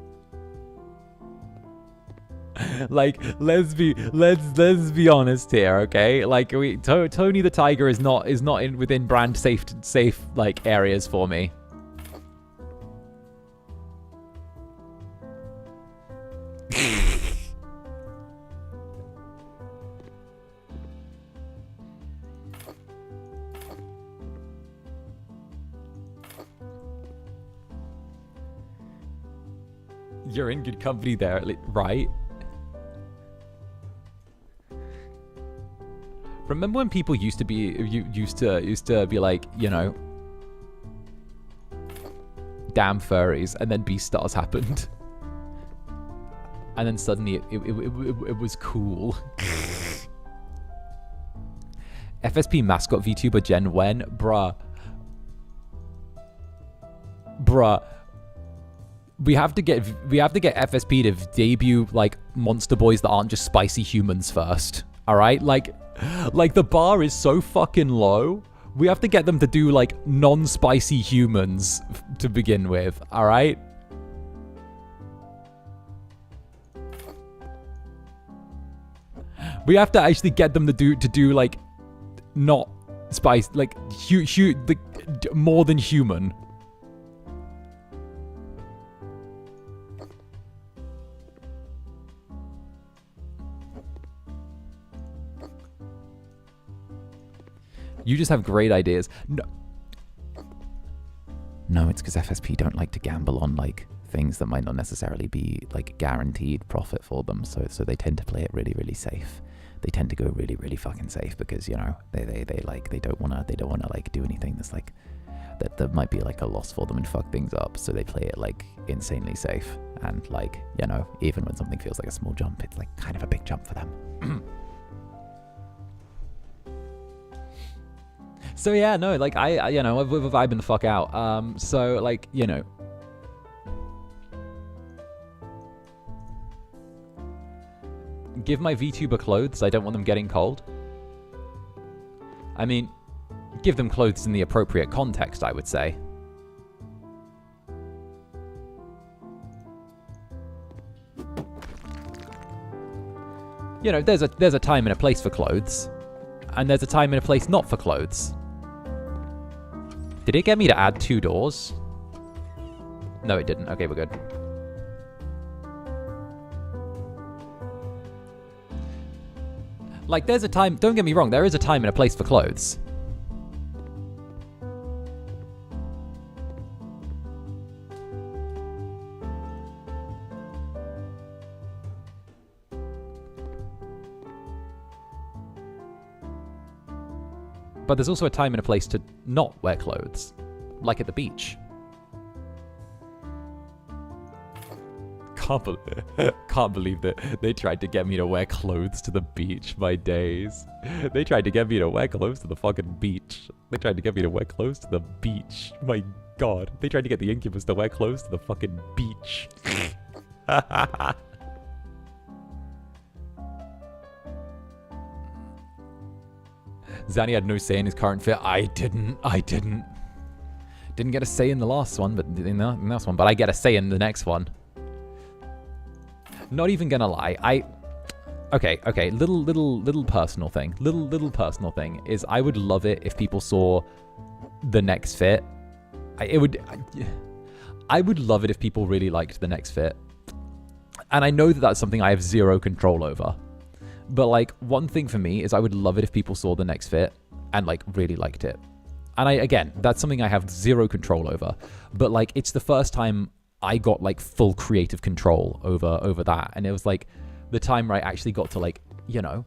like, let's be honest here, okay? Like, Tony the Tiger is not within brand safe like areas for me. You're in good company there, right? Remember when people used to be like, you know, damn furries, and then Beastars happened, and then suddenly it was cool. FSP mascot VTuber Gen Wen, bruh. We have to get FSP to debut, like, monster boys that aren't just spicy humans first. All right, like the bar is so fucking low. We have to get them to do, like, non-spicy humans to begin with. All right. We have to actually get them to do like, not spice, like, more than human. You just have great ideas. No, it's because FSP don't like to gamble on, like, things that might not necessarily be, like, guaranteed profit for them. So they tend to play it really, really safe. They tend to go really, really fucking safe because, you know, they don't wanna like do anything that's like that might be like a loss for them and fuck things up. So they play it, like, insanely safe. And, like, you know, even when something feels like a small jump, it's like kind of a big jump for them. So yeah, no, like, I you know, we're vibing the fuck out. So, like, you know, give my VTuber clothes. I don't want them getting cold. I mean, give them clothes in the appropriate context, I would say. You know, there's a time and a place for clothes, and there's a time and a place not for clothes. Did it get me to add 2 doors? No, it didn't. Okay, we're good. Like, there's a time... Don't get me wrong, there is a time and a place for clothes. But there's also a time and a place to not wear clothes. Like at the beach. Can't believe that they tried to get me to wear clothes to the beach. My days. They tried to get me to wear clothes to the fucking beach. They tried to get me to wear clothes to the beach. My god. They tried to get the Incubus to wear clothes to the fucking beach. Zanny had no say in his current fit. I didn't. Didn't get a say in the last one, but in the last one. But I get a say in the next one. Not even gonna lie. Okay. Little personal thing. Little personal thing is I would love it if people saw the next fit. I would love it if people really liked the next fit. And I know that that's something I have zero control over. But, like, one thing for me is I would love it if people saw the next fit and, like, really liked it. And again, that's something I have zero control over. But, like, it's the first time I got, like, full creative control over that. And it was, like, the time where I actually got to, like, you know,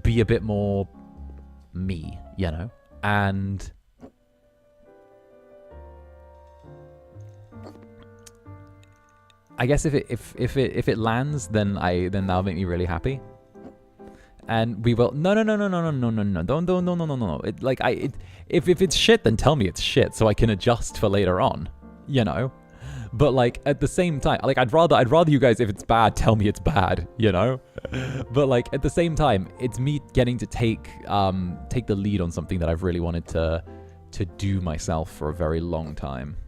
be a bit more me, you know? And... I guess if it lands, then that'll make me really happy. And we will no. Don't. If it's shit, then tell me it's shit so I can adjust for later on, you know. But like at the same time, like I'd rather you guys, if it's bad, tell me it's bad, you know. But like at the same time, it's me getting to take the lead on something that I've really wanted to do myself for a very long time.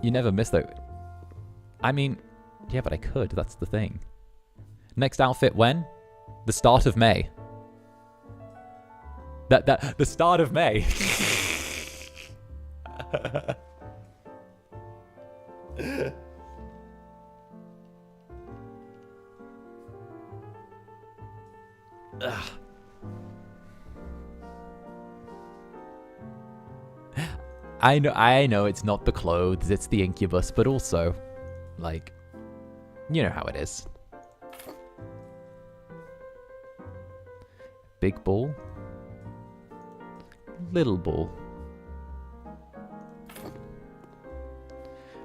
You never miss though. I mean, yeah, but I could. That's the thing. Next outfit when? The start of May. The start of May. Ugh. I know it's not the clothes, it's the Incubus, but also, like, you know how it is. Big ball. Little ball.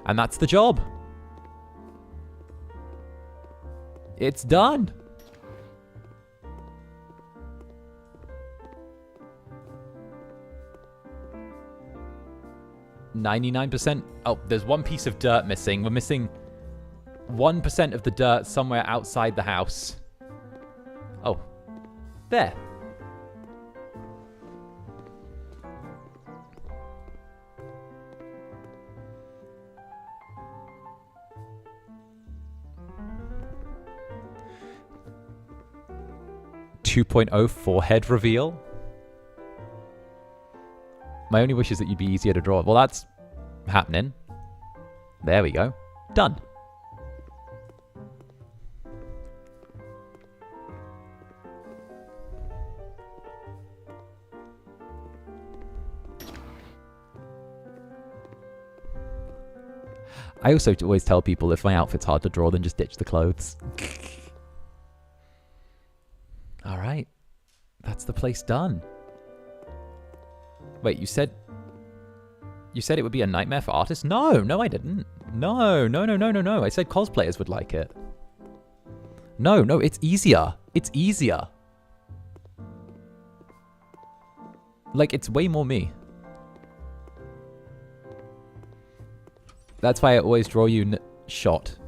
And that's the job. It's done. %. Oh, there's one piece of dirt missing. We're missing 1% of the dirt somewhere outside the house. Oh, there. .2.0 forehead reveal. My only wish is that you'd be easier to draw. Well, that's happening. There we go. Done. I also always tell people if my outfit's hard to draw, then just ditch the clothes. All right. That's the place done. Wait, you said it would be a nightmare for artists? No, I didn't. No. I said cosplayers would like it. No, it's easier. It's easier. Like, it's way more me. That's why I always draw you shot.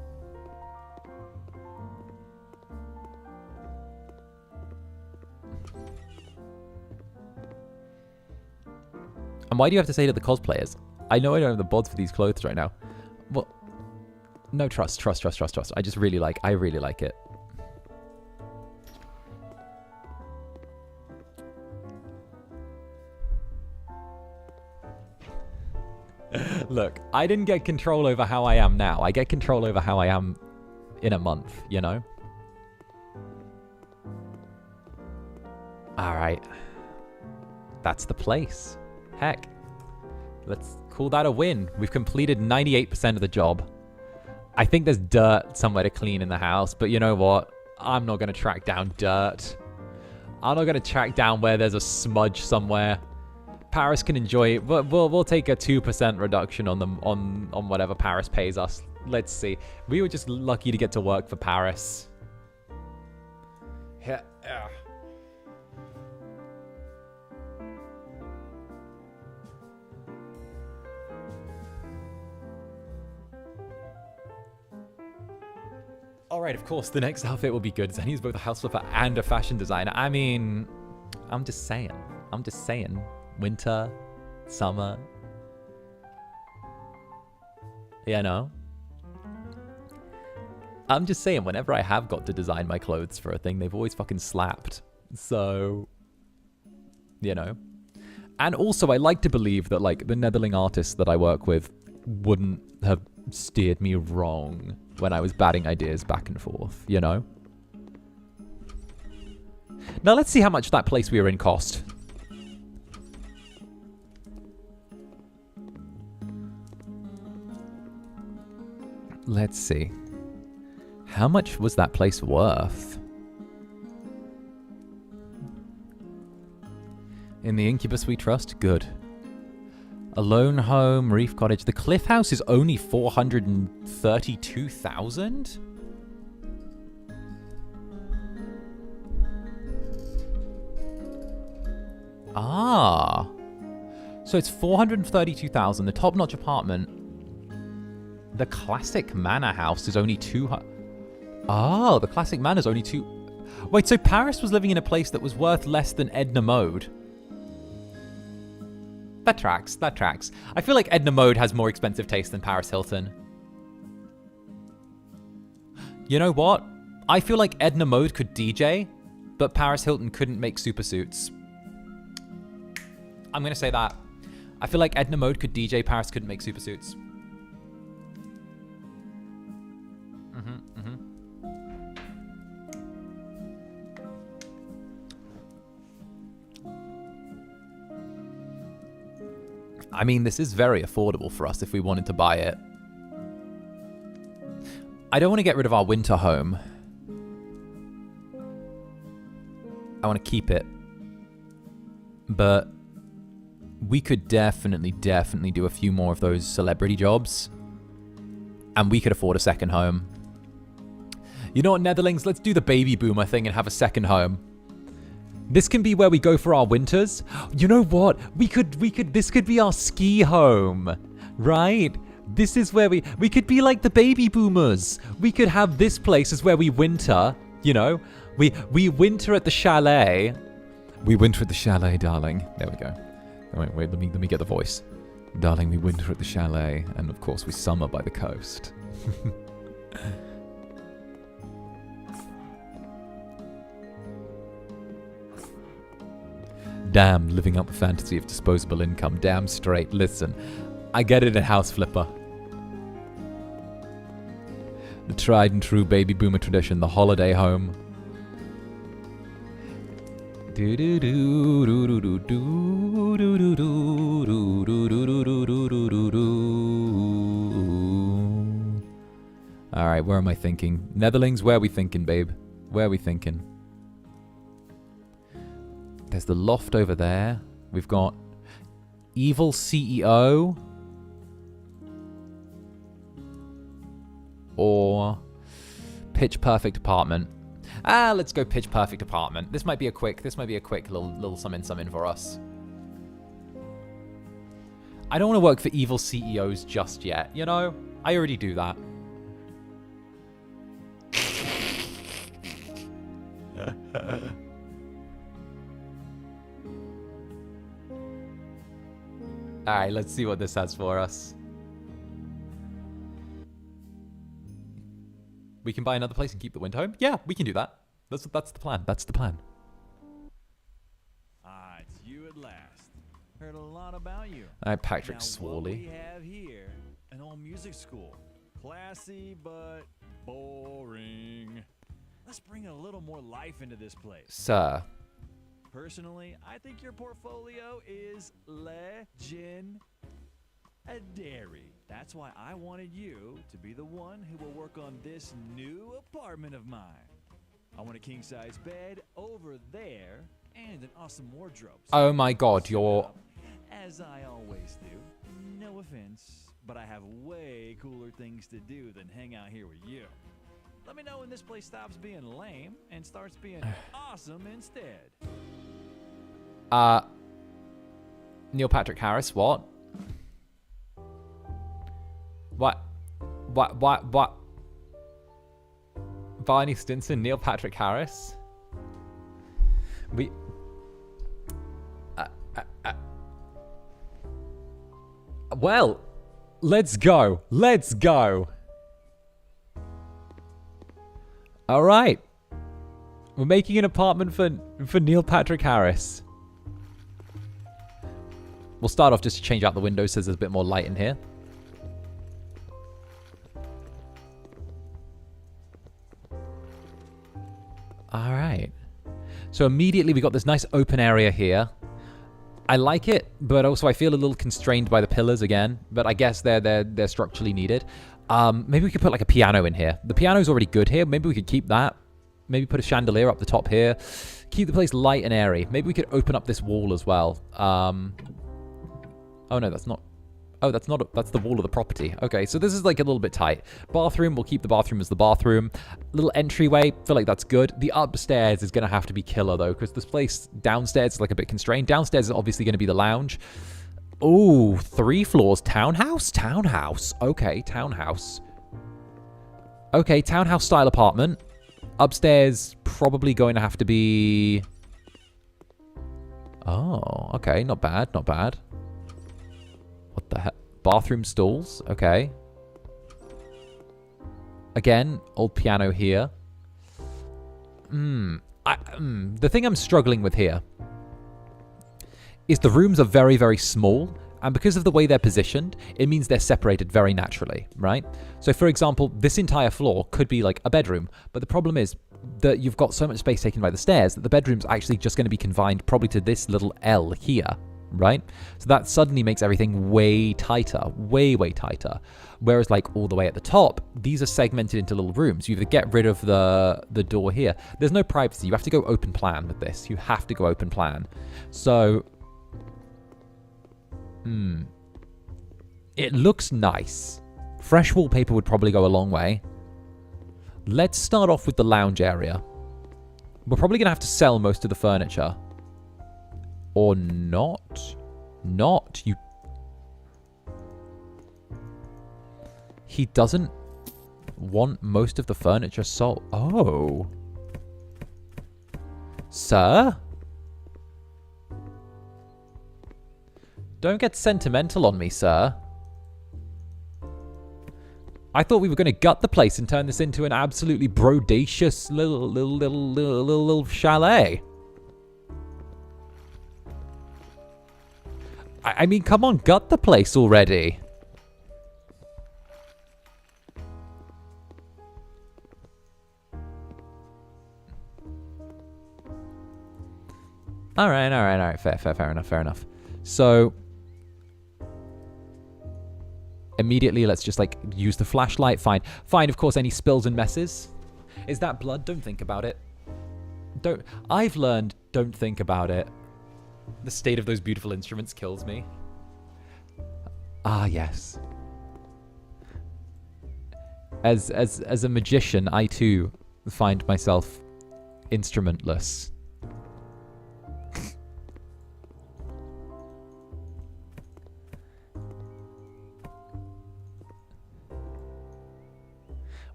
And why do you have to say to the cosplayers? I know I don't have the bods for these clothes right now. Well, No, trust. I just really like it. Look, I didn't get control over how I am now. I get control over how I am in a month, you know? Alright. That's the place. Heck. Let's call that a win. We've completed 98% of the job. I think there's dirt somewhere to clean in the house, but you know what? I'm not going to track down dirt. I'm not going to track down where there's a smudge somewhere. Paris can enjoy it. We'll take a 2% reduction on them on whatever Paris pays us. Let's see. We were just lucky to get to work for Paris. Yeah. Alright, of course, the next outfit will be good. Zenny's both a house flipper and a fashion designer. I mean, I'm just saying. Winter, summer. You know? I'm just saying, whenever I have got to design my clothes for a thing, they've always fucking slapped. So, you know. And also, I like to believe that, like, the Netherling artists that I work with wouldn't have steered me wrong when I was batting ideas back and forth, you know? Now, let's see how much that place we were in cost. Let's see. How much was that place worth? In the Incubus we trust? Good. A lone home, reef cottage. The cliff house is only 432,000? Ah. So it's 432,000. The top-notch apartment. The classic manor house is only 200. Oh, the classic manor is only 2. Wait, so Paris was living in a place that was worth less than Edna Mode. That tracks. I feel like Edna Mode has more expensive taste than Paris Hilton. You know what? I feel like Edna Mode could DJ, but Paris Hilton couldn't make super suits. I'm gonna say that. I feel like Edna Mode could DJ, Paris couldn't make super suits. I mean, this is very affordable for us if we wanted to buy it. I don't want to get rid of our winter home. I want to keep it. But we could definitely do a few more of those celebrity jobs. And we could afford a second home. You know what, Netherlings? Let's do the baby boomer thing and have a second home. This can be where we go for our winters. You know what? This could be our ski home, right? This is where we could be like the baby boomers. We could have this place as where we winter, you know? We winter at the chalet. We winter at the chalet, darling. There we go. Wait, let me get the voice. Darling, we winter at the chalet, and of course we summer by the coast. Damn, living up the fantasy of disposable income. Damn straight. Listen, I get it in House Flipper. The tried and true baby boomer tradition, the holiday home. Alright, where am I thinking? Netherlings, where are we thinking, babe? Where are we thinking? There's the loft over there. We've got evil CEO. Or pitch perfect apartment. Let's go pitch perfect apartment. This might be a quick little something for us. I don't want to work for evil CEOs just yet, you know? I already do that. Alright, let's see what this has for us. We can buy another place and keep the wind home. Yeah, we can do that. That's the plan. That's the plan. Ah, it's you at last. Heard a lot about you. All right, Patrick Now, Swally. what we have here, an old music school. Classy, but boring. Let's bring a little more life into this place. Sir. Personally, I think your portfolio is legendary. That's why I wanted you to be the one who will work on this new apartment of mine. I want a king-size bed over there and an awesome wardrobe. Oh my God, you're... As I always do. No offense, but I have way cooler things to do than hang out here with you. Let me know when this place stops being lame and starts being awesome instead. Neil Patrick Harris, what? What? Barney Stinson, Neil Patrick Harris? We... Well, let's go. Let's go. All right. We're making an apartment for Neil Patrick Harris. We'll start off just to change out the windows so there's a bit more light in here. All right. So immediately we got this nice open area here. I like it, but also I feel a little constrained by the pillars again. But I guess they're structurally needed. Maybe we could put like a piano in here. The piano's already good here. Maybe we could keep that. Maybe put a chandelier up the top here. Keep the place light and airy. Maybe we could open up this wall as well. Oh no, that's not. Oh, that's not. That's the wall of the property. Okay, so this is like a little bit tight. Bathroom, we'll keep the bathroom as the bathroom. Little entryway, feel like that's good. The upstairs is going to have to be killer though, because this place downstairs is like a bit constrained. Downstairs is obviously going to be the lounge. Ooh, 3 floors. Townhouse? Townhouse. Okay, townhouse. Okay, townhouse style apartment. Upstairs, probably going to have to be... Oh, okay, not bad, not bad. What the heck? Bathroom stalls, okay. Again, old piano here. The thing I'm struggling with here is the rooms are very, very small. And because of the way they're positioned, it means they're separated very naturally, right? So for example, this entire floor could be like a bedroom. But the problem is that you've got so much space taken by the stairs that the bedroom's actually just going to be confined probably to this little L here, right? So that suddenly makes everything way tighter, way, way tighter. Whereas like all the way at the top, these are segmented into little rooms. You either get rid of the door here. There's no privacy. You have to go open plan with this. You have to go open plan. So... It looks nice. Fresh wallpaper would probably go a long way. Let's start off with the lounge area. We're probably going to have to sell most of the furniture. Or not. Not. You... He doesn't want most of the furniture sold. Oh. Sir? Don't get sentimental on me, sir. I thought we were going to gut the place and turn this into an absolutely brodacious little chalet. I mean, come on, gut the place already. All right. Fair enough. So... Immediately, let's just, like, use the flashlight. Fine, of course, any spills and messes. Is that blood? Don't think about it. I've learned, don't think about it. The state of those beautiful instruments kills me. Ah, yes. As a magician, I, too, find myself instrumentless.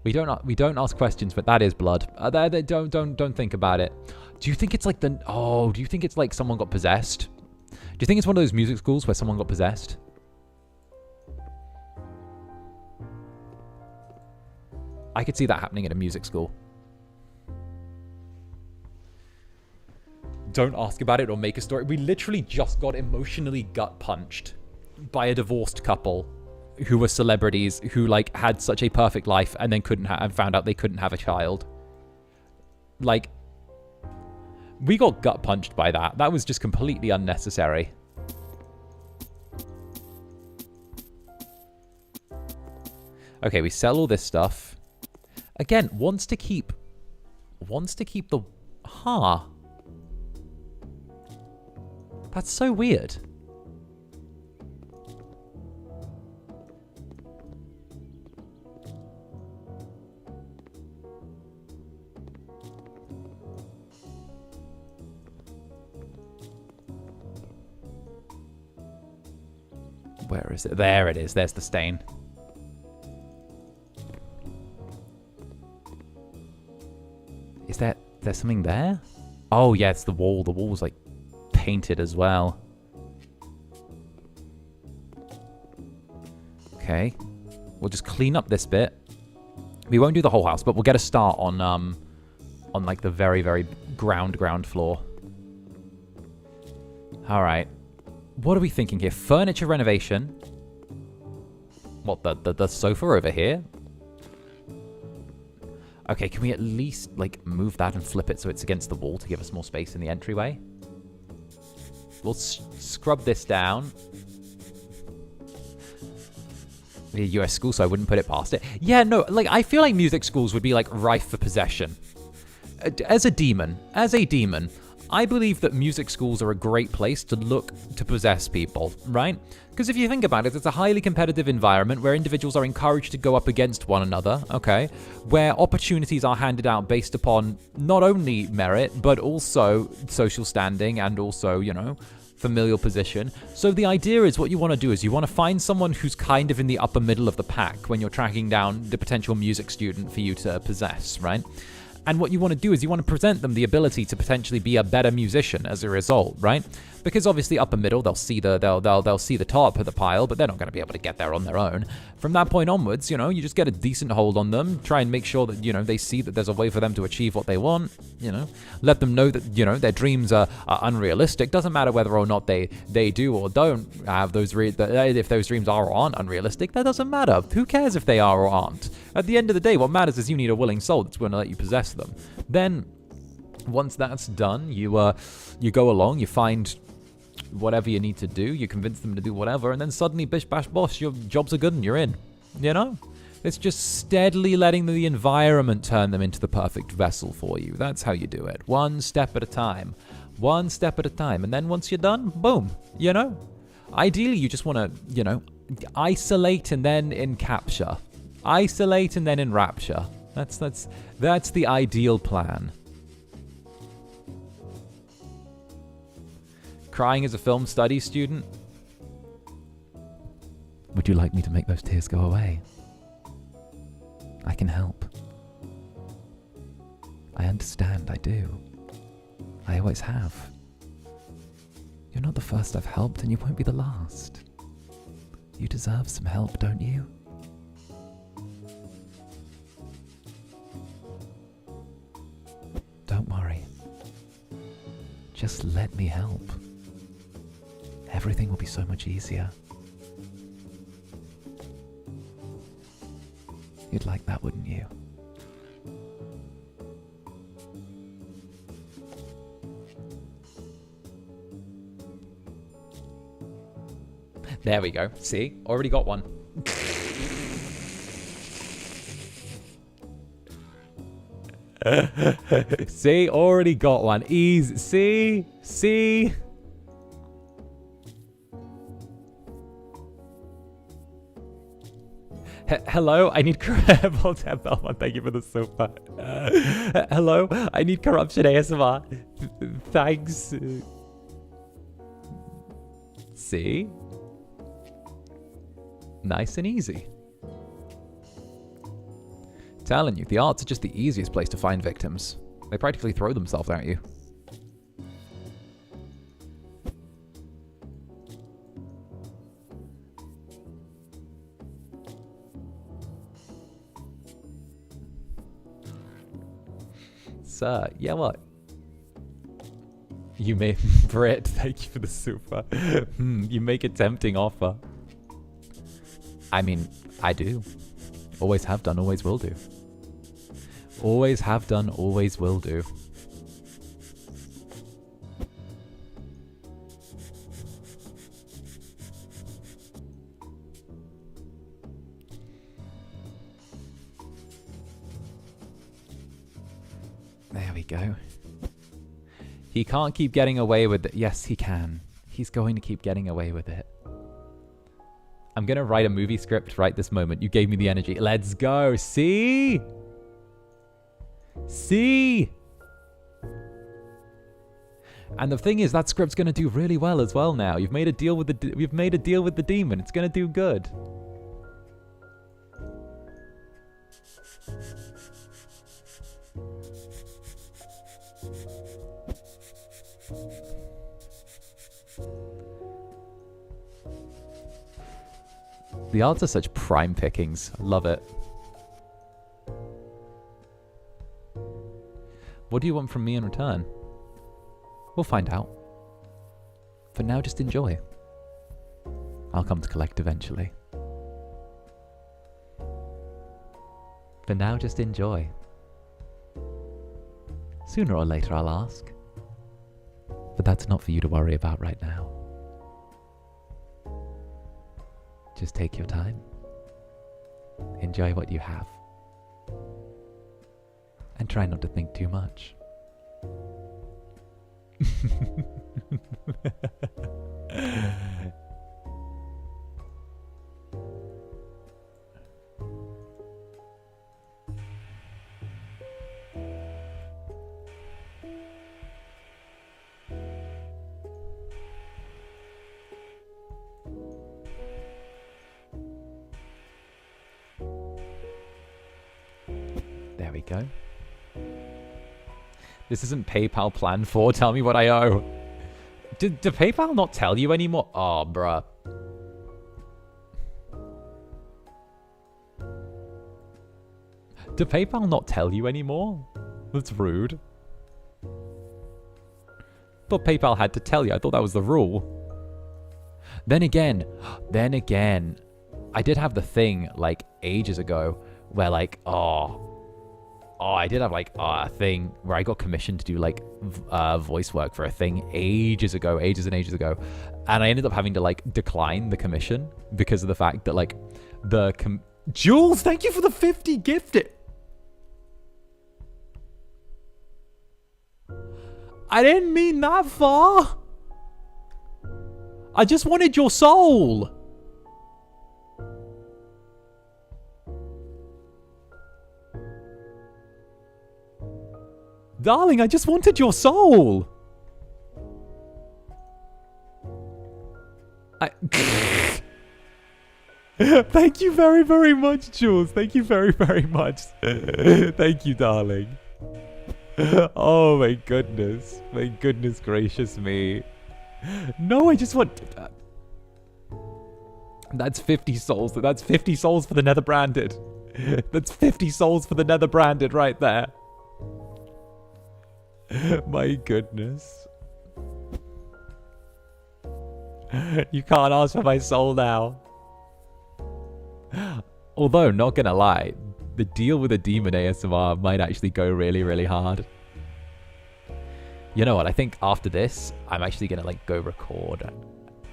We don't ask questions, but that is blood. Don't think about it. Do you think it's like do you think it's like someone got possessed? Do you think it's one of those music schools where someone got possessed? I could see that happening at a music school. Don't ask about it or make a story. We literally just got emotionally gut punched by a divorced couple who were celebrities who like had such a perfect life and then found out they couldn't have a child. Like, we got gut punched by that. That was just completely unnecessary. Okay, we sell all this stuff. Again, wants to keep the... Huh. That's so weird. Where is it? There it is. There's the stain. Is there's something there? Oh, yeah, it's the wall. The wall's like painted as well. Okay. We'll just clean up this bit. We won't do the whole house, but we'll get a start on like the very, very ground floor. All right. What are we thinking here? Furniture renovation. What, the sofa over here? Okay, can we at least, like, move that and flip it so it's against the wall to give us more space in the entryway? We'll scrub this down. The US school, so I wouldn't put it past it. Yeah, no, like, I feel like music schools would be, like, rife for possession. As a demon, I believe that music schools are a great place to look to possess people, right? Because if you think about it, it's a highly competitive environment where individuals are encouraged to go up against one another, okay? Where opportunities are handed out based upon not only merit, but also social standing and also, you know, familial position. So the idea is what you want to do is you want to find someone who's kind of in the upper middle of the pack when you're tracking down the potential music student for you to possess, right? And what you want to do is you want to present them the ability to potentially be a better musician as a result, right? Because obviously upper middle, they'll see the top of the pile, but they're not going to be able to get there on their own. From that point onwards, you know, you just get a decent hold on them, try and make sure that, you know, they see that there's a way for them to achieve what they want, you know, let them know that, you know, their dreams are unrealistic. Doesn't matter whether or not they do or don't have those, if those dreams are or aren't unrealistic, that doesn't matter. Who cares if they are or aren't? At the end of the day, what matters is you need a willing soul that's going to let you possess them. Then, once that's done, you go along, you find whatever you need to do, you convince them to do whatever, and then suddenly, bish bash bosh, your jobs are good and you're in. You know? It's just steadily letting the environment turn them into the perfect vessel for you. That's how you do it. One step at a time. One step at a time. And then once you're done, boom. You know? Ideally, you just want to, you know, isolate and then encapture. Isolate and then enrapture. That's the ideal plan. Crying as a film studies student? Would you like me to make those tears go away? I can help. I understand, I do. I always have. You're not the first I've helped, and you won't be the last. You deserve some help, don't you? Don't worry. Just let me help. Everything will be so much easier. You'd like that, wouldn't you? There we go. See? Already got one. See? Already got one. Easy. See? See? Hello, I need Belmont, thank you for the super. Hello, I need corruption ASMR. Thanks. See? Nice and easy. Telling you, the arts are just the easiest place to find victims. They practically throw themselves at you. Sir, yeah, what? You may... Brit, thank you for the super. You make a tempting offer. I mean, I do. Always have done, always will do. Always have done, always will do. There we go. He can't keep getting away with it. Yes, he can. He's going to keep getting away with it. I'm going to write a movie script right this moment. You gave me the energy. Let's go. See? See? And the thing is, that script's going to do really well as well now. You've made a deal with the demon. It's going to do good. The odds are such prime pickings. Love it. What do you want from me in return? We'll find out. For now, just enjoy. I'll come to collect eventually. For now, just enjoy. Sooner or later, I'll ask. But that's not for you to worry about right now. Just take your time. Enjoy what you have. And try not to think too much. There we go. This isn't PayPal plan 4. Tell me what I owe. Do PayPal not tell you anymore? Oh, bruh. Do PayPal not tell you anymore? That's rude. Thought PayPal had to tell you. I thought that was the rule. Then again, I did have the thing, like, ages ago, where, like, I did have, like, a thing where I got commissioned to do, like, voice work for a thing ages and ages ago. And I ended up having to, like, decline the commission because of the fact that, like, Jules, thank you for the 50 gifted. I didn't mean that far. I just wanted your soul. Darling, I just wanted your soul. Thank you very, very much, Jules. Thank you very, very much. Thank you, darling. Oh, my goodness. My goodness gracious me. No, I just want... That's 50 souls. That's 50 souls for the Netherbranded. That's 50 souls for the Netherbranded right there. My goodness. You can't ask for my soul now. Although, not gonna lie, the deal with the demon ASMR might actually go really, really hard. You know what? I think after this, I'm actually gonna like go record.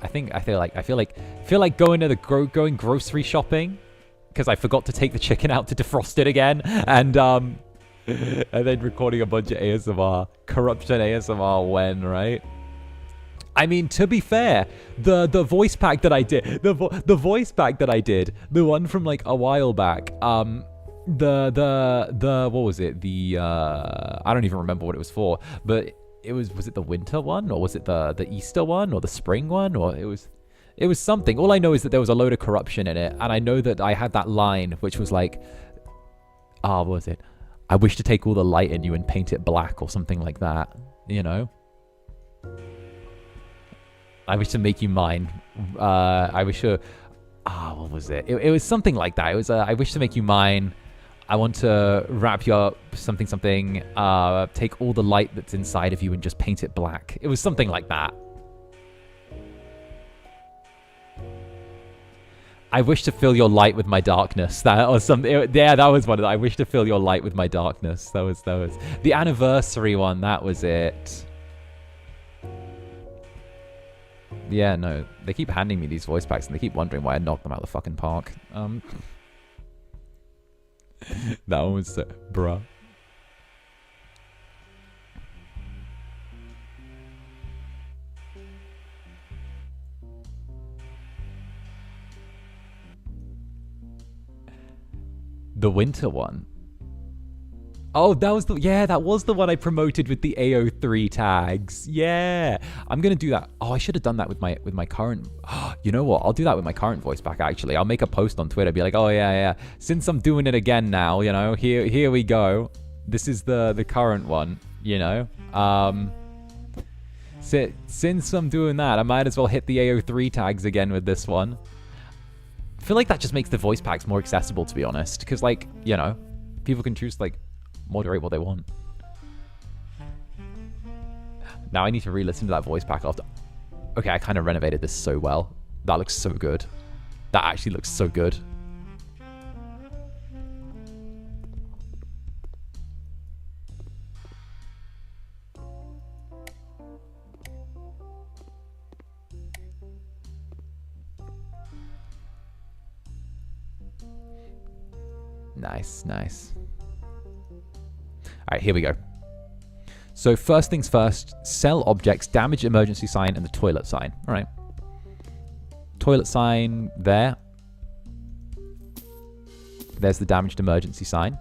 I feel like going to the going grocery shopping because I forgot to take the chicken out to defrost it again, and then recording a bunch of ASMR, corruption ASMR when, right? I mean, to be fair, the voice pack that I did, the voice pack that I did, the one from like a while back, what was it? I don't even remember what it was for, but was it the winter one, or was it the Easter one, or the spring one, or it was something. All I know is that there was a load of corruption in it, and I know that I had that line, which was like, what was it? I wish to take all the light in you and paint it black, or something like that, you know? I wish to make you mine. I wish to... what was it? It was something like that. It was, I wish to make you mine. I want to wrap you up, something, take all the light that's inside of you and just paint it black. It was something like that. I wish to fill your light with my darkness. That was something. Yeah, that was one of the, I wish to fill your light with my darkness. That was the anniversary one. That was it. Yeah, no, they keep handing me these voice packs and they keep wondering why I knocked them out of the fucking park. That one was bruh. The winter one. Oh, that was the one I promoted with the AO3 tags. Yeah, I'm gonna do that. Oh, I should have done that with my current. You know what? I'll do that with my current voice pack. Actually, I'll make a post on Twitter. Be like, oh yeah. Since I'm doing it again now, you know, here we go. This is the current one. You know, since I'm doing that, I might as well hit the AO3 tags again with this one. I feel like that just makes the voice packs more accessible, to be honest, because like, you know, people can choose like moderate what they want. Now I need to re-listen to that voice pack after. Okay, I kind of renovated this so well. That looks so good. That actually looks so good. Nice. Alright, here we go. So first things first, sell objects, damage emergency sign, and the toilet sign. Alright. Toilet sign there. There's the damaged emergency sign.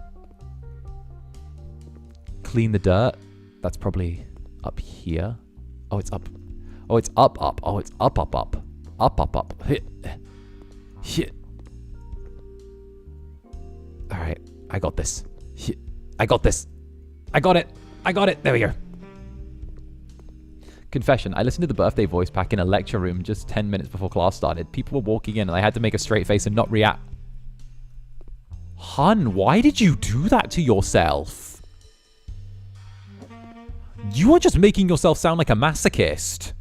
Clean the dirt. That's probably up here. Oh, it's up. Oh, it's up. Oh, it's up. Up. Hit. Alright, I got this. I got it. There we go. Confession, I listened to the birthday voice pack in a lecture room just 10 minutes before class started. People were walking in and I had to make a straight face and not react. Hun, why did you do that to yourself? You are just making yourself sound like a masochist.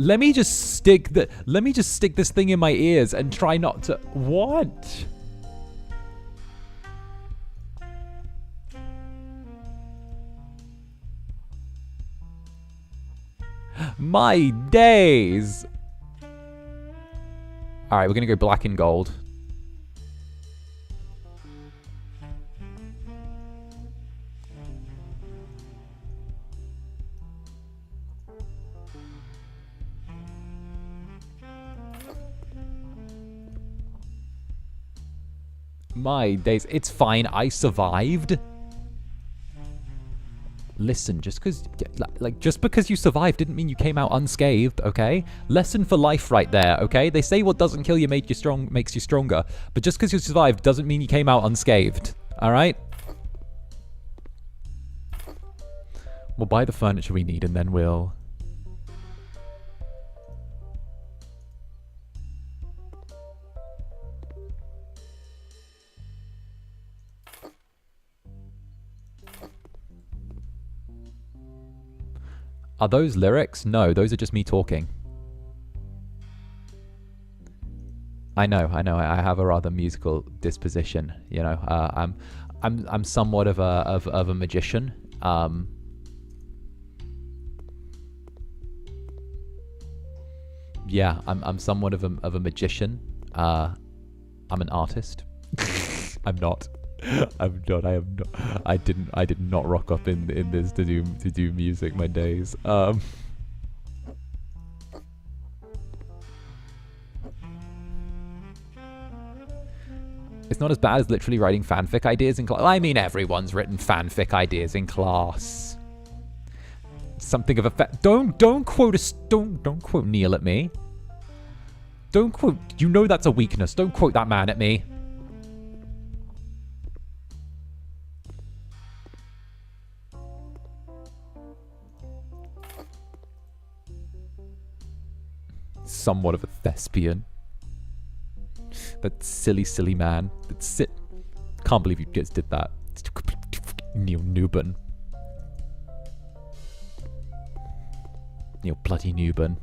Let me just stick this thing in my ears and try not to. What? My days. All right, we're gonna go black and gold. My days. It's fine. I survived. Listen, just because you survived didn't mean you came out unscathed, okay? Lesson for life right there, okay? They say what doesn't kill you makes you stronger, but just because you survived doesn't mean you came out unscathed, all right? We'll buy the furniture we need and then we'll... Are those lyrics? No, those are just me talking. I know. I have a rather musical disposition. You know, I'm somewhat of a magician. Yeah, I'm somewhat of a magician. I'm an artist. I'm not. I am not. I did not rock up in this to do music my days. It's not as bad as literally writing fanfic ideas in class. I mean, everyone's written fanfic ideas in class. Something of a don't quote Neil at me. Don't quote. You know that's a weakness. Don't quote that man at me. Somewhat of a thespian. That silly, silly man. Can't believe you just did that. Neil Newburn. Neil bloody Newburn.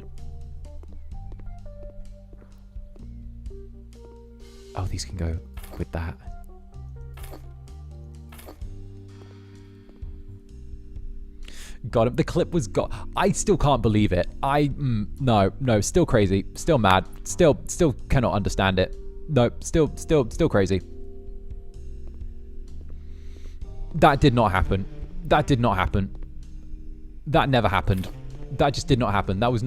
Oh, these can go with that. Got him. The clip was got. I still can't believe it. No, still crazy. Still mad. Still cannot understand it. No, still crazy. That did not happen. That did not happen. That never happened. That just did not happen. That's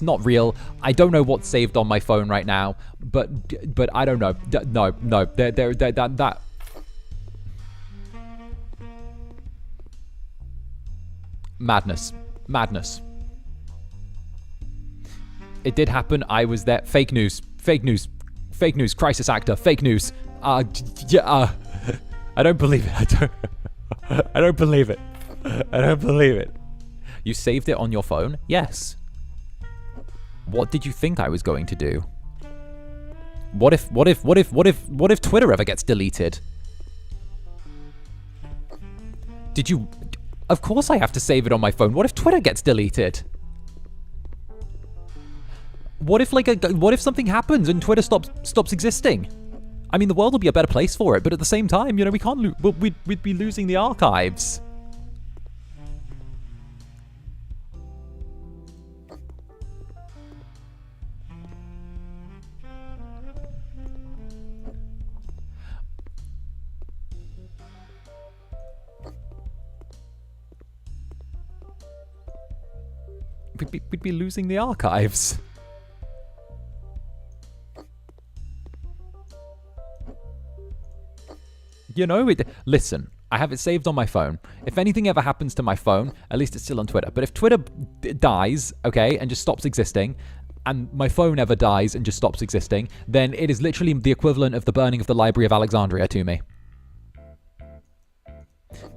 not real. I don't know what's saved on my phone right now, but I don't know. No. That. Madness. It did happen. I was there. Fake news. Crisis actor. Fake news. I don't believe it. I don't believe it. I don't believe it. You saved it on your phone? Yes. What did you think I was going to do? What if Twitter ever gets deleted? Did you... Of course I have to save it on my phone. What if Twitter gets deleted? What if something happens and Twitter stops existing? I mean, the world will be a better place for it, but at the same time, we can't we'd be losing the archives. We'd be losing the archives. Listen, I have it saved on my phone. If anything ever happens to my phone, at least it's still on Twitter. But if Twitter dies, okay, and just stops existing, and my phone ever dies and just stops existing, then it is literally the equivalent of the burning of the Library of Alexandria to me.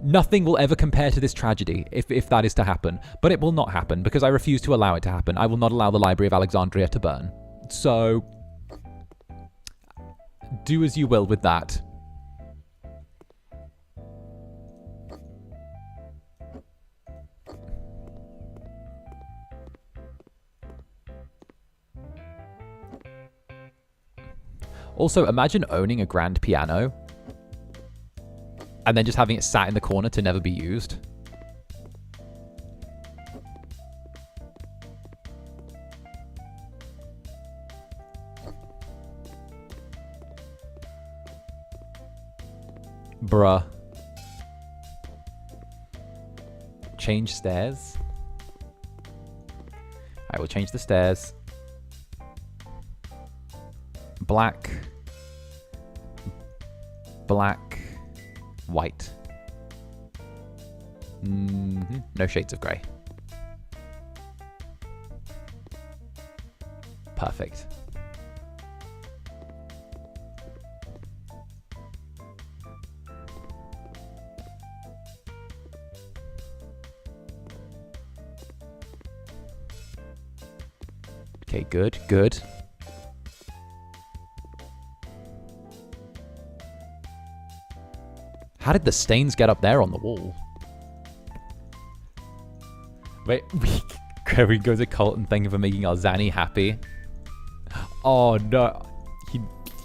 Nothing will ever compare to this tragedy if that is to happen, but it will not happen because I refuse to allow it to happen. I will not allow the Library of Alexandria to burn. So, do as you will with that. Also, imagine owning a grand piano and then just having it sat in the corner to never be used. Bruh. Change stairs. I will change the stairs. Black. White. No shades of grey. Perfect. Okay, good. How did the stains get up there on the wall? Wait, we go to Colton, thank you for making our Zanny happy. Oh no,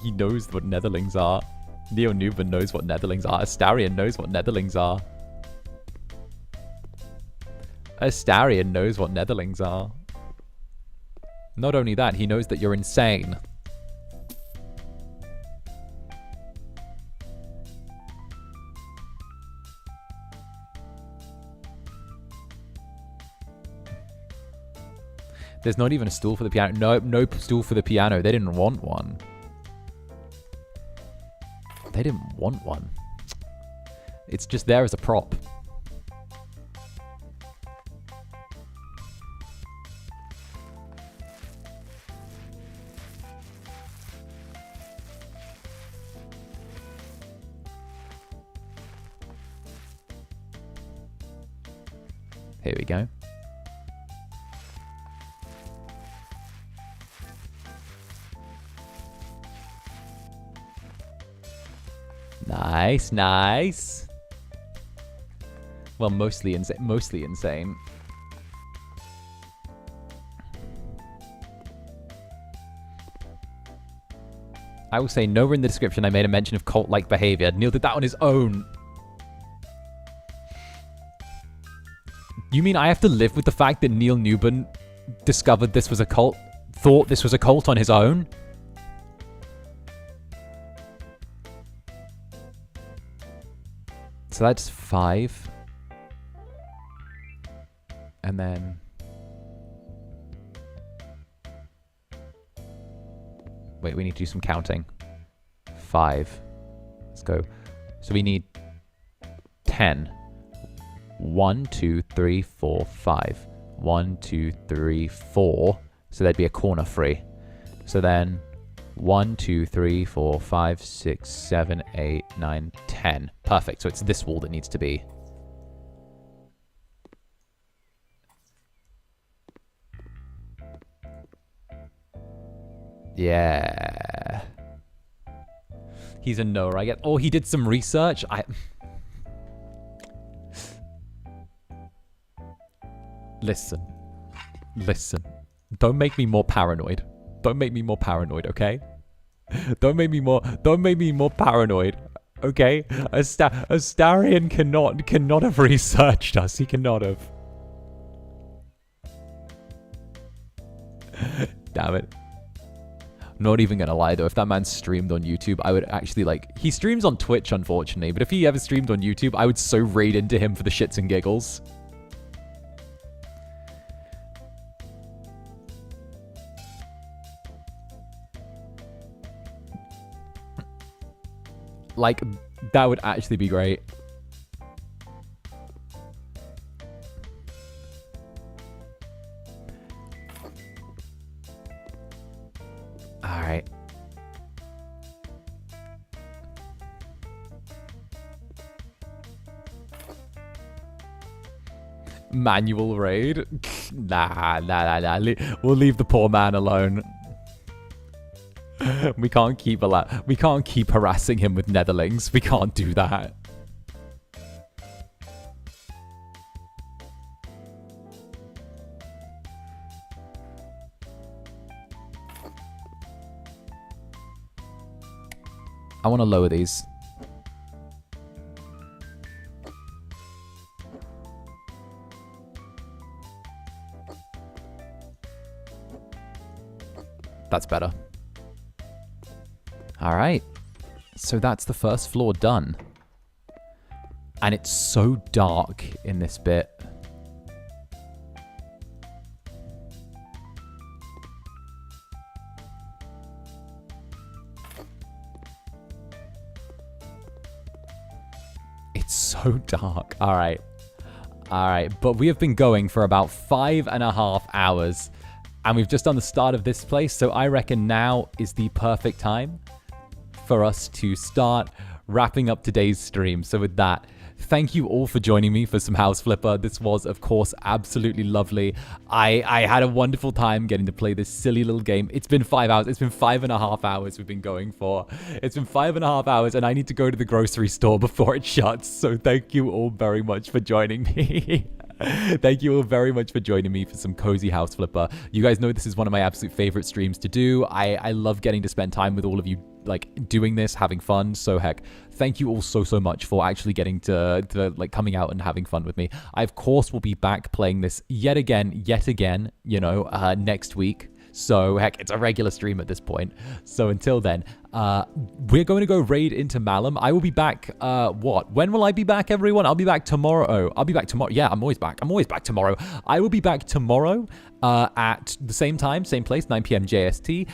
he knows what Netherlings are. Neo Newman knows what Netherlings are. Astarion knows what Netherlings are. Astarion knows what Netherlings are. Not only that, he knows that you're insane. There's not even a stool for the piano. No stool for the piano. They didn't want one. They didn't want one. It's just there as a prop. Here we go. Nice, nice. Well, mostly insane. I will say nowhere in the description I made a mention of cult-like behavior. Neil did that on his own. You mean I have to live with the fact that Neil Newbern discovered this was a cult, thought this was a cult on his own? So that's 5. And then... Wait, we need to do some counting. 5. Let's go. So we need 10. 1, 2, 3, 4, 5. 1, 2, 3, 4. So there'd be a corner free. So then 1, 2, 3, 4, 5, 6, 7, 8, 9, 10. Perfect. So it's this wall that needs to be. Yeah. He's a knower, I get. Oh, he did some research. Listen. Don't make me more paranoid. Don't make me more paranoid, okay? Don't make me more paranoid, okay? Astarion cannot have researched us. He cannot have. Damn it. Not even gonna lie though, if that man streamed on YouTube, I would actually like... He streams on Twitch, unfortunately, but if he ever streamed on YouTube, I would so raid into him for the shits and giggles. Like, that would actually be great. Alright. Manual raid? Nah. We'll leave the poor man alone. We can't keep harassing him with Netherlings. We can't do that. I want to lower these. That's better. All right. So that's the first floor done. And it's so dark in this bit. It's so dark. All right. All right. But we have been going for about 5.5 hours. And we've just done the start of this place. So I reckon now is the perfect time for us to start wrapping up today's stream. So with that, thank you all for joining me for some House Flipper. This was, of course, absolutely lovely. I had a wonderful time getting to play this silly little game. It's been 5 hours. It's been 5.5 hours we've been going for. It's been 5.5 hours, and I need to go to the grocery store before it shuts. So thank you all very much for joining me. Thank you all very much for joining me for some cozy House Flipper. You guys know this is one of my absolute favorite streams to do. I love getting to spend time with all of you, like doing this, having fun. So heck, thank you all so much for actually getting to like coming out and having fun with me. I of course will be back playing this yet again, you know, next week. So heck, it's a regular stream at this point. So until then, we're going to go raid into Malum. I will be back, when will I be back, everyone? I'll be back tomorrow. Oh, I'll be back tomorrow. Yeah, I'm always back. I'm always back tomorrow. I will be back tomorrow at the same time, same place, 9 p.m. JST,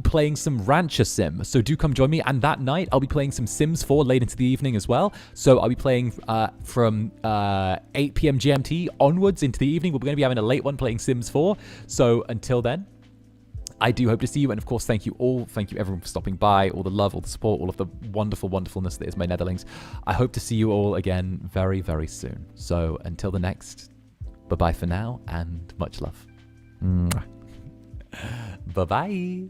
playing some Rancher Sim. So do come join me. And that night, I'll be playing some Sims 4 late into the evening as well. So I'll be playing from 8 p.m. GMT onwards into the evening. We're going to be having a late one playing Sims 4. So until then, I do hope to see you, and of course, thank you all. Thank you everyone for stopping by, all the love, all the support, all of the wonderfulness that is my Netherlings. I hope to see you all again very, very soon. So until the next, bye-bye for now, and much love. Bye-bye.